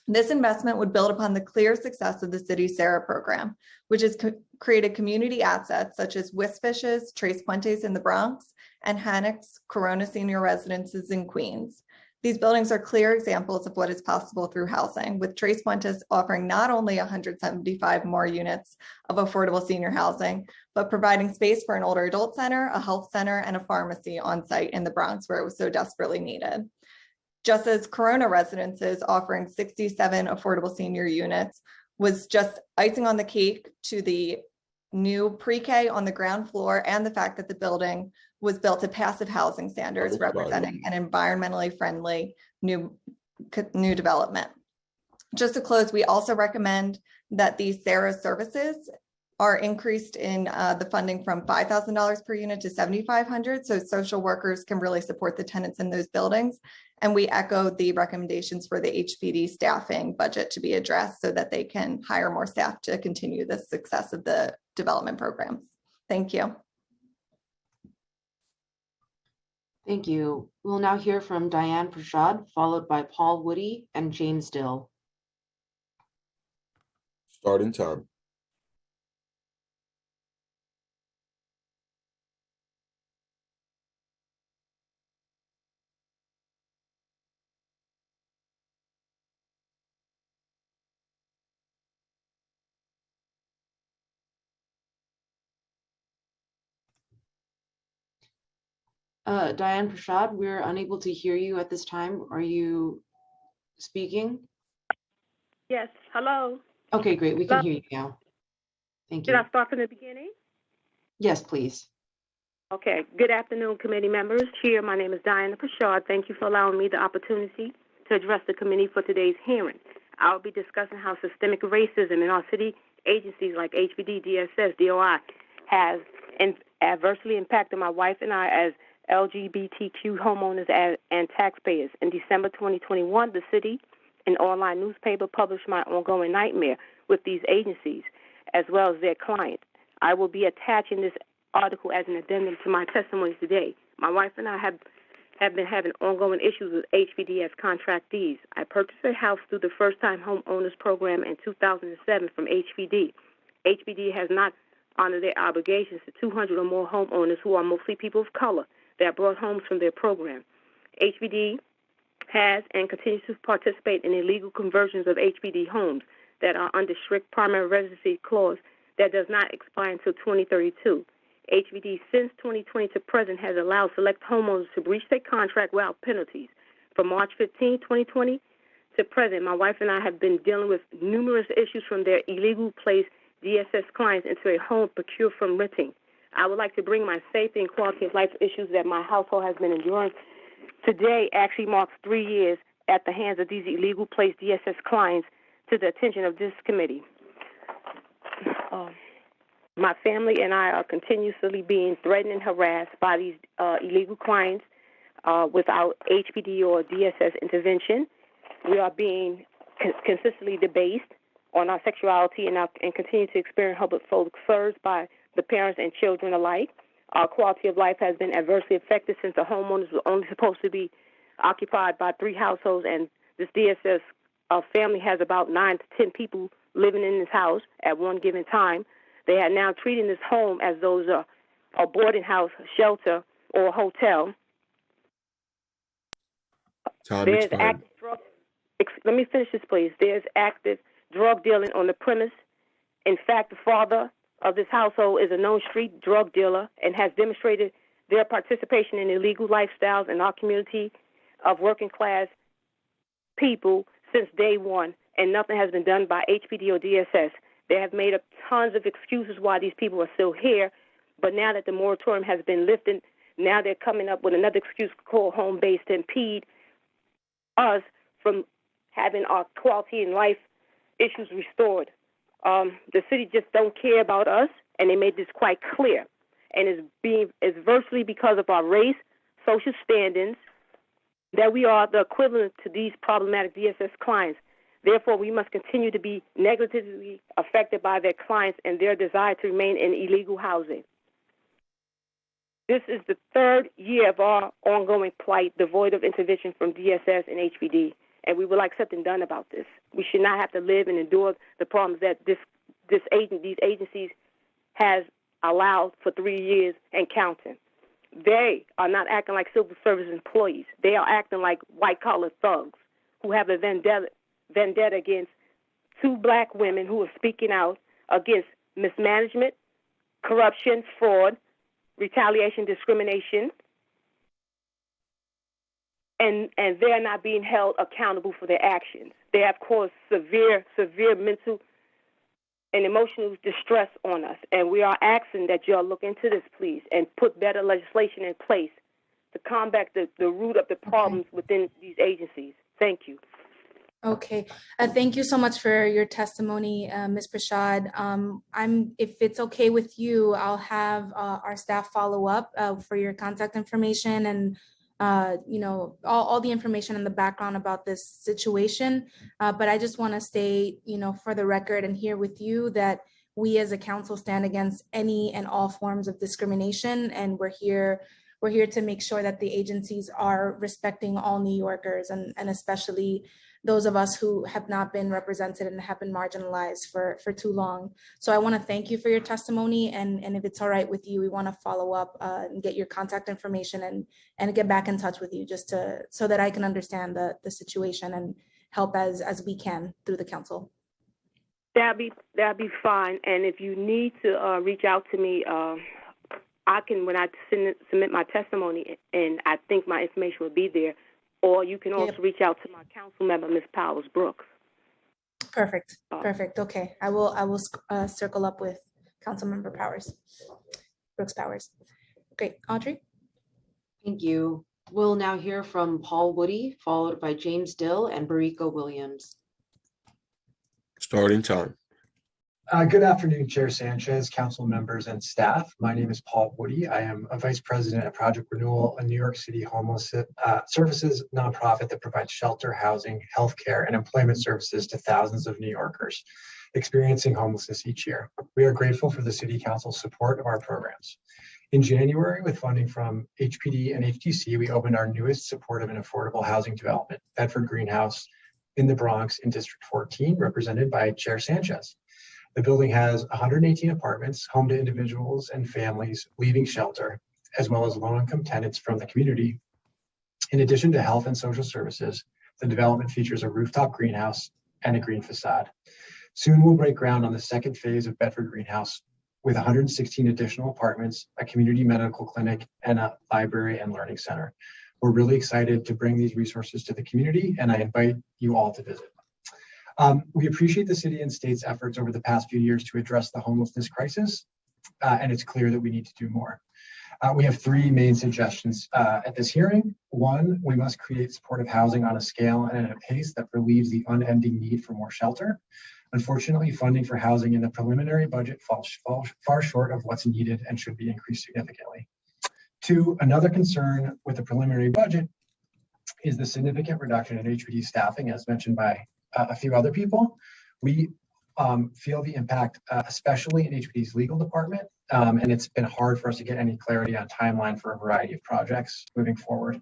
This investment would build upon the clear success of the city's SARA program, which has created community assets such as Wisfish's Tres Puentes in the Bronx and Hannock's Corona Senior Residences in Queens. These buildings are clear examples of what is possible through housing, with Tres Puentes offering not only 175 more units of affordable senior housing, but providing space for an older adult center, a health center, and a pharmacy on site in the Bronx where it was so desperately needed. Just as Corona Residences offering 67 affordable senior units was just icing on the cake to the new pre-K on the ground floor and the fact that the building was built to passive housing standards, representing an environmentally friendly new development. Just to close, we also recommend that these SARA services are increased in the funding from $5,000 per unit to $7,500, so social workers can really support the tenants in those buildings. And we echo the recommendations for the HPD staffing budget to be addressed so that they can hire more staff to continue the success of the development programs. Thank you. Thank you. We'll now hear from Diane Prashad, followed by Paul Woody and James Dill. Starting time. Diane Prashad, we're unable to hear you at this time. Are you speaking? Yes, hello. Okay, great. We can hear you now. Thank you. Did I start from the beginning? Yes, please. Okay, good afternoon, committee members. Here, my name is Diana Prashad. Thank you for allowing me the opportunity to address the committee for today's hearing. I'll be discussing how systemic racism in our city agencies like HPD, DSS, DOI has adversely impacted my wife and I as LGBTQ homeowners and taxpayers. In December 2021, the city, an online newspaper, published my ongoing nightmare with these agencies, as well as their clients. I will be attaching this article as an addendum to my testimony today. My wife and I have been having ongoing issues with HPD as contractees. I purchased a house through the First-Time Homeowners Program in 2007 from HPD. HPD has not honored their obligations to 200 or more homeowners who are mostly people of color that brought homes from their program. HPD has and continues to participate in illegal conversions of HPD homes. that are under strict primary residency clause that does not expire until 2032. HVD since 2020 to present has allowed select homeowners to breach their contract without penalties. From March 15, 2020 to present, my wife and I have been dealing with numerous issues from their illegal placed DSS clients into a home procured from renting. I would like to bring my safety and quality of life issues that my household has been enduring. Today actually marks 3 years at the hands of these illegal placed DSS clients to the attention of this committee. My family and I are continuously being threatened and harassed by these illegal clients without HPD or DSS intervention. We are being consistently debased on our sexuality and continue to experience homophobic slurs by the parents and children alike. Our quality of life has been adversely affected since the homeowners were only supposed to be occupied by 3 households, and this DSS family has about 9 to 10 people living in this house at one given time. They are now treating this home as though it's a boarding house, shelter, or a hotel. There's active drug. Let me finish this, please. There's active drug dealing on the premise. In fact, the father of this household is a known street drug dealer and has demonstrated their participation in illegal lifestyles in our community of working class people since day one, and nothing has been done by HPD or DSS. They have made up tons of excuses why these people are still here, but now that the moratorium has been lifted, now they're coming up with another excuse called home-based to impede us from having our quality in life issues restored. The city just don't care about us, and they made this quite clear. And it's virtually because of our race, social standings, that we are the equivalent to these problematic DSS clients. Therefore, we must continue to be negatively affected by their clients and their desire to remain in illegal housing. This is the 3rd year of our ongoing plight, devoid of intervention from DSS and HPD, and we would like something done about this. We should not have to live and endure the problems that these agencies has allowed for 3 years and counting. They are not acting like civil service employees. They are acting like white-collar thugs who have a vendetta against 2 black women who are speaking out against mismanagement, corruption, fraud, retaliation, discrimination, and they're not being held accountable for their actions. They have caused severe mental and emotional distress on us, and we are asking that y'all look into this, please, and put better legislation in place to combat the root of the problems within these agencies. Thank you. Okay, thank you so much for your testimony, Ms. Prashad. If it's okay with you, I'll have our staff follow up for your contact information and all the information in the background about this situation. But I just want to state, for the record and here with you that we as a council stand against any and all forms of discrimination, and we're here to make sure that the agencies are respecting all New Yorkers and especially those of us who have not been represented and have been marginalized for too long. So I want to thank you for your testimony, and if it's all right with you, we want to follow up and get your contact information and get back in touch with you just so that I can understand the situation and help as we can through the council. That'd be fine. And if you need to reach out to me, I can, when I submit my testimony, and I think my information will be there. Or you can also reach out to my council member, Ms. Powers Brooks. Perfect. Okay, I will circle up with Councilmember Brooks Powers. Great, Audrey. Thank you. We'll now hear from Paul Woody, followed by James Dill and Bariko Williams. Starting time. Good afternoon, Chair Sanchez, council members, and staff. My name is Paul Woody. I am a vice president at Project Renewal, a New York City homeless services nonprofit that provides shelter, housing, healthcare, and employment services to thousands of New Yorkers experiencing homelessness each year. We are grateful for the City Council's support of our programs. In January, with funding from HPD and HTC, we opened our newest supportive and affordable housing development, Bedford Greenhouse, in the Bronx in District 14, represented by Chair Sanchez. The building has 118 apartments, home to individuals and families leaving shelter, as well as low-income tenants from the community. In addition to health and social services, the development features a rooftop greenhouse and a green facade. Soon we'll break ground on the second phase of Bedford Greenhouse with 116 additional apartments, a community medical clinic, and a library and learning center. We're really excited to bring these resources to the community, and I invite you all to visit. We appreciate the city and state's efforts over the past few years to address the homelessness crisis, and it's clear that we need to do more. We have three main suggestions at this hearing. One, we must create supportive housing on a scale and at a pace that relieves the unending need for more shelter. Unfortunately, funding for housing in the preliminary budget falls far short of what's needed and should be increased significantly. Two, another concern with the preliminary budget is the significant reduction in HPD staffing, as mentioned by a few other people. We feel the impact, especially in HPD's legal department, and it's been hard for us to get any clarity on timeline for a variety of projects moving forward.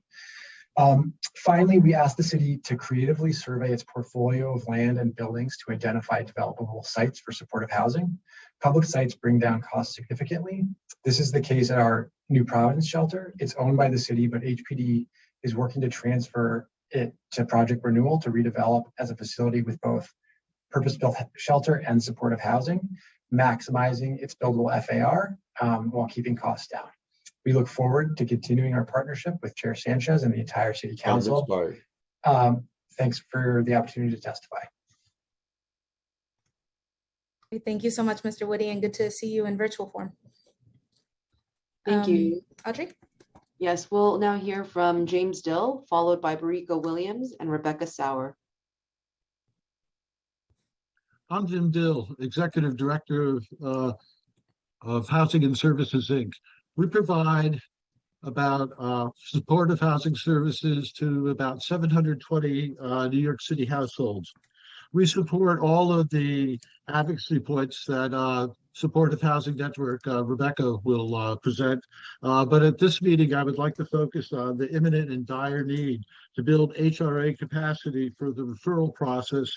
Finally, we asked the city to creatively survey its portfolio of land and buildings to identify developable sites for supportive housing. Public sites bring down costs significantly. This is the case at our New Providence shelter. It's owned by the city, but HPD is working to transfer it to Project Renewal to redevelop as a facility with both purpose-built shelter and supportive housing, maximizing its buildable FAR while keeping costs down. We look forward to continuing our partnership with Chair Sanchez and the entire City Council. Thanks for the opportunity to testify. Thank you so much, Mr. Woody, and good to see you in virtual form. Thank you. Audrey? Yes, we'll now hear from James Dill, followed by Bariko Williams and Rebecca Sauer. I'm Jim Dill, Executive Director of Housing and Services, Inc. We provide about supportive housing services to about 720 New York City households. We support all of the advocacy points that Supportive Housing Network, Rebecca will present. But at this meeting, I would like to focus on the imminent and dire need to build HRA capacity for the referral process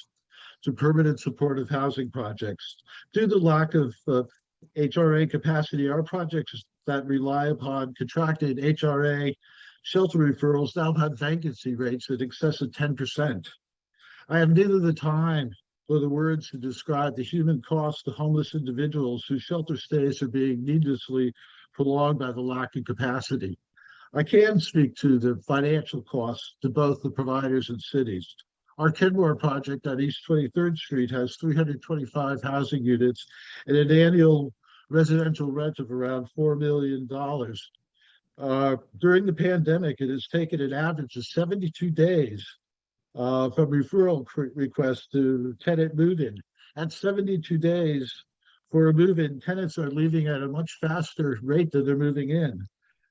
to permanent supportive housing projects. Due to lack of HRA capacity, our projects that rely upon contracted HRA shelter referrals now have vacancy rates in excess of 10%. I have neither the time or the words to describe the human cost to homeless individuals whose shelter stays are being needlessly prolonged by the lack of capacity. I can speak to the financial costs to both the providers and cities. Our Kenmore project on East 23rd Street has 325 housing units and an annual residential rent of around $4 million. During the pandemic, it has taken an average of 72 days from referral request to tenant move-in. At 72 days for a move-in, tenants are leaving at a much faster rate than they're moving in.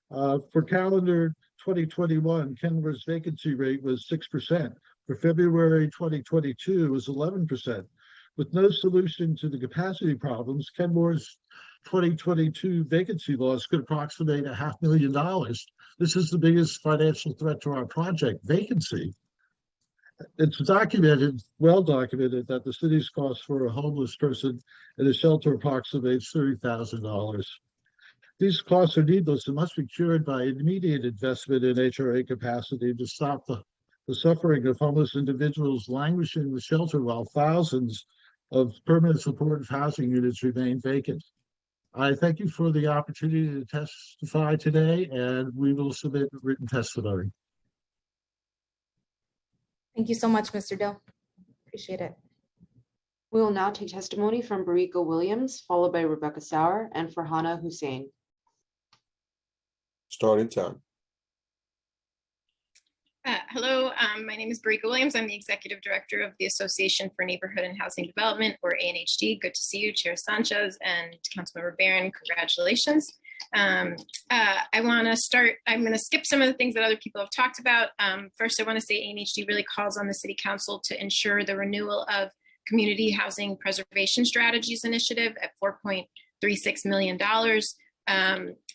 For calendar 2021, Kenmore's vacancy rate was 6%. For February 2022, it was 11%. With no solution to the capacity problems, Kenmore's 2022 vacancy loss could approximate $500,000. This is the biggest financial threat to our project, vacancy. It's documented, well documented, that the city's cost for a homeless person in a shelter approximates $30,000. These costs are needless and must be cured by immediate investment in HRA capacity to stop the suffering of homeless individuals languishing in the shelter while thousands of permanent supportive housing units remain vacant. I thank you for the opportunity to testify today, and we will submit written testimony. Thank you so much, Mr. Dill. Appreciate it. We will now take testimony from Bariko Williams, followed by Rebecca Sauer and Farhana Hussein. Starting time. Hello, my name is Bariko Williams. I'm the Executive Director of the Association for Neighborhood and Housing Development, or ANHD. Good to see you, Chair Sanchez and Councilmember Barron. Congratulations. I want to start, I'm going to skip some of the things that other people have talked about. First, I want to say ANHD really calls on the City Council to ensure the renewal of Community Housing Preservation Strategies Initiative at $4.36 million.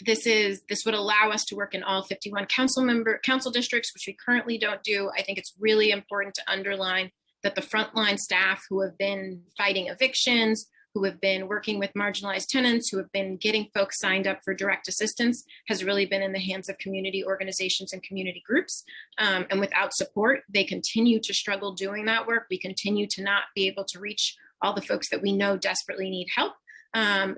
This would allow us to work in all 51 council districts, which we currently don't do. I think it's really important to underline that the frontline staff who have been fighting evictions, who have been working with marginalized tenants, who have been getting folks signed up for direct assistance, has really been in the hands of community organizations and community groups. And without support, they continue to struggle doing that work. We continue to not be able to reach all the folks that we know desperately need help.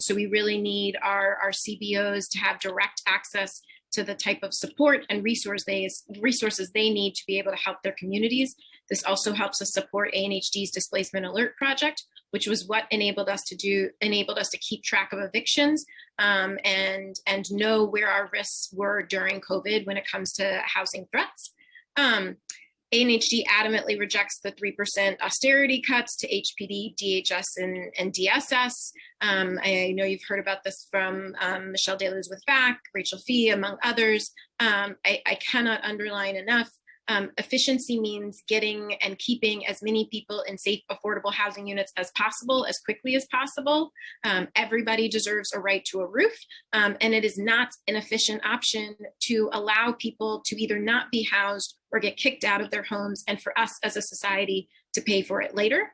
So we really need our CBOs to have direct access to the type of support and resources they need to be able to help their communities. This also helps us support ANHD's Displacement Alert Project, which was what enabled us to keep track of evictions and know where our risks were during COVID when it comes to housing threats. ANHD adamantly rejects the 3% austerity cuts to HPD, DHS, and DSS. I know you've heard about this from Michelle Deluz with VAC, Rachel Fee, among others. I cannot underline enough. Efficiency means getting and keeping as many people in safe, affordable housing units as possible, as quickly as possible. Everybody deserves a right to a roof, and it is not an efficient option to allow people to either not be housed or get kicked out of their homes, and for us as a society to pay for it later.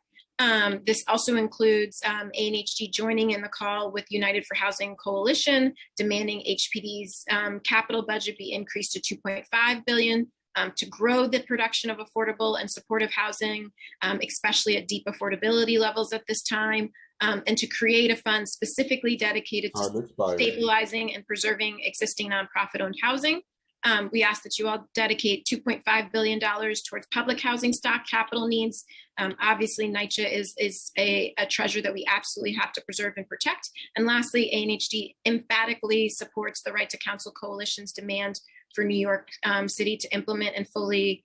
This also includes ANHD joining in the call with United for Housing Coalition, demanding HPD's capital budget be increased to $2.5 billion. To grow the production of affordable and supportive housing, especially at deep affordability levels at this time, and to create a fund specifically dedicated to stabilizing and preserving existing nonprofit-owned housing. We ask that you all dedicate $2.5 billion towards public housing stock capital needs. Obviously, NYCHA is a treasure that we absolutely have to preserve and protect. And lastly, ANHD emphatically supports the Right to Counsel Coalition's demand for New York City to implement and fully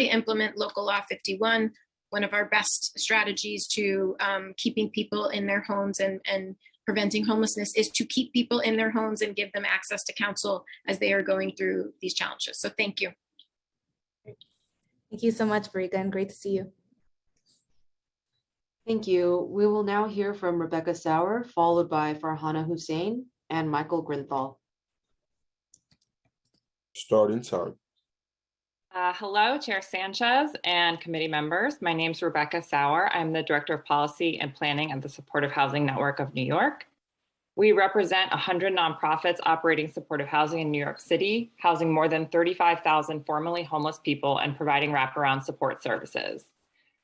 implement Local Law 51, one of our best strategies to keeping people in their homes and preventing homelessness is to keep people in their homes and give them access to counsel as they are going through these challenges. So thank you. Thank you so much, Barika, and great to see you. Thank you. We will now hear from Rebecca Sauer, followed by Farhana Hussein and Michael Grinthal. Starting time. Hello, Chair Sanchez and committee members. My name is Rebecca Sauer. I'm the Director of Policy and Planning at the Supportive Housing Network of New York. We represent 100 nonprofits operating supportive housing in New York City, housing more than 35,000 formerly homeless people and providing wraparound support services.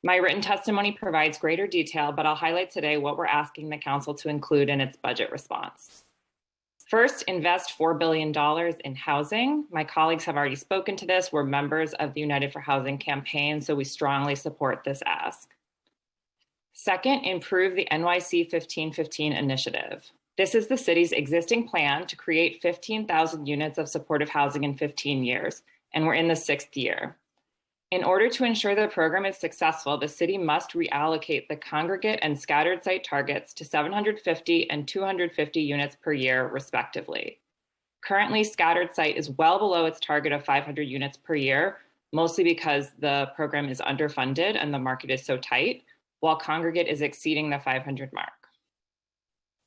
My written testimony provides greater detail, but I'll highlight today what we're asking the council to include in its budget response. First, invest $4 billion in housing. My colleagues have already spoken to this. We're members of the United for Housing campaign, so we strongly support this ask. Second, improve the NYC 1515 initiative. This is the city's existing plan to create 15,000 units of supportive housing in 15 years, and we're in the 6th year. In order to ensure the program is successful, the city must reallocate the congregate and scattered site targets to 750 and 250 units per year, respectively. Currently, scattered site is well below its target of 500 units per year, mostly because the program is underfunded and the market is so tight, while congregate is exceeding the 500 mark.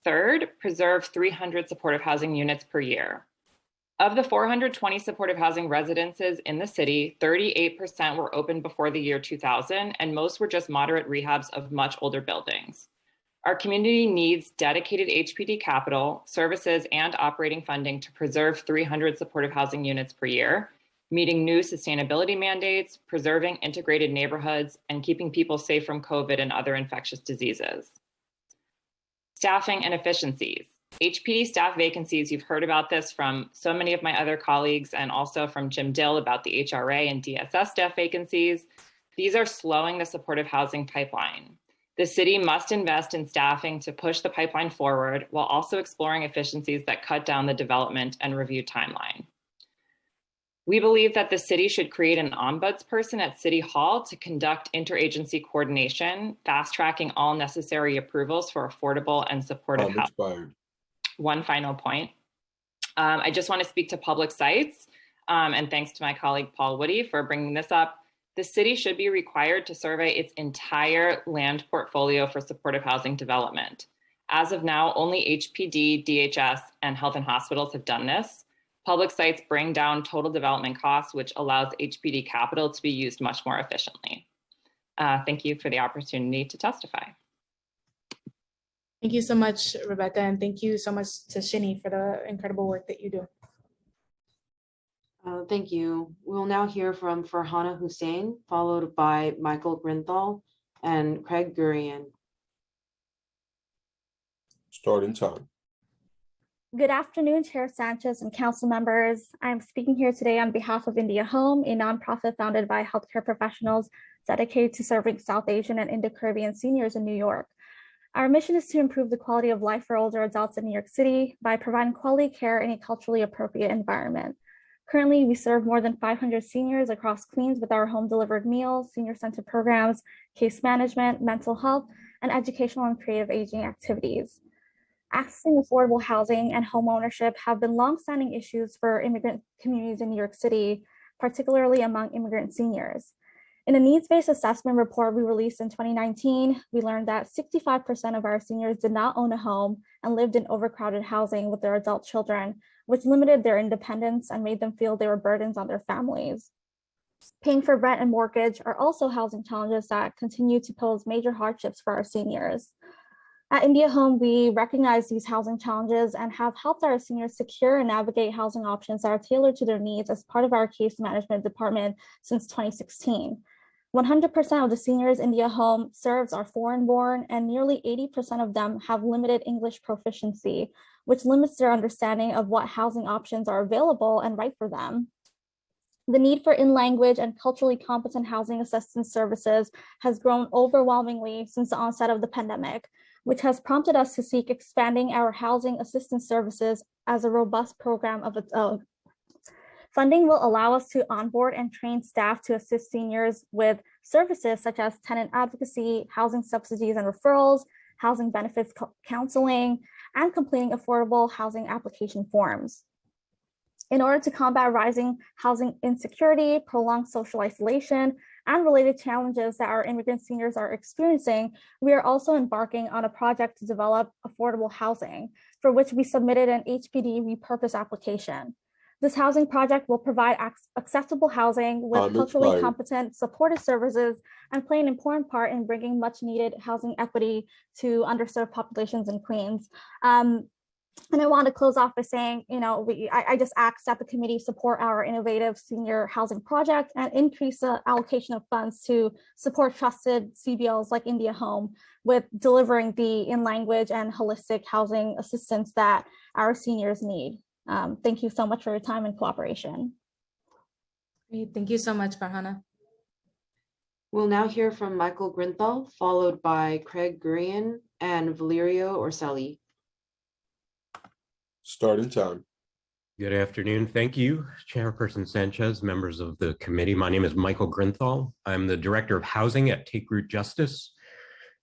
Third, preserve 300 supportive housing units per year. Of the 420 supportive housing residences in the city, 38% were opened before the year 2000, and most were just moderate rehabs of much older buildings. Our community needs dedicated HPD capital, services, and operating funding to preserve 300 supportive housing units per year, meeting new sustainability mandates, preserving integrated neighborhoods, and keeping people safe from COVID and other infectious diseases. Staffing and efficiencies. HPD staff vacancies, you've heard about this from so many of my other colleagues and also from Jim Dill about the HRA and DSS staff vacancies. These are slowing the supportive housing pipeline. The city must invest in staffing to push the pipeline forward while also exploring efficiencies that cut down the development and review timeline. We believe that the city should create an ombudsperson at City Hall to conduct interagency coordination, fast-tracking all necessary approvals for affordable and supportive housing. One final point. I just want to speak to public sites, and thanks to my colleague Paul Woody for bringing this up. The city should be required to survey its entire land portfolio for supportive housing development. As of now, only HPD, DHS, and health and hospitals have done this. Public sites bring down total development costs, which allows HPD capital to be used much more efficiently. Thank you for the opportunity to testify. Thank you so much, Rebecca, and thank you so much to Shini for the incredible work that you do. Thank you. We'll now hear from Farhana Hussein, followed by Michael Grinthal and Craig Gurian. Starting time. Good afternoon, Chair Sanchez and council members. I'm speaking here today on behalf of India Home, a nonprofit founded by healthcare professionals dedicated to serving South Asian and Indo-Caribbean seniors in New York. Our mission is to improve the quality of life for older adults in New York City by providing quality care in a culturally appropriate environment. Currently, we serve more than 500 seniors across Queens with our home delivered meals, senior center programs, case management, mental health, and educational and creative aging activities. Accessing affordable housing and home ownership have been longstanding issues for immigrant communities in New York City, particularly among immigrant seniors. In a needs-based assessment report we released in 2019, we learned that 65% of our seniors did not own a home and lived in overcrowded housing with their adult children, which limited their independence and made them feel they were burdens on their families. Paying for rent and mortgage are also housing challenges that continue to pose major hardships for our seniors. At India Home, we recognize these housing challenges and have helped our seniors secure and navigate housing options that are tailored to their needs as part of our case management department since 2016. 100% of the seniors India Home serves are foreign-born, and nearly 80% of them have limited English proficiency, which limits their understanding of what housing options are available and right for them. The need for in-language and culturally competent housing assistance services has grown overwhelmingly since the onset of the pandemic, which has prompted us to seek expanding our housing assistance services as a robust program of its own. Funding will allow us to onboard and train staff to assist seniors with services such as tenant advocacy, housing subsidies and referrals, housing benefits counseling, and completing affordable housing application forms. In order to combat rising housing insecurity, prolonged social isolation, and related challenges that our immigrant seniors are experiencing, we are also embarking on a project to develop affordable housing, for which we submitted an HPD repurpose application. This housing project will provide accessible housing with culturally competent supportive services and play an important part in bringing much needed housing equity to underserved populations in Queens. And I want to close off by saying, I just ask that the committee support our innovative senior housing project and increase the allocation of funds to support trusted CBOs like India Home with delivering the in-language and holistic housing assistance that our seniors need. Thank you so much for your time and cooperation. Great. Thank you so much, Farhana. We'll now hear from Michael Grinthal, followed by Craig Gurian and Valerio Orselli. Starting time. Good afternoon. Thank you, Chairperson Sanchez, members of the committee. My name is Michael Grinthal. I'm the Director of Housing at Take Root Justice.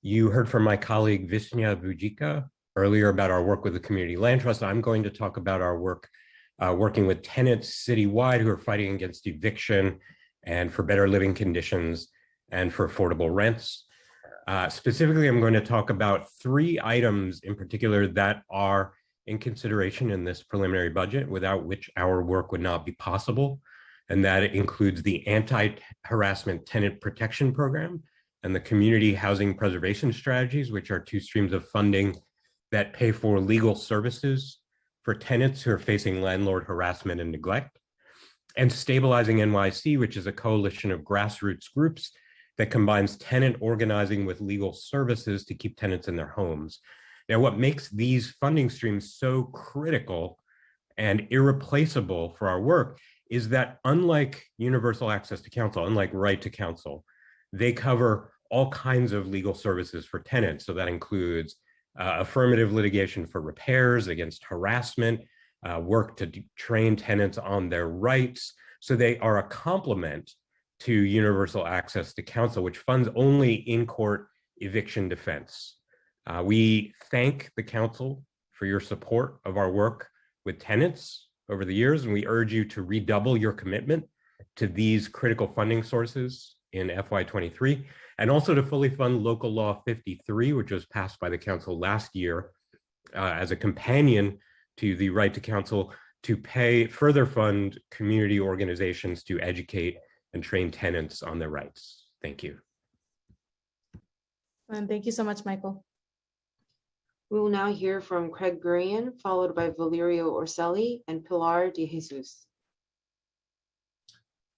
You heard from my colleague Visnya Vujika earlier about our work with the Community Land Trust. I'm going to talk about our work working with tenants citywide who are fighting against eviction and for better living conditions and for affordable rents. Specifically, I'm going to talk about 3 items in particular that are in consideration in this preliminary budget, without which our work would not be possible. And that includes the Anti-Harassment Tenant Protection Program and the Community Housing Preservation Strategies, which are 2 streams of funding that pay for legal services for tenants who are facing landlord harassment and neglect. And Stabilizing NYC, which is a coalition of grassroots groups that combines tenant organizing with legal services to keep tenants in their homes. Now, what makes these funding streams so critical and irreplaceable for our work is that unlike universal access to counsel, unlike right to counsel, they cover all kinds of legal services for tenants. So that includes affirmative litigation for repairs against harassment, work to train tenants on their rights. So they are a complement to universal access to counsel, which funds only in-court eviction defense. We thank the council for your support of our work with tenants over the years, and we urge you to redouble your commitment to these critical funding sources in FY23, and also to fully fund Local Law 53, which was passed by the council last year as a companion to the right to counsel, to further fund community organizations to educate and train tenants on their rights. Thank you. And thank you so much, Michael. We will now hear from Craig Gurian, followed by Valerio Orselli and Pilar de Jesus.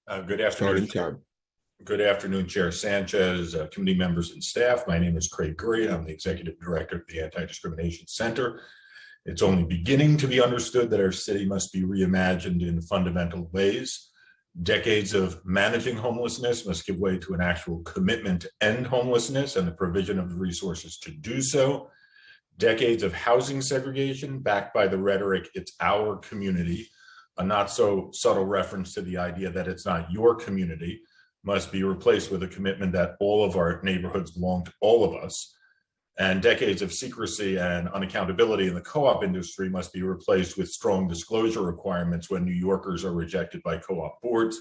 Good afternoon. Good afternoon, Chair Sanchez, committee members and staff. My name is Craig Curry. I'm the Executive Director of the Anti-Discrimination Center. It's only beginning to be understood that our city must be reimagined in fundamental ways. Decades of managing homelessness must give way to an actual commitment to end homelessness and the provision of the resources to do so. Decades of housing segregation backed by the rhetoric, it's our community, a not so subtle reference to the idea that it's not your community, must be replaced with a commitment that all of our neighborhoods belong to all of us. And decades of secrecy and unaccountability in the co-op industry must be replaced with strong disclosure requirements when New Yorkers are rejected by co-op boards.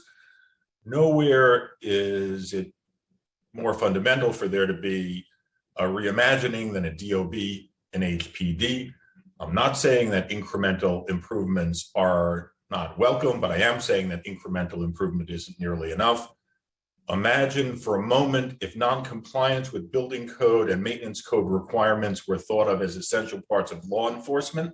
Nowhere is it more fundamental for there to be a reimagining than a DOB and HPD. I'm not saying that incremental improvements are not welcome, but I am saying that incremental improvement isn't nearly enough. Imagine for a moment if non-compliance with building code and maintenance code requirements were thought of as essential parts of law enforcement.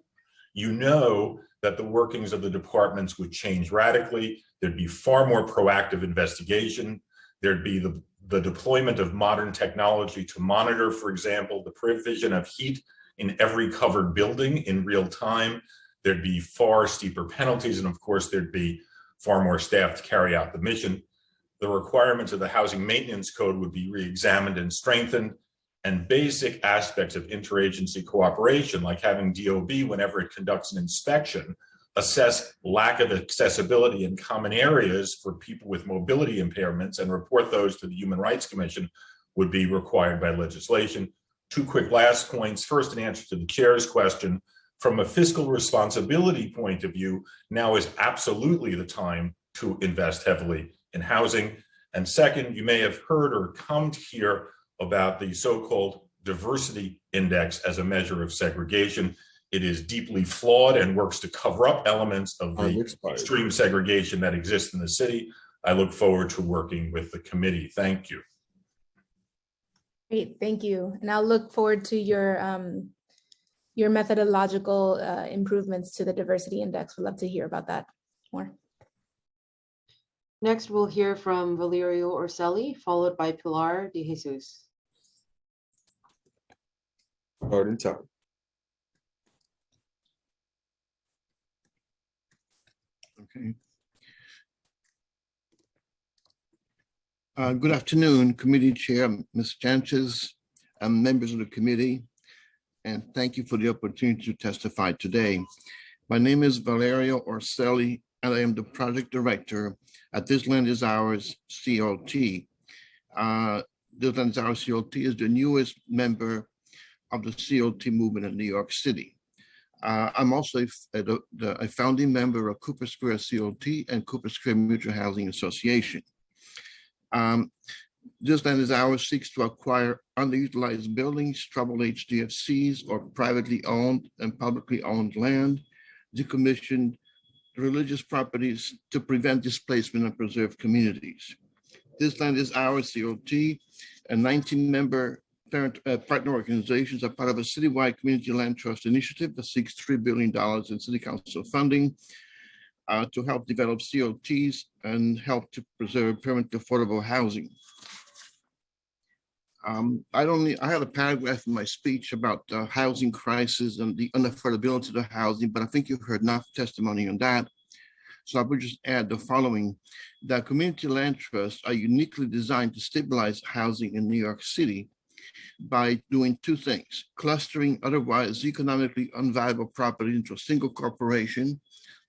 You know that the workings of the departments would change radically. There'd be far more proactive investigation. There'd be the deployment of modern technology to monitor, for example, the provision of heat in every covered building in real time. There'd be far steeper penalties, and of course, there'd be far more staff to carry out the mission. The requirements of the housing maintenance code would be re-examined and strengthened, and basic aspects of interagency cooperation, like having DOB, whenever it conducts an inspection, assess lack of accessibility in common areas for people with mobility impairments and report those to the Human Rights Commission, would be required by legislation. Two quick last points. First, in answer to the chair's question, from a fiscal responsibility point of view, now is absolutely the time to invest heavily in housing. And second, you may have heard or come to hear about the so-called diversity index as a measure of segregation. It is deeply flawed and works to cover up elements of the extreme segregation that exists in the city. I look forward to working with the committee. Thank you. Great, thank you. And I'll look forward to your methodological improvements to the diversity index. We'd love to hear about that more. Next, we'll hear from Valerio Orselli, followed by Pilar de Jesus. Starting time. Okay. Good afternoon, Committee Chair, Ms. Sanchez, and members of the committee, and thank you for the opportunity to testify today. My name is Valerio Orselli, and I am the Project Director at This Land Is Ours CLT. This Land Is Ours CLT is the newest member of the CLT movement in New York City. I'm also a founding member of Cooper Square CLT and Cooper Square Mutual Housing Association. This Land Is Ours seeks to acquire underutilized buildings, troubled HDFCs, or privately owned and publicly owned land, decommissioned religious properties to prevent displacement and preserve communities. This Land Is Ours CLT and 19-member partner organizations are part of a citywide community land trust initiative that seeks $3 billion in city council funding to help develop CLTs and help to preserve permanent affordable housing. I had a paragraph in my speech about the housing crisis and the unaffordability of the housing, but I think you heard enough testimony on that. So I would just add the following: that community land trusts are uniquely designed to stabilize housing in New York City by doing two things: clustering otherwise economically unviable property into a single corporation,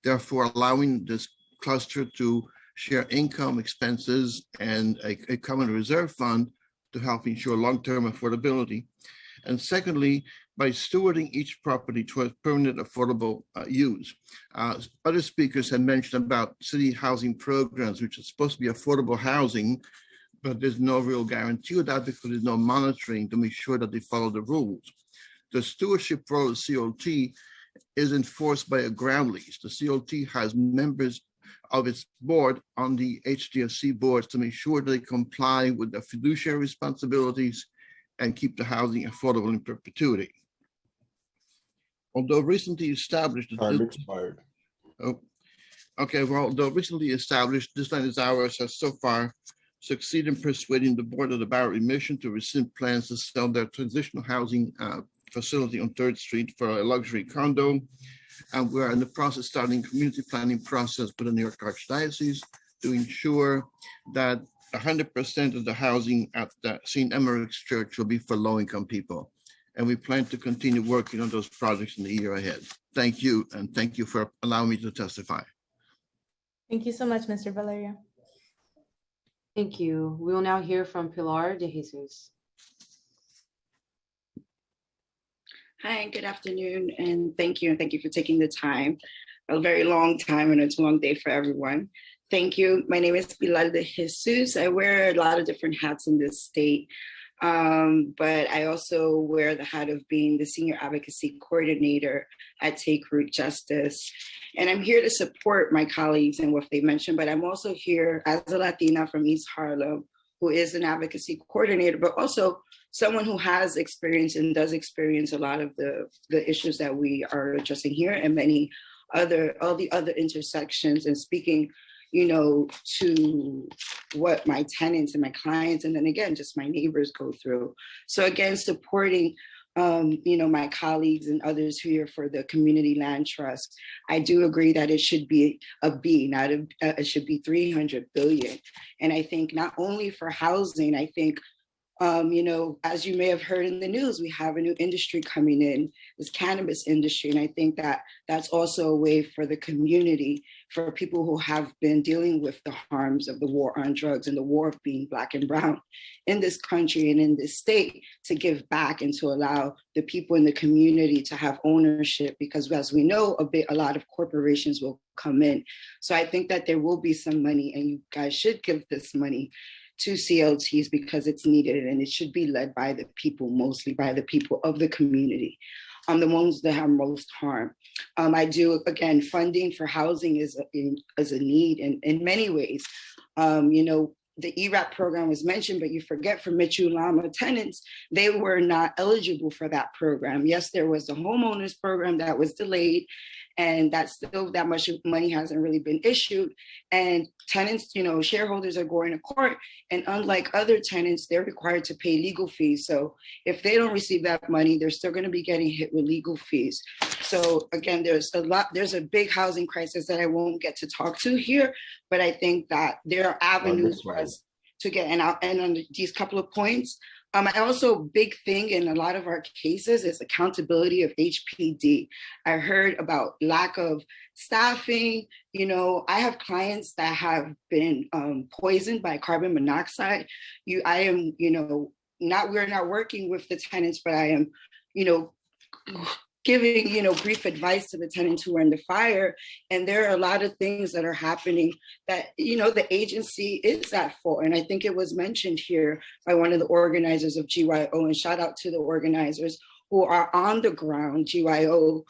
therefore allowing this cluster to share income, expenses, and a common reserve fund to help ensure long-term affordability. And secondly, by stewarding each property towards permanent affordable use. Other speakers had mentioned about city housing programs, which are supposed to be affordable housing, but there's no real guarantee of that because there's no monitoring to make sure that they follow the rules. The stewardship role of CLT is enforced by a ground lease. The CLT has members of its board on the HDFC boards to make sure they comply with the fiduciary responsibilities and keep the housing affordable in perpetuity. Although recently established, Time expired. Oh, okay. Well, though recently established, This Land Is Ours has so far succeed in persuading the board of the Barrett Mission to rescind plans to sell their transitional housing facility on 3rd Street for a luxury condo. And we're in the process starting community planning process with the New York Archdiocese to ensure that 100% of the housing at the St. Emmerich's Church will be for low-income people. And we plan to continue working on those projects in the year ahead. Thank you, and thank you for allowing me to testify. Thank you so much, Mr. Valerio. Thank you. We will now hear from Pilar de Jesus. Hi, good afternoon, and thank you for taking the time. A very long time, and it's a long day for everyone. Thank you. My name is Pilar de Jesus. I wear a lot of different hats in this state, but I also wear the hat of being the Senior Advocacy Coordinator at Take Root Justice. And I'm here to support my colleagues and what they mentioned, but I'm also here as a Latina from East Harlem, who is an advocacy coordinator, but also someone who has experience and does experience a lot of the issues that we are addressing here and all the other intersections, and speaking, to what my tenants and my clients, and then again, just my neighbors go through. So again, supporting, my colleagues and others here for the Community Land Trust. I do agree that it should be a B, not it should be 300 billion. And I think not only for housing, I think as you may have heard in the news, we have a new industry coming in, this cannabis industry. And I think that that's also a way for the community, for people who have been dealing with the harms of the war on drugs and the war of being Black and brown in this country and in this state, to give back and to allow the people in the community to have ownership, because as we know, a lot of corporations will come in. So I think that there will be some money, and you guys should give this money to CLTs because it's needed, and it should be led by the people, mostly by the people of the community, the ones that have most harm. I do, again, funding for housing is a need in many ways. The ERAP program was mentioned, but you forget for Mitchell Lama tenants, they were not eligible for that program. Yes, there was the homeowners program that was delayed, and that still that much money hasn't really been issued. And tenants, shareholders are going to court, and unlike other tenants, they're required to pay legal fees. So if they don't receive that money, they're still going to be getting hit with legal fees. So again, there's a big housing crisis that I won't get to talk to here, but I think that there are avenues for us to get, and on these couple of points, I also, big thing in a lot of our cases is accountability of HPD. I heard about lack of staffing. I have clients that have been poisoned by carbon monoxide. We're not working with the tenants, but I am, giving, brief advice to the tenants who are in the fire. And there are a lot of things that are happening that, the agency is at fault. And I think it was mentioned here by one of the organizers of GYO, and shout out to the organizers who are on the ground, GYO,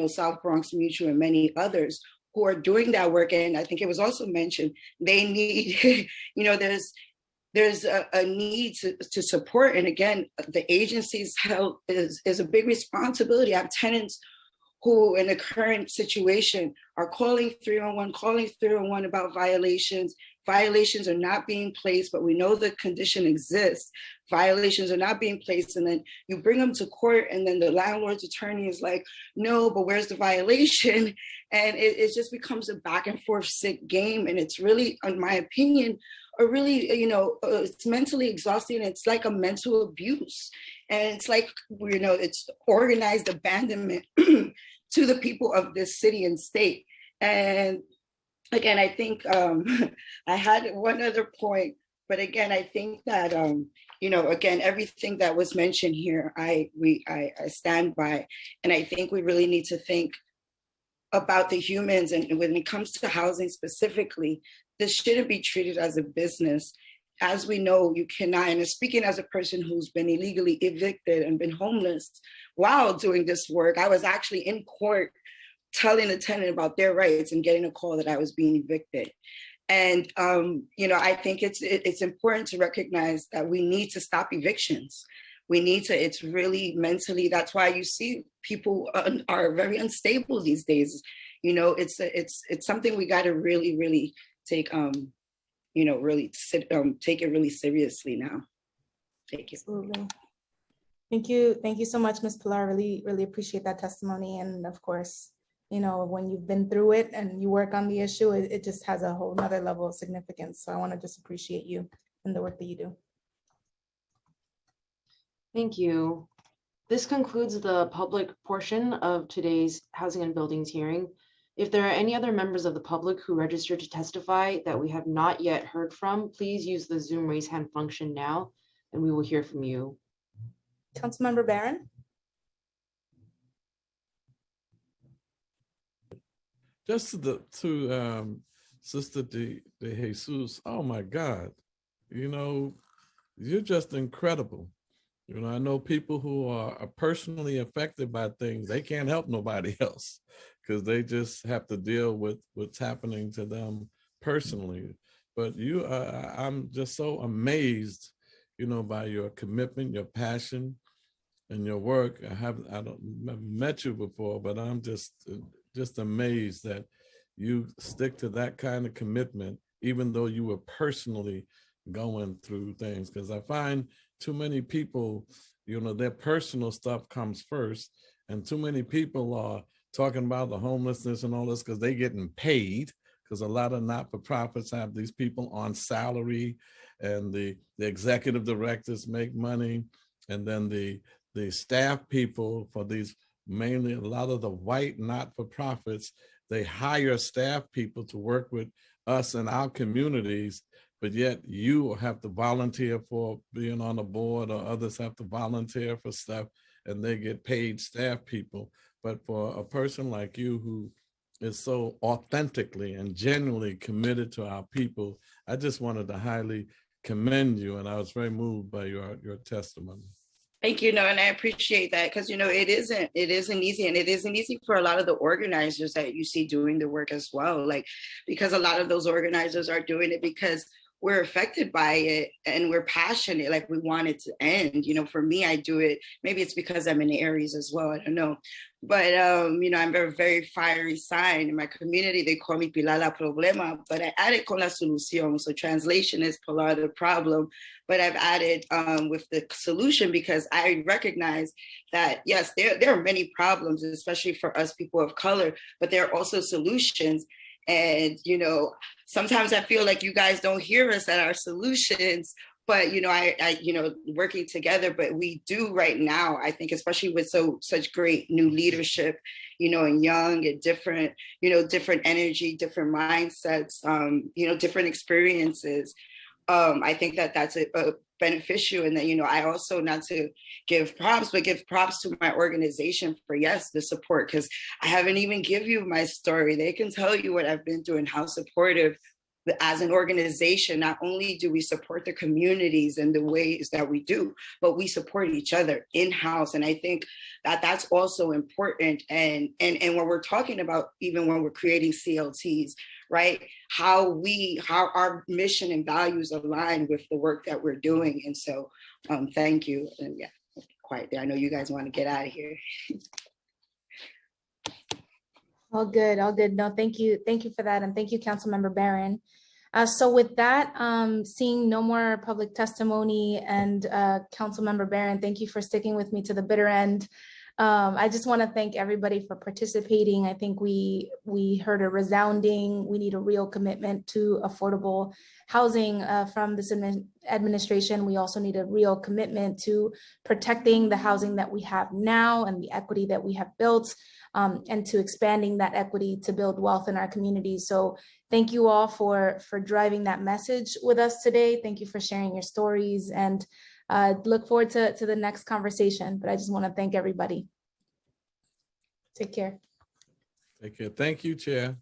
South Bronx Mutual and many others who are doing that work. And I think it was also mentioned, they need, there's a need to support. And again, the agency's help is a big responsibility. I have tenants who in the current situation are calling 311 about violations. Violations are not being placed, but we know the condition exists. Violations are not being placed, and then you bring them to court, and then the landlord's attorney is like, no, but where's the violation? And it just becomes a back and forth sick game. And it's really, in my opinion, it's mentally exhausting. It's like a mental abuse. And it's like, it's organized abandonment to the people of this city and state. And again, I think I had one other point, but again, I think that, again, everything that was mentioned here, I stand by. And I think we really need to think about the humans. And when it comes to housing specifically, this shouldn't be treated as a business. As we know, you cannot, and speaking as a person who's been illegally evicted and been homeless while doing this work, I was actually in court telling a tenant about their rights and getting a call that I was being evicted. And, I think it's important to recognize that we need to stop evictions. It's really mentally, that's why you see people are very unstable these days. It's something we got to really, really take, really take it really seriously now. Thank you. Absolutely. Thank you. Thank you so much, Ms. Pilar. Really, really appreciate that testimony. And of course, when you've been through it and you work on the issue, it just has a whole nother level of significance. So I want to just appreciate you and the work that you do. Thank you. This concludes the public portion of today's Housing and Buildings hearing. If there are any other members of the public who registered to testify that we have not yet heard from, please use the Zoom raise hand function now, and we will hear from you. Councilmember Barron. Just to Sister De Jesus, oh my God, you're just incredible. I know people who are personally affected by things, they can't help nobody else because they just have to deal with what's happening to them personally. But I'm just so amazed, by your commitment, your passion, and your work. I haven't met you before, but I'm just amazed that you stick to that kind of commitment, even though you were personally going through things. Because I find too many people, their personal stuff comes first, and too many people are talking about the homelessness and all this because they're getting paid, because a lot of not-for-profits have these people on salary, and the executive directors make money, and then the staff people for these, mainly a lot of the white not-for-profits, they hire staff people to work with us in our communities, but yet you have to volunteer for being on the board, or others have to volunteer for stuff, and they get paid staff people. But for a person like you who is so authentically and genuinely committed to our people, I just wanted to highly commend you, and I was very moved by your testimony. Thank you. And I appreciate that, because, it isn't easy, and it isn't easy for a lot of the organizers that you see doing the work as well. Because a lot of those organizers are doing it because we're affected by it and we're passionate, we want it to end. For me, I do it, maybe it's because I'm in Aries as well, I don't know. But, I'm a very fiery sign. In my community, they call me Pilar la Problema, but I added con la solución. So translation is Pilar the problem, but I've added with the solution, because I recognize that, yes, there are many problems, especially for us people of color, but there are also solutions. And, sometimes I feel like you guys don't hear us at our solutions, but, I working together, but we do right now, I think, especially with such great new leadership, and young and different, different energy, different mindsets, different experiences. I think that that's a beneficial, and that, I also, not to give props, but give props to my organization for, yes, the support, because I haven't even give you my story. They can tell you what I've been through and how supportive. As an organization, not only do we support the communities in the ways that we do, but we support each other in-house. And I think that that's also important. And when we're talking about, even when we're creating CLTs, right, how our mission and values align with the work that we're doing. And so thank you. And yeah, quiet there. I know you guys want to get out of here. All good, all good. No, thank you. Thank you for that. And thank you, Councilmember Barron. So with that, seeing no more public testimony, and Councilmember Barron, thank you for sticking with me to the bitter end. I just want to thank everybody for participating. I think we heard a resounding, we need a real commitment to affordable housing from this administration. We also need a real commitment to protecting the housing that we have now and the equity that we have built, and to expanding that equity to build wealth in our communities. So thank you all for driving that message with us today. Thank you for sharing your stories, and look forward to the next conversation. But I just want to thank everybody. Take care. Take care. Thank you, Chair.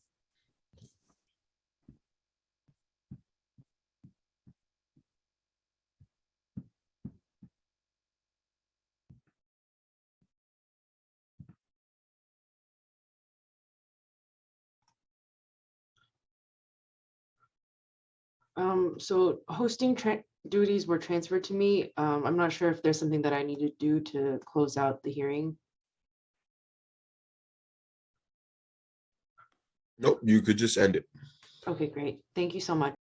So hosting duties were transferred to me. I'm not sure if there's something that I need to do to close out the hearing. Nope, you could just end it. Okay, great. Thank you so much.